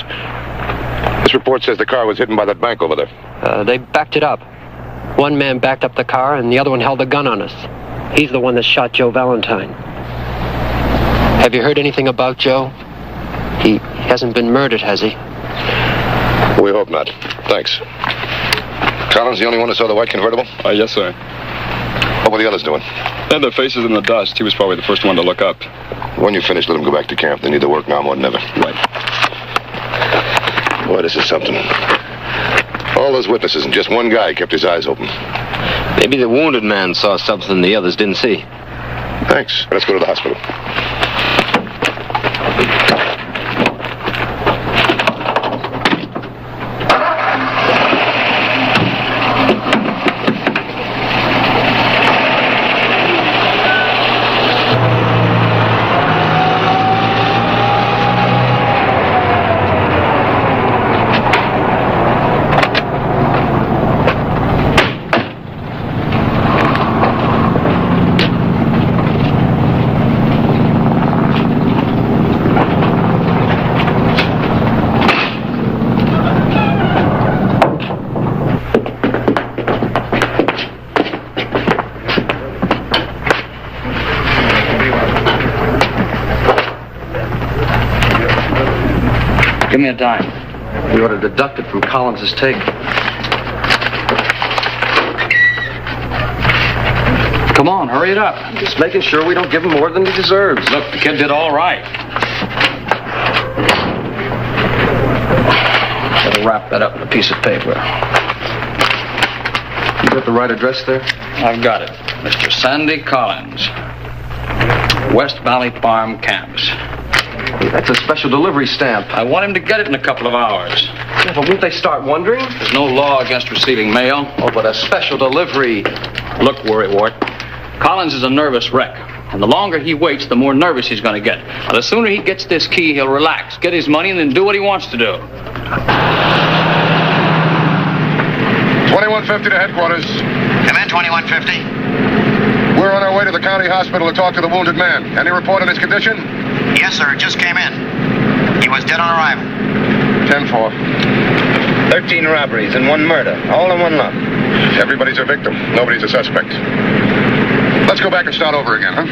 This report says the car was hidden by that bank over there. They backed it up. One man backed up the car, and the other one held a gun on us. He's the one that shot Joe Valentine. Have you heard anything about Joe? He hasn't been murdered, has he? We hope not. Thanks. Collins, the only one who saw the white convertible? Yes, sir. What were the others doing? They had their faces in the dust. He was probably the first one to look up. When you finish, let them go back to camp. They need the work now more than ever. Right. Boy, this is something. All those witnesses and just one guy kept his eyes open. Maybe the wounded man saw something the others didn't see. Thanks. Let's go to the hospital. Give me a dime. We ought to deduct it from Collins's take. Come on, hurry it up. Just making sure we don't give him more than he deserves. Look, the kid did all right. Better wrap that up in a piece of paper. You got the right address there? I've got it. Mr. Sandy Collins. West Valley Farm Camps. Hey, that's a special delivery stamp. I want him to get it in a couple of hours. Yeah, but won't they start wondering? There's no law against receiving mail. Oh, but a special delivery. Look, Worrywart, Collins is a nervous wreck. And the longer he waits, the more nervous he's going to get. But the sooner he gets this key, he'll relax, get his money, and then do what he wants to do. 2150 to headquarters. Come in, 2150. We're on our way to the county hospital to talk to the wounded man. Any report on his condition? Yes, sir. Just came in. He was dead on arrival. 10-4. 13 robberies and 1 murder. All in one lump. Everybody's a victim. Nobody's a suspect. Let's go back and start over again, huh?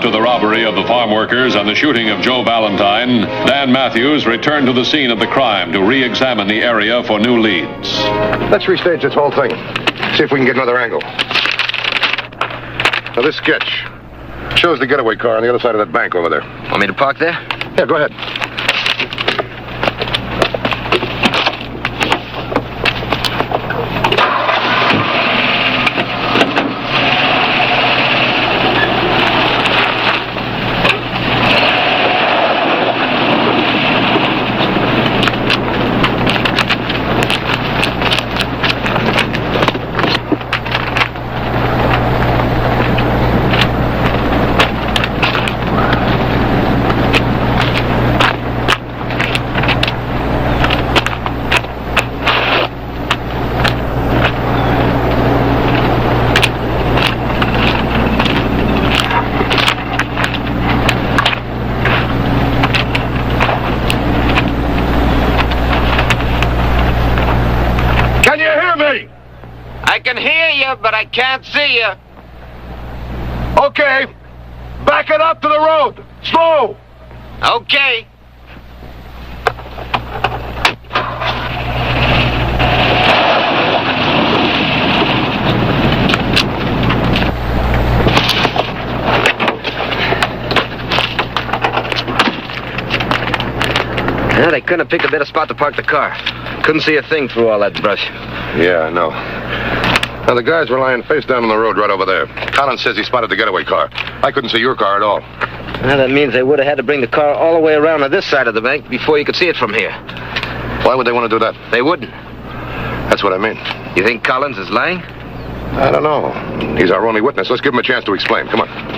After the robbery of the farm workers and the shooting of Joe Valentine, Dan Matthews returned to the scene of the crime to re-examine the area for new leads. Let's restage this whole thing. See if we can get another angle. Now, this sketch shows the getaway car on the other side of that bank over there. Want me to park there? Yeah, go ahead. But I can't see you. Okay. Back it up to the road. Slow. Okay. Yeah, they couldn't have picked a better spot to park the car. Couldn't see a thing through all that brush. Yeah, I know. Now, the guys were lying face down on the road right over there. Collins says he spotted the getaway car. I couldn't see your car at all. Well, that means they would have had to bring the car all the way around to this side of the bank before you could see it from here. Why would they want to do that? They wouldn't. That's what I mean. You think Collins is lying? I don't know. He's our only witness. Let's give him a chance to explain. Come on.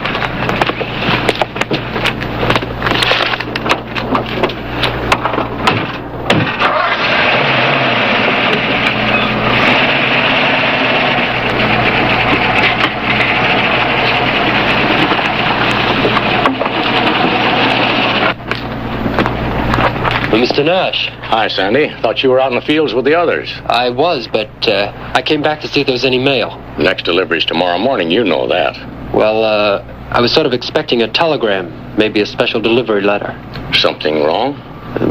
Mr. Nash. Hi, Sandy. Thought you were out in the fields with the others. I was, but I came back to see if there was any mail. Next delivery's tomorrow morning. You know that. Well, I was sort of expecting a telegram, maybe a special delivery letter. Something wrong?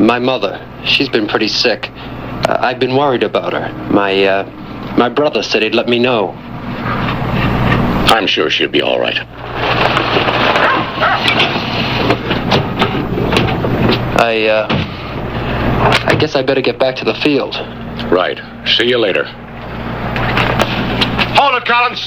My mother. She's been pretty sick. I've been worried about her. My brother said he'd let me know. I'm sure she'll be all right. I guess I better get back to the field. Right. See you later. Hold it, Collins!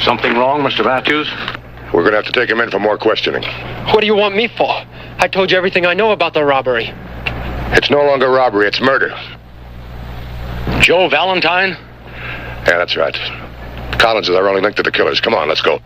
Something wrong, Mr. Matthews? We're going to have to take him in for more questioning. What do you want me for? I told you everything I know about the robbery. It's no longer robbery, it's murder. Joe Valentine? Yeah, that's right. Collins is our only link to the killers. Come on, let's go.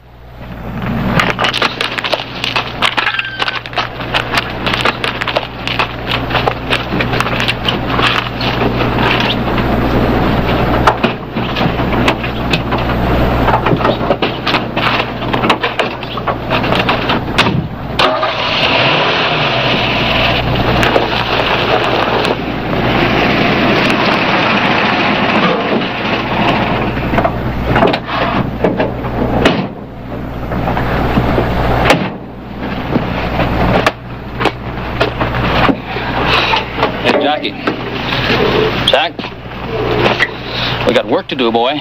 We got work to do, boy.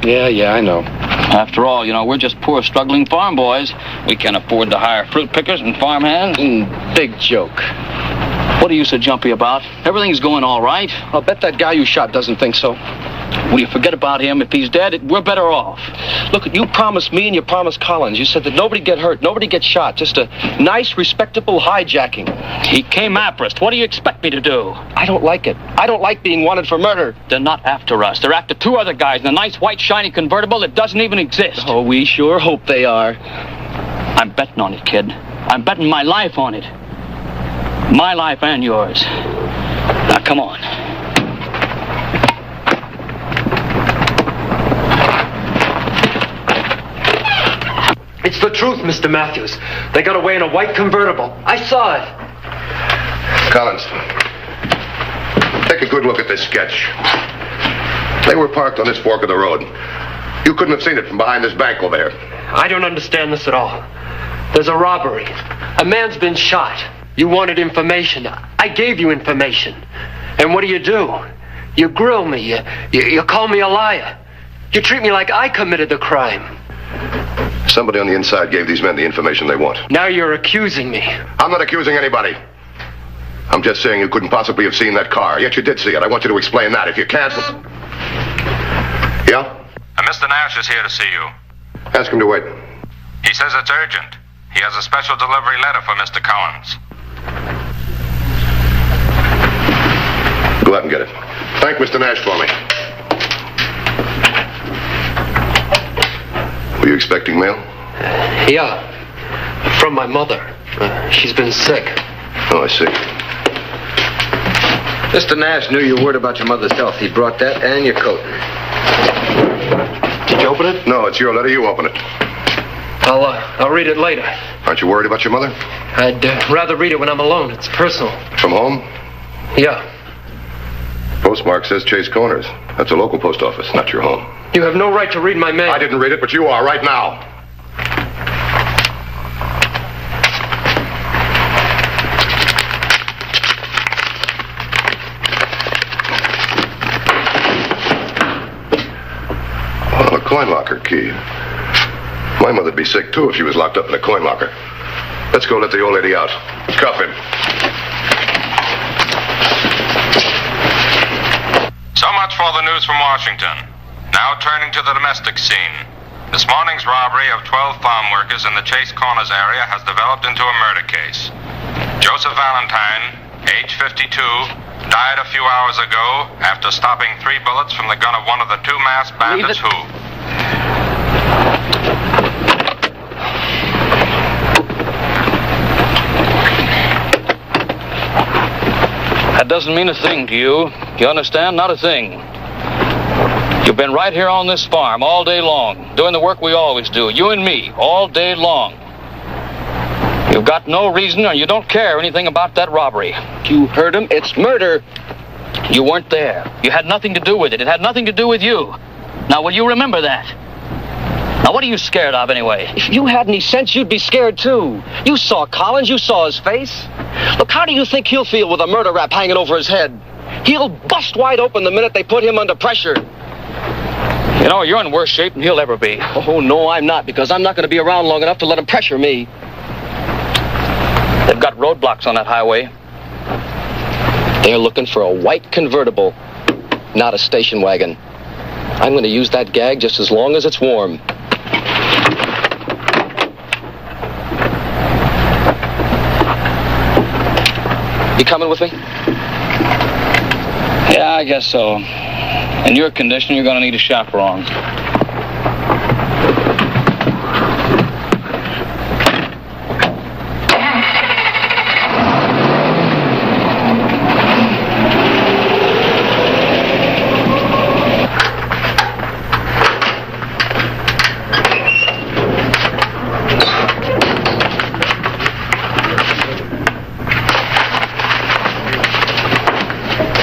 Yeah, I know. After all, we're just poor, struggling farm boys. We can't afford to hire fruit pickers and farm hands. Big joke. What are you so jumpy about? Everything's going all right. I'll bet that guy you shot doesn't think so. Will you forget about him? If he's dead, we're better off. Look, you promised me and you promised Collins. You said that nobody get hurt, nobody get shot. Just a nice, respectable hijacking. He came after us. What do you expect me to do? I don't like it. I don't like being wanted for murder. They're not after us. They're after two other guys in a nice, white, shiny convertible that doesn't even exist. Oh, we sure hope they are. I'm betting on it, kid. I'm betting my life on it. My life and yours. Now, come on. It's the truth, Mr. Matthews. They got away in a white convertible. I saw it. Collins. Take Take a good look at this sketch. They were parked on this fork of the road. You couldn't have seen it from behind this bank over there. I don't understand this at all. There's a robbery. A man's been shot. You wanted information. I gave you information. And what do? You grill me. You call me a liar. You treat me like I committed the crime. Somebody on the inside gave these men the information they want. Now you're accusing me. I'm not accusing anybody. I'm just saying you couldn't possibly have seen that car, yet you did see it. I want you to explain that. If you can't... Yeah? Mr. Nash is here to see you. Ask him to wait. He says it's urgent. He has a special delivery letter for Mr. Collins. Go out and get it. Thank Mr. Nash for me. Were you expecting mail? Yeah. From my mother. She's been sick. Oh, I see. Mr. Nash knew you were worried about your mother's health. He brought that and your coat. Did you open it? No, it's your letter. You open it. I'll read it later. Aren't you worried about your mother? I'd rather read it when I'm alone. It's personal. From home? Yeah. Postmark says Chase Corners. That's a local post office, not your home. You have no right to read my mail. I didn't read it, but you are right now. Well, a coin locker key. My mother'd be sick, too, if she was locked up in a coin locker. Let's go let the old lady out. Cuff him. So much for the news from Washington. Now turning to the domestic scene. This morning's robbery of 12 farm workers in the Chase Corners area has developed into a murder case. Joseph Valentine, age 52, died a few hours ago after stopping 3 bullets from the gun of one of the 2 masked bandits who... That doesn't mean a thing to you. You understand? Not a thing. You've been right here on this farm all day long, doing the work we always do, you and me, all day long. You've got no reason, or you don't care anything about that robbery. You heard him. It's murder. You weren't there. You had nothing to do with it. It had nothing to do with you. Now, will you remember that? Now, what are you scared of, anyway? If you had any sense, you'd be scared, too. You saw Collins. You saw his face. Look, how do you think he'll feel with a murder rap hanging over his head? He'll bust wide open the minute they put him under pressure. You know, you're in worse shape than he'll ever be. Oh, no, I'm not, because I'm not going to be around long enough to let him pressure me. They've got roadblocks on that highway. They're looking for a white convertible, not a station wagon. I'm going to use that gag just as long as it's warm. You coming with me? Yeah, I guess so. In your condition, you're going to need a chaperone.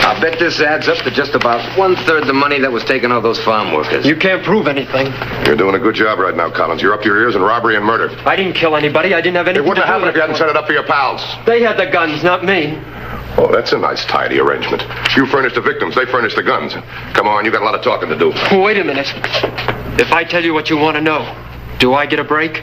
I bet this adds up to just about 1/3 the money that was taken off those farm workers. You can't prove anything. You're doing a good job right now, Collins. You're up to your ears in robbery and murder. I didn't kill anybody. I didn't have anything It wouldn't to have do happened if you hadn't set it up for your pals. They had the guns, not me. Oh, that's a nice, tidy arrangement. You furnished the victims. They furnished the guns. Come on, you got a lot of talking to do. Wait a minute. If I tell you what you want to know, do I get a break?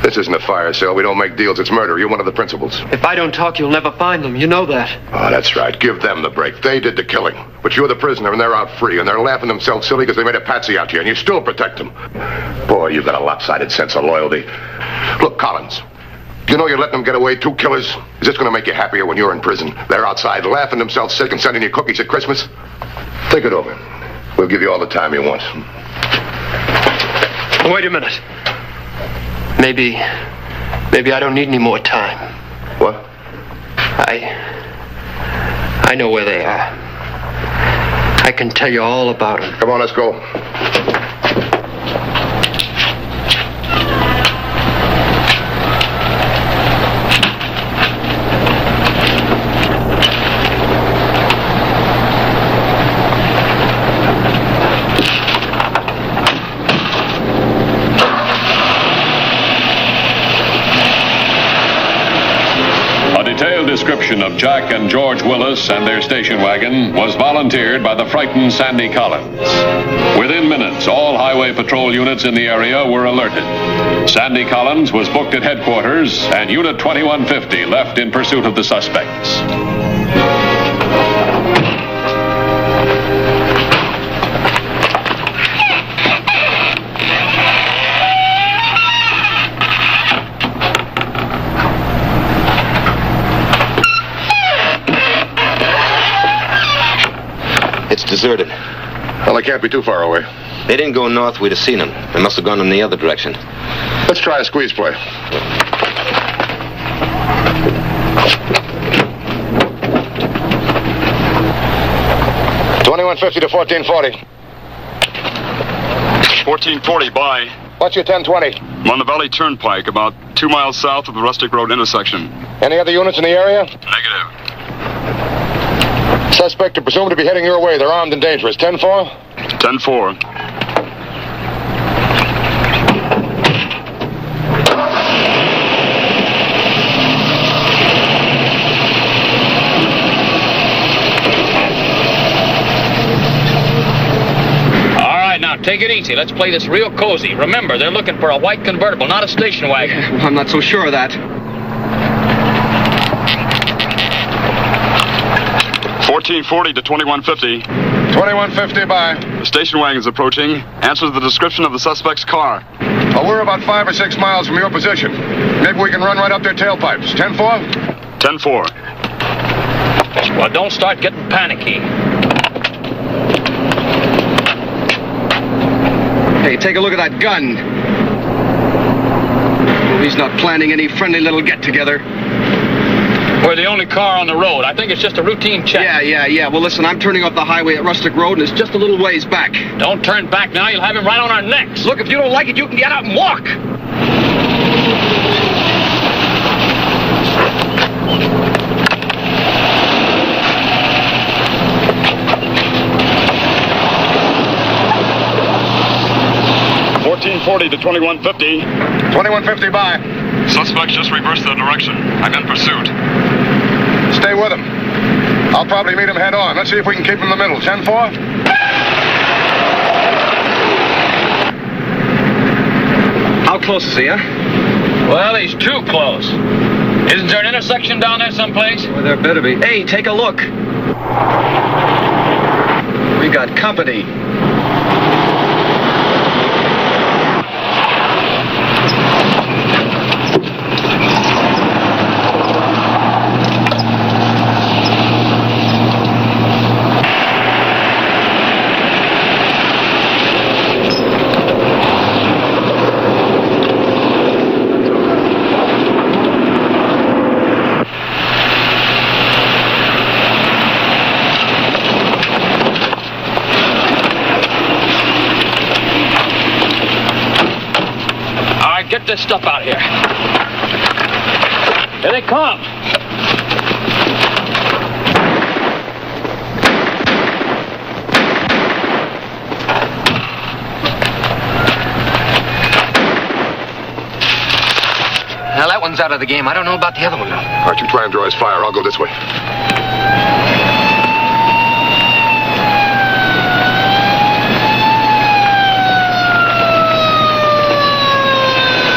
This isn't a fire sale. We don't make deals. It's murder. You're one of the principals. If I don't talk, you'll never find them. You know that. Oh, that's right. Give them the break. They did the killing. But you're the prisoner, and they're out free, and they're laughing themselves silly because they made a patsy out to you, and you still protect them. Boy, you've got a lopsided sense of loyalty. Look, Collins, you know you're letting them get away, 2 killers? Is this going to make you happier when you're in prison? They're outside laughing themselves sick and sending you cookies at Christmas? Think it over. We'll give you all the time you want. Wait a minute. Maybe I don't need any more time. What? I know where they are. I can tell you all about them. Come on, let's go. description of Jack and George Willis and their station wagon was volunteered by the frightened Sandy Collins. Within minutes, all highway patrol units in the area were alerted. Sandy Collins was booked at headquarters, and Unit 2150 left in pursuit of the suspects. It's deserted. Well, they can't be too far away. They didn't go north, we'd have seen them. They must have gone in the other direction. Let's try a squeeze play. $21.50 to $14.40. 1440, bye. What's your 1020? I'm on the Valley Turnpike, about 2 miles south of the Rustic Road intersection. Any other units in the area? Negative. Suspect are presumed to be heading your way. They're armed and dangerous. 10-4? 10-4. All right, now take it easy. Let's play this real cozy. Remember, they're looking for a white convertible, not a station wagon. Well, I'm not so sure of that. 1440 to 2150. 2150, bye. The station wagon's approaching. Answer the description of the suspect's car. Well, we're about 5 or 6 miles from your position. Maybe we can run right up their tailpipes. 10-4? 10-4. Well, don't start getting panicky. Hey, take a look at that gun. Well, he's not planning any friendly little get-together. We're the only car on the road. I think it's just a routine check. Yeah. Well, listen, I'm turning off the highway at Rustic Road, and it's just a little ways back. Don't turn back now. You'll have him right on our necks. Look, if you don't like it, you can get out and walk. $14.40 to $21.50. 2150, bye. Suspect just reversed their direction. I'm in pursuit. Stay with him. I'll probably meet him head on. Let's see if we can keep him in the middle. 10-4? How close is he, huh? Well, he's too close. Isn't there an intersection down there someplace? Well, there better be. Hey, take a look. We got company. Get this stuff out here. Here they come. Well, that one's out of the game. I don't know about the other one. All right, you try and draw his fire. I'll go this way.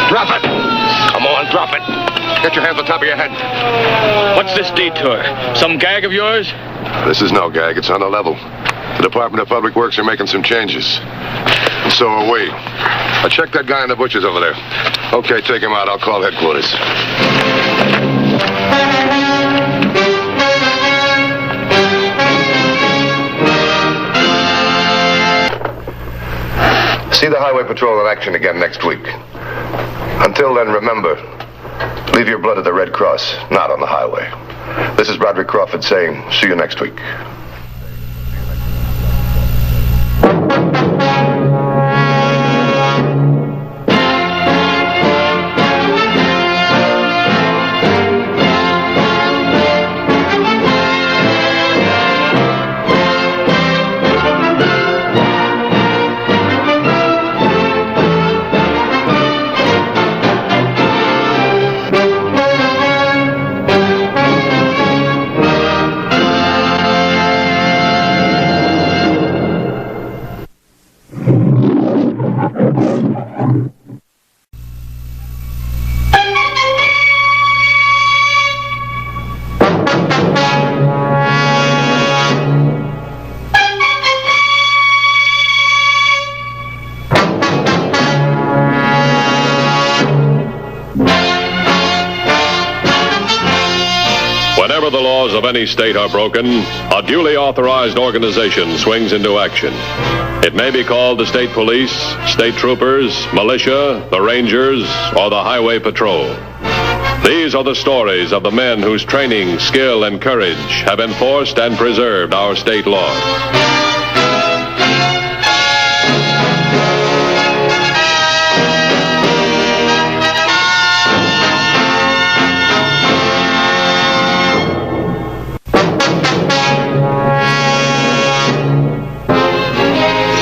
Drop it! Come on, drop it. Get your hands on top of your head. What's this detour? Some gag of yours? This is no gag. It's on the level. The Department of Public Works are making some changes. And so are we. Now check that guy in the bushes over there. Okay, take him out. I'll call headquarters. See the Highway Patrol in action again next week. Until then, remember, leave your blood at the Red Cross, not on the highway. This is Broderick Crawford saying, see you next week. of any state are broken, a duly authorized organization swings into action. It may be called the state police, state troopers, militia, the rangers, or the highway patrol. These are the stories of the men whose training, skill, and courage have enforced and preserved our state laws.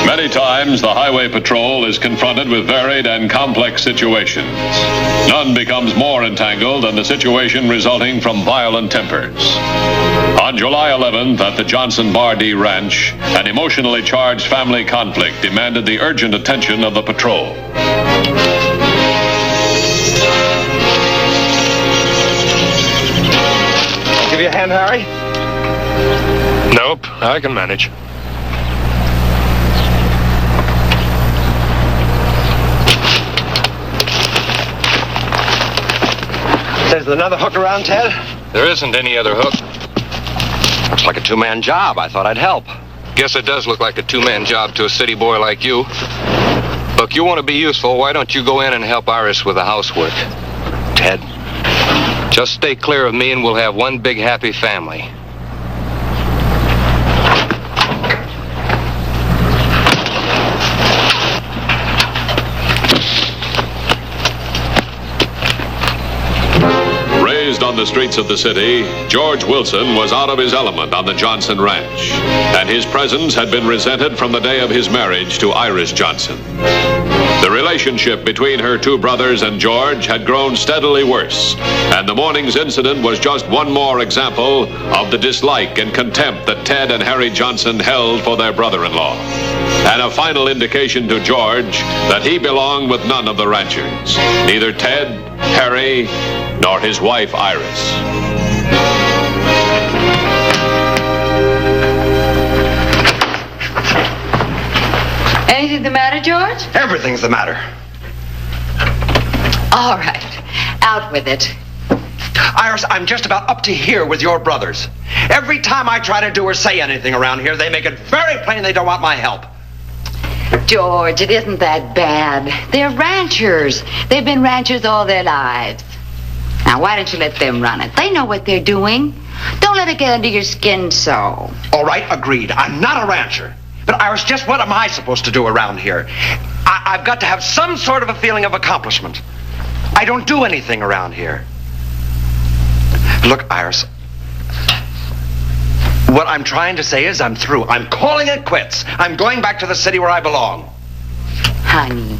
Many times, the Highway Patrol is confronted with varied and complex situations. None becomes more entangled than the situation resulting from violent tempers. On July 11th, at the Johnson Bardee Ranch, an emotionally charged family conflict demanded the urgent attention of the patrol. Give you a hand, Harry? Nope, I can manage. There's another hook around, Ted? There isn't any other hook. Looks like a two-man job. I thought I'd help. Guess it does look like a two-man job to a city boy like you. Look, you want to be useful, why don't you go in and help Iris with the housework? Ted? Just stay clear of me and we'll have one big happy family. Raised on the streets of the city, George Wilson was out of his element on the Johnson Ranch, and his presence had been resented from the day of his marriage to Iris Johnson. The relationship between her two brothers and George had grown steadily worse, and the morning's incident was just one more example of the dislike and contempt that Ted and Harry Johnson held for their brother-in-law, and a final indication to George that he belonged with none of the ranchers, neither Ted, Harry, nor his wife, Iris. Anything the matter, George? Everything's the matter. All right. Out with it. Iris, I'm just about up to here with your brothers. Every time I try to do or say anything around here, they make it very plain they don't want my help. George, it isn't that bad. They're ranchers. They've been ranchers all their lives. Now, why don't you let them run it? They know what they're doing. Don't let it get under your skin so. All right, agreed. I'm not a rancher. But Iris, just what am I supposed to do around here? I've got to have some sort of a feeling of accomplishment. I don't do anything around here. Look, Iris, what I'm trying to say is I'm through. I'm calling it quits. I'm going back to the city where I belong. Honey,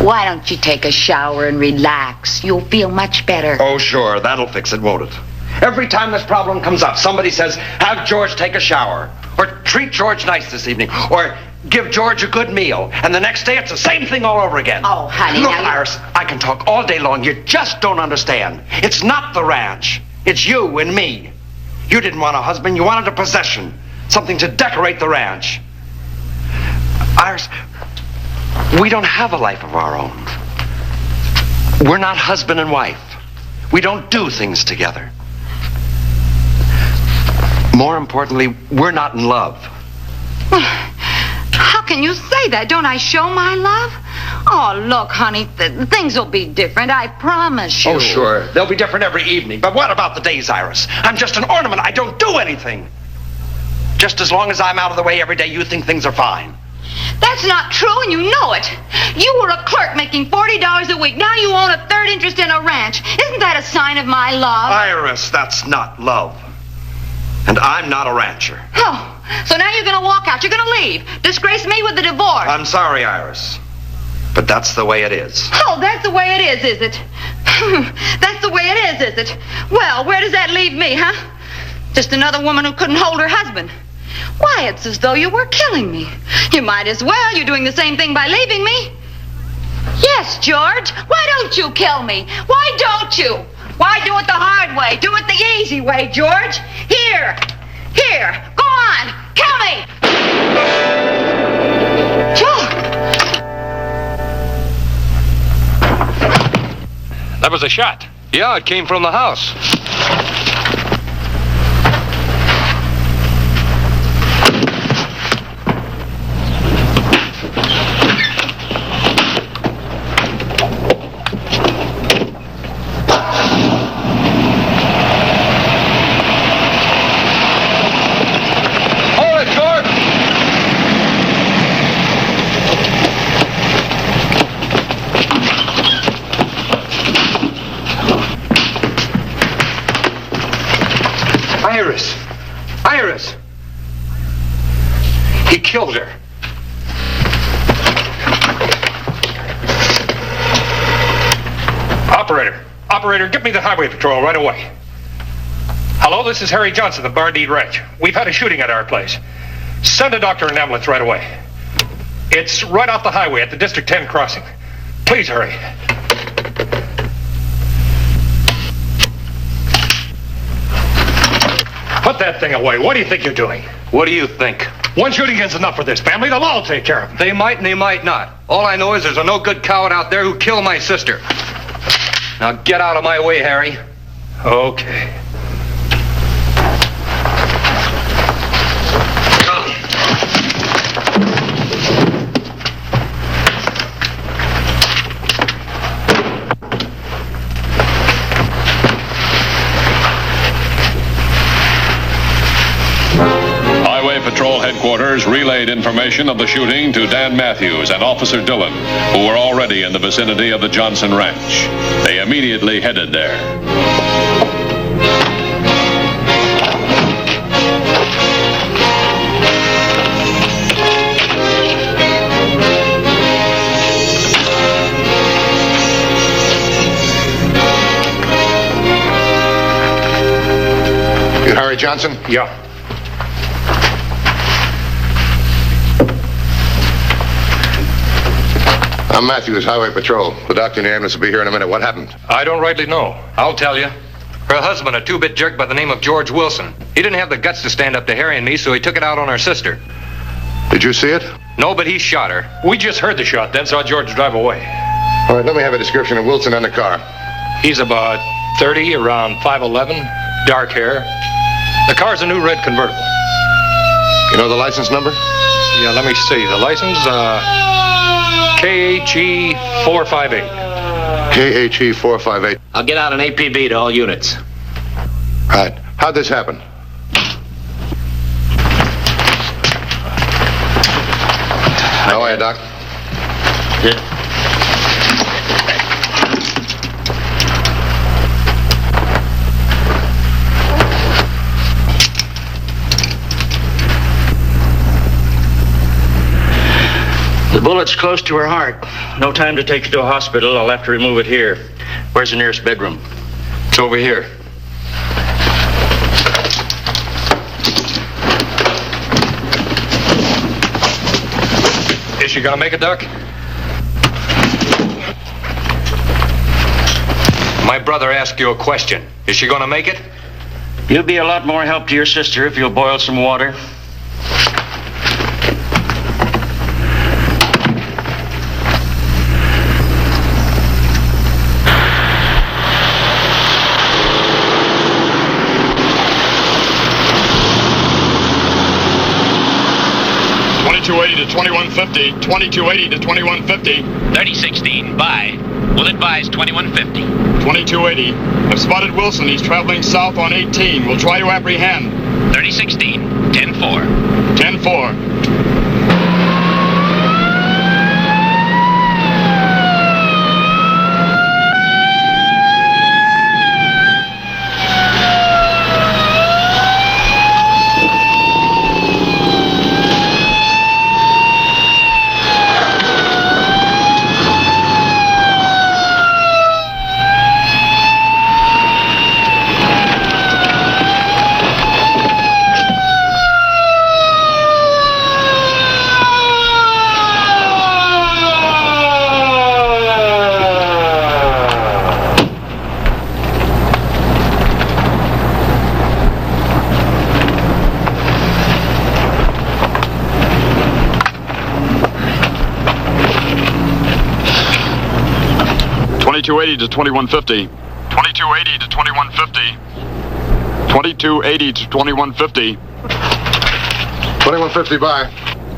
why don't you take a shower and relax? You'll feel much better. Oh, sure. That'll fix it, won't it? Every time this problem comes up, somebody says, have George take a shower. Or treat George nice this evening. Or give George a good meal. And the next day, it's the same thing all over again. Oh, honey. Look, Iris, I can talk all day long. You just don't understand. It's not the ranch. It's you and me. You didn't want a husband. You wanted a possession. Something to decorate the ranch. Iris, we don't have a life of our own. We're not husband and wife. We don't do things together. More importantly, we're not in love. How can you say that? Don't I show my love? Oh, look, honey, things will be different, I promise you. Oh, sure. They'll be different every evening. But what about the days, Iris? I'm just an ornament. I don't do anything. Just as long as I'm out of the way every day, you think things are fine. That's not true, and you know it. You were a clerk making $40 a week. Now you own a third interest in a ranch. Isn't that a sign of my love? Iris, that's not love. And I'm not a rancher. Oh, so now you're going to walk out. You're going to leave. Disgrace me with the divorce. I'm sorry, Iris. But that's the way it is. Oh, that's the way it is it? That's the way it is it? Well, where does that leave me, huh? Just another woman who couldn't hold her husband. Why, it's as though you were killing me. You might as well. You're doing the same thing by leaving me. Yes, George. Why don't you kill me? Why don't you? Why do it the hard way? Do it the easy way, George. Here. Go on. Kill me. George. That was a shot. Yeah, it came from the house. Operator, get me the highway patrol right away. Hello, this is Harry Johnson, the Bardeed Ranch. We've had a shooting at our place. Send a doctor and ambulance right away. It's right off the highway at the District 10 crossing. Please hurry. Put that thing away. What do you think you're doing? What do you think? One shooting is enough for this family. The law will take care of them. They might and they might not. All I know is there's a no-good coward out there who killed my sister. Now get out of my way, Harry. Okay. Patrol headquarters relayed information of the shooting to Dan Matthews and Officer Dillon, who were already in the vicinity of the Johnson Ranch. They immediately headed there. You Harry Johnson? Yeah. I'm Matthews, Highway Patrol. The doctor and the ambulance will be here in a minute. What happened? I don't rightly know. I'll tell you. Her husband, a two-bit jerk by the name of George Wilson. He didn't have the guts to stand up to Harry and me, so he took it out on our sister. Did you see it? No, but he shot her. We just heard the shot, then saw George drive away. All right, let me have a description of Wilson and the car. He's about 30, around 5'11", dark hair. The car's a new red convertible. You know the license number? Yeah, let me see. The license, KHE 458. KHE 458. I'll get out an APB to all units. Right. How'd this happen? How are you, Doc? Yeah. The bullet's close to her heart. No time to take her to a hospital. I'll have to remove it here. Where's the nearest bedroom? It's over here. Is she gonna make it, Doc? My brother asked you a question. Is she gonna make it? You'll be a lot more help to your sister if you'll boil some water. To 2150, 2280 to 2150. 3016, bye. Will advise 2150. 2280. I've spotted Wilson. He's traveling south on 18. We'll try to apprehend. 3016, 10-4. 10-4. To 2150. 2280 to 2150. 2280 to 2150. 2150 by.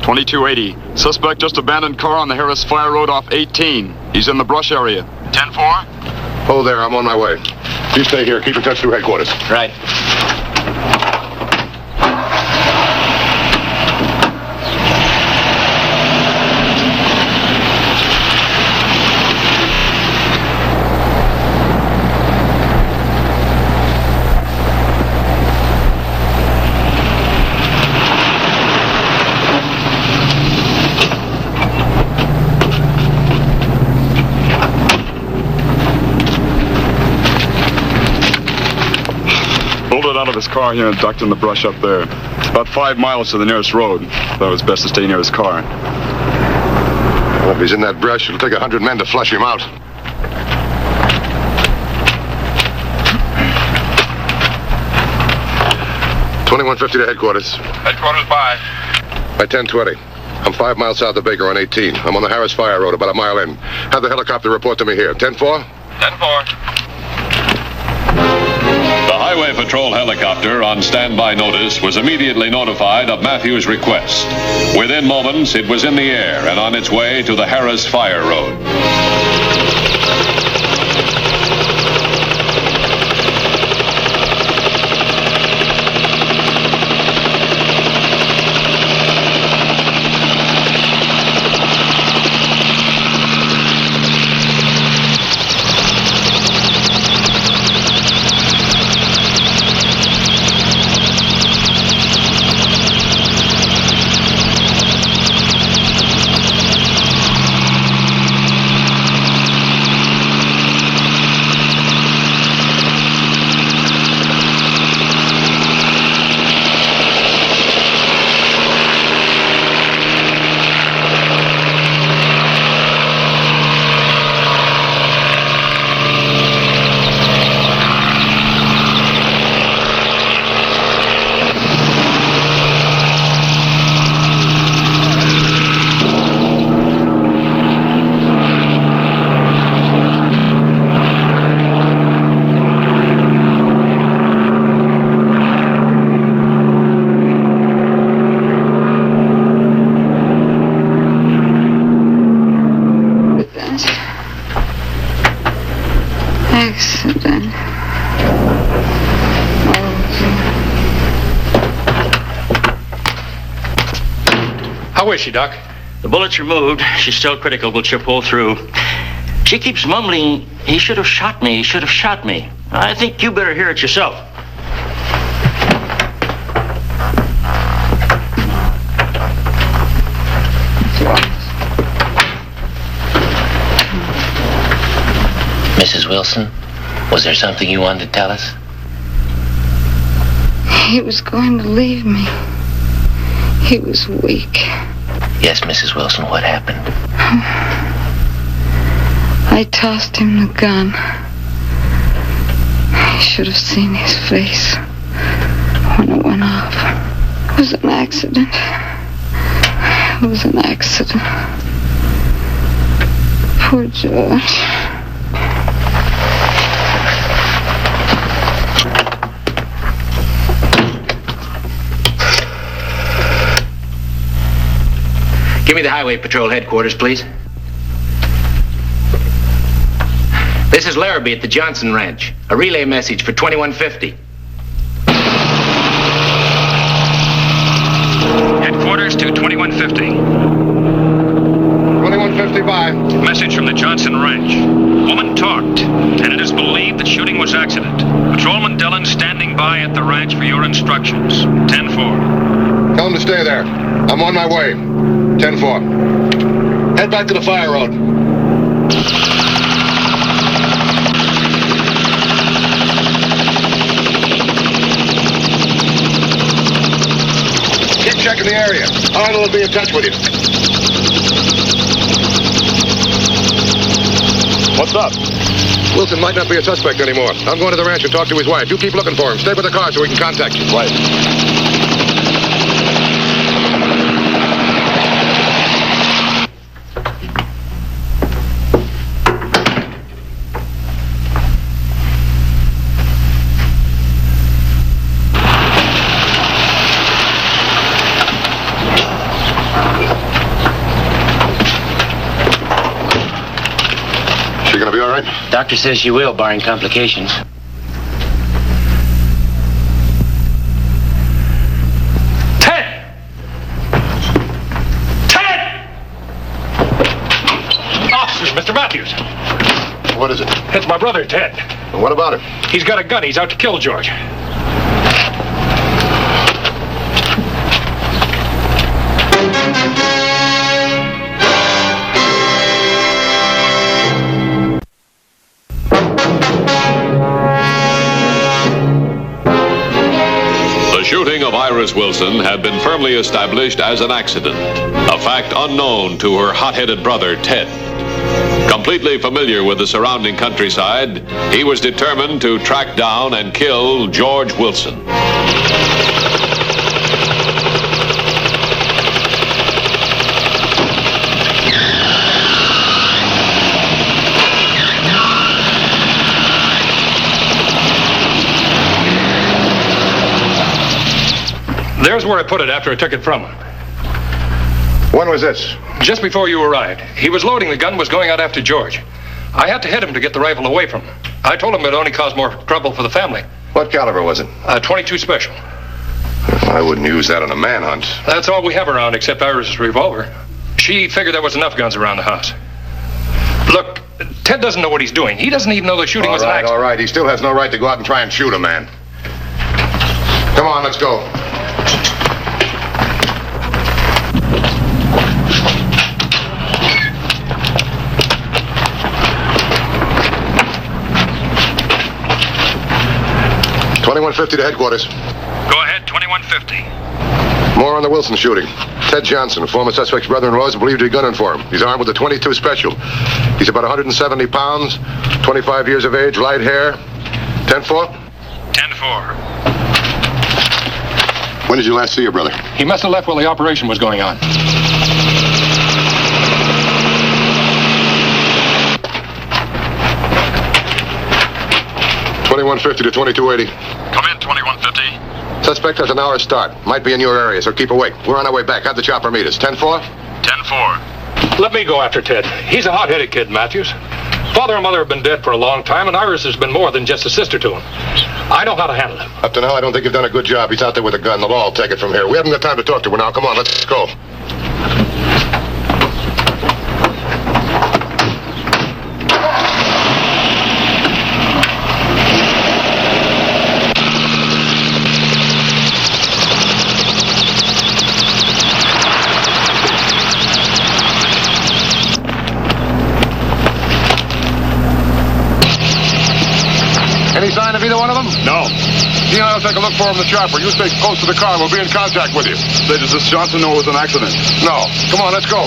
2280. Suspect just abandoned car on the Harris Fire Road off 18. He's in the brush area. 10-4. Hold there, I'm on my way. You stay here. Keep in touch through headquarters. Right. of his car here and ducked in the brush up there. It's about 5 miles to the nearest road. Thought it was best to stay near his car. Well, if he's in that brush, it'll take 100 men to flush him out. $21.50 to headquarters. Headquarters by. By 10:20. I'm 5 miles south of Baker on 18. I'm on the Harris Fire Road, about a mile in. Have the helicopter report to me here. 10-4? 10-4. The Highway Patrol helicopter on standby notice was immediately notified of Matthew's request. Within moments, it was in the air and on its way to the Harris Fire Road. How is she, Doc? The bullet's removed. She's still critical, but she'll pull through. She keeps mumbling, he should have shot me, he should have shot me. I think you better hear it yourself. Mrs. Wilson, was there something you wanted to tell us? He was going to leave me. He was weak. Yes, Mrs. Wilson, what happened? I tossed him the gun. I should have seen his face when it went off. It was an accident. It was an accident. Poor George. Give me the Highway Patrol headquarters, please. This is Larrabee at the Johnson Ranch. A relay message for 2150. Headquarters to 2150. 2150 by. Message from the Johnson Ranch. Woman talked, and it is believed that shooting was accident. Patrolman Dillon standing by at the ranch for your instructions. 10-4. Tell him to stay there. I'm on my way. 10-4. Head back to the fire road. Keep checking the area. Arnold will be in touch with you. What's up? Wilson might not be a suspect anymore. I'm going to the ranch and talk to his wife. You keep looking for him. Stay with the car so we can contact you. Right. Doctor says she will, barring complications. Officers, Mr. Matthews. What is it? It's my brother, Ted. And what about him? He's got a gun. He's out to kill George. Mrs. Wilson had been firmly established as an accident, a fact unknown to her hot-headed brother, Ted. Completely familiar with the surrounding countryside, he was determined to track down and kill George Wilson. There's where I put it after I took it from him. When was this? Just before you arrived. He was loading the gun, was going out after George. I had to hit him to get the rifle away from him. I told him it only caused more trouble for the family. What caliber was it? 22 special. I wouldn't use that on a manhunt. That's all we have around except Iris's revolver. She figured there was enough guns around the house. Look, Ted doesn't know what he's doing. He doesn't even know the shooting was an accident. All right. He still has no right to go out and try and shoot a man. Come on, let's go. $21.50 to headquarters. Go ahead, 2150. More on the Wilson shooting. Ted Johnson, former suspect's brother-in-law, is believed to be gunning for him. He's armed with a .22 special. He's about 170 pounds, 25 years of age, light hair. 10-4? 10-4. When did you last see your brother? He must have left while the operation was going on. $21.50 to $22.80. Come in, 2150. Suspect has an hour start. Might be in your area, so keep awake. We're on our way back. Have the chopper meet us. 10-4? 10-4. Let me go after Ted. He's a hot-headed kid, Matthews. Father and mother have been dead for a long time, and Iris has been more than just a sister to him. I know how to handle him. Up to now, I don't think you've done a good job. He's out there with a gun. The law will take it from here. We haven't got time to talk to her now. Come on, let's go. Any sign of either one of them? No. He and I will take a look for him in the chopper. You stay close to the car. We'll be in contact with you. Does this Johnson know it was an accident? No. Come on, let's go.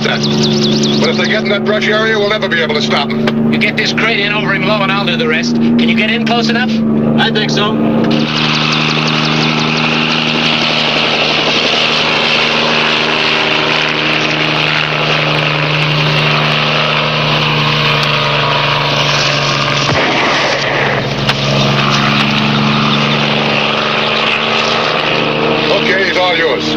doubt that. But if they get in that brush area, we'll never be able to stop them. You get this crate in over him low and I'll do the rest. Can you get in close enough? I think so. Okay, he's all yours.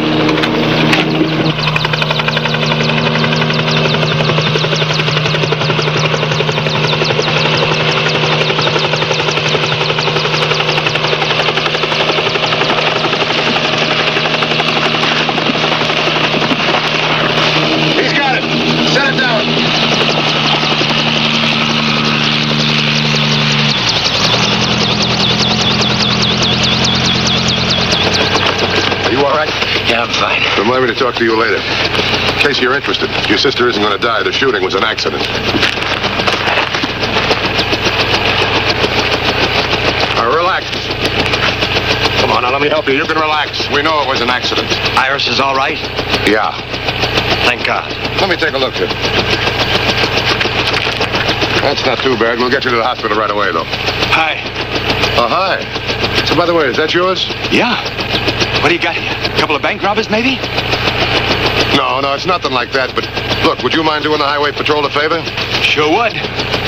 Yeah, I'm fine. Remind me to talk to you later. In case you're interested, your sister isn't going to die. The shooting was an accident. Now, relax. Come on, now, let me help you. You can relax. We know it was an accident. Iris is all right? Yeah. Thank God. Let me take a look here. That's not too bad. We'll get you to the hospital right away, though. Hi. Oh, hi. So, by the way, is that yours? Yeah. What do you got here? A couple of bank robbers, maybe? No, it's nothing like that. But, look, would you mind doing the highway patrol a favor? Sure would.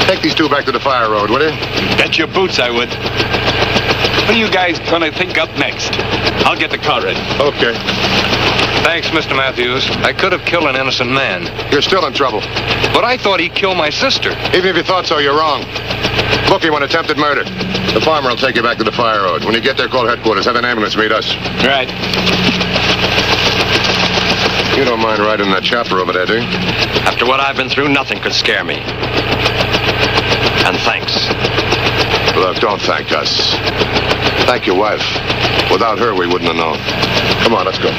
Take these two back to the fire road, will you? Bet your boots I would. What are you guys gonna think up next? I'll get the car ready. Okay. Thanks, Mr. Matthews. I could have killed an innocent man. You're still in trouble. But I thought he killed my sister. Even if you thought so, you're wrong. Book you on attempted murder. The farmer will take you back to the fire road. When you get there, call headquarters. Have an ambulance meet us. Right. You don't mind riding that chopper over there, do you? After what I've been through, nothing could scare me. And thanks. Look, don't thank us. Thank your wife. Without her, we wouldn't have known. Come on, let's go.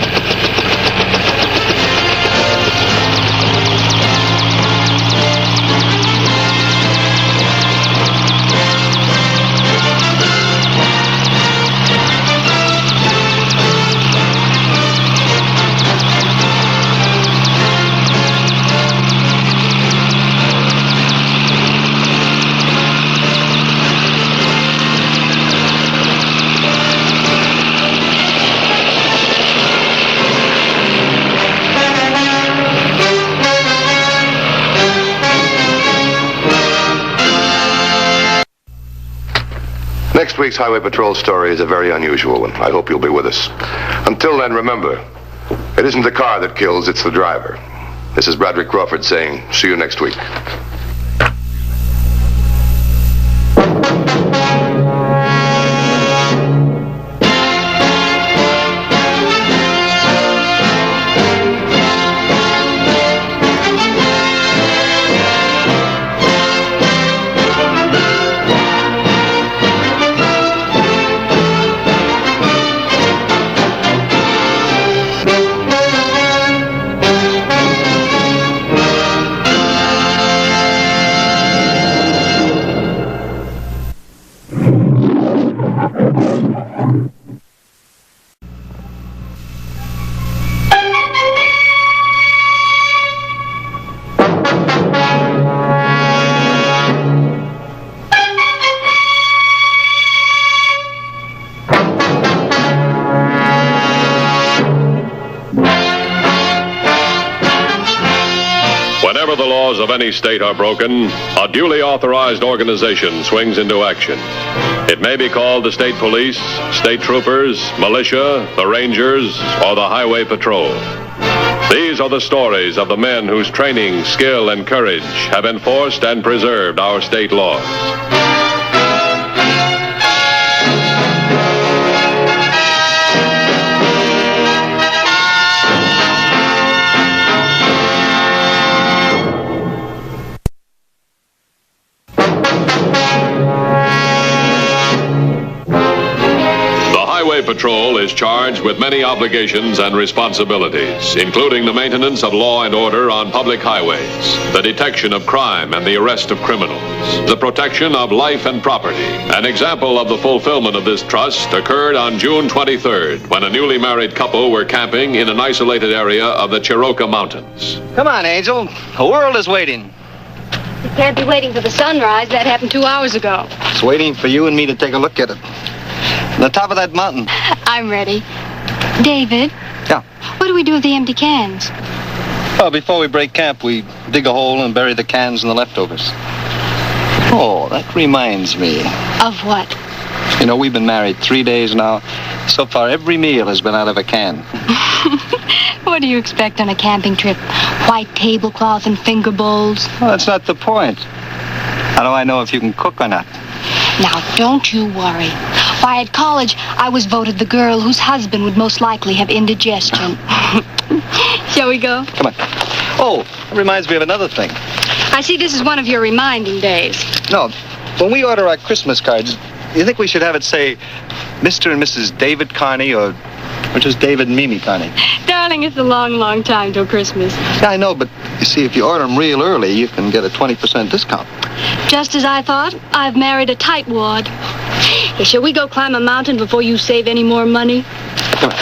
Next week's Highway Patrol story is a very unusual one. I hope you'll be with us. Until then, remember, it isn't the car that kills, it's the driver. This is Bradley Crawford saying, see you next week. Whenever the laws of any state are broken, a duly authorized organization swings into action. It may be called the state police, state troopers, militia, the rangers, or the highway patrol. These are the stories of the men whose training, skill, and courage have enforced and preserved our state laws. Patrol is charged with many obligations and responsibilities, including the maintenance of law and order on public highways, the detection of crime and the arrest of criminals, the protection of life and property. An example of the fulfillment of this trust occurred on June 23rd, when a newly married couple were camping in an isolated area of the Chirocah Mountains. Come on, Angel. The world is waiting. You can't be waiting for the sunrise. That happened 2 hours ago. It's waiting for you and me to take a look at it. On the top of that mountain. I'm ready. David? Yeah? What do we do with the empty cans? Well, before we break camp, we dig a hole and bury the cans and the leftovers. Oh, that reminds me. Of what? You know, we've been married 3 days now. So far, every meal has been out of a can. What do you expect on a camping trip? White tablecloth and finger bowls? Well, that's not the point. How do I know if you can cook or not? Now, don't you worry. Why, at college, I was voted the girl whose husband would most likely have indigestion. Shall we go? Come on. Oh, that reminds me of another thing. I see this is one of your reminding days. No, when we order our Christmas cards, you think we should have it say Mr. and Mrs. David Carney or just David and Mimi Carney? Darling, it's a long, long time till Christmas. Yeah, I know, but you see, if you order them real early, you can get a 20% discount. Just as I thought, I've married a tightwad. Hey, shall we go climb a mountain before you save any more money? Come on.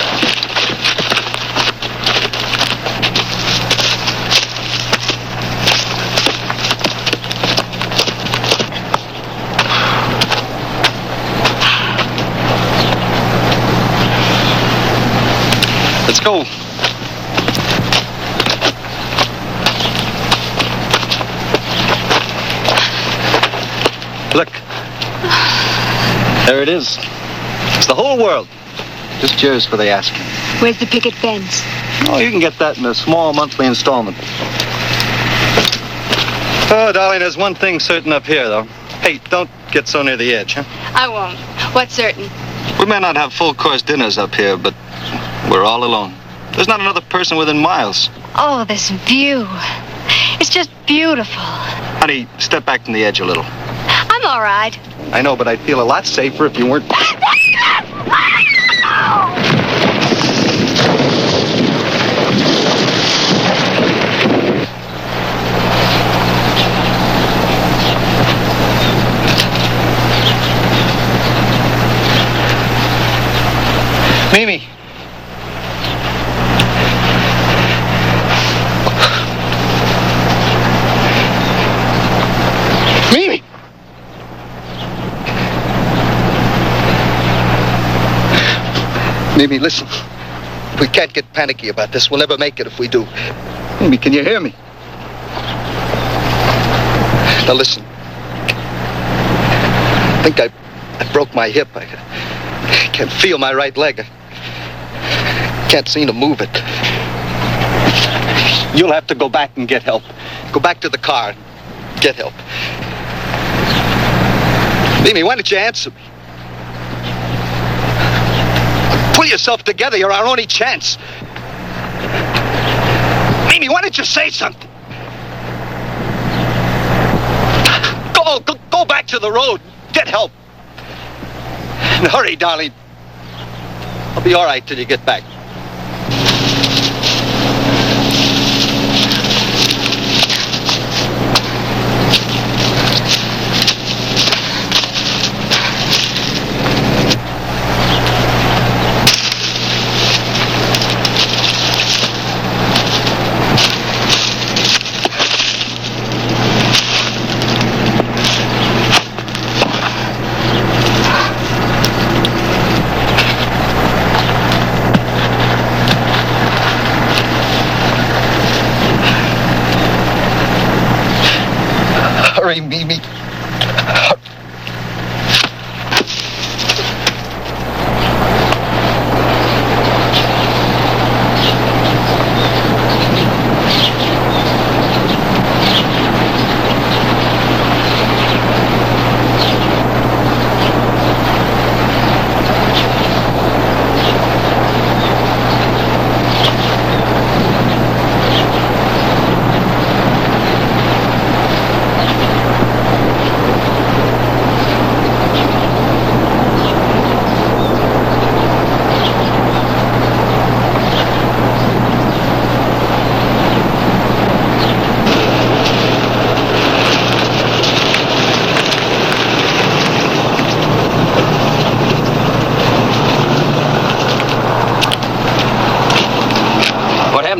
Let's go. Look. There it is. It's the whole world. Just yours for the asking. Where's the picket fence? Oh, you can get that in a small monthly installment. Oh, darling, there's one thing certain up here, though. Hey, don't get so near the edge, huh? I won't. What's certain? We may not have full-course dinners up here, but we're all alone. There's not another person within miles. Oh, this view. It's just beautiful. Honey, step back from the edge a little. I'm all right. I know, but I'd feel a lot safer if you weren't... Mimi. Mimi. Mimi, listen. We can't get panicky about this. We'll never make it if we do. Mimi, can you hear me? Now listen. I think I broke my hip. I can't feel my right leg. I can't seem to move it. You'll have to go back and get help. Go back to the car and get help. Mimi, why don't you answer me? Pull yourself together. You're our only chance. Mimi, why don't you say something? Go back to the road. Get help. And hurry, darling. I'll be all right till you get back. Hurry, Mimi.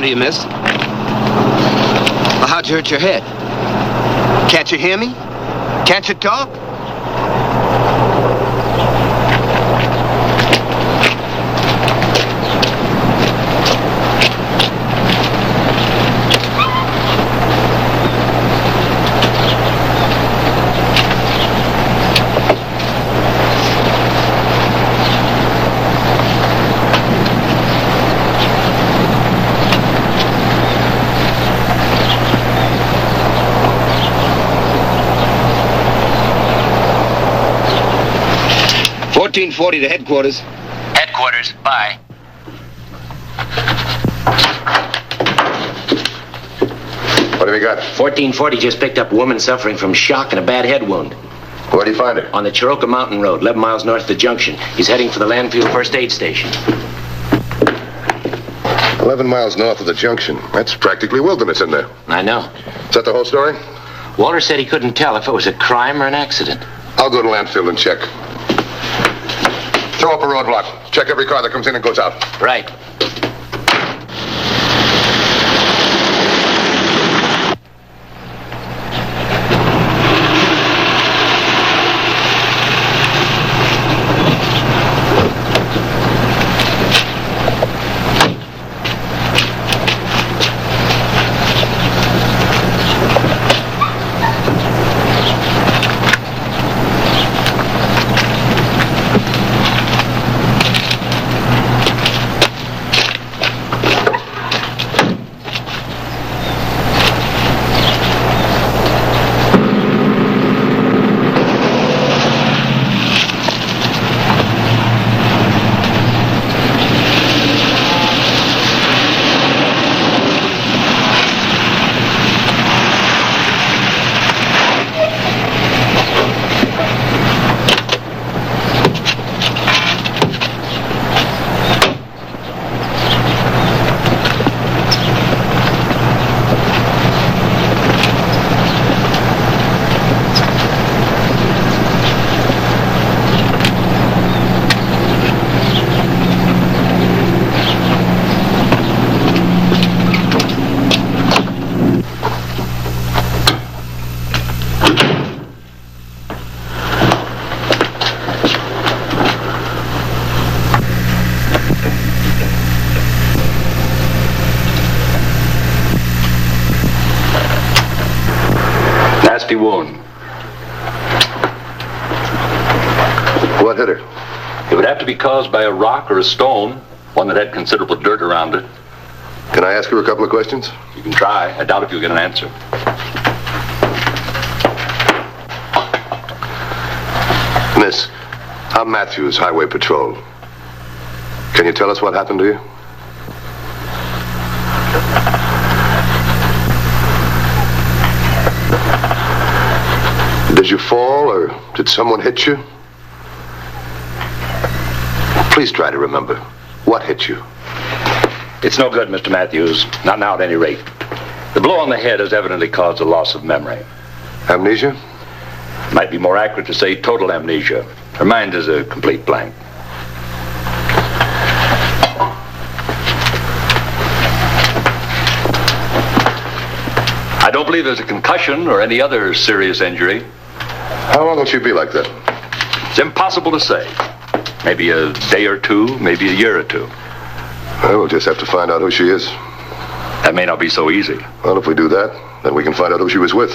to you, miss. Well, how'd you hurt your head? Can't you hear me? Can't you talk? $14.40 to headquarters. Headquarters, bye. What have you got? 1440 just picked up a woman suffering from shock and a bad head wound. Where'd you find her? On the Chirocca Mountain Road, 11 miles north of the junction. He's heading for the Landfield First Aid Station. 11 miles north of the junction. That's practically wilderness in there. I know. Is that the whole story? Walter said he couldn't tell if it was a crime or an accident. I'll go to Landfill and check. Throw up a roadblock. Check every car that comes in and goes out. Right. Nasty wound. What hit her? It would have to be caused by a rock or a stone, one that had considerable dirt around it. Can I ask her a couple of questions? You can try. I doubt if you'll get an answer. Miss, I'm Matthews, Highway Patrol. Can you tell us what happened to you? Did you fall, or did someone hit you? Please try to remember. What hit you? It's no good, Mr. Matthews. Not now, at any rate. The blow on the head has evidently caused a loss of memory. Amnesia? Might be more accurate to say total amnesia. Her mind is a complete blank. I don't believe there's a concussion or any other serious injury. How long will she be like that? It's impossible to say. Maybe a day or two, maybe a year or two. Well, we'll just have to find out who she is. That may not be so easy. Well, if we do that, then we can find out who she was with.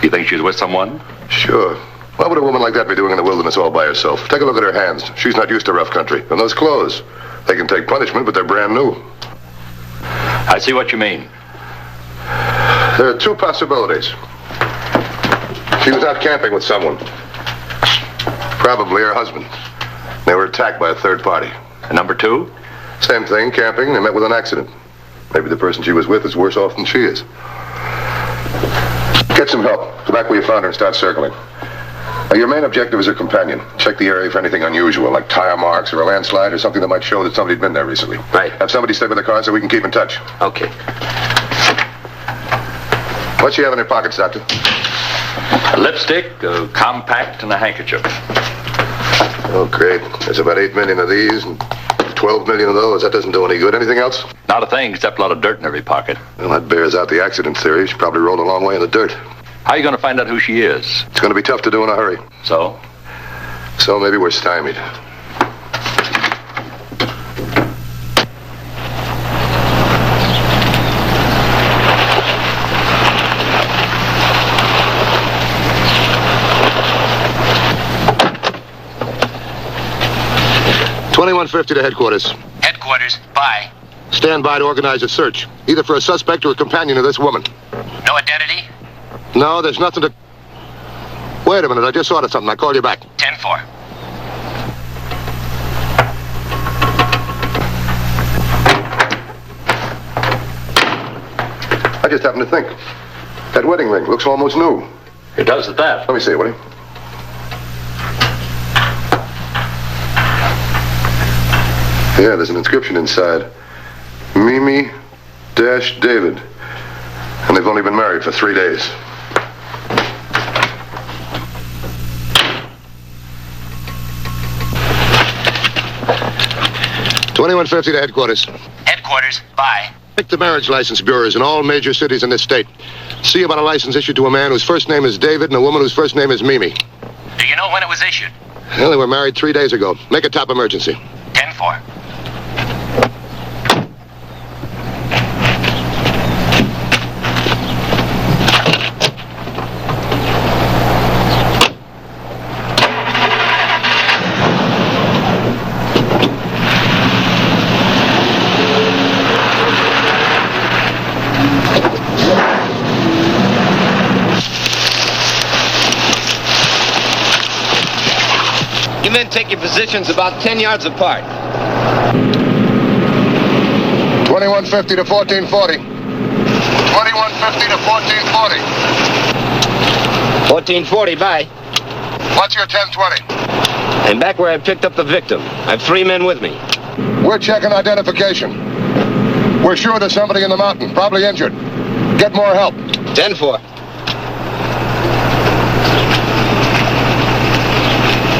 You think she's with someone? Sure. What would a woman like that be doing in the wilderness all by herself? Take a look at her hands. She's not used to rough country. And those clothes. They can take punishment, but they're brand new. I see what you mean. There are two possibilities. She was out camping with someone. Probably her husband. They were attacked by a third party. And number two? Same thing, camping. They met with an accident. Maybe the person she was with is worse off than she is. Get some help. Go back where you found her and start circling. Your main objective is her companion. Check the area for anything unusual, like tire marks or a landslide or something that might show that somebody'd been there recently. Right. Have somebody stay with the car so we can keep in touch. Okay. What she have in her pockets, Doctor? A lipstick, a compact, and a handkerchief. Oh, great. There's about 8 million of these and 12 million of those. That doesn't do any good. Anything else? Not a thing except a lot of dirt in every pocket. Well, that bears out the accident theory. She probably rolled a long way in the dirt. How are you going to find out who she is? It's going to be tough to do in a hurry. So? So maybe we're stymied. $21.50 to headquarters. Headquarters, bye. Stand by to organize a search, either for a suspect or a companion of this woman. No identity? No, there's nothing to... Wait a minute, I just ordered something. I'll call you back. 10-4. I just happened to think. That wedding ring looks almost new. It does at that. Let me see it, will you? Yeah, there's an inscription inside. Mimi-David. And they've only been married for 3 days. $21.50 to headquarters. Headquarters, bye. Pick the marriage license bureaus in all major cities in this state. See about a license issued to a man whose first name is David and a woman whose first name is Mimi. Do you know when it was issued? Well, they were married 3 days ago. Make a top emergency. 10-4. You men take your positions about 10 yards apart. $21.50 to $14.40. $21.50 to $14.40. $14.40, bye. What's your 10.20? I'm back where I picked up the victim. I have 3 men with me. We're checking identification. We're sure there's somebody in the mountain, probably injured. Get more help. 10-4.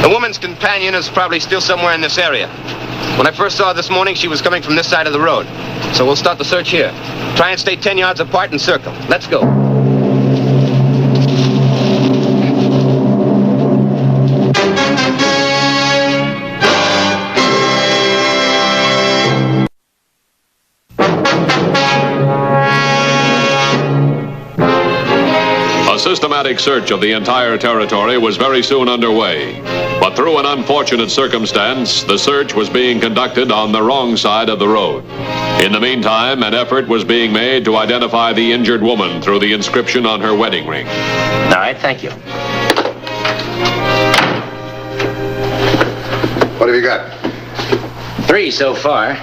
The woman's companion is probably still somewhere in this area. When I first saw her this morning, she was coming from this side of the road. So we'll start the search here. Try and stay 10 yards apart and circle. Let's go. A systematic search of the entire territory was very soon underway. But through an unfortunate circumstance, the search was being conducted on the wrong side of the road. In the meantime, an effort was being made to identify the injured woman through the inscription on her wedding ring. All right, thank you. What have you got? 3 so far.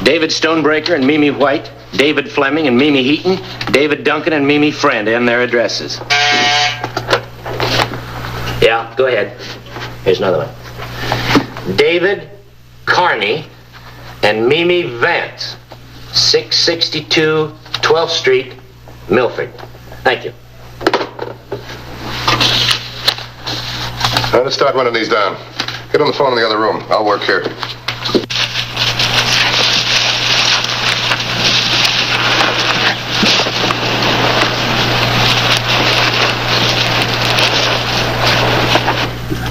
David Stonebreaker and Mimi White, David Fleming and Mimi Heaton, David Duncan and Mimi Friend, and their addresses. Yeah, go ahead. Here's another one. David Carney and Mimi Vance, 662 12th Street, Milford. Thank you. Now, let's start running these down. Get on the phone in the other room. I'll work here.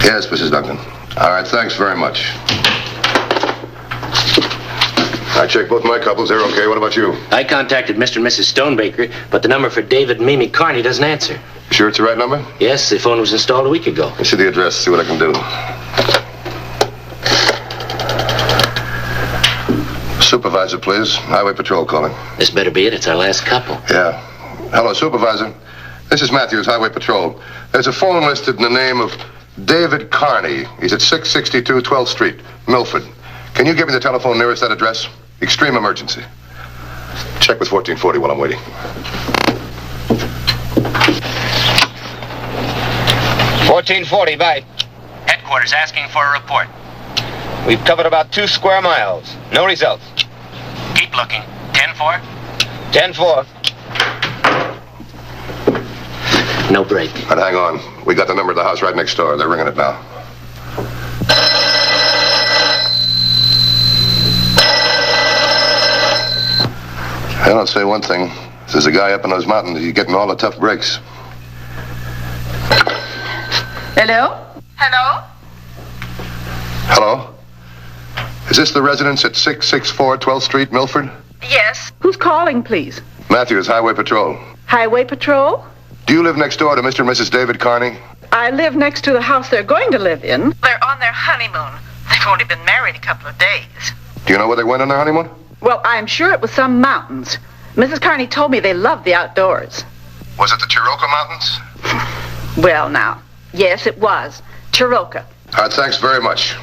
Yes, Mrs. Duncan. All right, thanks very much. I checked both my couples. They're okay. What about you? I contacted Mr. and Mrs. Stonebaker, but the number for David and Mimi Carney doesn't answer. You sure it's the right number? Yes, the phone was installed a week ago. Let me see the address, see what I can do. Supervisor, please. Highway Patrol calling. This better be it. It's our last couple. Yeah. Hello, Supervisor. This is Matthews, Highway Patrol. There's a phone listed in the name of David Carney. He's at 662 12th Street, Milford. Can you give me the telephone nearest that address? Extreme emergency. Check with 1440 while I'm waiting. $14.40, bye. Headquarters asking for a report. We've covered about 2 square miles. No results. Keep looking. 10-4? 10-4. No break. But hang on. We got the number of the house right next door. They're ringing it now. I'll say one thing. If there's a guy up in those mountains, he's getting all the tough breaks. Hello? Hello? Hello? Is this the residence at 664 12th Street, Milford? Yes. Who's calling, please? Matthews, Highway Patrol. Highway Patrol? Do you live next door to Mr. and Mrs. David Carney? I live next to the house they're going to live in. They're on their honeymoon. They've only been married a couple of days. Do you know where they went on their honeymoon? Well, I'm sure it was some mountains. Mrs. Carney told me they love the outdoors. Was it the Chiroka Mountains? Well, now, yes, it was. Chiroka. All right, thanks very much.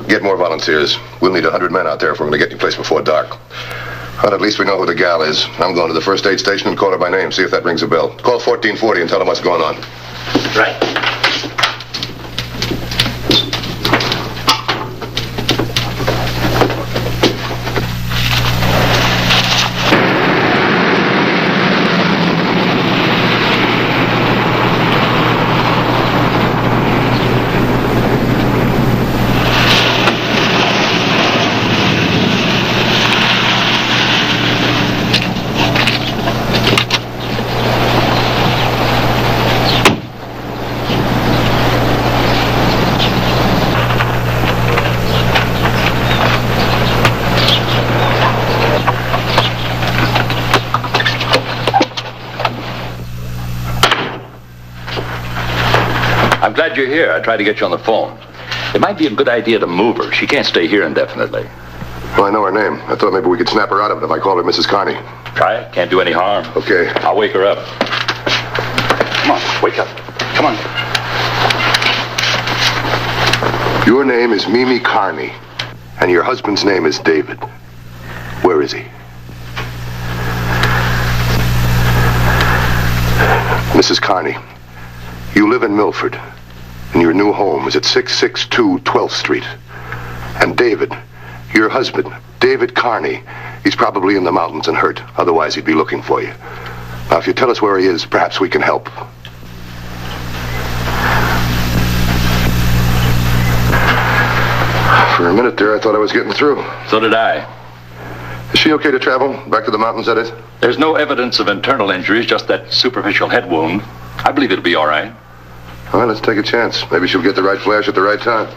Get more volunteers. We'll need 100 men out there if we're going to get any place before dark. Well, at least we know who the gal is. I'm going to the first aid station and call her by name, see if that rings a bell. Call 1440 and tell them what's going on. Right. I'm glad you're here. I tried to get you on the phone. It might be a good idea to move her. She can't stay here indefinitely. Well, I know her name. I thought maybe we could snap her out of it if I called her Mrs. Carney. Try it. Can't do any harm. Okay. I'll wake her up. Come on, wake up. Come on. Your name is Mimi Carney, and your husband's name is David. Where is he? Mrs. Carney, you live in Milford, and your new home is at 662 12th Street. And David, your husband, David Carney, he's probably in the mountains and hurt. Otherwise, he'd be looking for you. Now, if you tell us where he is, perhaps we can help. For a minute there, I thought I was getting through. So did I. Is she okay to travel? Back to the mountains, that is? There's no evidence of internal injuries, just that superficial head wound. I believe it'll be all right. All right, let's take a chance. Maybe she'll get the right flash at the right time.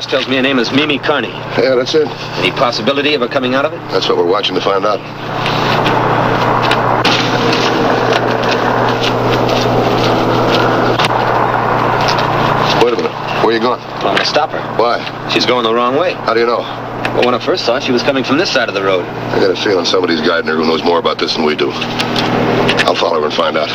Tells me her name is Mimi Carney. Yeah, that's it. Any possibility of her coming out of it? That's what we're watching to find out. Wait a minute. Where are you going? I'm going to stop her. Why? She's going the wrong way. How do you know? Well, when I first saw her, she was coming from this side of the road. I got a feeling somebody's guiding her who knows more about this than we do. I'll follow her and find out.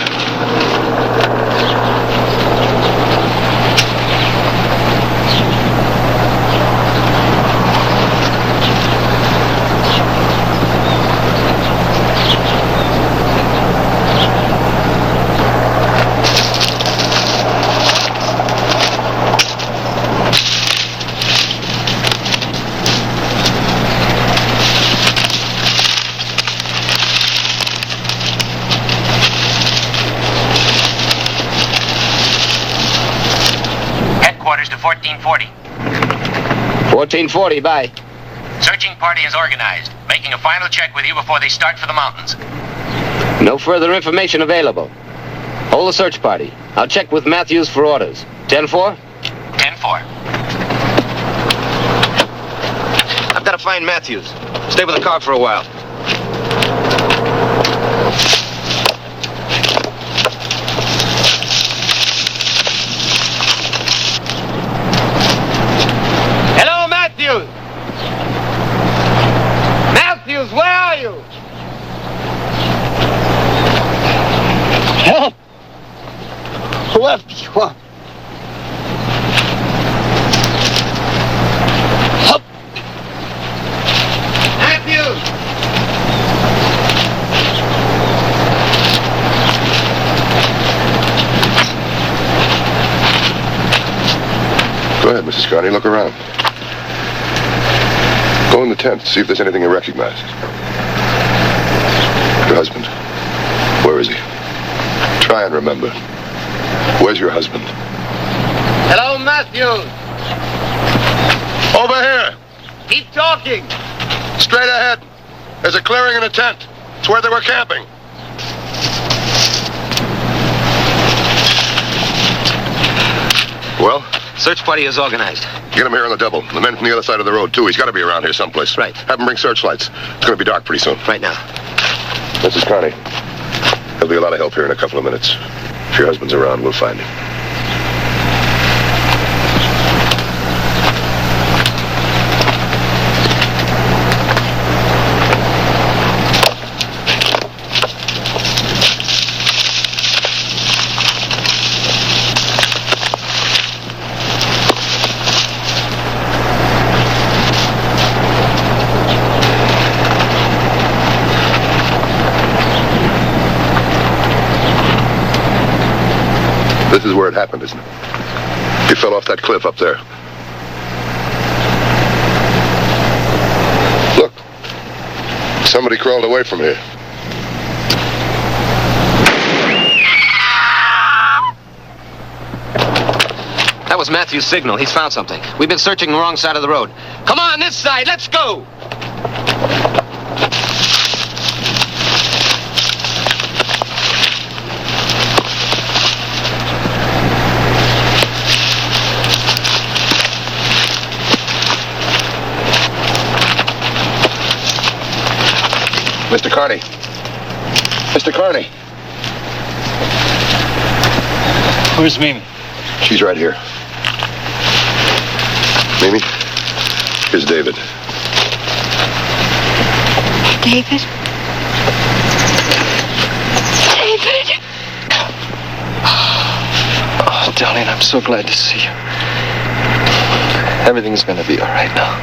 1440, bye. Searching party is organized. Making a final check with you before they start for the mountains. No further information available. Hold the search party. I'll check with Matthews for orders. 10-4? 10-4. I've got to find Matthews. Stay with the car for a while. Hello, Matthews! Matthews, where are you? Help! Whoever you are. Help! Matthews! Go ahead, Mrs. Carney. Look around. Go in the tent. See if there's anything you recognize. Your husband. Where is he? Try and remember. Where's your husband? Hello, Matthews! Over here. Keep talking! Straight ahead. There's a clearing and a tent. It's where they were camping. Well? Search party is organized. Get him here on the double. The men from the other side of the road, too. He's got to be around here someplace. Right. Have him bring searchlights. It's going to be dark pretty soon. Right now. Mrs. Carney, there'll be a lot of help here in a couple of minutes. If your husband's around, we'll find him. This is where it happened, isn't it? You fell off that cliff up there. Look. Somebody crawled away from here. That was Matthew's signal. He's found something. We've been searching the wrong side of the road. Come on, this side. Let's go! Mr. Carney. Mr. Carney. Where's Mimi? She's right here. Mimi, here's David. David? David! Oh, darling, I'm so glad to see you. Everything's gonna be all right now.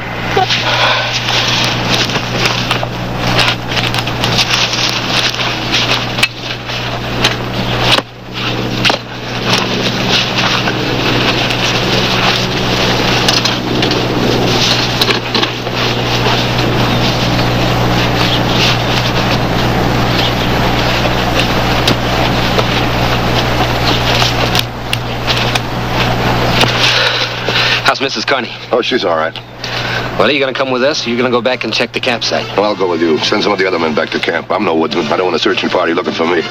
How's Mrs. Carney? Oh, she's all right. Well, are you going to come with us, or are you going to go back and check the campsite? Well, I'll go with you. Send some of the other men back to camp. I'm no woodsman. I don't want a searching party looking for me.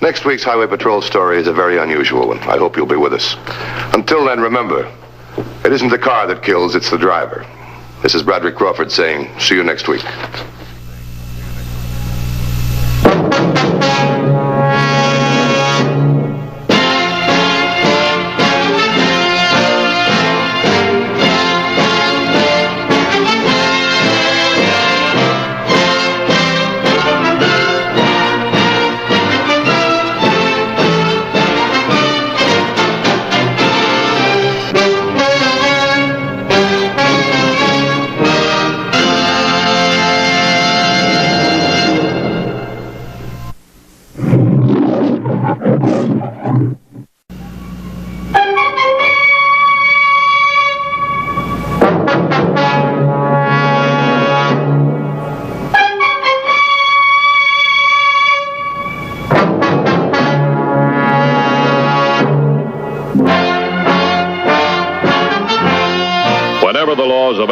Next week's Highway Patrol story is a very unusual one. I hope you'll be with us. Until then, remember, it isn't the car that kills, it's the driver. This is Bradrick Crawford saying, see you next week.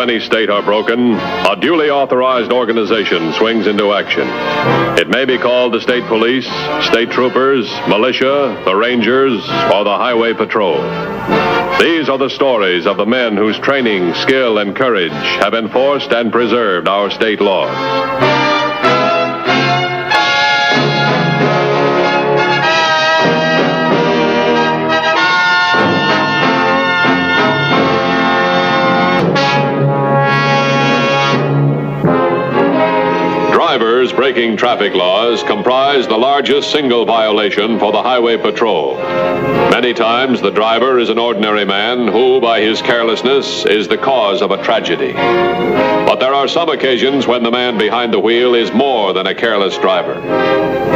any state are broken, a duly authorized organization swings into action. It may be called the state police, state troopers, militia, the rangers, or the highway patrol. These are the stories of the men whose training, skill, and courage have enforced and preserved our state laws. Drivers breaking traffic laws comprise the largest single violation for the highway patrol. Many times the driver is an ordinary man who, by his carelessness, is the cause of a tragedy. But there are some occasions when the man behind the wheel is more than a careless driver.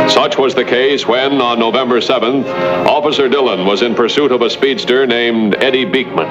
Such was the case when, on November 7th, Officer Dillon was in pursuit of a speedster named Eddie Beekman.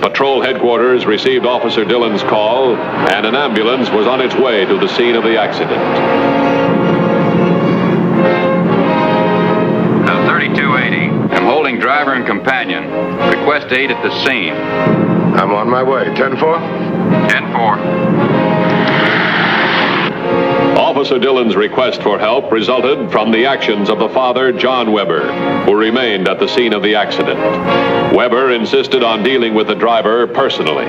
Patrol headquarters received Officer Dillon's call, and an ambulance was on its way to the scene of the accident. 3280. I'm holding driver and companion. Request aid at the scene. I'm on my way. 10-4? 10-4. Officer Dillon's request for help resulted from the actions of the father, John Weber, who remained at the scene of the accident. Weber insisted on dealing with the driver personally.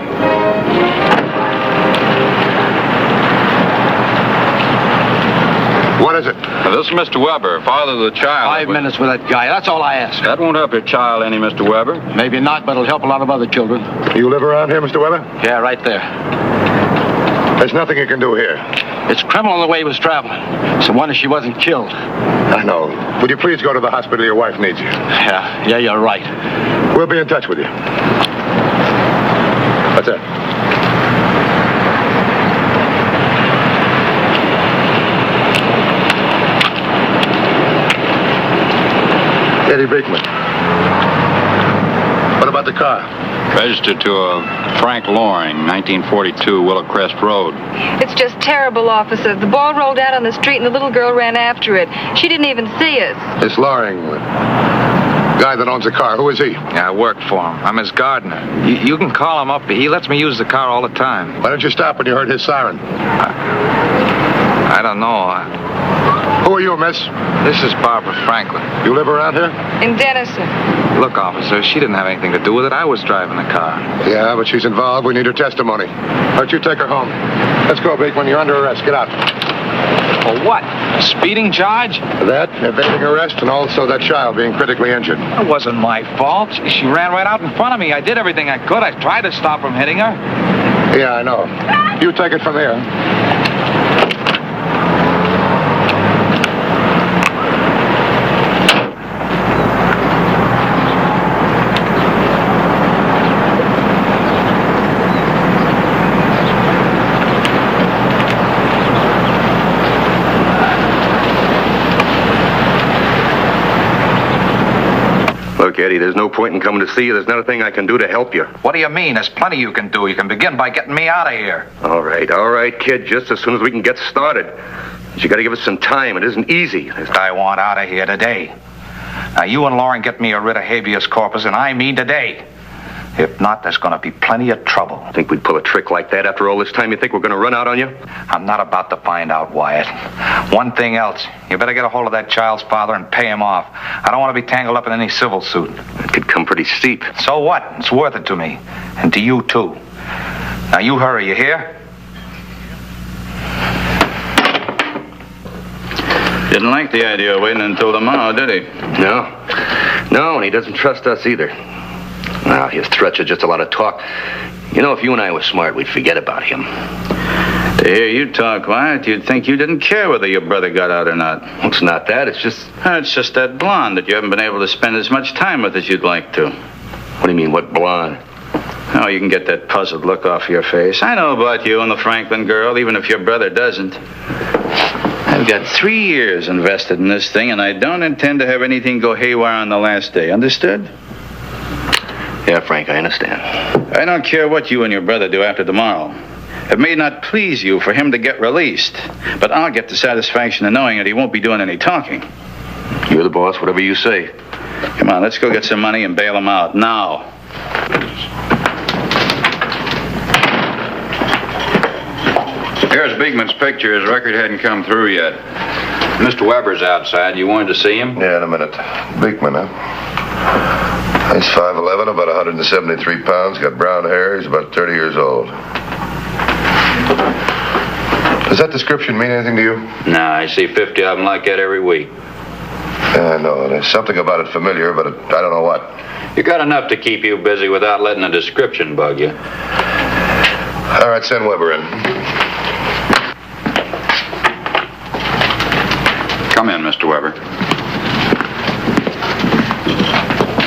What is it? This is Mr. Weber, father of the child. 5 minutes with that guy. That's all I ask. That won't help your child any, Mr. Weber. Maybe not, but it'll help a lot of other children. You live around here, Mr. Weber? Yeah, right there. There's nothing you can do here. It's criminal the way he was traveling. It's a wonder she wasn't killed. I know. Would you please go to the hospital? Your wife needs you. Yeah, you're right. We'll be in touch with you. What's that? Eddie Beekman. What about the car? Registered to a Frank Loring, 1942 Willow Crest Road. It's just terrible, officer. The ball rolled out on the street and the little girl ran after it. She didn't even see us. It's Loring. Guy that owns the car. Who is he? Yeah, I work for him. I'm his gardener. You can call him up. He lets me use the car all the time. Why didn't you stop when you heard his siren? I don't know. Who are you, miss? This is Barbara Franklin. You live around here? In Denison. Look, officer, she didn't have anything to do with it. I was driving the car. Yeah, but she's involved. We need her testimony. Why don't you take her home? Let's go, Beekman. You're under arrest. Get out. For what? A speeding charge? That, evading arrest, and also that child being critically injured. It wasn't my fault. She ran right out in front of me. I did everything I could. I tried to stop from hitting her. Yeah, I know. You take it from there. Look, Eddie, there's no point in coming to see you. There's not a thing I can do to help you. What do you mean? There's plenty you can do. You can begin by getting me out of here. All right, kid. Just as soon as we can get started. But you got to give us some time. It isn't easy. I want out of here today. Now, you and Lauren get me a writ of habeas corpus, and I mean today. If not, there's going to be plenty of trouble. Think we'd pull a trick like that after all this time? You think we're going to run out on you? I'm not about to find out, Wyatt. One thing else. You better get a hold of that child's father and pay him off. I don't want to be tangled up in any civil suit. It could come pretty steep. So what? It's worth it to me. And to you, too. Now, you hurry, you hear? Didn't like the idea of waiting until tomorrow, did he? No, and he doesn't trust us either. Now, his threats are just a lot of talk. You know, if you and I were smart, we'd forget about him. To hear you talk, Wyatt, you'd think you didn't care whether your brother got out or not. It's not that. It's just that blonde that you haven't been able to spend as much time with as you'd like to. What do you mean, what blonde? Oh, you can get that puzzled look off your face. I know about you and the Franklin girl, even if your brother doesn't. I've got 3 years invested in this thing, and I don't intend to have anything go haywire on the last day. Understood? Yeah, Frank, I understand. I don't care what you and your brother do after tomorrow. It may not please you for him to get released, but I'll get the satisfaction of knowing that he won't be doing any talking. You're the boss, whatever you say. Come on, let's go get some money and bail him out, now. Here's Beekman's picture. His record hadn't come through yet. Mr. Weber's outside. You wanted to see him? Yeah, in a minute. Beekman, huh? He's 5'11", about 173 pounds, got brown hair, he's about 30 years old. Does that description mean anything to you? Nah, I see 50 of them like that every week. Yeah, I know. There's something about it familiar, but I don't know what. You got enough to keep you busy without letting a description bug you. All right, send Weber in. Come in, Mr. Weber.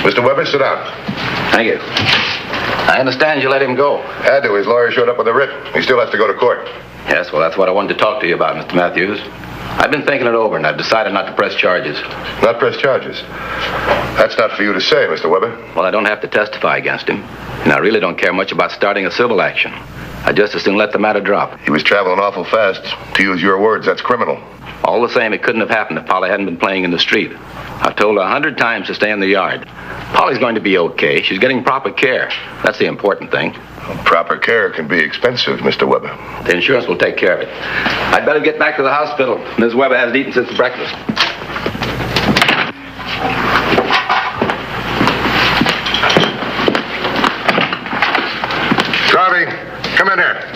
Mr. Weber, sit down. Thank you. I understand you let him go. Had to. His lawyer showed up with a writ. He still has to go to court. Yes, well, that's what I wanted to talk to you about, Mr. Matthews. I've been thinking it over, and I've decided not to press charges. Not press charges? That's not for you to say, Mr. Weber. Well, I don't have to testify against him, and I really don't care much about starting a civil action. I'd just as soon let the matter drop. He was traveling awful fast. To use your words, that's criminal. All the same, it couldn't have happened if Polly hadn't been playing in the street. I've told her 100 times to stay in the yard. Polly's going to be okay. She's getting proper care. That's the important thing. Well, proper care can be expensive, Mr. Weber. The insurance will take care of it. I'd better get back to the hospital. Ms. Weber hasn't eaten since breakfast. Garvey, come in here.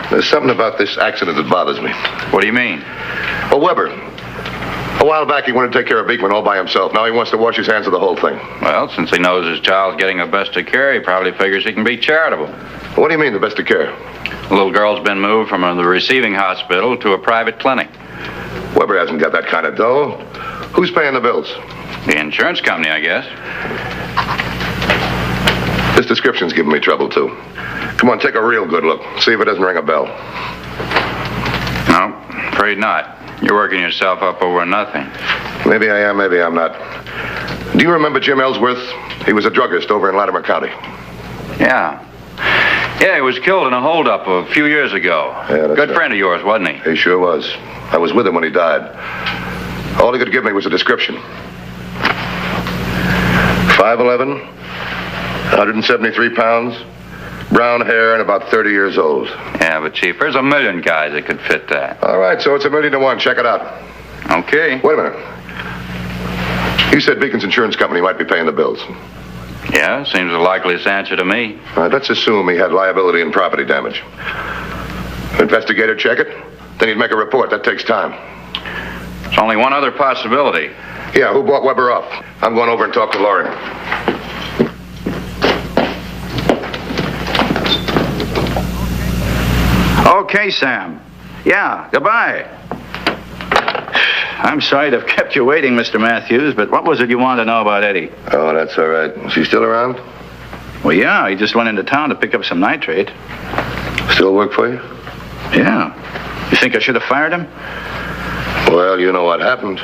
There's something about this accident that bothers me. What do you mean? Well, Weber, a while back he wanted to take care of Beekman all by himself. Now he wants to wash his hands of the whole thing. Well, since he knows his child's getting the best of care, he probably figures he can be charitable. What do you mean, the best of care? The little girl's been moved from the receiving hospital to a private clinic. Weber hasn't got that kind of dough. Who's paying the bills? The insurance company, I guess. This description's giving me trouble, too. Come on, take a real good look. See if it doesn't ring a bell. No, afraid not. You're working yourself up over nothing. Maybe I am, maybe I'm not. Do you remember Jim Ellsworth? He was a druggist over in Latimer County. Yeah. Yeah, he was killed in a holdup a few years ago. Yeah, Good friend of yours, wasn't he? He sure was. I was with him when he died. All he could give me was a description. 5'11", 173 pounds, brown hair, and about 30 years old. Yeah, but Chief, there's a million guys that could fit that. All right, so it's 1,000,000 to 1. Check it out. Okay. Wait a minute. You said Beacon's insurance company might be paying the bills. Yeah, seems the likeliest answer to me. All right, let's assume he had liability and property damage. Investigator check it, then he'd make a report. That takes time. There's only one other possibility. Yeah, who bought Weber up? I'm going over and talk to Laurie. Okay, Sam. Yeah, goodbye. I'm sorry to have kept you waiting, Mr. Matthews, but what was it you wanted to know about Eddie? Oh, that's all right. Is she still around? Well, yeah, he just went into town to pick up some nitrate. Still work for you? Yeah. You think I should have fired him? Well, you know what happened.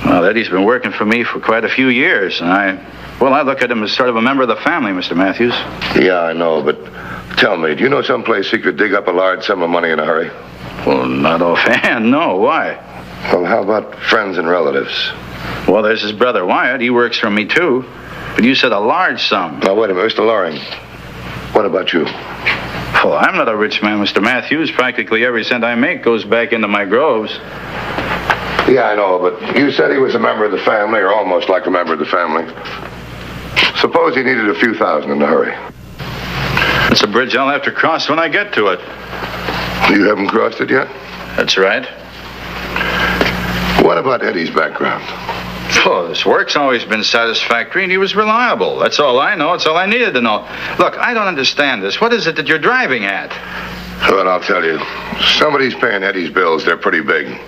Well, Eddie's been working for me for quite a few years, and I look at him as sort of a member of the family, Mr. Matthews. Yeah, I know, but tell me, do you know someplace he could dig up a large sum of money in a hurry? Well, not offhand, no. Why? Well, how about friends and relatives? Well, there's his brother Wyatt. He works for me, too. But you said a large sum. Now, wait a minute, Mr. Loring. What about you? Well, I'm not a rich man, Mr. Matthews. Practically every cent I make goes back into my groves. Yeah, I know, but you said he was a member of the family, or almost like a member of the family. Suppose he needed a few thousand in a hurry. It's a bridge I'll have to cross when I get to it. You haven't crossed it yet? That's right. What about Eddie's background? Oh, his work's always been satisfactory, and he was reliable. That's all I know. That's all I needed to know. Look, I don't understand this. What is it that you're driving at? Well, I'll tell you. Somebody's paying Eddie's bills. They're pretty big.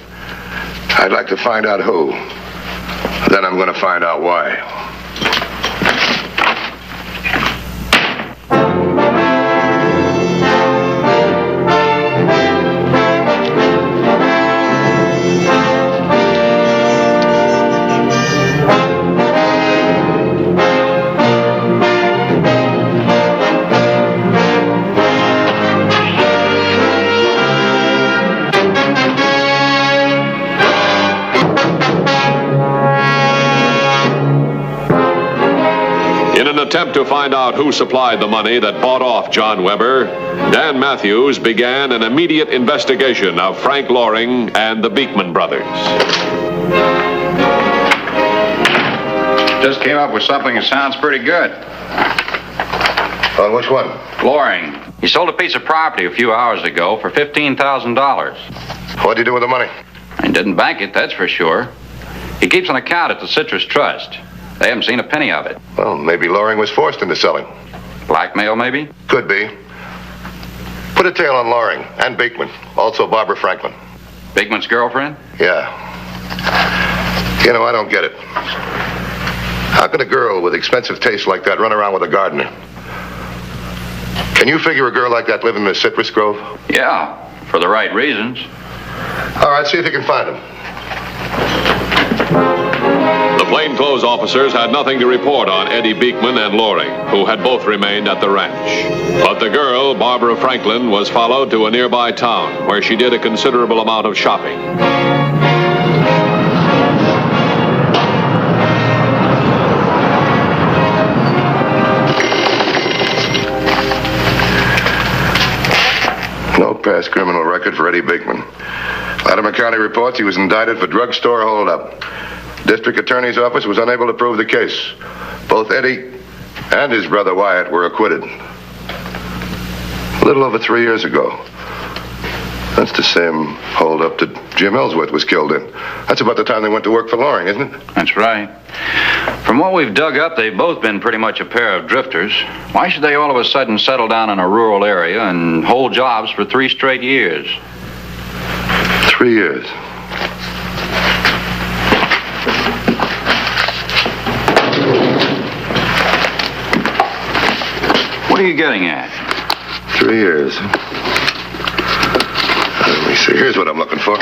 I'd like to find out who. Then I'm going to find out why. Attempt to find out who supplied the money that bought off John Weber, Dan Matthews began an immediate investigation of Frank Loring and the Beekman brothers. Just came up with something that sounds pretty good. On which one? Loring. He sold a piece of property a few hours ago for $15,000. What'd you do with the money? He didn't bank it, that's for sure. He keeps an account at the Citrus Trust. They haven't seen a penny of it. Well, maybe Loring was forced into selling. Blackmail, maybe? Could be. Put a tail on Loring and Beekman. Also Barbara Franklin. Beekman's girlfriend? Yeah. You know, I don't get it. How can a girl with expensive taste like that run around with a gardener? Can you figure a girl like that living in a citrus grove? Yeah, for the right reasons. All right, see if you can find him. The plainclothes officers had nothing to report on Eddie Beekman and Loring, who had both remained at the ranch. But the girl, Barbara Franklin, was followed to a nearby town where she did a considerable amount of shopping. No past criminal record for Eddie Beekman. Latimer County reports he was indicted for drugstore holdup. District Attorney's Office was unable to prove the case. Both Eddie and his brother Wyatt were acquitted. A little over 3 years ago. That's the same holdup that Jim Ellsworth was killed in. That's about the time they went to work for Loring, isn't it? That's right. From what we've dug up, they've both been pretty much a pair of drifters. Why should they all of a sudden settle down in a rural area and hold jobs for 3 straight years? 3 years. What are you getting at? 3 years. Let me see. Here's what I'm looking for.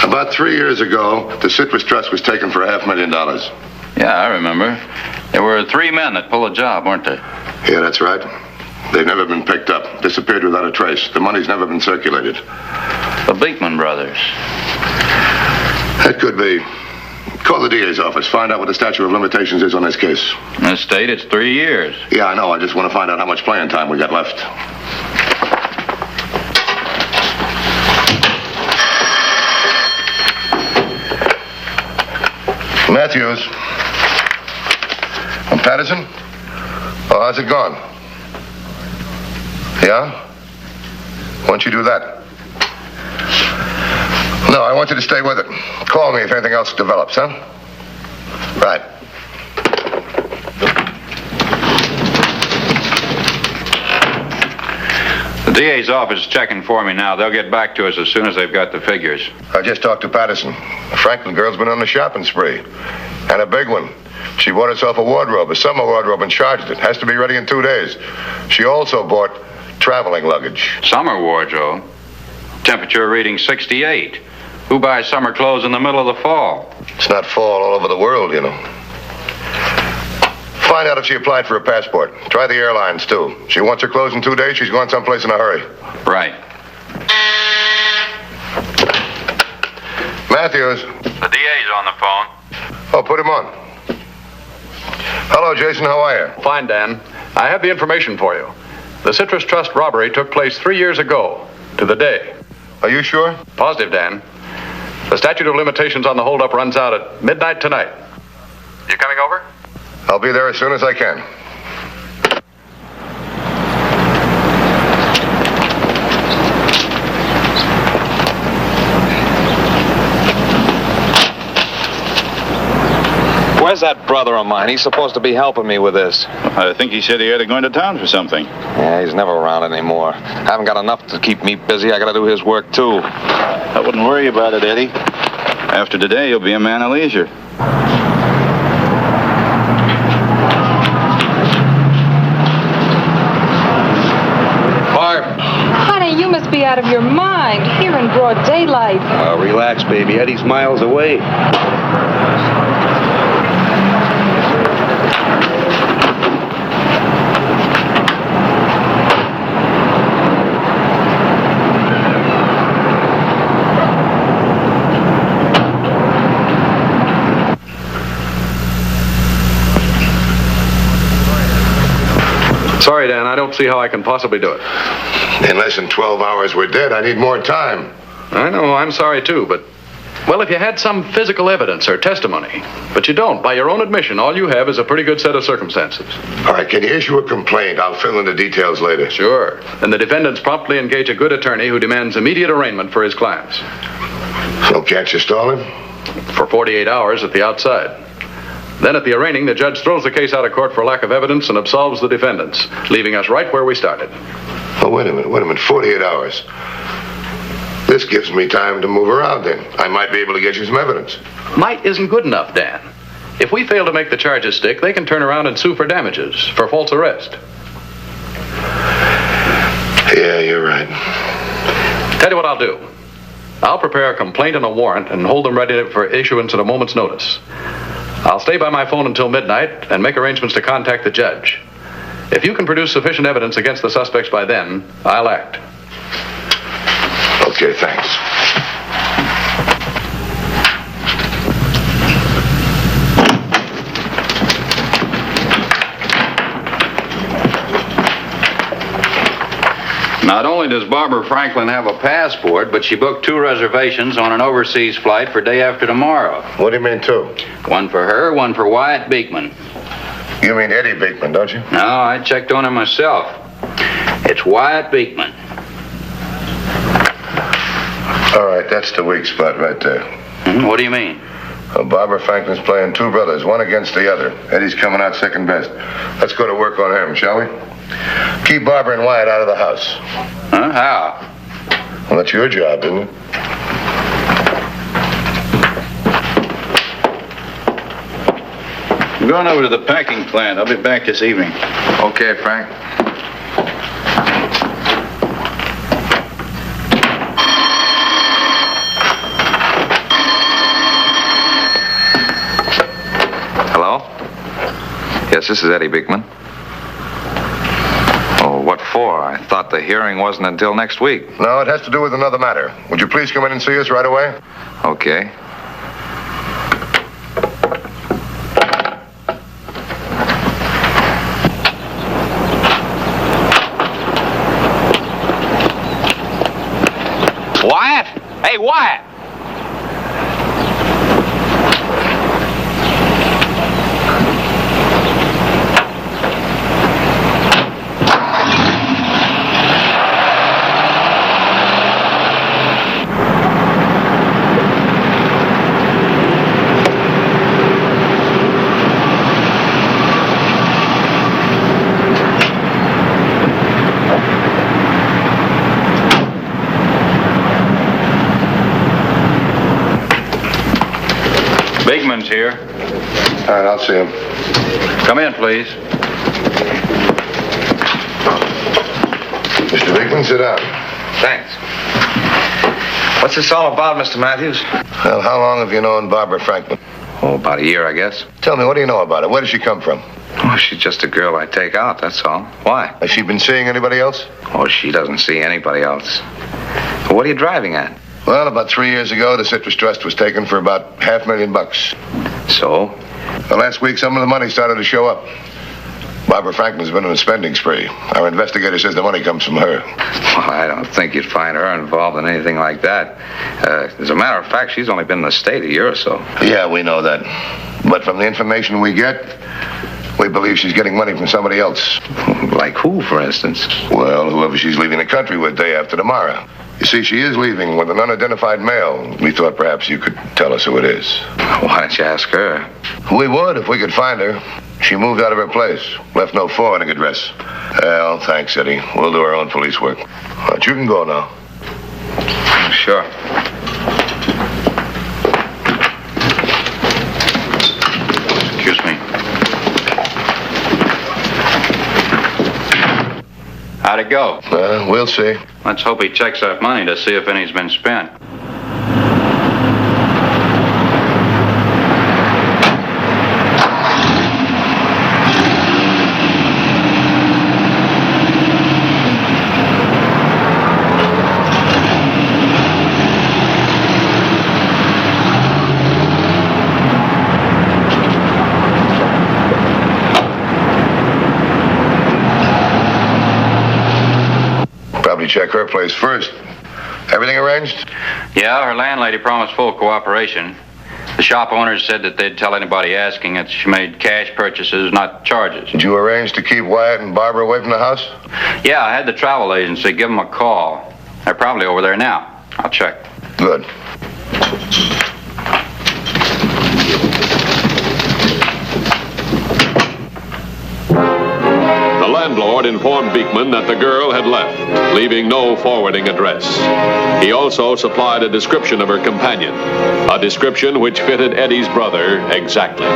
About 3 years ago, the Citrus Trust was taken for $500,000. Yeah, I remember. There were 3 men that pulled a job, weren't there? Yeah, that's right. They've never been picked up. Disappeared without a trace. The money's never been circulated. The Beekman brothers. That could be. Call the DA's office. Find out what the statute of limitations is on this case. In this state, it's 3 years. Yeah, I know. I just want to find out how much playing time we got left. Matthews. From Patterson? Oh, how's it gone? Yeah? Why don't you do that? No, I want you to stay with it. Call me if anything else develops, huh? Right. The DA's office is checking for me now. They'll get back to us as soon as they've got the figures. I just talked to Patterson. The Franklin girl's been on the shopping spree. And a big one. She bought herself a wardrobe, a summer wardrobe, and charged it. Has to be ready in 2 days. She also bought traveling luggage. Summer wardrobe? Temperature reading 68. Who buys summer clothes in the middle of the fall? It's not fall all over the world, you know. Find out if she applied for a passport. Try the airlines, too. She wants her clothes in 2 days. She's going someplace in a hurry. Right. Matthews. The DA's on the phone. Oh, put him on. Hello, Jason. How are you? Fine, Dan. I have the information for you. The Citrus Trust robbery took place 3 years ago, to the day. Are you sure? Positive, Dan. The statute of limitations on the holdup runs out at midnight tonight. You coming over? I'll be there as soon as I can. Where's that brother of mine? He's supposed to be helping me with this. I think he said he had to go into town for something. Yeah, he's never around anymore. Haven't got enough to keep me busy. I gotta do his work, too. I wouldn't worry about it, Eddie. After today, you'll be a man of leisure. Barb. Honey, you must be out of your mind. Here in broad daylight. Relax, baby. Eddie's miles away. Sorry, Dan, I don't see how I can possibly do it. In less than 12 hours, we're dead. I need more time. I know, I'm sorry too, but... Well, if you had some physical evidence or testimony, but you don't. By your own admission, all you have is a pretty good set of circumstances. All right, can you issue a complaint? I'll fill in the details later. Sure. And the defendants promptly engage a good attorney who demands immediate arraignment for his clients. So can't you stall him? For 48 hours at the outside. Then at the arraigning, the judge throws the case out of court for lack of evidence and absolves the defendants, leaving us right where we started. Oh, wait a minute. 48 hours. This gives me time to move around then. I might be able to get you some evidence. Might isn't good enough, Dan. If we fail to make the charges stick, they can turn around and sue for damages, for false arrest. Yeah, you're right. Tell you what I'll do. I'll prepare a complaint and a warrant and hold them ready for issuance at a moment's notice. I'll stay by my phone until midnight and make arrangements to contact the judge. If you can produce sufficient evidence against the suspects by then, I'll act. Okay, thanks. Not only does Barbara Franklin have a passport, but she booked 2 reservations on an overseas flight for day after tomorrow. What do you mean 2? One for her, one for Wyatt Beekman. You mean Eddie Beekman, don't you? No, I checked on him myself. It's Wyatt Beekman. All right, that's the weak spot right there. What do you mean? Barbara Franklin's playing 2 brothers, one against the other. Eddie's coming out second best. Let's go to work on him, shall we? Keep Barbara and Wyatt out of the house. Huh? How? Well, that's your job, isn't it? I'm going over to the packing plant. I'll be back this evening. Okay, Frank. Hello? Yes, this is Eddie Beekman. Oh, what for? I thought the hearing wasn't until next week. No, it has to do with another matter. Would you please come in and see us right away? Okay. Wyatt? Hey, Wyatt! Beekman's here. All right, I'll see him. Come in, please. Mr. Beekman, sit down. Thanks. What's this all about, Mr. Matthews? Well, how long have you known Barbara Franklin? Oh, about a year, I guess. Tell me, what do you know about her? Where does she come from? Oh, she's just a girl I take out, that's all. Why? Has she been seeing anybody else? Oh, she doesn't see anybody else. What are you driving at? Well, about 3 years ago, the citrus trust was taken for about $500,000. So? Well, last week, some of the money started to show up. Barbara Franklin's been on a spending spree. Our investigator says the money comes from her. Well, I don't think you'd find her involved in anything like that. As a matter of fact, she's only been in the state a year or so. Yeah, we know that. But from the information we get, we believe she's getting money from somebody else. Like who, for instance? Well, whoever she's leaving the country with day after tomorrow. You see, she is leaving with an unidentified male. We thought perhaps you could tell us who it is. Why don't you ask her? We would if we could find her. She moved out of her place. Left no forwarding address. Well, thanks, Eddie. We'll do our own police work. But you can go now. Sure. Excuse me. How'd it go? We'll see. Let's hope he checks that money to see if any's been spent. Check her place first. Everything arranged? Yeah, her landlady promised full cooperation. The shop owners said that they'd tell anybody asking that she made cash purchases, not charges. Did you arrange to keep Wyatt and Barbara away from the house? Yeah, I had the travel agency give them a call. They're probably over there now. I'll check. Good. The landlord informed Beekman that the girl had left, leaving no forwarding address. He also supplied a description of her companion, a description which fitted Eddie's brother exactly.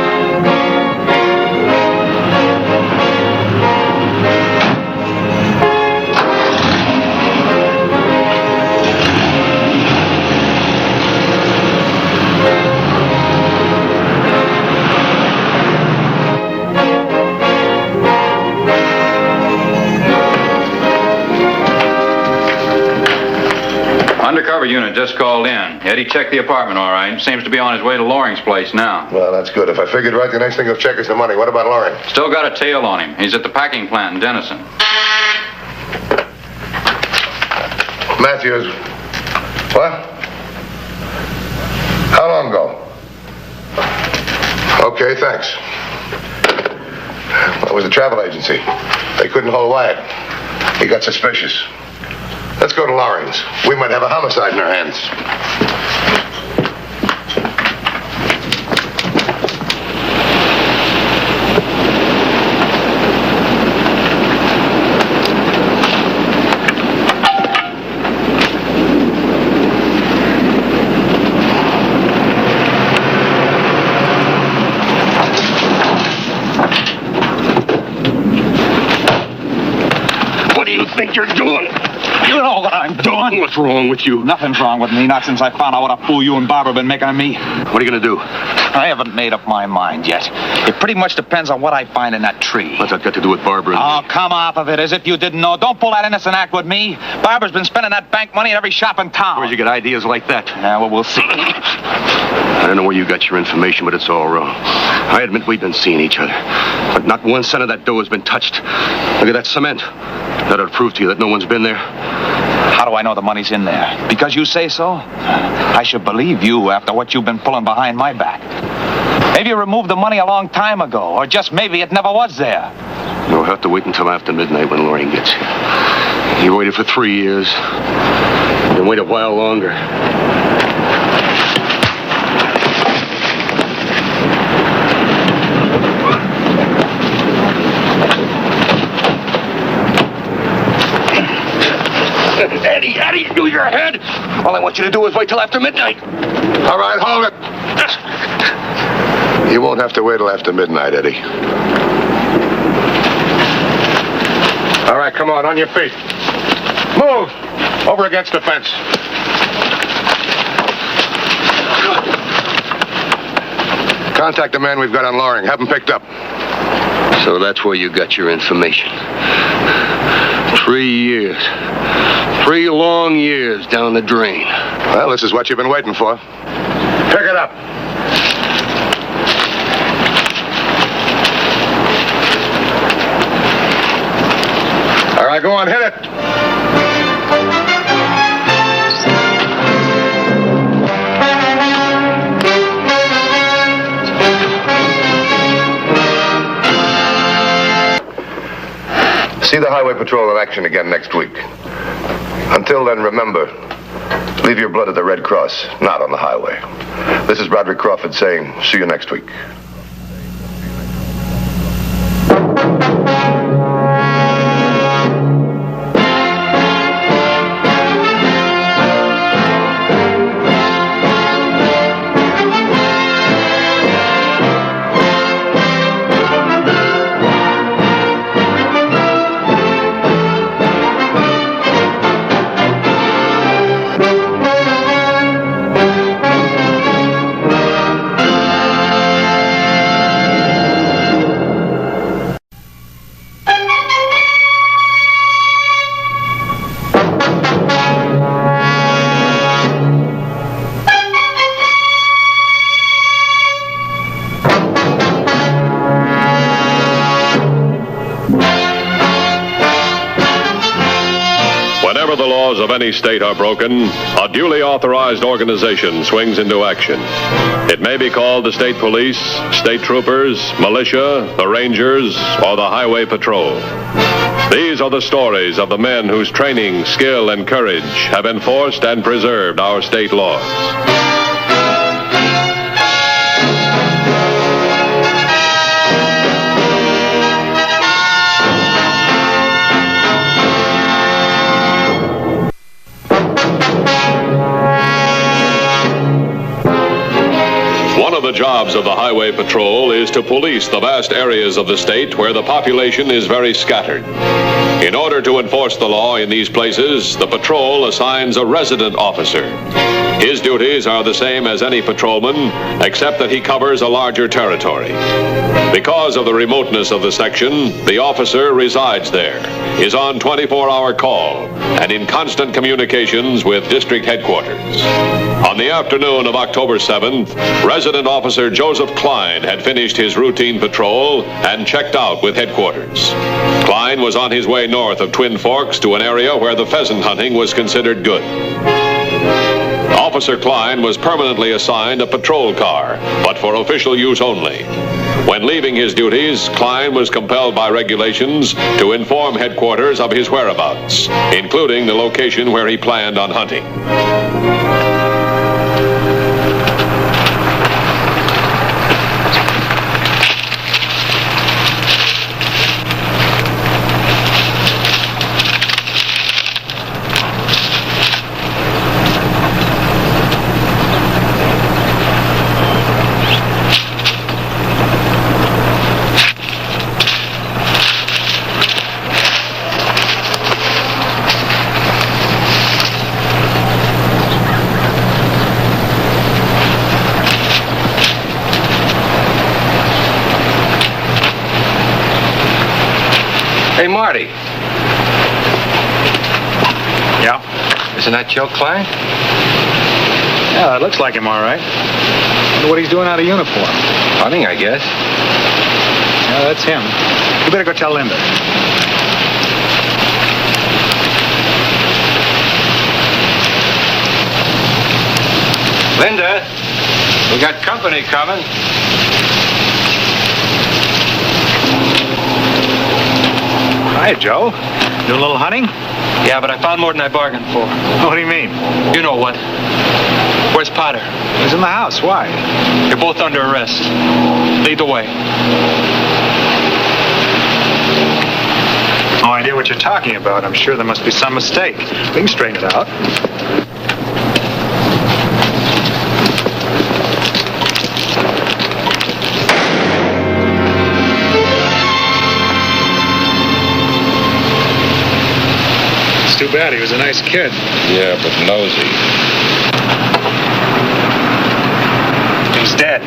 Undercover unit just called in. Eddie checked the apartment all right. Seems to be on his way to Loring's place now. Well, that's good. If I figured right, the next thing he'll check is the money. What about Loring? Still got a tail on him. He's at the packing plant in Denison. Matthews. What? How long ago? Okay, thanks. Well, it was a travel agency. They couldn't hold Wyatt. He got suspicious. Let's go to Loring's. We might have a homicide in our hands. What do you think you're doing? You know what I'm doing. What's wrong with you? Nothing's wrong with me, not since I found out what a fool you and Barbara have been making of me. What are you going to do? I haven't made up my mind yet. It pretty much depends on what I find in that tree. What's that got to do with Barbara and me? Come off of it, as if you didn't know. Don't pull that innocent act with me. Barbara's been spending that bank money at every shop in town. Where'd you get ideas like that? Yeah, well, we'll see. I don't know where you got your information, but it's all wrong. I admit we've been seeing each other. But not 1 cent of that dough has been touched. Look at that cement. That'll prove to you that no one's been there. How do I know the money's in there? Because you say so? I should believe you after what you've been pulling behind my back. Maybe you removed the money a long time ago, or just maybe it never was there. You'll have to wait until after midnight when Loring gets here. He waited for 3 years. Then wait a while longer. Eddie, do your head. All I want you to do is wait till after midnight. All right, hold it. You won't have to wait till after midnight, Eddie. All right, come on your feet. Move. Over against the fence. Contact the man we've got on Loring. Have him picked up. So that's where you got your information. 3 years. 3 long years down the drain. Well, this is what you've been waiting for. Pick it up. All right, go on, hit it. See the Highway Patrol in action again next week. Until then, remember, Leave your blood at the Red Cross, not on the highway. This is Roderick Crawford saying, see you next week. Of any state are broken, a duly authorized organization swings into action. It may be called the state police, state troopers, militia, the rangers, or the highway patrol. These are the stories of the men whose training, skill, and courage have enforced and preserved our state laws. The jobs of the Highway Patrol is to police the vast areas of the state where the population is very scattered. In order to enforce the law in these places, the patrol assigns a resident officer. His duties are the same as any patrolman, except that he covers a larger territory. Because of the remoteness of the section, the officer resides there, is on 24-hour call, and in constant communications with district headquarters. On the afternoon of October 7th, Resident Officer Joseph Klein had finished his routine patrol and checked out with headquarters. Klein was on his way north of Twin Forks to an area where the pheasant hunting was considered good. Officer Klein was permanently assigned a patrol car, but for official use only. When leaving his duties, Klein was compelled by regulations to inform headquarters of his whereabouts, including the location where he planned on hunting. Hey, Marty. Yeah? Isn't that Joe Klein? Yeah, it looks like him, all right. Wonder what he's doing out of uniform. Hunting, I guess. Yeah, that's him. You better go tell Linda. Linda, we got company coming. Hi, Joe. Doing a little hunting? Yeah, but I found more than I bargained for. What do you mean? You know what. Where's Potter? He's in the house. Why? You're both under arrest. Lead the way. No idea what you're talking about. I'm sure there must be some mistake. We can straighten it out. Too bad. He was a nice kid. Yeah, but nosy. He's dead.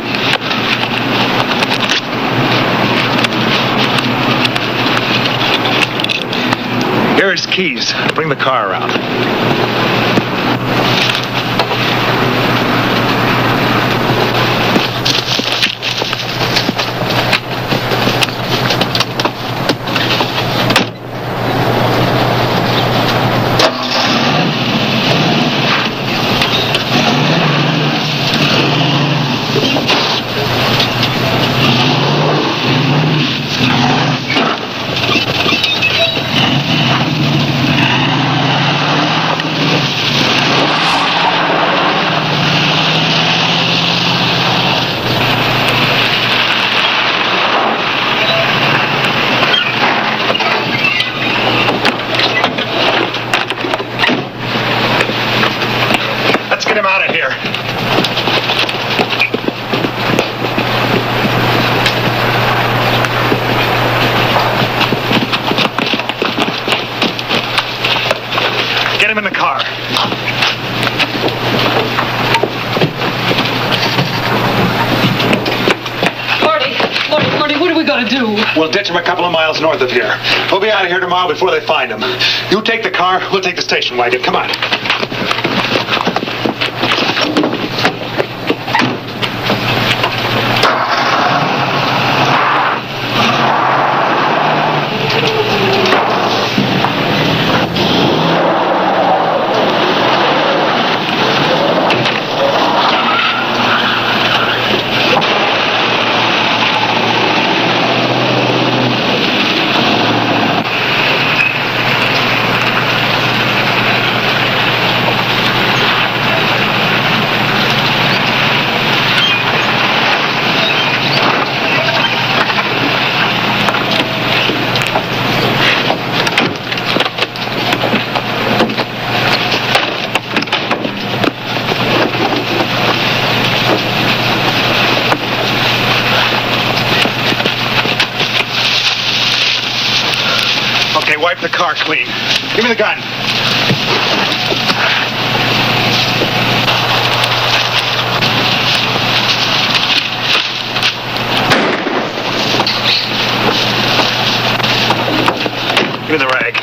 Here are his keys. Bring the car around. We'll ditch them a couple of miles north of here. We'll be out of here tomorrow before they find them. You take the car, we'll take the station wagon. Come on. Wipe the car clean. Give me the gun. Give me the rag.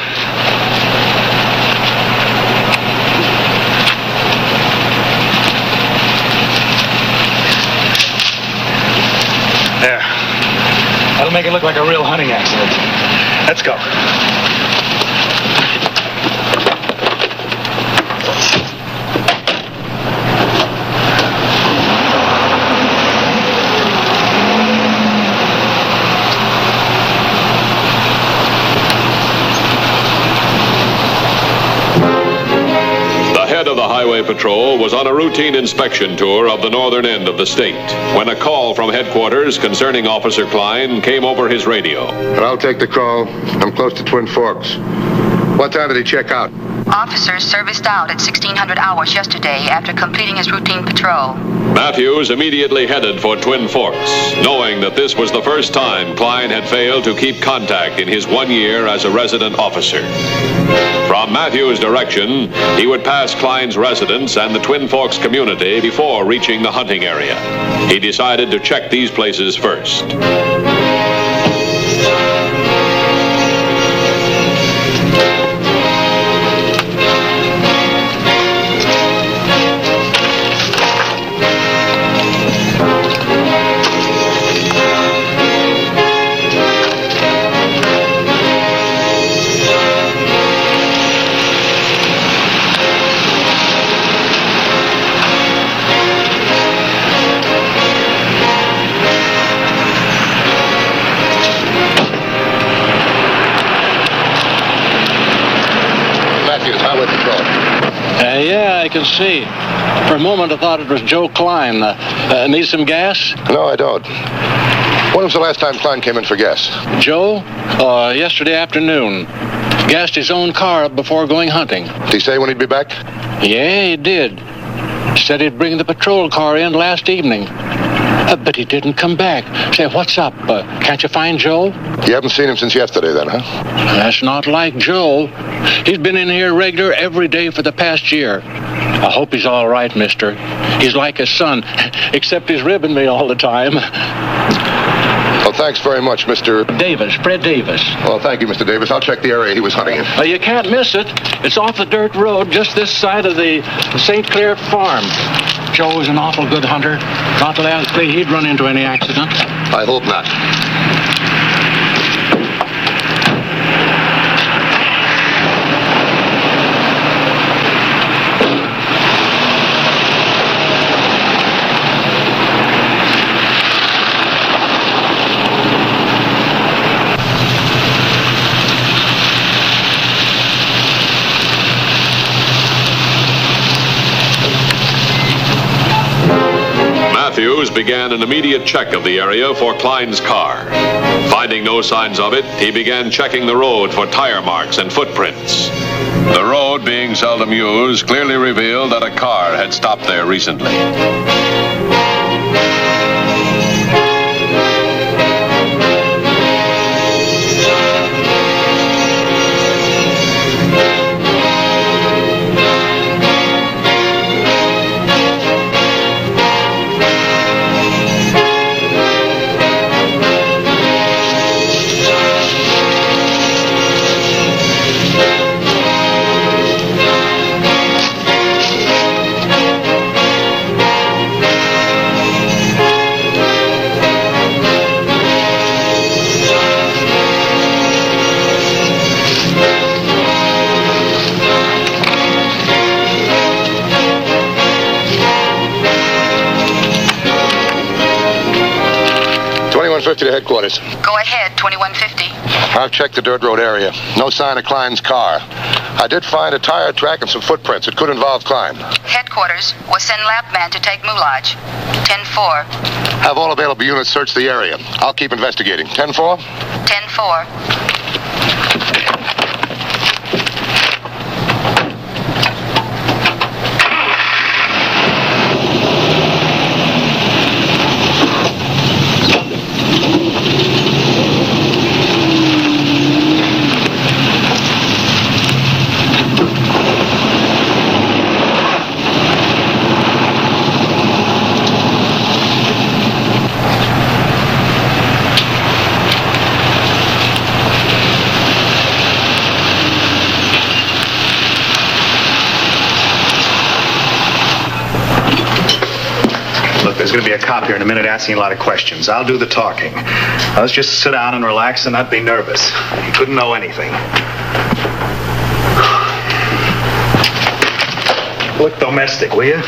There. That'll make it look like a real hunting accident. Let's go. Highway Patrol was on a routine inspection tour of the northern end of the state when a call from headquarters concerning Officer Klein came over his radio. I'll take the call. I'm close to Twin Forks. What time did he check out? Officers serviced out at 1600 hours yesterday after completing his routine patrol. Matthews immediately headed for Twin Forks, knowing that this was the first time Klein had failed to keep contact in his 1 year as a resident officer. From Matthews' direction, he would pass Klein's residence and the Twin Forks community before reaching the hunting area. He decided to check these places first. Yeah, I can see. For a moment, I thought it was Joe Klein. Need some gas? No, I don't. When was the last time Klein came in for gas? Joe? Yesterday afternoon. Gassed his own car up before going hunting. Did he say when he'd be back? Yeah, he did. Said he'd bring the patrol car in last evening. But he didn't come back. Say, what's up? Can't you find Joe? You haven't seen him since yesterday, then, huh? That's not like Joe. He's been in here regular every day for the past year. I hope he's all right, mister. He's like his son, except he's ribbing me all the time. Well, thanks very much, Mr. Davis, Fred Davis. Well, thank you, Mr. Davis. I'll check the area he was hunting in. You can't miss it. It's off the dirt road just this side of the St. Clair farm. Joe is an awful good hunter. Not that I say he'd run into any accident. I hope not. Matthews began an immediate check of the area for Klein's car. Finding no signs of it, he began checking the road for tire marks and footprints. The road, being seldom used, clearly revealed that a car had stopped there recently. 2150 to headquarters. Go ahead, 2150. I've checked the dirt road area. No sign of Klein's car. I did find a tire track and some footprints. It could involve Klein. Headquarters will send Lapman to take Moulage. 10-4. Have all available units search the area. I'll keep investigating. 10-4? 10-4. There's going to be a cop here in a minute asking a lot of questions. I'll do the talking. Now, let's just sit down and relax and not be nervous. He couldn't know anything. Look domestic, will you?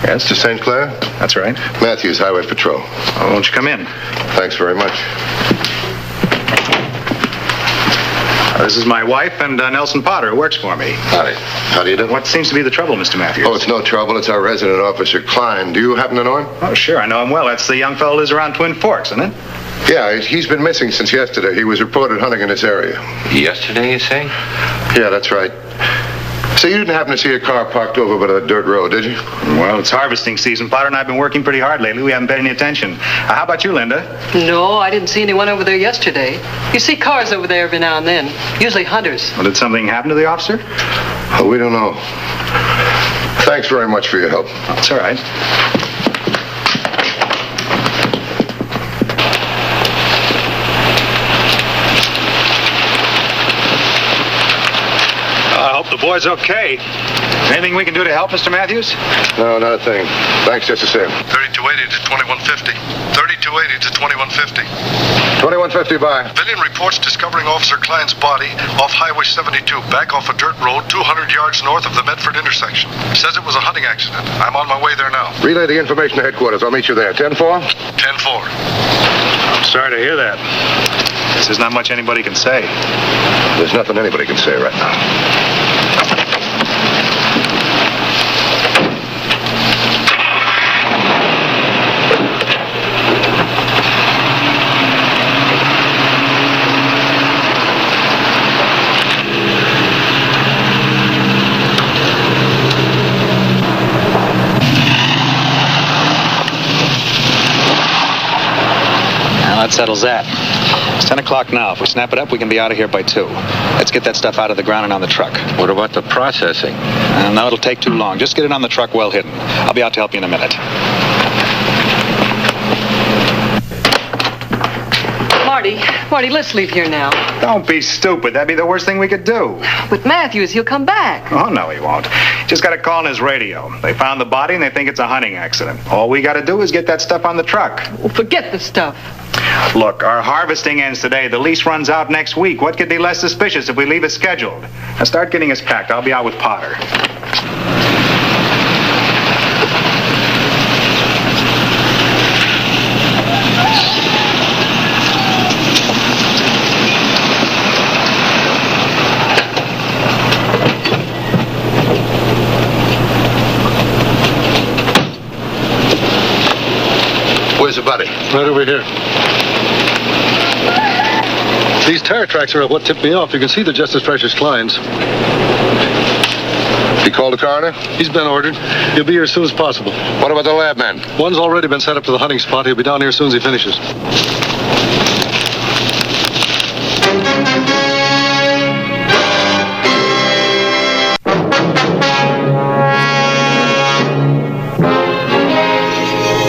Yes, to St. Clair? That's right. Matthews, Highway Patrol. Oh, won't you come in? Thanks very much. This is my wife and Nelson Potter, who works for me. Howdy. How do you do? What seems to be the trouble, Mr. Matthews? Oh, it's no trouble. It's our resident officer, Klein. Do you happen to know him? Oh, sure. I know him well. That's the young fellow who lives around Twin Forks, isn't it? Yeah, he's been missing since yesterday. He was reported hunting in this area. Yesterday, you say? Yeah, that's right. So you didn't happen to see a car parked over by the dirt road, did you? Well, it's harvesting season. Potter and I have been working pretty hard lately. We haven't paid any attention. How about you, Linda? No, I didn't see anyone over there yesterday. You see cars over there every now and then. Usually hunters. Well, did something happen to the officer? Oh, we don't know. Thanks very much for your help. Oh, it's all right. I hope the boy's okay. Anything we can do to help, Mr. Matthews? No, not a thing. Thanks just the same. 3280 to 2150. 3280 to 2150. 2150, bye. Civilian reports discovering Officer Klein's body off Highway 72, back off a dirt road 200 yards north of the Medford intersection. Says it was a hunting accident. I'm on my way there now. Relay the information to headquarters. I'll meet you there. 10-4? 10-4. I'm sorry to hear that. Guess there's not much anybody can say. There's nothing anybody can say right now. That settles that. It's 10 o'clock now. If we snap it up, we can be out of here by 2. Let's get that stuff out of the ground and on the truck. What about the processing? No, it'll take too long. Just get it on the truck well hidden. I'll be out to help you in a minute. Marty, let's leave here now. Don't be stupid. That'd be the worst thing we could do. But Matthews, he'll come back. Oh, no, he won't. Just got a call on his radio. They found the body and they think it's a hunting accident. All we got to do is get that stuff on the truck. Well, forget the stuff. Look, our harvesting ends today. The lease runs out next week. What could be less suspicious if we leave it scheduled? Now start getting us packed. I'll be out with Potter. Where's the body? Right over here. These tire tracks are what tipped me off. You can see they're just as fresh as Klein's. You called the coroner? He's been ordered. He'll be here as soon as possible. What about the lab man? One's already been set up to the hunting spot. He'll be down here as soon as he finishes.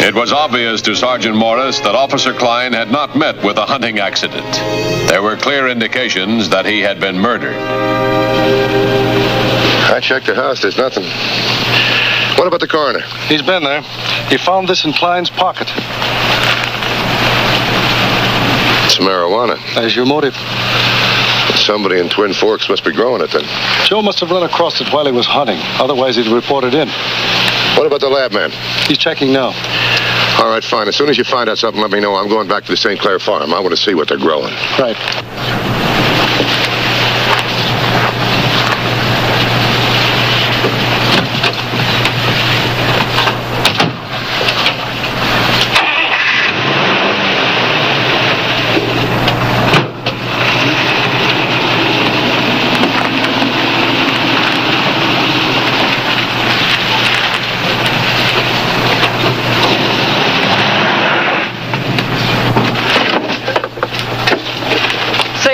It was obvious to Sergeant Morris that Officer Klein had not met with a hunting accident. There were clear indications that he had been murdered. I checked the house. There's nothing. What about the coroner? He's been there. He found this in Klein's pocket. marijuana. As your motive? Somebody in Twin Forks must be growing it then. Joe must have run across it while he was hunting. Otherwise, he'd report it in. What about the lab man? He's checking now. All right, fine. As soon as you find out something, let me know. I'm going back to the St. Clair farm. I want to see what they're growing. Right.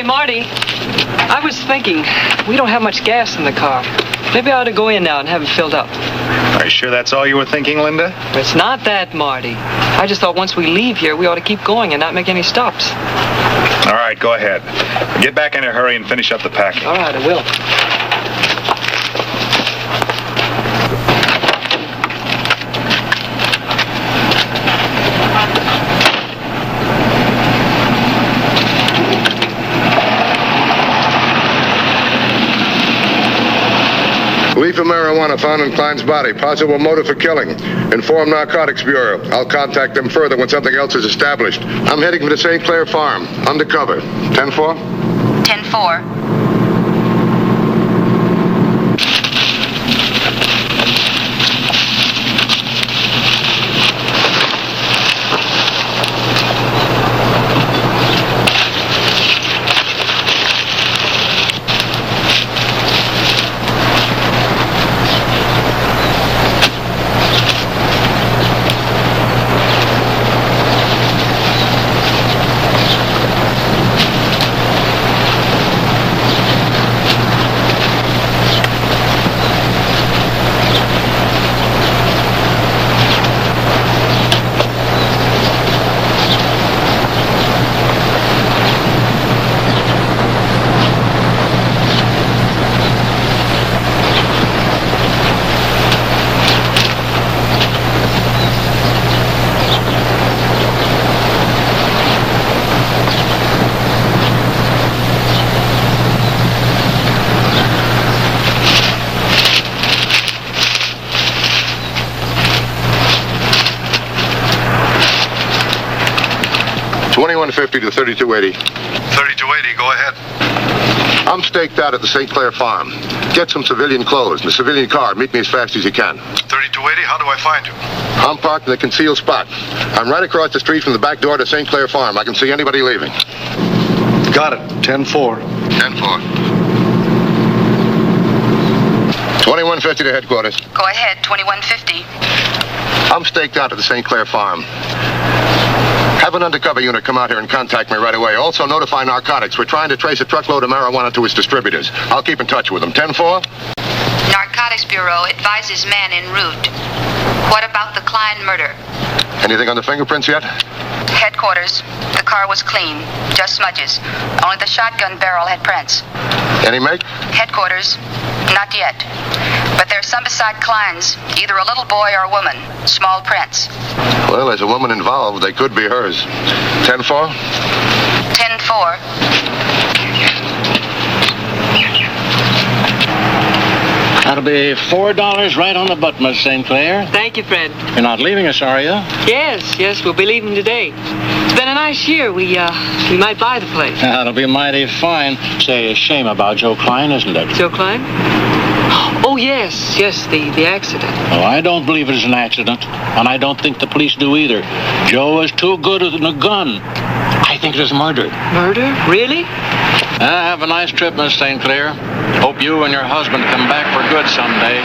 Marty, I was thinking, we don't have much gas in the car. Maybe I ought to go in now and have it filled up. Are you sure that's all you were thinking, Linda? It's not that, Marty. I just thought once we leave here, we ought to keep going and not make any stops. All right, go ahead. Get back in a hurry and finish up the packing. All right, I will. Leaf of marijuana found in Klein's body. Possible motive for killing. Inform Narcotics Bureau. I'll contact them further when something else is established. I'm heading for the St. Clair farm. Undercover. 10-4? 10-4. $21.50 to $32.80. $32.80, go ahead. I'm staked out at the St. Clair farm. Get some civilian clothes and a civilian car. Meet me as fast as you can. $32.80, how do I find you? I'm parked in a concealed spot. I'm right across the street from the back door to St. Clair farm. I can see anybody leaving. Got it. 10-4. 10-4. $21.50 to headquarters. Go ahead, $21.50. I'm staked out at the St. Clair farm. Have an undercover unit come out here and contact me right away. Also notify Narcotics. We're trying to trace a truckload of marijuana to its distributors. I'll keep in touch with them. 10-4? Narcotics Bureau advises man en route. What about the Klein murder? Anything on the fingerprints yet? Headquarters. The car was clean. Just smudges. Only the shotgun barrel had prints. Any make? Headquarters. Not yet. But there's some beside Klein's. Either a little boy or a woman. Small prints. Well, there's a woman involved. They could be hers. 10-4? 10-4. That'll be $4 right on the butt, Miss St. Clair. Thank you, Fred. You're not leaving us, are you? Yes, we'll be leaving today. It's been a nice year. We might buy the place. That'll be mighty fine. Say, a shame about Joe Klein, isn't it? Joe Klein? Oh, yes, the accident. Well, I don't believe it is an accident, and I don't think the police do either. Joe is too good with a gun. I think it is murder. Murder? Really? Have a nice trip, Miss St. Clair. Hope you and your husband come back for good someday.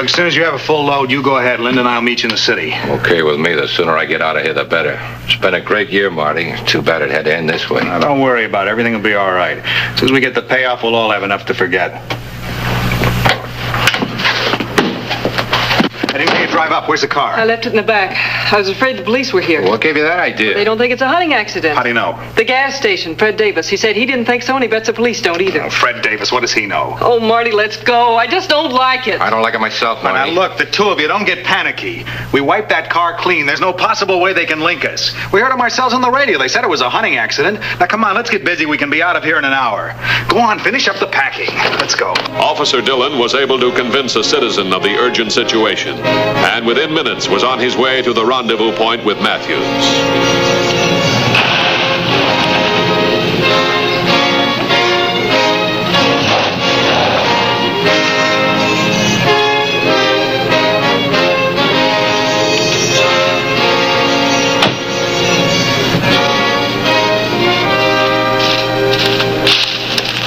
Look, as soon as you have a full load, you go ahead. Linda and I'll meet you in the city. Okay with me. The sooner I get out of here, the better. It's been a great year, Marty. Too bad it had to end this way. Now, don't worry about it. Everything will be all right. As soon as we get the payoff, we'll all have enough to forget. I didn't hear you drive up. Where's the car? I left it in the back. I was afraid the police were here. What gave you that idea? They don't think it's a hunting accident. How do you know? The gas station, Fred Davis. He said he didn't think so, and he bets the police don't either. Oh, Fred Davis, what does he know? Oh, Marty, let's go. I just don't like it. I don't like it myself, Marty. Now, look, the two of you, don't get panicky. We wiped that car clean. There's no possible way they can link us. We heard them ourselves on the radio. They said it was a hunting accident. Now, come on, let's get busy. We can be out of here in an hour. Go on, finish up the packing. Let's go. Officer Dillon was able to convince a citizen of the urgent situation, and within minutes was on his way to the rendezvous point with Matthews.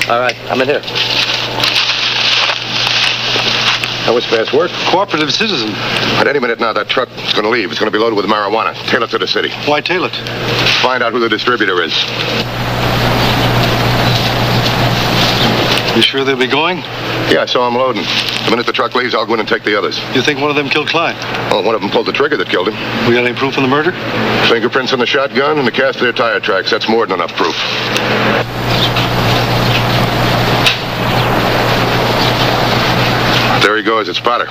All right, I'm in here. That was fast work. Cooperative citizen. At any minute now, that truck is going to leave. It's going to be loaded with marijuana. Tail it to the city. Why tail it? Find out who the distributor is. You sure they'll be going? Yeah, I saw him loading. The minute the truck leaves, I'll go in and take the others. You think one of them killed Klein? Well, one of them pulled the trigger that killed him. We got any proof of the murder? Fingerprints on the shotgun and the cast of their tire tracks. That's more than enough proof. There he goes. It's Potter.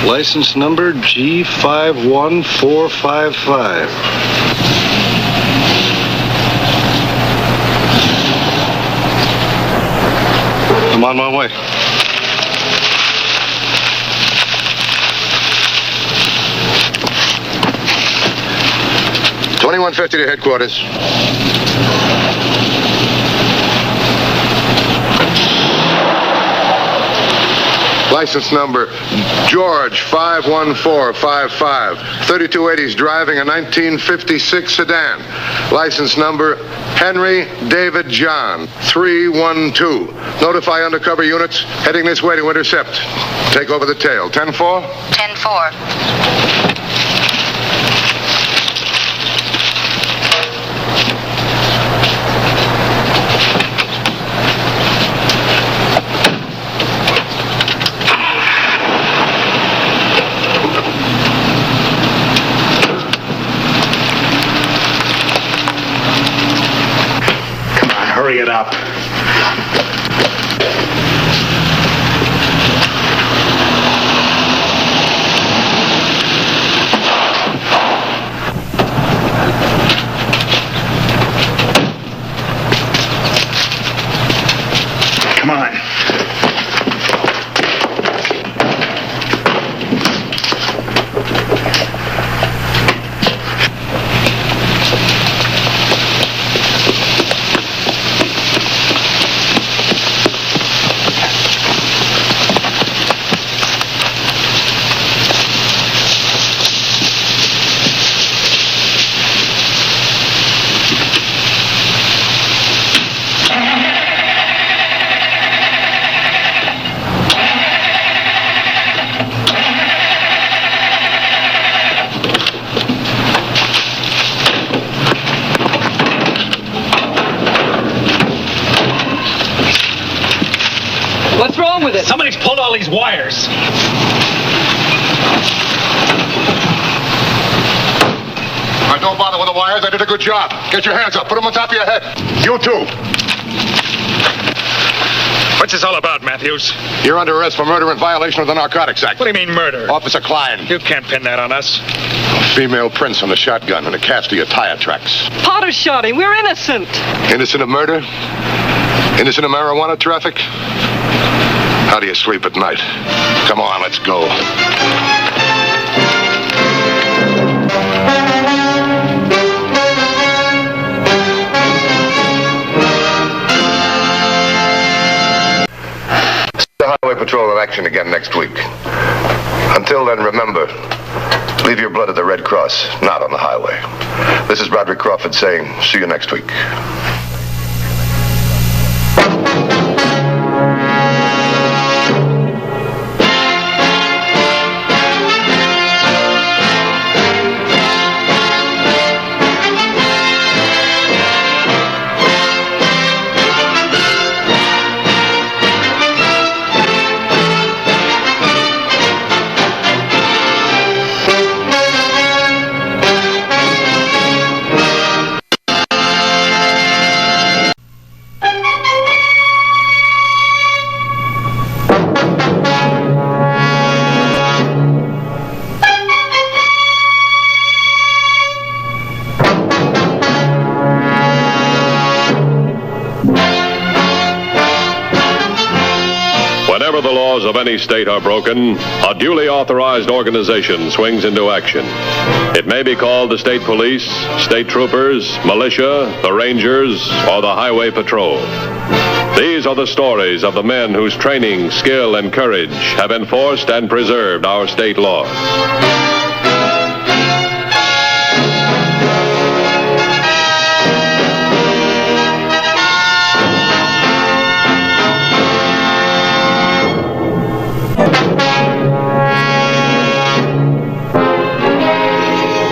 License number G51455. I'm on my way. $21.50 to headquarters. License number George 51455. 3280's driving a 1956 sedan. License number Henry David John 312. Notify undercover units heading this way to intercept. Take over the tail. 10-4? 10-4. Hurry it up. Come on. What's wrong with it? Somebody's pulled all these wires. All right, don't bother with the wires. I did a good job. Get your hands up. Put them on top of your head. You too. What's this all about, Matthews? You're under arrest for murder in violation of the Narcotics Act. What do you mean murder? Officer Klein. You can't pin that on us. Female prints on the shotgun and a cast of your tire tracks. Potter shot him. We're innocent. Innocent of murder? Innocent of marijuana traffic? How do you sleep at night? Come on, let's go. The Highway Patrol in action again next week. Until then, remember, leave your blood at the Red Cross, not on the highway. This is Broderick Crawford saying, see you next week. any state are broken, a duly authorized organization swings into action. It may be called the state police, state troopers, militia, the rangers, or the highway patrol. These are the stories of the men whose training, skill, and courage have enforced and preserved our state laws.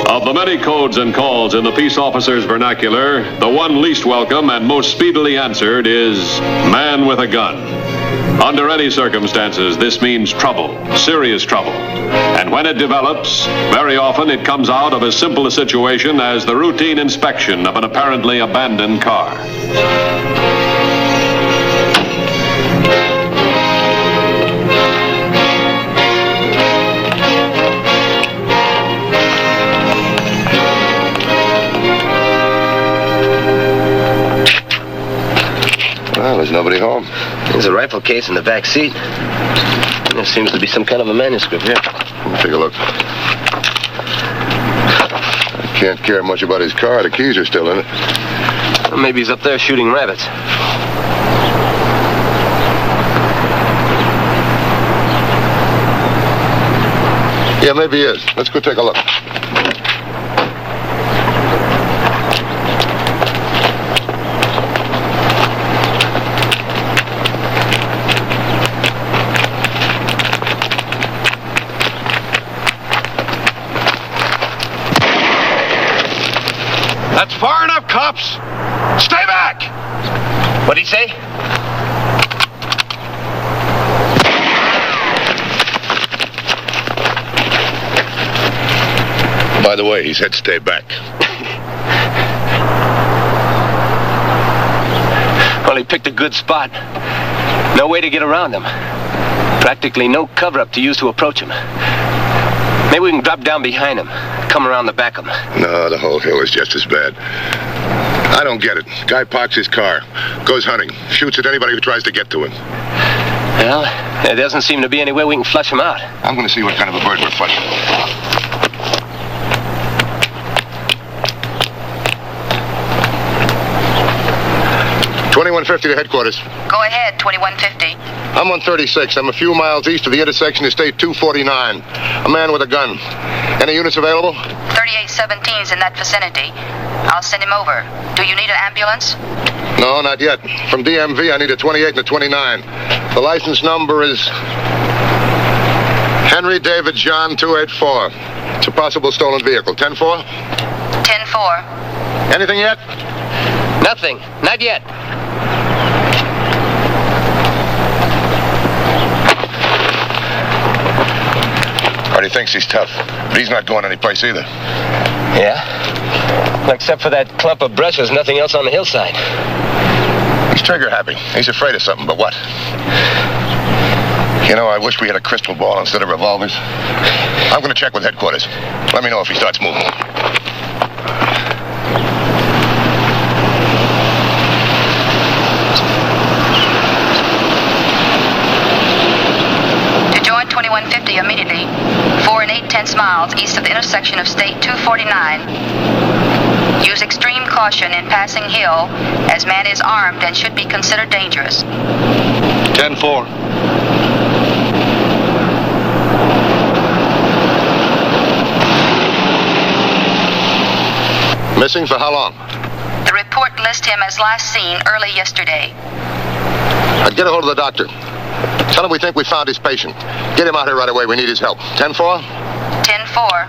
Of the many codes and calls in the peace officer's vernacular, the one least welcome and most speedily answered is man with a gun. Under any circumstances, this means trouble, serious trouble. And when it develops, very often it comes out of as simple a situation as the routine inspection of an apparently abandoned car. Well, there's nobody home. There's a rifle case in the back seat. And there seems to be some kind of a manuscript here. Take a look. I can't care much about his car. The keys are still in it. Well, maybe he's up there shooting rabbits. Yeah, maybe he is. Let's go take a look. That's far enough, cops. Stay back. What'd he say? By the way, he said stay back. Well, he picked a good spot. No way to get around him. Practically no cover-up to use to approach him. Maybe we can drop down behind him, come around the back of him. No, the whole hill is just as bad. I don't get it. Guy parks his car, goes hunting, shoots at anybody who tries to get to him. Well, there doesn't seem to be any way we can flush him out. I'm going to see what kind of a bird we're flushing. 2150 to headquarters. Go ahead, 2150. I'm on 36. I'm a few miles east of the intersection of State 249. A man with a gun. Any units available? 3817's in that vicinity. I'll send him over. Do you need an ambulance? No, not yet. From DMV, I need a 28 and a 29. The license number is Henry David John 284. It's a possible stolen vehicle. 10-4? 10-4. Anything yet? Nothing. Not yet. Already thinks he's tough, but he's not going anyplace either. Yeah? Well, except for that clump of brush, there's nothing else on the hillside. He's trigger happy. He's afraid of something, but what? You know, I wish we had a crystal ball instead of revolvers. I'm going to check with headquarters. Let me know if he starts moving. To join 2150 immediately, 4 8/10 miles east of the intersection of State 249. Use extreme caution in passing hill, as man is armed and should be considered dangerous. 10-4. Missing for how long? The report lists him as last seen early yesterday. I'd get a hold of the doctor. Tell him we think we found his patient. Get him out here right away. We need his help. 10-4? 10-4.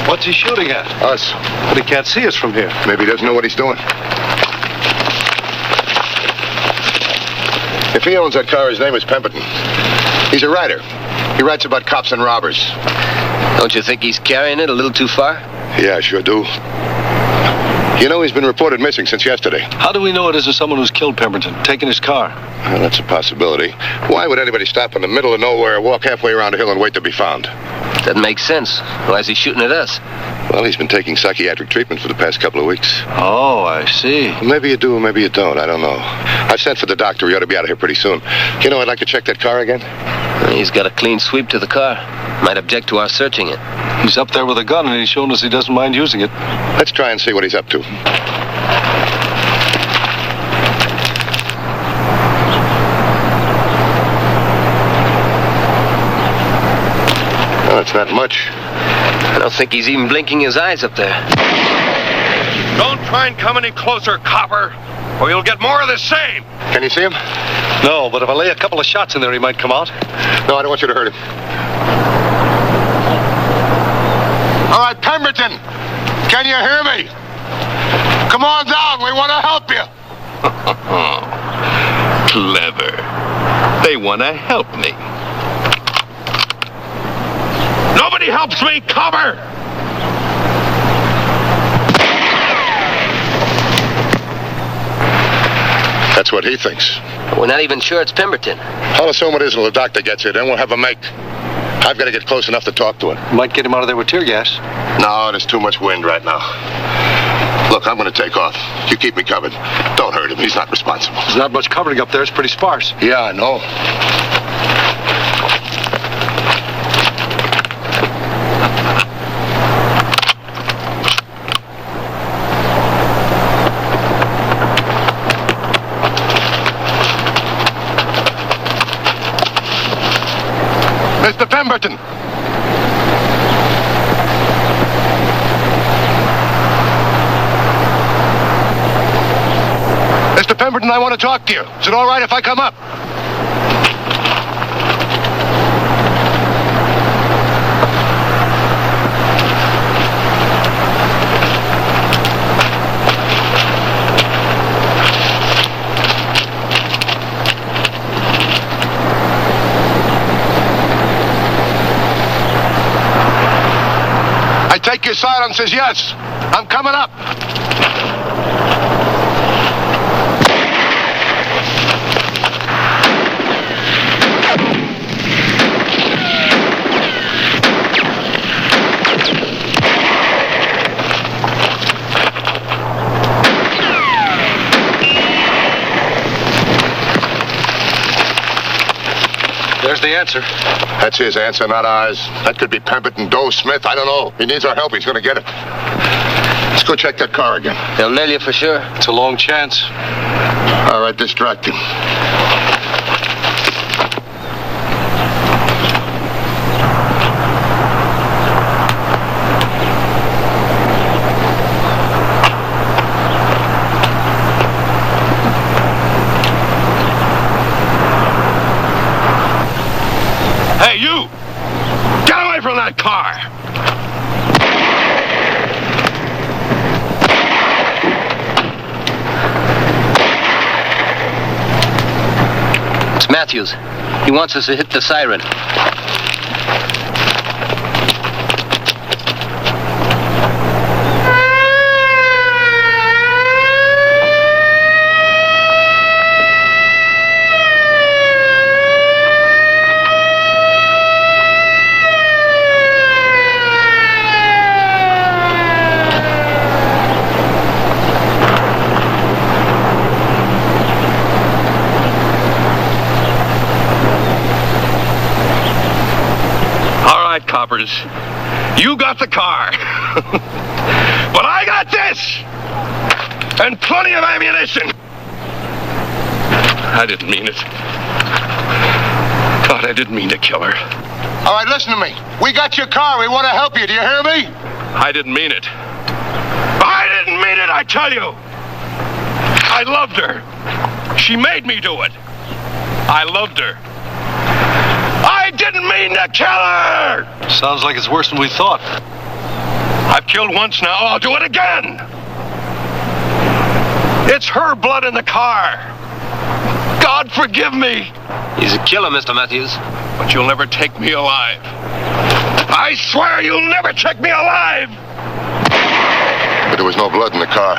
What's he shooting at? Us. But he can't see us from here. Maybe he doesn't know what he's doing. If he owns that car, his name is Pemberton. He's a writer. He writes about cops and robbers. Don't you think he's carrying it a little too far? Yeah, I sure do. You know, he's been reported missing since yesterday. How do we know it isn't someone who's killed Pemberton, taken his car? Well, that's a possibility. Why would anybody stop in the middle of nowhere, walk halfway around a hill, and wait to be found? Doesn't make sense. Why is he shooting at us? Well, he's been taking psychiatric treatment for the past couple of weeks. Oh, I see. Well, maybe you do, maybe you don't. I don't know. I've sent for the doctor. He ought to be out of here pretty soon. You know, I'd like to check that car again. He's got a clean sweep to the car. Might object to our searching it. He's up there with a gun, and he's shown us he doesn't mind using it. Let's try and see what he's up to. Well, it's not much. I don't think he's even blinking his eyes up there. Don't try and come any closer, copper, or you'll get more of the same. Can you see him? No, but if I lay a couple of shots in there, he might come out. No, I don't want you to hurt him. All right, Pemberton, can you hear me? Come on down. We want to help you. Clever. They want to help me. Nobody helps me, copper. That's what he thinks. We're not even sure it's Pemberton. I'll assume it is until the doctor gets here. Then we'll have a make. I've got to get close enough to talk to him. Might get him out of there with tear gas. No, there's too much wind right now. Look, I'm going to take off. You keep me covered. Don't hurt him. He's not responsible. There's not much covering up there. It's pretty sparse. Yeah, I know. Mr. Pemberton. Mr. Pemberton, I want to talk to you. Is it all right if I come up? I take your silence as yes. I'm coming up. There's the answer. That's his answer, not ours. That could be Pemberton, Doe, Smith. I don't know. He needs our help. He's going to get it. Let's go check that car again. They'll nail you for sure. It's a long chance. All right, distract him. Hey, you! Get away from that car! It's Matthews. He wants us to hit the siren. Coppers, you got the car. But I got this! And plenty of ammunition! I didn't mean it. God, I didn't mean to kill her. All right, listen to me. We got your car. We want to help you. Do you hear me? I didn't mean it. I didn't mean it, I tell you. I loved her. She made me do it. I loved her. I didn't mean to kill her! Sounds like it's worse than we thought. I've killed once now. I'll do it again. It's her blood in the car. God forgive me. He's a killer, Mr. Matthews. But you'll never take me alive. I swear you'll never take me alive! But there was no blood in the car.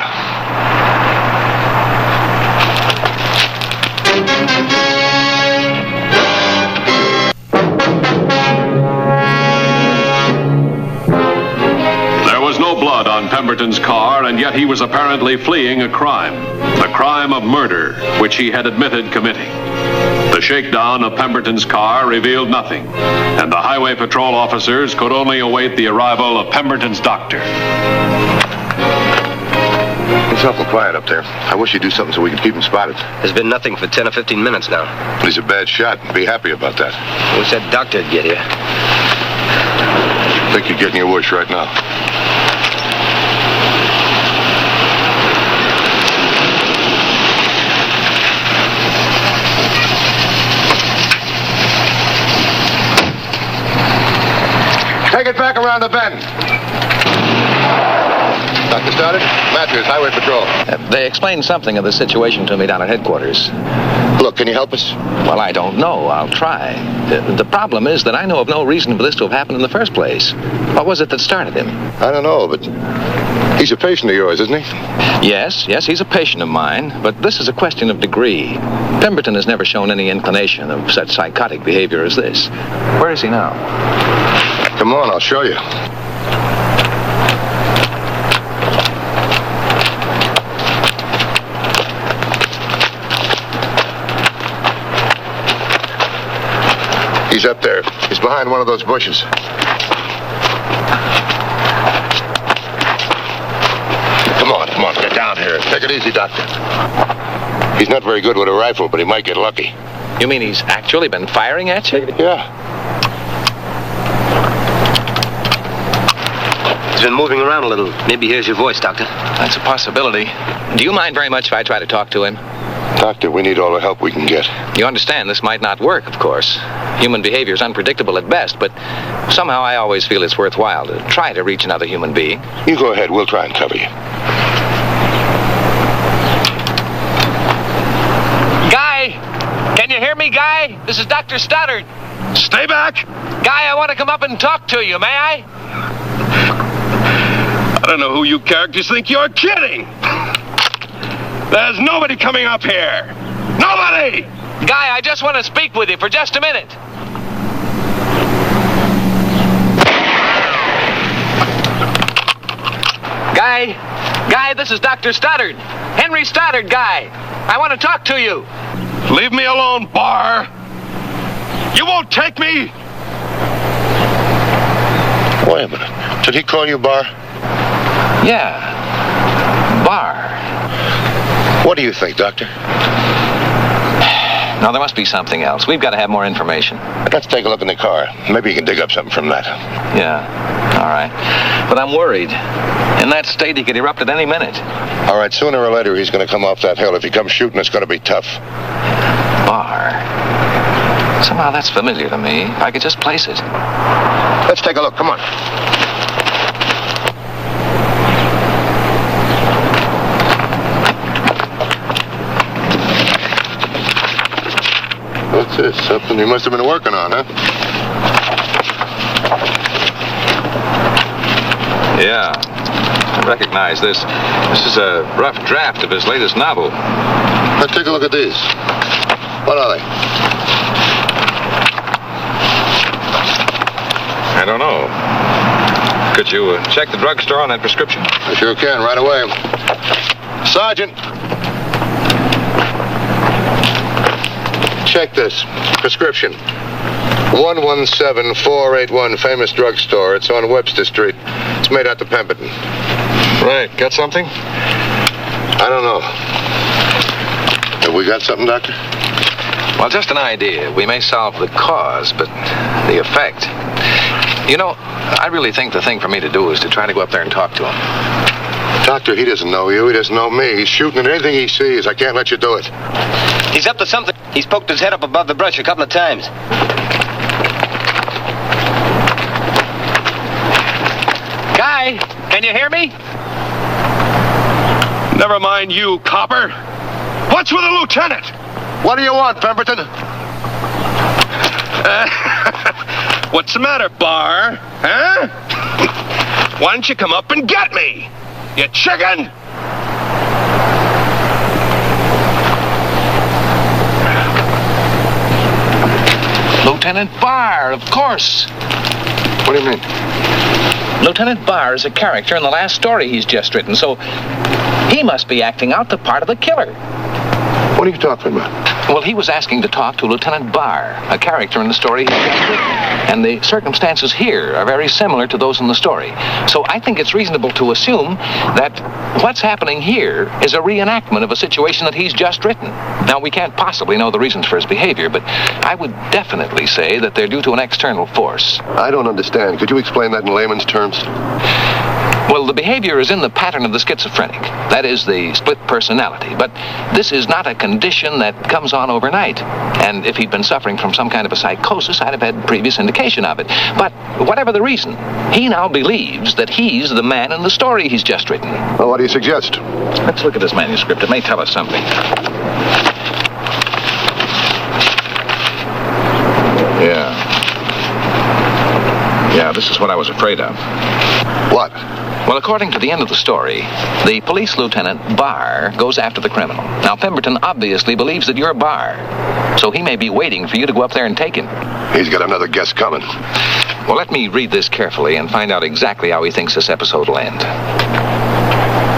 There was no blood on Pemberton's car, and yet he was apparently fleeing a crime. The crime of murder, which he had admitted committing. The shakedown of Pemberton's car revealed nothing, and the highway patrol officers could only await the arrival of Pemberton's doctor. It's awful quiet up there. I wish you'd do something so we could keep him spotted. There's been nothing for 10 or 15 minutes now. He's a bad shot. Be happy about that. I wish that doctor'd get here. I think you're getting your wish right now. Take it back around the bend. Dr. Stoddard? Matthews, Highway Patrol. They explained something of the situation to me down at headquarters. Look, can you help us? Well, I don't know. I'll try. The problem is that I know of no reason for this to have happened in the first place. What was it that started him? I don't know, but he's a patient of yours, isn't he? Yes, he's a patient of mine, but this is a question of degree. Pemberton has never shown any inclination of such psychotic behavior as this. Where is he now? Come on, I'll show you. He's up there. He's behind one of those bushes. Come on, get down here. Take it easy, Doctor. He's not very good with a rifle, but he might get lucky. You mean he's actually been firing at you? Yeah. He's been moving around a little. Maybe he hears your voice, Doctor. That's a possibility. Do you mind very much if I try to talk to him? Doctor, we need all the help we can get. You understand this might not work, of course. Human behavior is unpredictable at best, but somehow I always feel it's worthwhile to try to reach another human being. You go ahead. We'll try and cover you. Guy! Can you hear me, Guy? This is Dr. Stoddard. Stay back! Guy, I want to come up and talk to you, may I? I don't know who you characters think you're kidding! There's nobody coming up here! Nobody! Guy, I just want to speak with you for just a minute. Guy, this is Dr. Stoddard. Henry Stoddard, Guy. I want to talk to you. Leave me alone, Bar. You won't take me? Wait a minute. Did he call you Bar? Yeah. Bar. What do you think, Doctor? No, there must be something else. We've got to have more information. Let's take a look in the car. Maybe you can dig up something from that. Yeah, all right. But I'm worried. In that state, he could erupt at any minute. All right, sooner or later, he's going to come off that hill. If he comes shooting, it's going to be tough. Bar. Somehow that's familiar to me. If I could just place it. Let's take a look. Come on. What's this? Something you must have been working on, huh? Yeah. I recognize this. This is a rough draft of his latest novel. Let's take a look at these. What are they? I don't know. Could you check the drugstore on that prescription? I sure can, right away. Sergeant! Check this. Prescription. 117481, famous drugstore. It's on Webster Street. It's made out to Pemberton. Right. Got something? I don't know. Have we got something, Doctor? Well, just an idea. We may solve the cause, but the effect. You know, I really think the thing for me to do is to try to go up there and talk to him. Doctor, he doesn't know you. He doesn't know me. He's shooting at anything he sees. I can't let you do it. He's up to something. He's poked his head up above the brush a couple of times. Guy, can you hear me? Never mind you, copper. What's with the lieutenant? What do you want, Pemberton? What's the matter, Bar? Huh? Why don't you come up and get me? You chicken! Lieutenant Barr, of course. What do you mean? Lieutenant Barr is a character in the last story he's just written, so he must be acting out the part of the killer. What are you talking about? Well, he was asking to talk to Lieutenant Barr, a character in the story he's just written. And the circumstances here are very similar to those in the story. So I think it's reasonable to assume that what's happening here is a reenactment of a situation that he's just written. Now, we can't possibly know the reasons for his behavior, but I would definitely say that they're due to an external force. I don't understand. Could you explain that in layman's terms? Well, the behavior is in the pattern of the schizophrenic. That is the split personality. But this is not a condition that comes on overnight. And if he'd been suffering from some kind of a psychosis, I'd have had previous indication of it. But whatever the reason, he now believes that he's the man in the story he's just written. Well, what do you suggest? Let's look at this manuscript. It may tell us something. Yeah, this is what I was afraid of. What? Well, according to the end of the story, the police lieutenant, Barr, goes after the criminal. Now, Pemberton obviously believes that you're Barr, so he may be waiting for you to go up there and take him. He's got another guess coming. Well, let me read this carefully and find out exactly how he thinks this episode will end.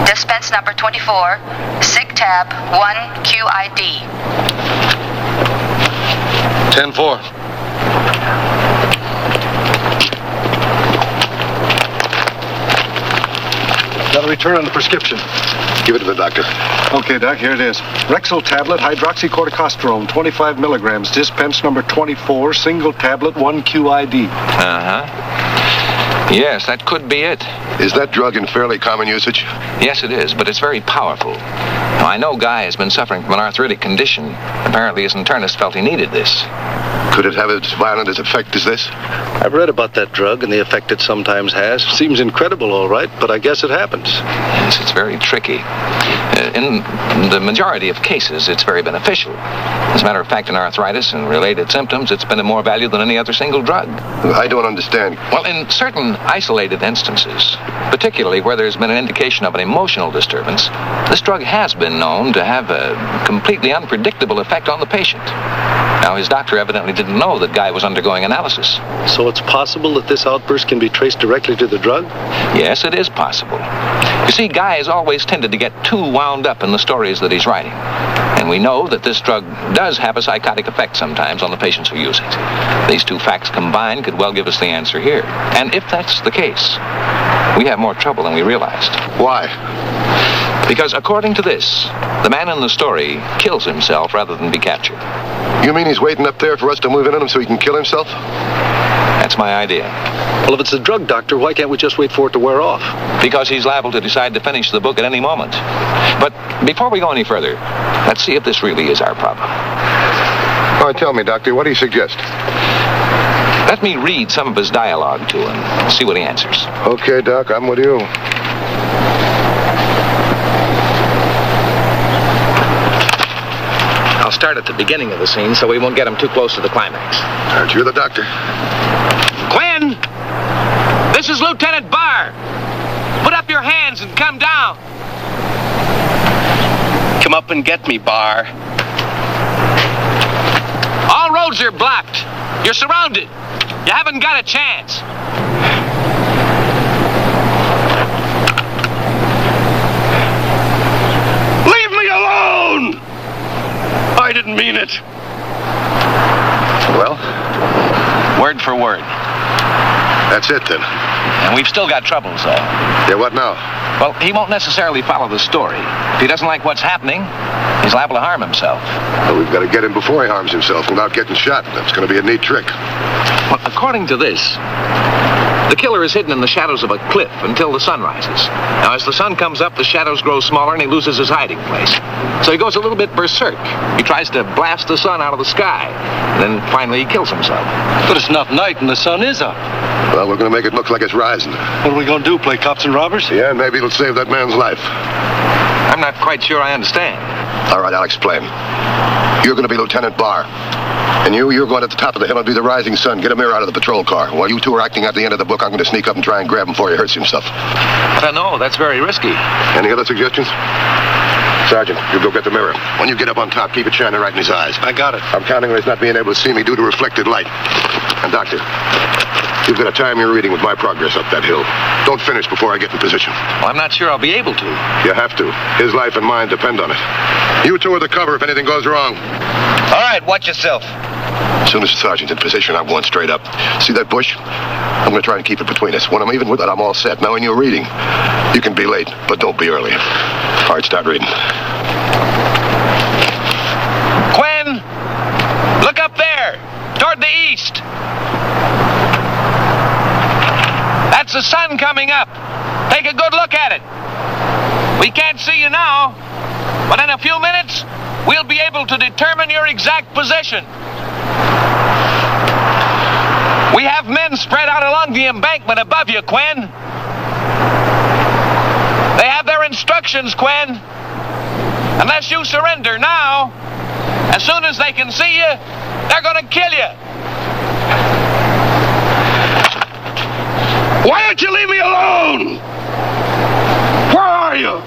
Dispense number 24, SIG tab 1 QID. 10-4. Got a return on the prescription. Give it to the doctor. Okay, Doc, here it is. Rexall tablet, hydroxycorticosterone, 25 milligrams, dispense number 24, single tablet, 1 QID. Uh-huh. Yes, that could be it. Is that drug in fairly common usage? Yes, it is, but it's very powerful. Now, I know Guy has been suffering from an arthritic condition. Apparently his internist felt he needed this. Could it have as violent an effect as this? I've read about that drug and the effect it sometimes has. Seems incredible, all right, but I guess it happens. Yes, it's very tricky. In the majority of cases, it's very beneficial. As a matter of fact, in arthritis and related symptoms, it's been of more value than any other single drug. I don't understand. Well, in certain isolated instances, particularly where there's been an indication of an emotional disturbance, this drug has been known to have a completely unpredictable effect on the patient. Now, his doctor evidently didn't know that Guy was undergoing analysis. So it's possible that this outburst can be traced directly to the drug? Yes, it is possible. You see, Guy has always tended to get too wound up in the stories that he's writing. And we know that this drug does have a psychotic effect sometimes on the patients who use it. These two facts combined could well give us the answer here. And if that's the case, we have more trouble than we realized. Why? Because according to this, the man in the story kills himself rather than be captured. You mean he's waiting up there for us to move in on him so he can kill himself? That's my idea. Well, if it's a drug, Doctor, why can't we just wait for it to wear off? Because he's liable to decide to finish the book at any moment. But before we go any further, let's see if this really is our problem. All right, tell me, Doctor, what do you suggest? Let me read some of his dialogue to him and see what he answers. Okay, Doc, I'm with you. I'll start at the beginning of the scene so we won't get him too close to the climax. Aren't you the doctor? Quinn! This is Lieutenant Barr. Put up your hands and come down. Come up and get me, Bar. All roads are blocked. You're surrounded. You haven't got a chance. Leave me alone! I didn't mean it. Well, word for word. That's it, then. And we've still got troubles, though. Yeah, what now? Well, he won't necessarily follow the story. If he doesn't like what's happening, he's liable to harm himself. Well, we've got to get him before he harms himself without getting shot. That's going to be a neat trick. Well, according to this, the killer is hidden in the shadows of a cliff until the sun rises. Now, as the sun comes up, the shadows grow smaller and he loses his hiding place. So he goes a little bit berserk. He tries to blast the sun out of the sky. And then finally he kills himself. But it's not night and the sun is up. Well, we're going to make it look like it's rising. What are we going to do, play cops and robbers? Yeah, maybe it'll save that man's life. I'm not quite sure I understand. All right, I'll explain. You're going to be Lieutenant Barr. And you're going at the top of the hill and be the rising sun. Get a mirror out of the patrol car. While you two are acting out the end of the book, I'm going to sneak up and try and grab him before he hurts himself. I don't know. That's very risky. Any other suggestions? Sergeant, you go get the mirror. When you get up on top, keep it shining right in his eyes. I got it. I'm counting on his not being able to see me due to reflected light. And, Doctor, you've got to time your reading with my progress up that hill. Don't finish before I get in position. Well, I'm not sure I'll be able to. You have to. His life and mine depend on it. You two are the cover if anything goes wrong. All right, watch yourself. As soon as the sergeant's in position, I'm going straight up. See that bush? I'm going to try and keep it between us. When I'm even with it, I'm all set. Now, in your reading, you can be late, but don't be early. All right, start reading. Quinn! Look up there! Toward the east! That's the sun coming up. Take a good look at it. We can't see you now, but in a few minutes, we'll be able to determine your exact position. We have men spread out along the embankment above you, Quinn. They have their instructions, Quinn. Unless you surrender now, as soon as they can see you, they're going to kill you. Why don't you leave me alone? Where are you?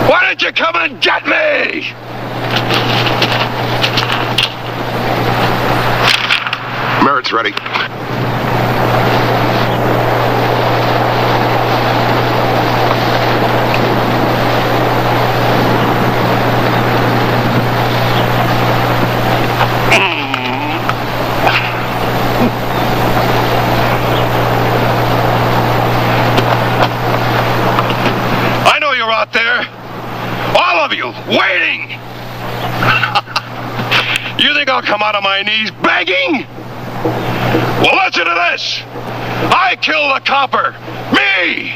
Why don't you come and get me? Merritt's ready. I know you're out there. All of you, waiting. You think I'll come out of my knees begging? Well, listen to this. I killed the copper. Me!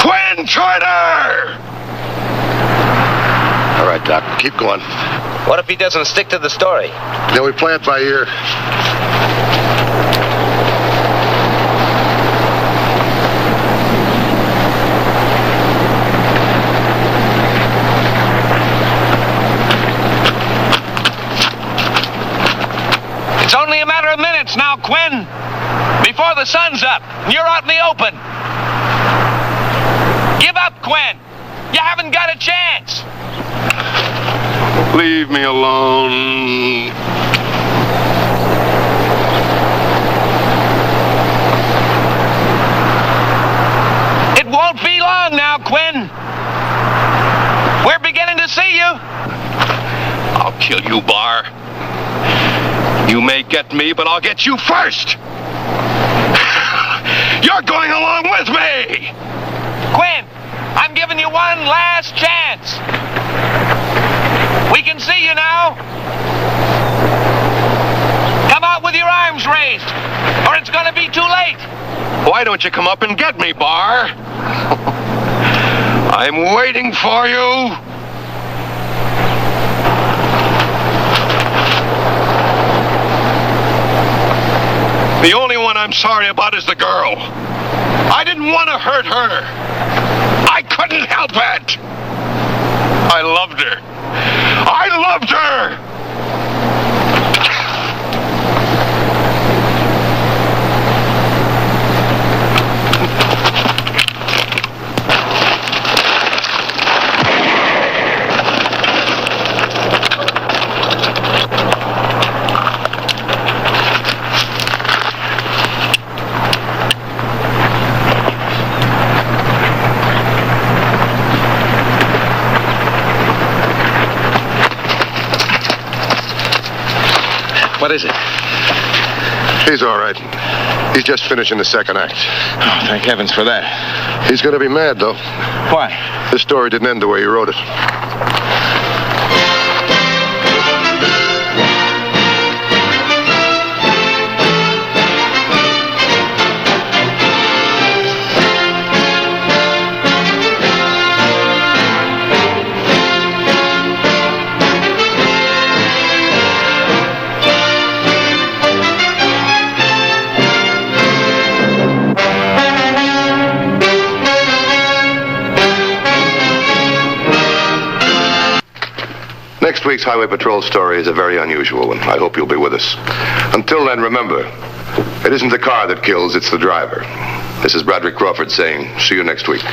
Quinn Turner! All right, Doc, keep going. What if he doesn't stick to the story? Then we play it by ear. It's only a matter of minutes now, Quinn. Before the sun's up, you're out in the open. Give up, Quinn. You haven't got a chance. Leave me alone. It won't be long now, Quinn. We're beginning to see you. I'll kill you, Bar. You may get me, but I'll get you first. You're going along with me. Quinn, I'm giving you one last chance. We can see you now. Come out with your arms raised, or it's going to be too late. Why don't you come up and get me, Bar? I'm waiting for you. The only one I'm sorry about is the girl. I didn't want to hurt her. I couldn't help it. I loved her. I loved her. What is it? He's all right. He's just finishing the second act. Oh, thank heavens for that. He's going to be mad, though. Why? This story didn't end the way he wrote it. Next week's Highway Patrol story is a very unusual one. I hope you'll be with us. Until then, remember, it isn't the car that kills, it's the driver. This is Bradley Crawford saying, see you next week.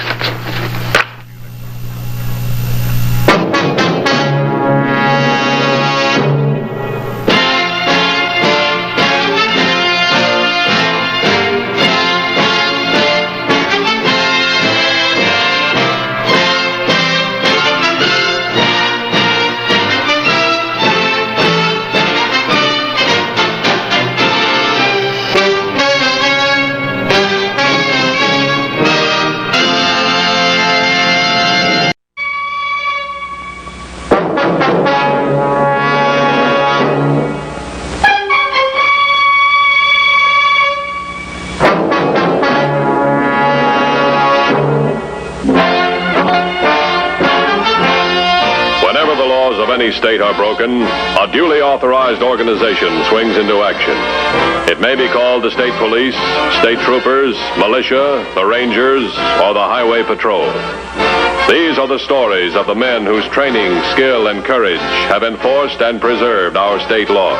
State are broken, a duly authorized organization swings into action. It may be called the state police, state troopers, militia, the rangers, or the highway patrol. These are the stories of the men whose training, skill, and courage have enforced and preserved our state laws.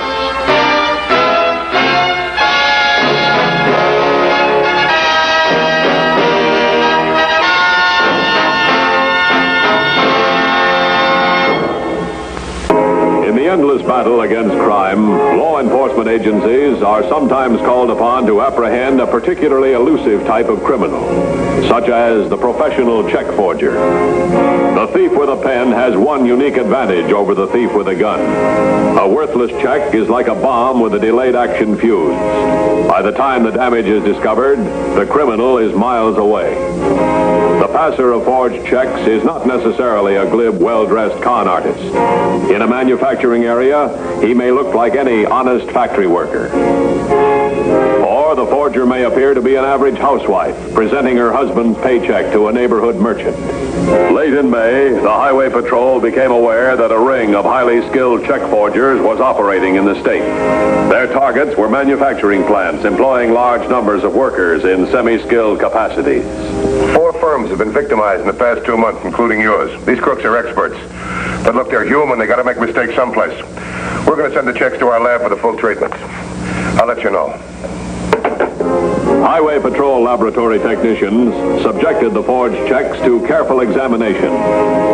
Endless battle against crime, law enforcement agencies are sometimes called upon to apprehend a particularly elusive type of criminal, such as the professional check forger. The thief with a pen has one unique advantage over the thief with a gun. A worthless check is like a bomb with a delayed action fuse. By the time the damage is discovered, the criminal is miles away. The passer of forged checks is not necessarily a glib, well-dressed con artist. In a manufacturing area, he may look like any honest factory worker. Or the forger may appear to be an average housewife, presenting her husband's paycheck to a neighborhood merchant. Late in May, the Highway Patrol became aware that a ring of highly skilled check forgers was operating in the state. Their targets were manufacturing plants employing large numbers of workers in semi-skilled capacities. 4 firms have been victimized in the past 2 months, including yours. These crooks are experts. But look, they're human. They got to make mistakes someplace. We're going to send the checks to our lab for the full treatment. I'll let you know. Highway Patrol laboratory technicians subjected the forged checks to careful examination.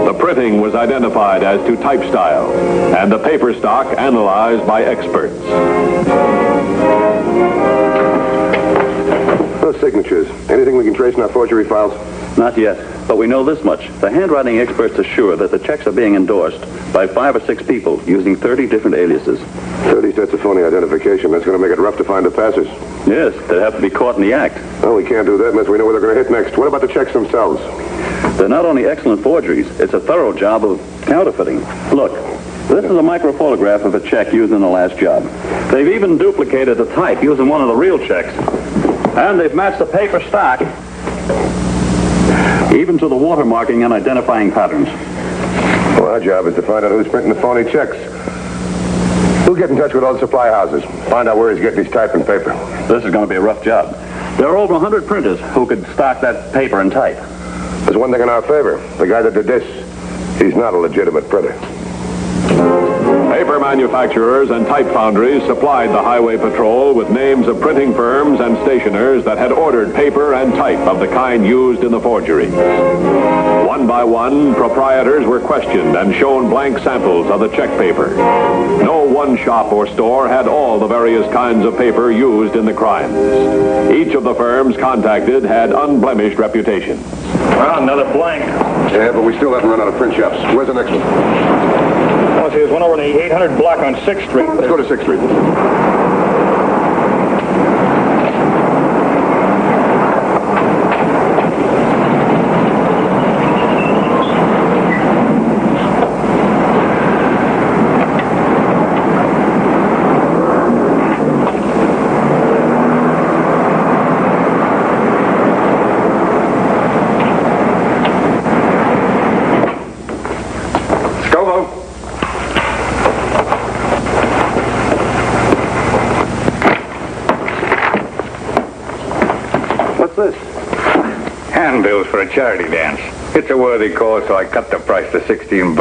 The printing was identified as to type style, and the paper stock analyzed by experts. Those signatures. Anything we can trace in our forgery files? Not yet, but we know this much. The handwriting experts are sure that the checks are being endorsed by 5 or 6 people using 30 different aliases. 30 sets of phony identification. That's going to make it rough to find the passers. Yes, they'd have to be caught in the act. Well, we can't do that unless we know where they're going to hit next. What about the checks themselves? They're not only excellent forgeries, it's a thorough job of counterfeiting. Look, this is a microphotograph of a check used in the last job. They've even duplicated the type using one of the real checks. And they've matched the paper stock, even to the watermarking and identifying patterns. Well, our job is to find out who's printing the phony checks. We'll get in touch with all the supply houses. Find out where he's getting his type and paper. This is going to be a rough job. There are over 100 printers who could stock that paper and type. There's one thing in our favor. The guy that did this, he's not a legitimate printer. Paper manufacturers and type foundries supplied the Highway Patrol with names of printing firms and stationers that had ordered paper and type of the kind used in the forgeries. One by one, proprietors were questioned and shown blank samples of the check paper. No one shop or store had all the various kinds of paper used in the crimes. Each of the firms contacted had unblemished reputations. Well, another blank. Yeah, but we still haven't run out of print shops. Where's the next one? Oh, see, there's one over in the 800 block on 6th Street. Let's go to 6th Street. Handbills for a charity dance. It's a worthy cause, so I cut the price to $16.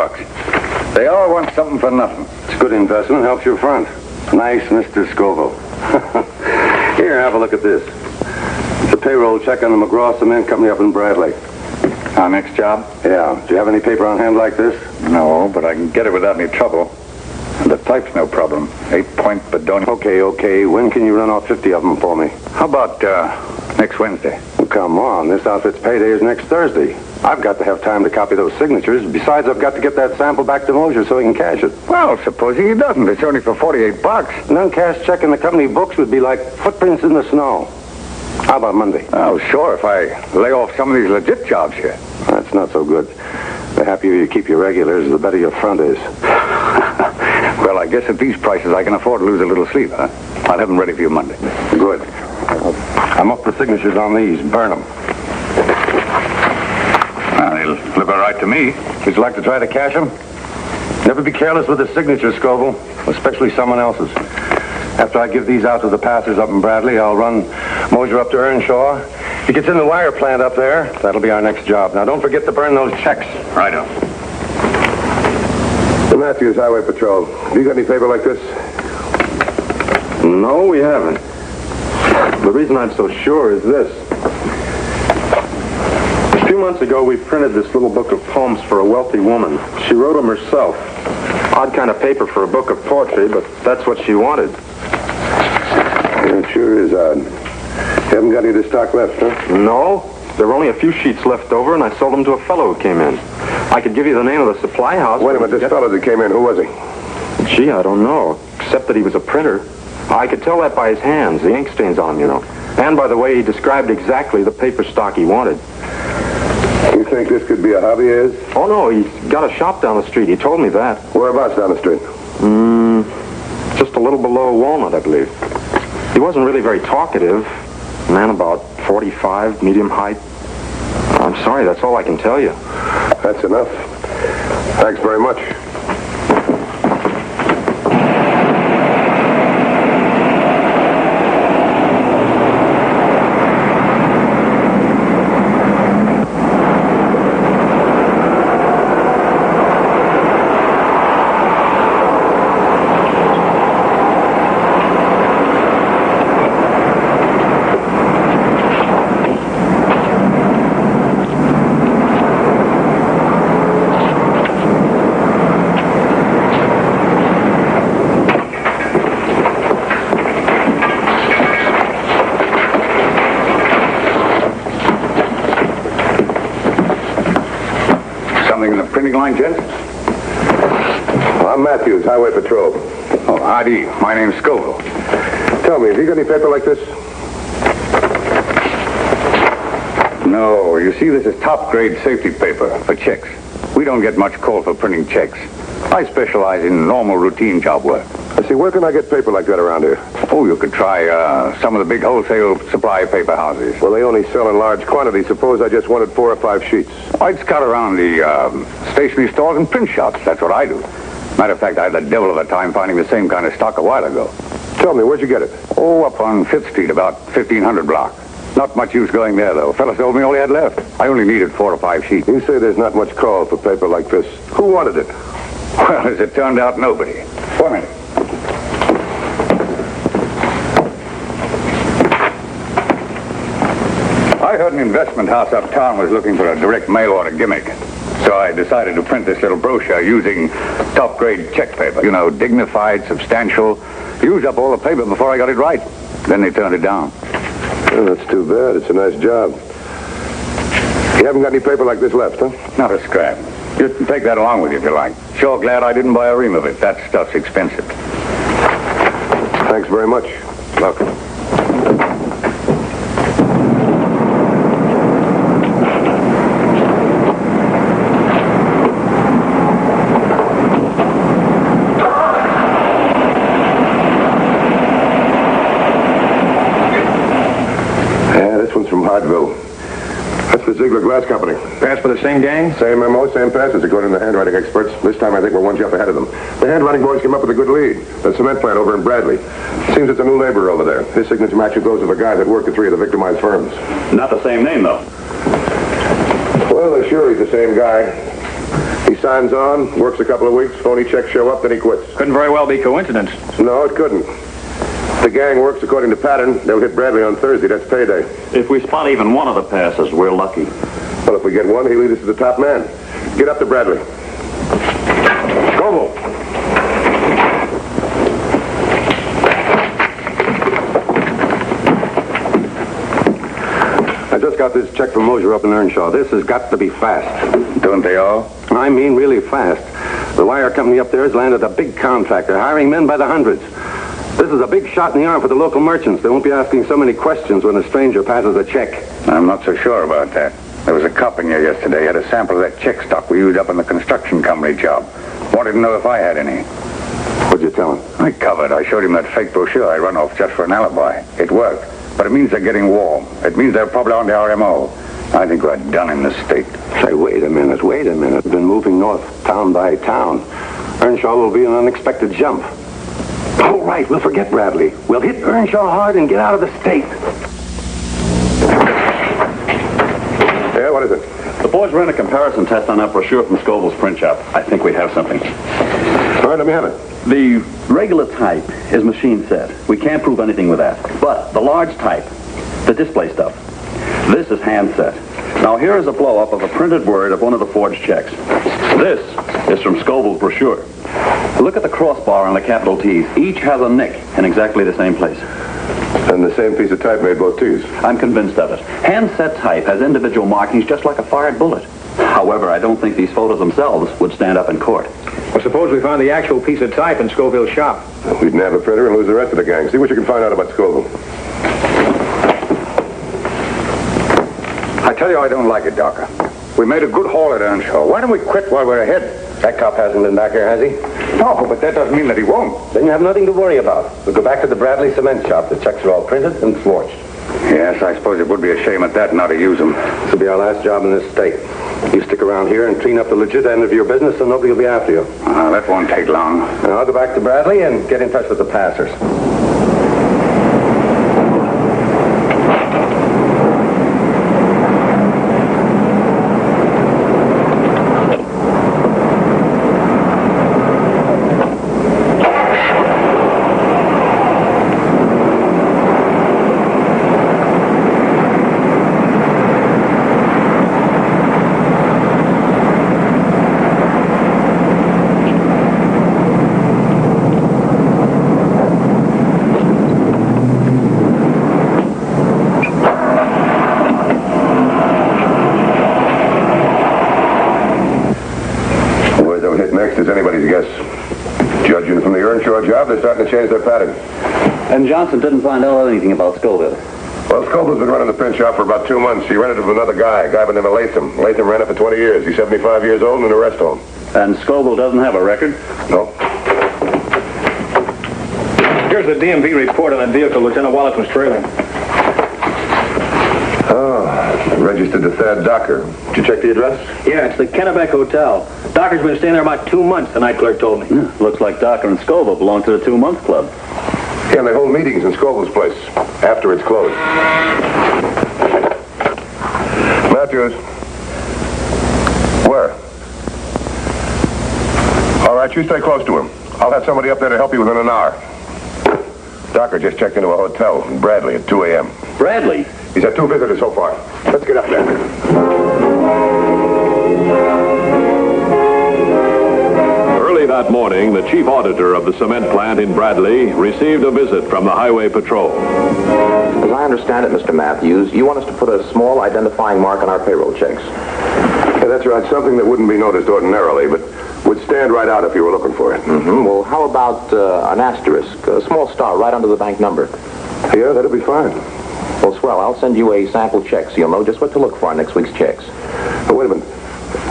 They all want something for nothing. It's a good investment, helps your front. Nice, Mr. Scoville. Here, have a look at this. It's a payroll check on the McGraw Cement Company up in Bradley. Our next job? Yeah. Do you have any paper on hand like this? No, but I can get it without any trouble. And the type's no problem. 8-point Bedoni. Okay. When can you run off 50 of them for me? How about next Wednesday? Well, come on. This outfit's payday is next Thursday. I've got to have time to copy those signatures. Besides, I've got to get that sample back to Mosier so he can cash it. Well, supposing he doesn't. It's only for $48. An uncashed check in the company books would be like footprints in the snow. How about Monday? Oh, sure, if I lay off some of these legit jobs here. That's not so good. The happier you keep your regulars, the better your front is. Well, I guess at these prices I can afford to lose a little sleep, huh? I'll have them ready for you Monday. Good. I'm up for signatures on these. Burn them. Well, they'll look all right to me. Would you like to try to cash them? Never be careless with the signatures, Scoville, especially someone else's. After I give these out to the passers up in Bradley, I'll run Mosier up to Earnshaw. He gets in the wire plant up there. That'll be our next job. Now, don't forget to burn those checks. Righto. The Matthews Highway Patrol. Have you got any paper like this? No, we haven't. The reason I'm so sure is this. A few months ago, we printed this little book of poems for a wealthy woman. She wrote them herself. Odd kind of paper for a book of poetry, but that's what she wanted. It sure is odd. You haven't got any of this stock left, huh? No. There were only a few sheets left over, and I sold them to a fellow who came in. I could give you the name of the supply house. Wait a minute, this fellow that came in, who was he? Gee, I don't know, except that he was a printer. I could tell that by his hands, the ink stains on them, you know. And by the way he described exactly the paper stock he wanted. You think this could be a hobby of his? Oh, no, he's got a shop down the street. He told me that. Whereabouts down the street? Just a little below Walnut, I believe. He wasn't really very talkative. Man about 45, medium height. I'm sorry, that's all I can tell you. That's enough. Thanks very much. Line, gents? I'm Matthews, Highway Patrol. Oh, howdy. My name's Scoville. Tell me, have you got any paper like this? No, you see, this is top-grade safety paper for checks. We don't get much call for printing checks. I specialize in normal routine job work. I see, where can I get paper like that around here? Oh, you could try some of the big wholesale supply paper houses. Well, they only sell in large quantities. Suppose I just wanted 4 or 5 sheets. I'd scout around the stationery stores and print shops. That's what I do. Matter of fact, I had the devil of a time finding the same kind of stock a while ago. Tell me, where'd you get it? Oh, up on 5th Street, about 1500 block. Not much use going there, though. Fella told me all he had left. I only needed 4 or 5 sheets. You say there's not much call for paper like this. Who wanted it? Well, as it turned out, nobody. 1 minute. I heard an investment house uptown was looking for a direct mail order gimmick. So I decided to print this little brochure using top-grade check paper. You know, dignified, substantial. Used up all the paper before I got it right. Then they turned it down. Well, that's too bad. It's a nice job. You haven't got any paper like this left, huh? Not a scrap. You can take that along with you if you like. Sure glad I didn't buy a ream of it. That stuff's expensive. Thanks very much. Look. That's the Ziegler Glass Company. Pass for the same gang? Same MO, same passes, according to the handwriting experts. This time I think we're one jump ahead of them. The handwriting boys came up with a good lead. The cement plant over in Bradley. Seems it's a new laborer over there. His signature matches those of a guy that worked at 3 of the victimized firms. Not the same name, though. Well, they're sure he's the same guy. He signs on, works a couple of weeks, phony checks show up, then he quits. Couldn't very well be coincidence. No, it couldn't. The gang works according to pattern. They'll hit Bradley on Thursday. That's payday. If we spot even one of the passes, we're lucky. Well, if we get one, he'll lead us to the top man. Get up to Bradley. Como. I just got this check from Mosier up in Earnshaw. This has got to be fast. Don't they all? I mean really fast. The wire company up there has landed a big contractor, hiring men by the hundreds. This is a big shot in the arm for the local merchants. They won't be asking so many questions when a stranger passes a check. I'm not so sure about that. There was a cop in here yesterday. Had a sample of that check stock we used up on the construction company job. Wanted to know if I had any. What'd you tell him? I covered. I showed him that fake brochure I run off just for an alibi. It worked. But it means they're getting warm. It means they're probably on the RMO. I think we're done in the state. Say, wait a minute. We've been moving north town by town. Earnshaw will be an unexpected jump. All right, we'll forget Bradley. We'll hit Earnshaw hard and get out of the state. Yeah, what is it? The boys ran a comparison test on that brochure from Scoville's print shop. I think we have something. All right, let me have it. The regular type is machine set. We can't prove anything with that. But the large type, the display stuff, this is hand set. Now here is a blow-up of a printed word of one of the forged checks. This is from Scoville's brochure. Look at the crossbar on the capital T's. Each has a nick in exactly the same place. And the same piece of type made both T's. I'm convinced of it. Hand-set type has individual markings just like a fired bullet. However, I don't think these photos themselves would stand up in court. Well, suppose we find the actual piece of type in Scoville's shop. We'd nab a printer and lose the rest of the gang. See what you can find out about Scoville. I tell you, I don't like it, Docker. We made a good haul at Earnshaw. Why don't we quit while we're ahead? That cop hasn't been back here, has he? No, but that doesn't mean that he won't. Then you have nothing to worry about. We'll go back to the Bradley cement shop. The checks are all printed and forged. Yes, I suppose it would be a shame at that not to use them. This will be our last job in this state. You stick around here and clean up the legit end of your business so nobody will be after you. That won't take long. Now I'll go back to Bradley and get in touch with the passers. They're starting to change their pattern. And Johnson didn't find out anything about Scoville. Well, Scoville's been running the print shop for about 2 months. He rented it from another guy, a guy by the name of Latham. Latham ran it for 20 years. He's 75 years old and in a rest home. And Scoville doesn't have a record? No. Here's the Dmv report on that vehicle Lieutenant Wallace was trailing. Oh, registered to Thad Docker. Did you check the address? Yeah, it's the Kennebec Hotel. Docker's been staying there about 2 months, the night clerk told me. Looks like Docker and Scoville belong to the 2-month club. Yeah, and they hold meetings in Scoville's place after it's closed. Matthews. Where? All right, you stay close to him. I'll have somebody up there to help you within an hour. Docker just checked into a hotel in Bradley at 2 a.m. Bradley? He's had 2 visitors so far. Let's get up there. Early that morning, the chief auditor of the cement plant in Bradley received a visit from the Highway Patrol. As I understand it, Mr. Matthews, you want us to put a small identifying mark on our payroll checks. Yeah, that's right. Something that wouldn't be noticed ordinarily, but would stand right out if you were looking for it. Mm-hmm. Well, how about an asterisk, a small star right under the bank number? Yeah, that'll be fine. Well, swell. I'll send you a sample check so you'll know just what to look for on next week's checks. Oh, wait a minute.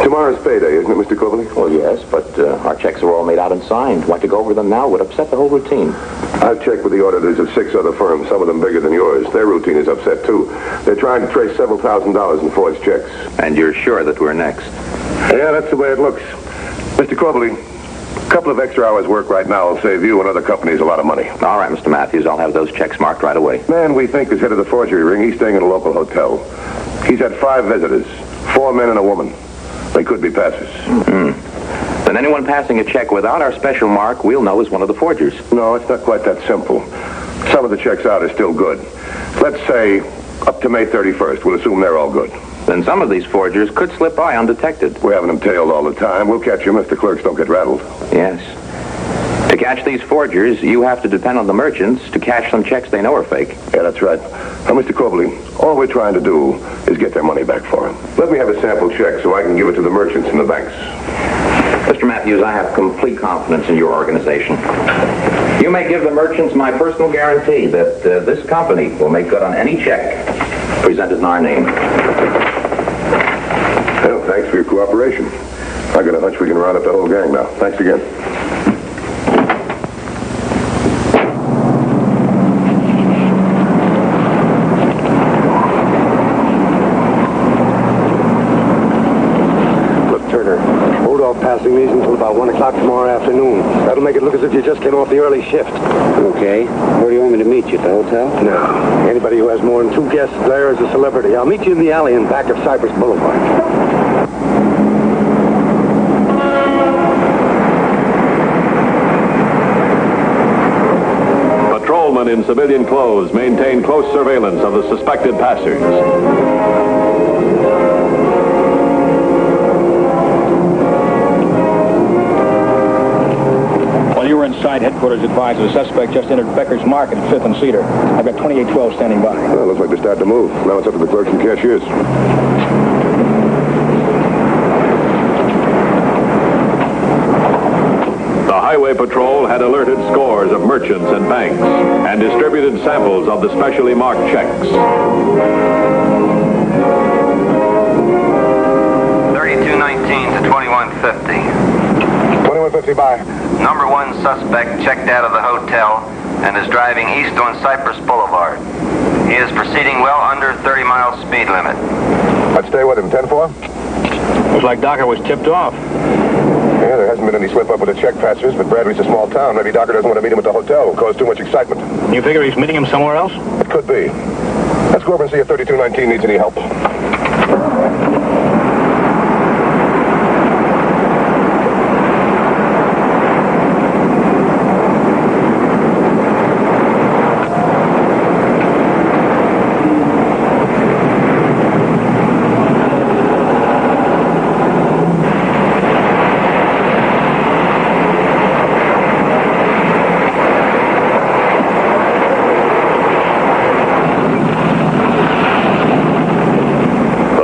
Tomorrow's payday, isn't it, Mr. Coverley? Well, yes, but our checks are all made out and signed. Want to go over them now would upset the whole routine. I've checked with the auditors of 6 other firms, some of them bigger than yours. Their routine is upset, too. They're trying to trace several $1,000s in forged checks. And you're sure that we're next? Yeah, that's the way it looks. Mr. Coverley, a couple of extra hours work right now will save you and other companies a lot of money. All right, Mr. Matthews, I'll have those checks marked right away. Man we think is head of the forgery ring. He's staying at a local hotel. He's had 5 visitors, 4 men and a woman. They could be passers. Then anyone passing a check without our special mark, we'll know is one of the forgers. No, it's not quite that simple. Some of the checks out are still good. Let's say up to May 31st. We'll assume they're all good. Then some of these forgers could slip by undetected. We're having them tailed all the time. We'll catch them if the clerks don't get rattled. Yes. To catch these forgers, you have to depend on the merchants to cash some checks they know are fake. Yeah, that's right. Now, Mr. Cobley, all we're trying to do is get their money back for them. Let me have a sample check so I can give it to the merchants in the banks. Mr. Matthews, I have complete confidence in your organization. You may give the merchants my personal guarantee that this company will make good on any check presented in our name. Well, thanks for your cooperation. I got a hunch we can round up the whole gang now. Thanks again. Passing these until about 1 o'clock tomorrow afternoon. That'll make it look as if you just came off the early shift. Okay. Where do you want me to meet you? At the hotel? No. Anybody who has more than 2 guests there is a celebrity. I'll meet you in the alley in back of Cypress Boulevard. Patrolmen in civilian clothes maintain close surveillance of the suspected passers. You were inside headquarters advised the suspect just entered Becker's Market at 5th and Cedar. I've got 2812 standing by. Well, looks like they're starting to move. Now it's up to the clerks and cashiers. The Highway Patrol had alerted scores of merchants and banks and distributed samples of the specially marked checks. 3219 to 2150. 2150 by. Number 1 suspect checked out of the hotel and is driving east on Cypress Boulevard. He is proceeding well under 30 miles speed limit. Let's stay with him. 10-4? Looks like Docker was tipped off. Yeah, there hasn't been any slip-up with the check passers, but Bradley's a small town. Maybe Docker doesn't want to meet him at the hotel. It'll cause too much excitement. You figure he's meeting him somewhere else? It could be. Let's go over and see if 3219 needs any help.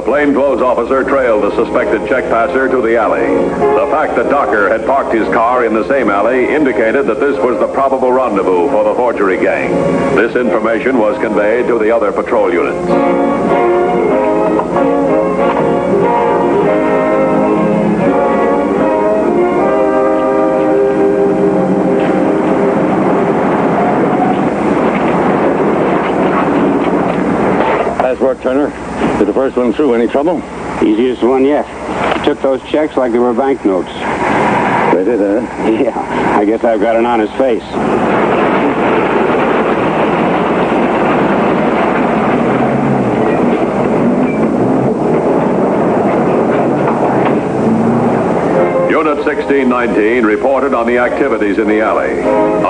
Plainclothes officer trailed the suspected check passer to the alley. The fact that Docker had parked his car in the same alley indicated that this was the probable rendezvous for the forgery gang. This information was conveyed to the other patrol units. Nice work, Turner. Did the first one through? Any trouble? Easiest one yet. He took those checks like they were banknotes. They did, huh? Yeah. I guess I've got an honest face. Unit 1619 reported on the activities in the alley.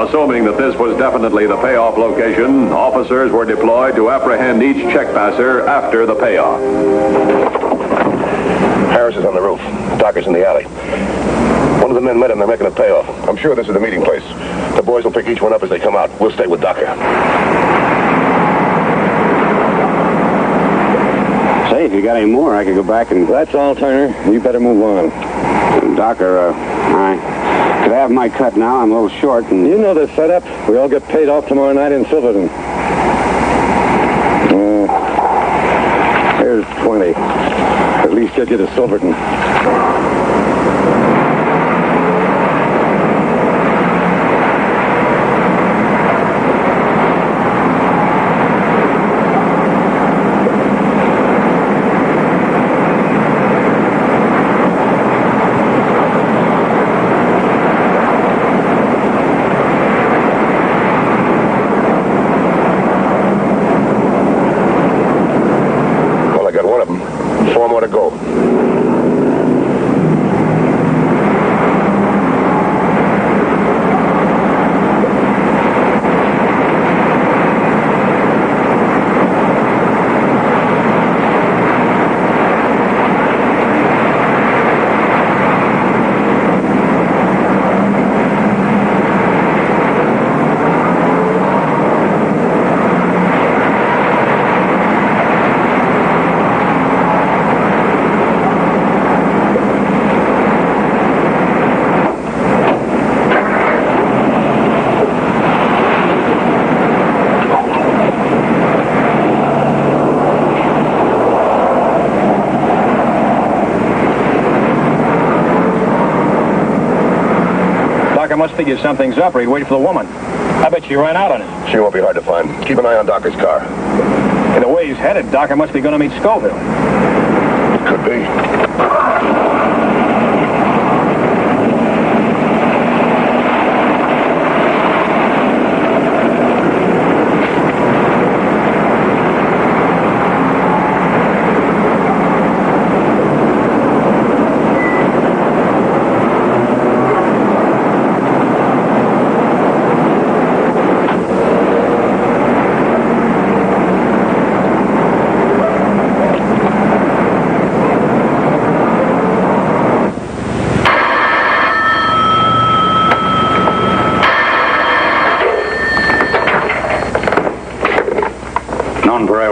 Assuming that this was definitely the payoff location, officers were deployed to apprehend each check passer after the payoff. Harris is on the roof. Docker's in the alley. One of the men met him. They're making a payoff. I'm sure this is the meeting place. The boys will pick each one up as they come out. We'll stay with Docker. Say, if you got any more, I could go back and... That's all, Turner. You better move on. Docker, could I have my cut now? I'm a little short and... You know the setup. We all get paid off tomorrow night in Silverton. Here's 20. At least get you to Silverton. Well, I got one of them. 4 more to go. Docker must figure something's up, or he'd wait for the woman. I bet you ran out on him. She won't be hard to find. Keep an eye on Docker's car. And the way he's headed, Docker must be going to meet Scoville. Could be.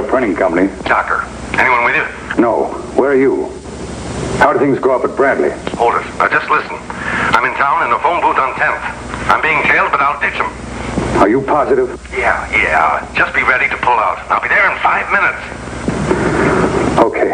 Printing company. Docker, anyone with you? No. Where are you? How do things go up at Bradley? Hold it. Now just listen. I'm in town in the phone booth on 10th. I'm being tailed, but I'll ditch him. Are you positive? Yeah. Just be ready to pull out. I'll be there in 5 minutes. Okay.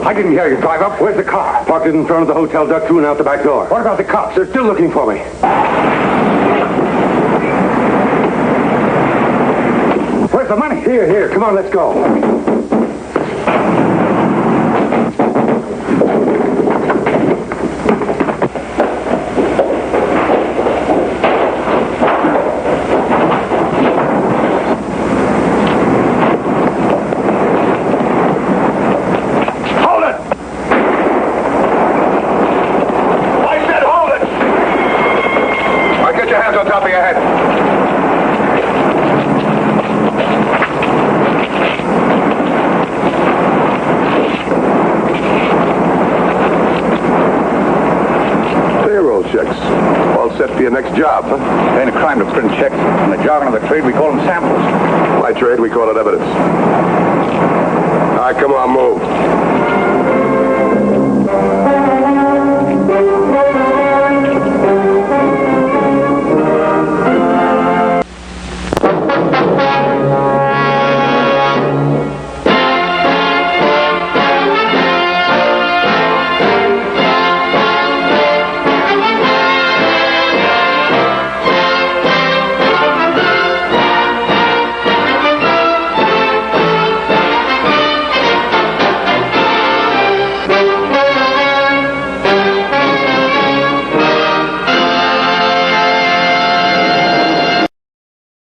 I didn't hear you drive up. Where's the car? Parked it in front of the hotel, ducked through and out the back door. What about the cops? They're still looking for me. Where's the money? Here. Come on, let's go. Your next job, huh? It ain't a crime to print checks. In the jargon of the trade, we call them samples. My trade, we call it evidence. All right, come on, move.